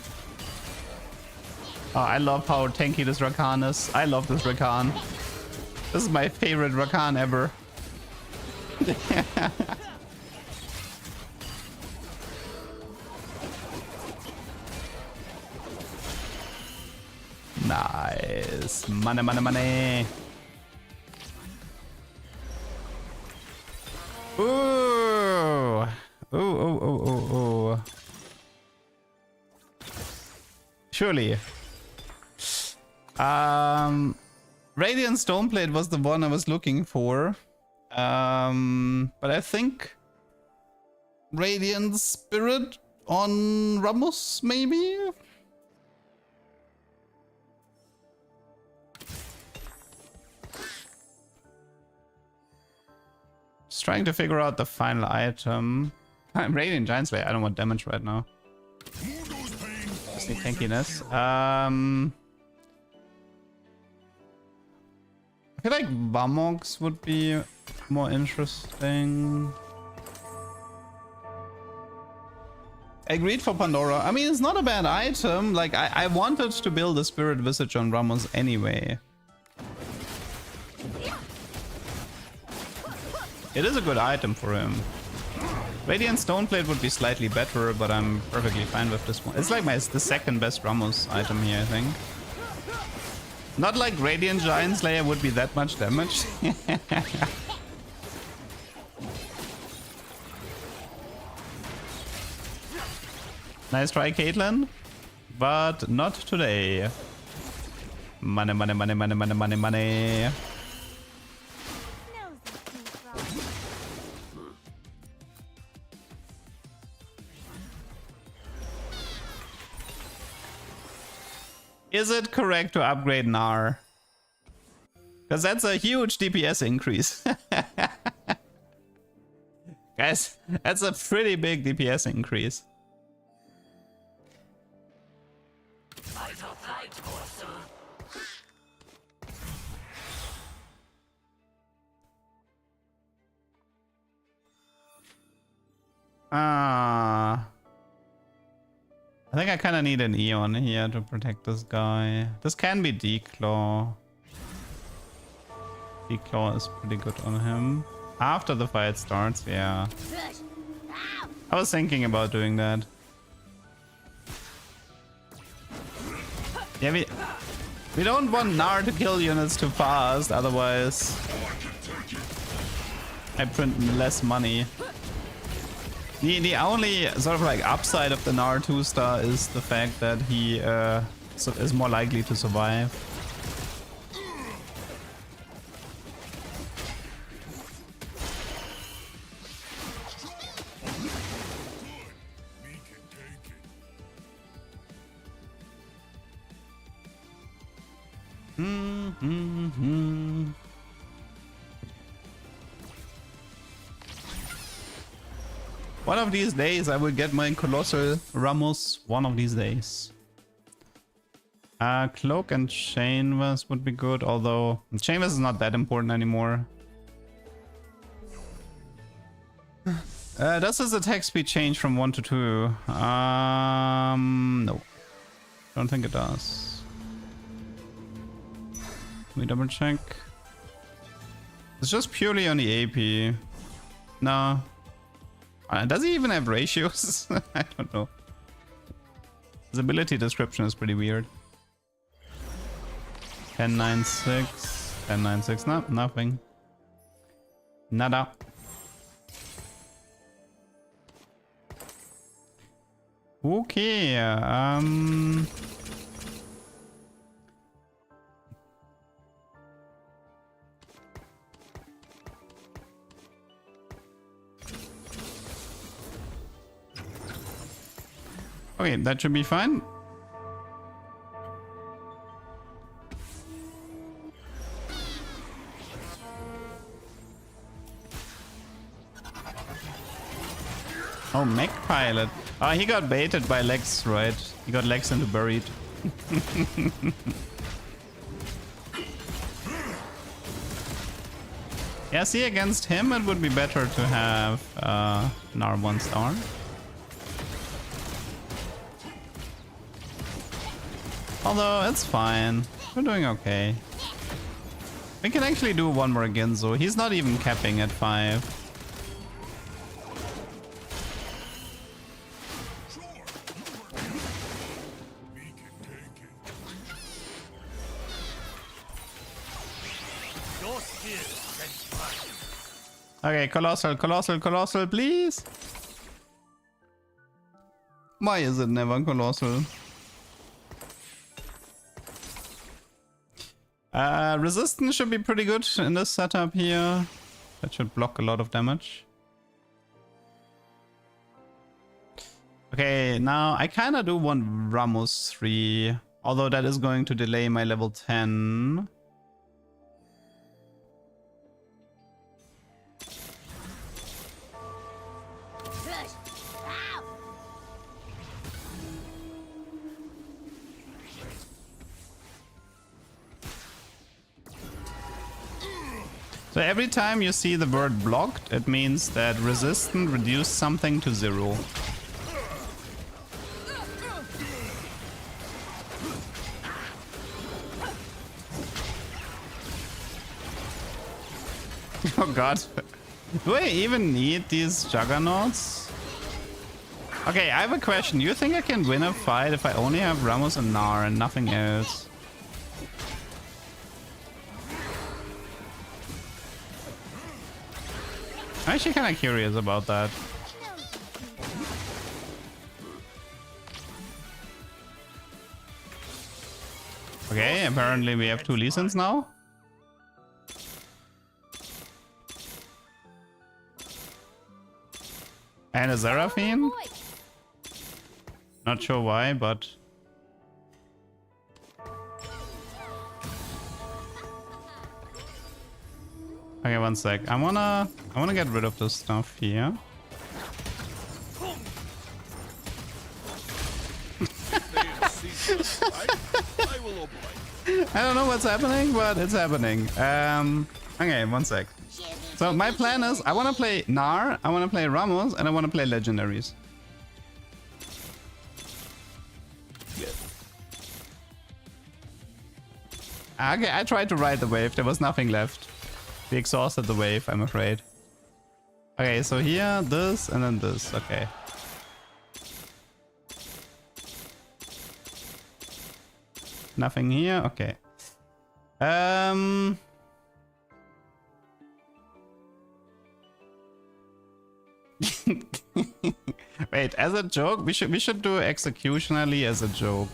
Oh, I love how tanky this Rakan is. I love this Rakan. This is my favorite Rakan ever. Nice. Money, money, money. Ooh. Ooh, ooh, ooh, ooh, ooh. surely. Radiant Stoneplate was the one I was looking for. But I think Radiant Spirit on Ramos, maybe? Just trying to figure out the final item. I'm Radiant Giant Slayer. I don't want damage right now. Just need tankiness. I feel like Vamox would be more interesting. Agreed for Pandora. I mean, it's not a bad item. Like, I wanted to build a Spirit Visage on Ramos anyway. It is a good item for him. Radiant Stoneplate would be slightly better, but I'm perfectly fine with this one. It's like the second best Ramos item here, I think. Not like Radiant Giant Slayer would be that much damage. Nice try, Caitlyn. But not today. Money, money, money, money, money, money, money. Is it correct to upgrade Gnar? Because that's a huge DPS increase. Guys, that's a pretty big DPS increase. I think I kind of need an Eon here to protect this guy. This can be Declaw. Declaw is pretty good on him. After the fight starts, yeah. I was thinking about doing that. Yeah, we don't want Gnar to kill units too fast, otherwise I print less money. The only sort of like upside of the Gnar 2-star is the fact that he is more likely to survive. One of these days I will get my Colossal Ramos. One of these days. Cloak and Chainvest would be good, although Chainvest is not that important anymore. Does his attack speed change from 1 to 2? No. Don't think it does. Let me double check. It's just purely on the AP. No. Does he even have ratios? I don't know. His ability description is pretty weird. 1096. 1096. No, nothing. Nada. Okay. Okay, that should be fine. Oh, Mech Pilot. Oh, he got baited by Lex, right? He got Lex into buried. Yeah, see, against him it would be better to have an R1 star. Although, it's fine. We're doing okay. We can actually do one more Ginzo. He's not even capping at 5. Okay, Colossal, Colossal, Colossal, please. Why is it never Colossal? Resistance should be pretty good in this setup here. That should block a lot of damage. Okay, now I kind of do want Ramos 3. Although that is going to delay my level 10. So every time you see the word blocked, it means that resistant reduced something to 0. Oh god. Do I even need these juggernauts? Okay, I have a question. Do you think I can win a fight if I only have Ramos and Gnar and nothing else? I'm actually kind of curious about that. Okay, apparently we have 2 Lee Sins now. And a Seraphine? Not sure why, but... Okay, one sec. I wanna get rid of this stuff here. I don't know what's happening, but it's happening. Okay, one sec. So my plan is I want to play Gnar, I want to play Ramos, and I want to play legendaries. Okay, I tried to ride the wave. There was nothing left. We exhausted the wave, I'm afraid. Okay, so here, this, and then this. Okay. Nothing here. Okay. Wait, as a joke, we should do executionally as a joke.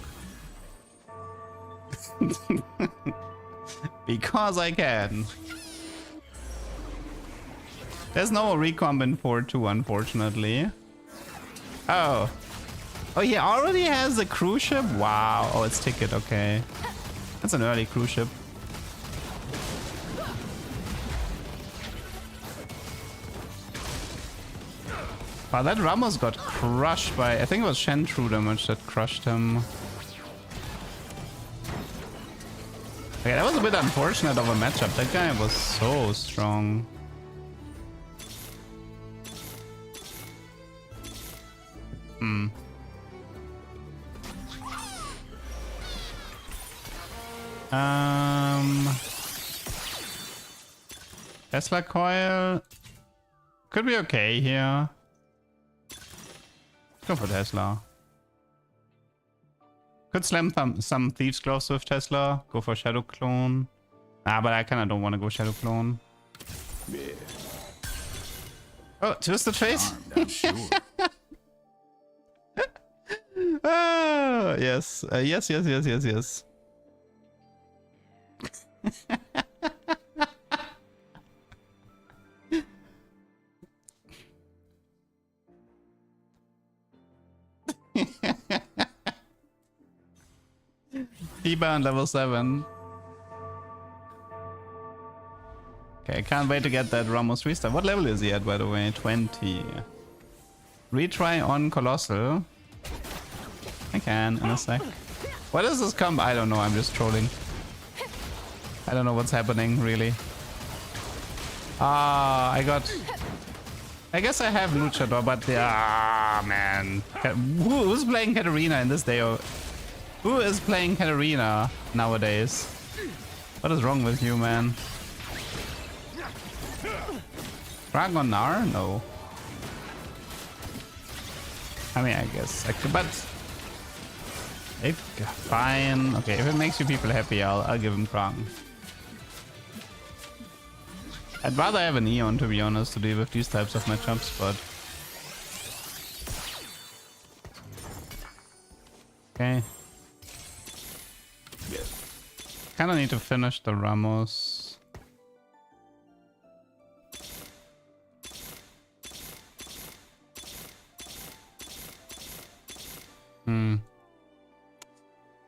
Because I can. There's no recomp in 4-2, unfortunately. Oh. Oh, he already has a cruise ship? Wow. Oh, it's ticket, okay. That's an early cruise ship. Wow, that Ramos got crushed by... I think it was Shen true damage that crushed him. Okay, that was a bit unfortunate of a matchup. That guy was so strong. Tesla coil could be okay here. Go for Tesla. Could slam some Thieves Gloves with Tesla. Go for Shadow Clone. Ah, but I kind of don't want to go Shadow Clone. Yeah. Oh, Twisted Fate. Oh, yes. Yes. T-Bound level 7. Okay, I can't wait to get that Ramos restart. What level is he at, by the way? 20. Retry on Colossal. I can in a sec. What is this comp? I don't know, I'm just trolling. I don't know what's happening, really. I guess I have Luchador, but man. Who's playing Katarina in this day? Who is playing Katarina nowadays? What is wrong with you, man? Dragon Gnar? No. I mean, I guess I could, but if fine. Okay, if it makes you people happy, I'll give him Dragon. I'd rather have an Eon, to be honest, to deal with these types of matchups, but okay. kind of need to finish the Ramos.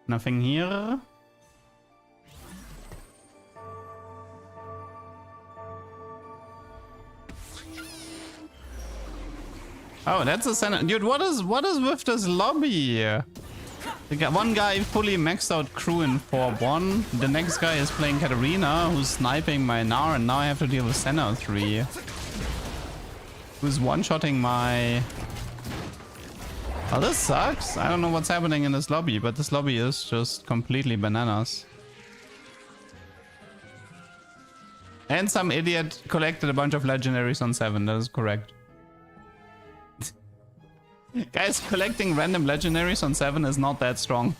Nothing here. Oh, that's a center. Dude, what is with this lobby? We got one guy fully maxed out crew in 4-1. The next guy is playing Katarina, who's sniping my Gnar, and now I have to deal with Senna 3. Who's one-shotting my... Oh, this sucks. I don't know what's happening in this lobby, but this lobby is just completely bananas. And some idiot collected a bunch of legendaries on 7, that is correct. Guys, collecting random legendaries on 7 is not that strong.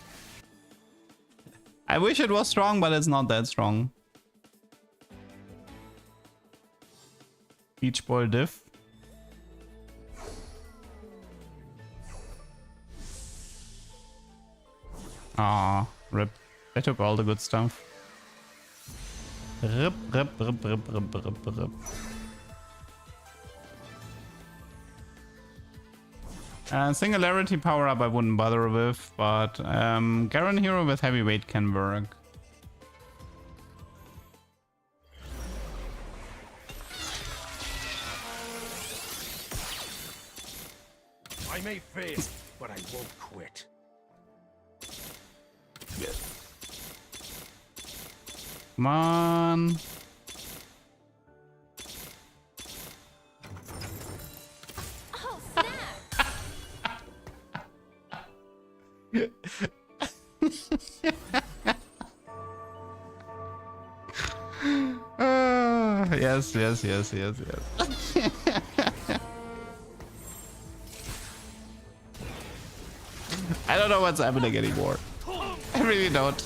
I wish it was strong, but it's not that strong. Beach ball diff. Aw, rip. They took all the good stuff. Rip, rip, rip, rip, rip, rip, rip. Singularity power up I wouldn't bother with, but Garen hero with heavyweight can work. I may fail, but I won't quit. Come on. Oh, snap! Yes. I don't know what's happening anymore. I really don't.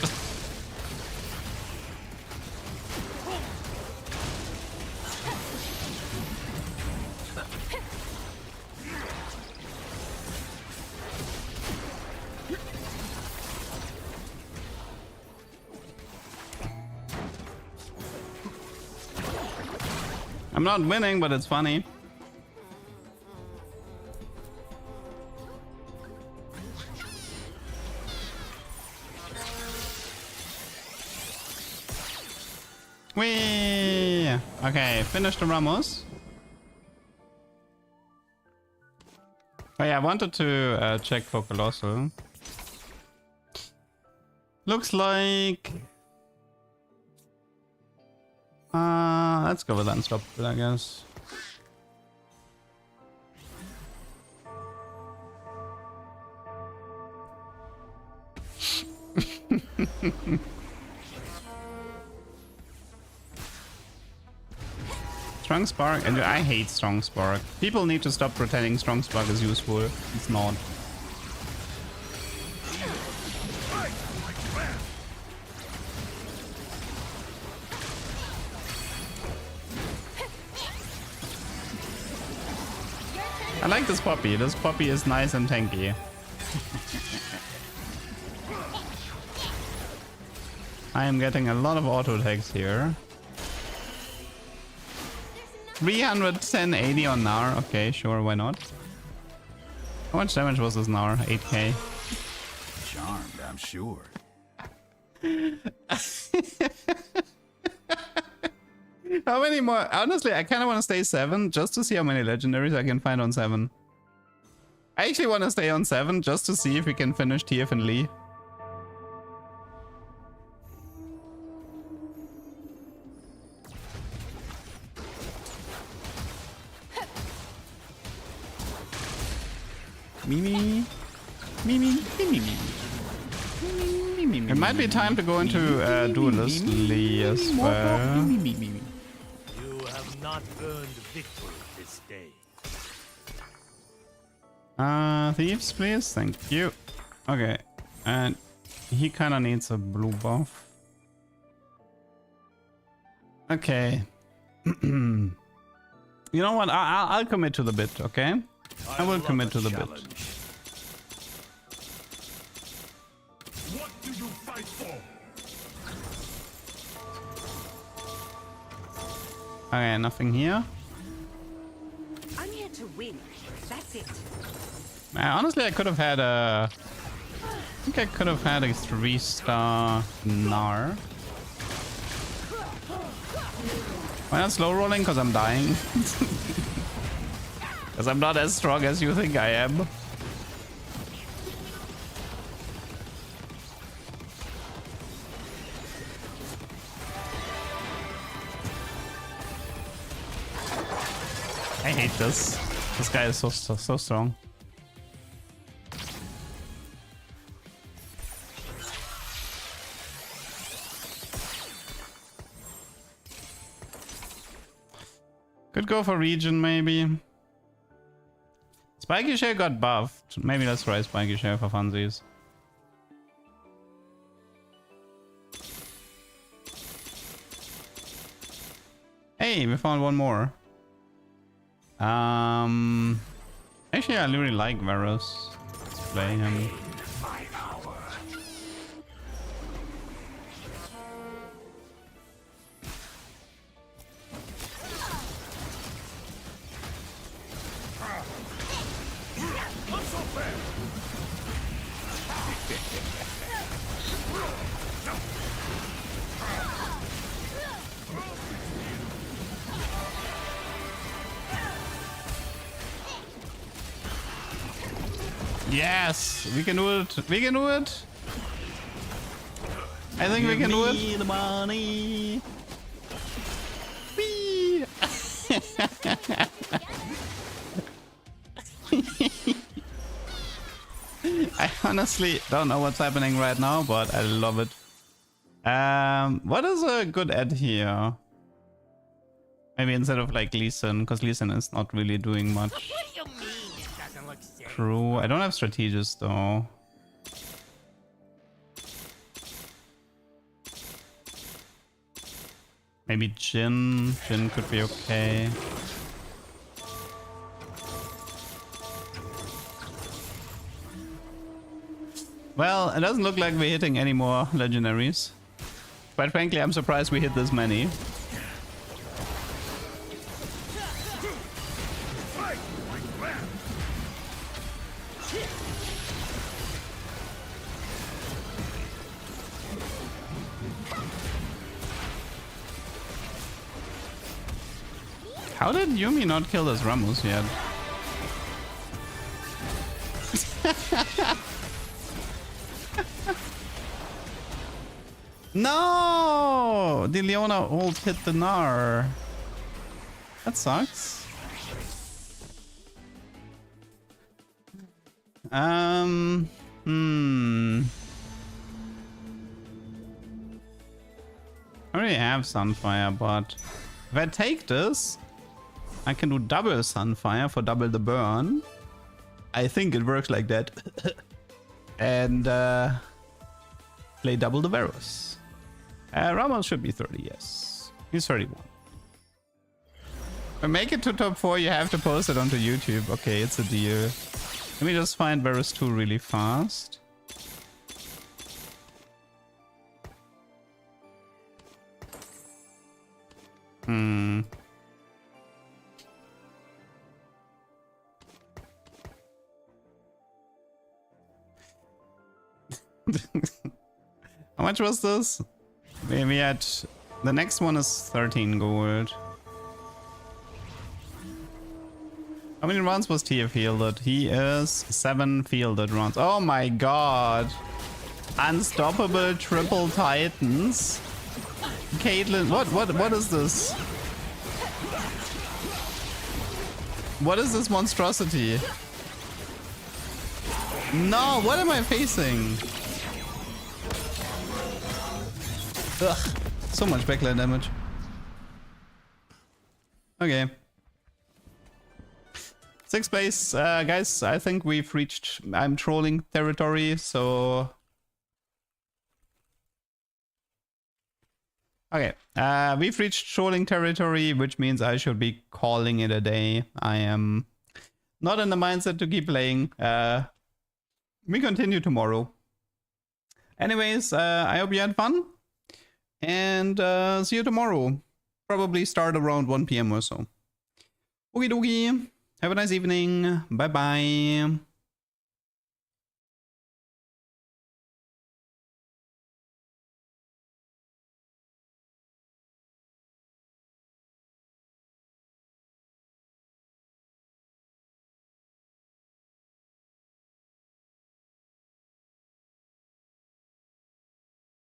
I'm not winning, but it's funny. Whee! Okay, finish the Ramos. Oh yeah, I wanted to check for Colossal. Looks like... let's go with Unstoppable, I guess. Strong Spark, and I hate Strong Spark. People need to stop pretending Strong Spark is useful. It's not. I like this Poppy. This Poppy is nice and tanky. I am getting a lot of auto attacks here. 310-80 on Gnar. Okay, sure, why not? How much damage was this Gnar? 8k. Charmed, I'm sure. How many more? Honestly, I kind of want to stay 7 just to see how many legendaries I can find on 7. I actually want to stay on 7 just to see if we can finish TF and Lee. Mimi. It might be time to go into Duelist Lee as well. You have not earned victory this day. Thieves, please. Thank you. Okay. And he kind of needs a blue buff. Okay. You know what? I'll commit to the bit, okay? I will commit to the bit. What do you fight for? Okay, nothing here. I'm here to win. That's it. Honestly, I could have had a... I think I could have had a 3-star Gnar. Why not slow rolling? Because I'm dying. Because I'm not as strong as you think I am. I hate this. This guy is so strong. Could go for region maybe. Spiky Shell got buffed. Maybe let's try Spiky Shell for funsies. Hey, we found one more. Actually, I really like Varus. Let's play him. Yes, we can do it. We can do it. I think we can do it. The money. Whee! I honestly don't know what's happening right now, but I love it. What is a good ad here? Maybe instead of like Lee Sin, because Lee Sin is not really doing much. What do you mean it doesn't look safe? True. I don't have strategist though. Maybe Jhin. Jhin could be okay. Well, it doesn't look like we're hitting any more legendaries. Quite frankly, I'm surprised we hit this many. How did Yumi not kill this Rammus yet? No! The Leona ult hit the Gnar. That sucks. I already have Sunfire, but if I take this, I can do double Sunfire for double the burn. I think it works like that. And play double the Varus. Ramos should be 30, yes. He's 31. To make it to top 4, you have to post it onto YouTube. Okay, it's a deal. Let me just find Varus 2 really fast. How much was this? We had... The next one is 13 gold. How many rounds was TF fielded? He is 7 fielded rounds. Oh my god. Unstoppable triple titans. Caitlyn, what is this? What is this monstrosity? No, what am I facing? Ugh, so much backline damage. Okay. 6th place, guys, I think we've reached, I'm trolling territory, so... Okay, we've reached trolling territory, which means I should be calling it a day. I am not in the mindset to keep playing. We continue tomorrow. Anyways, I hope you had fun. And see you tomorrow. probably start around 1 PM or so. Okie dokie. Have a nice evening. Bye bye.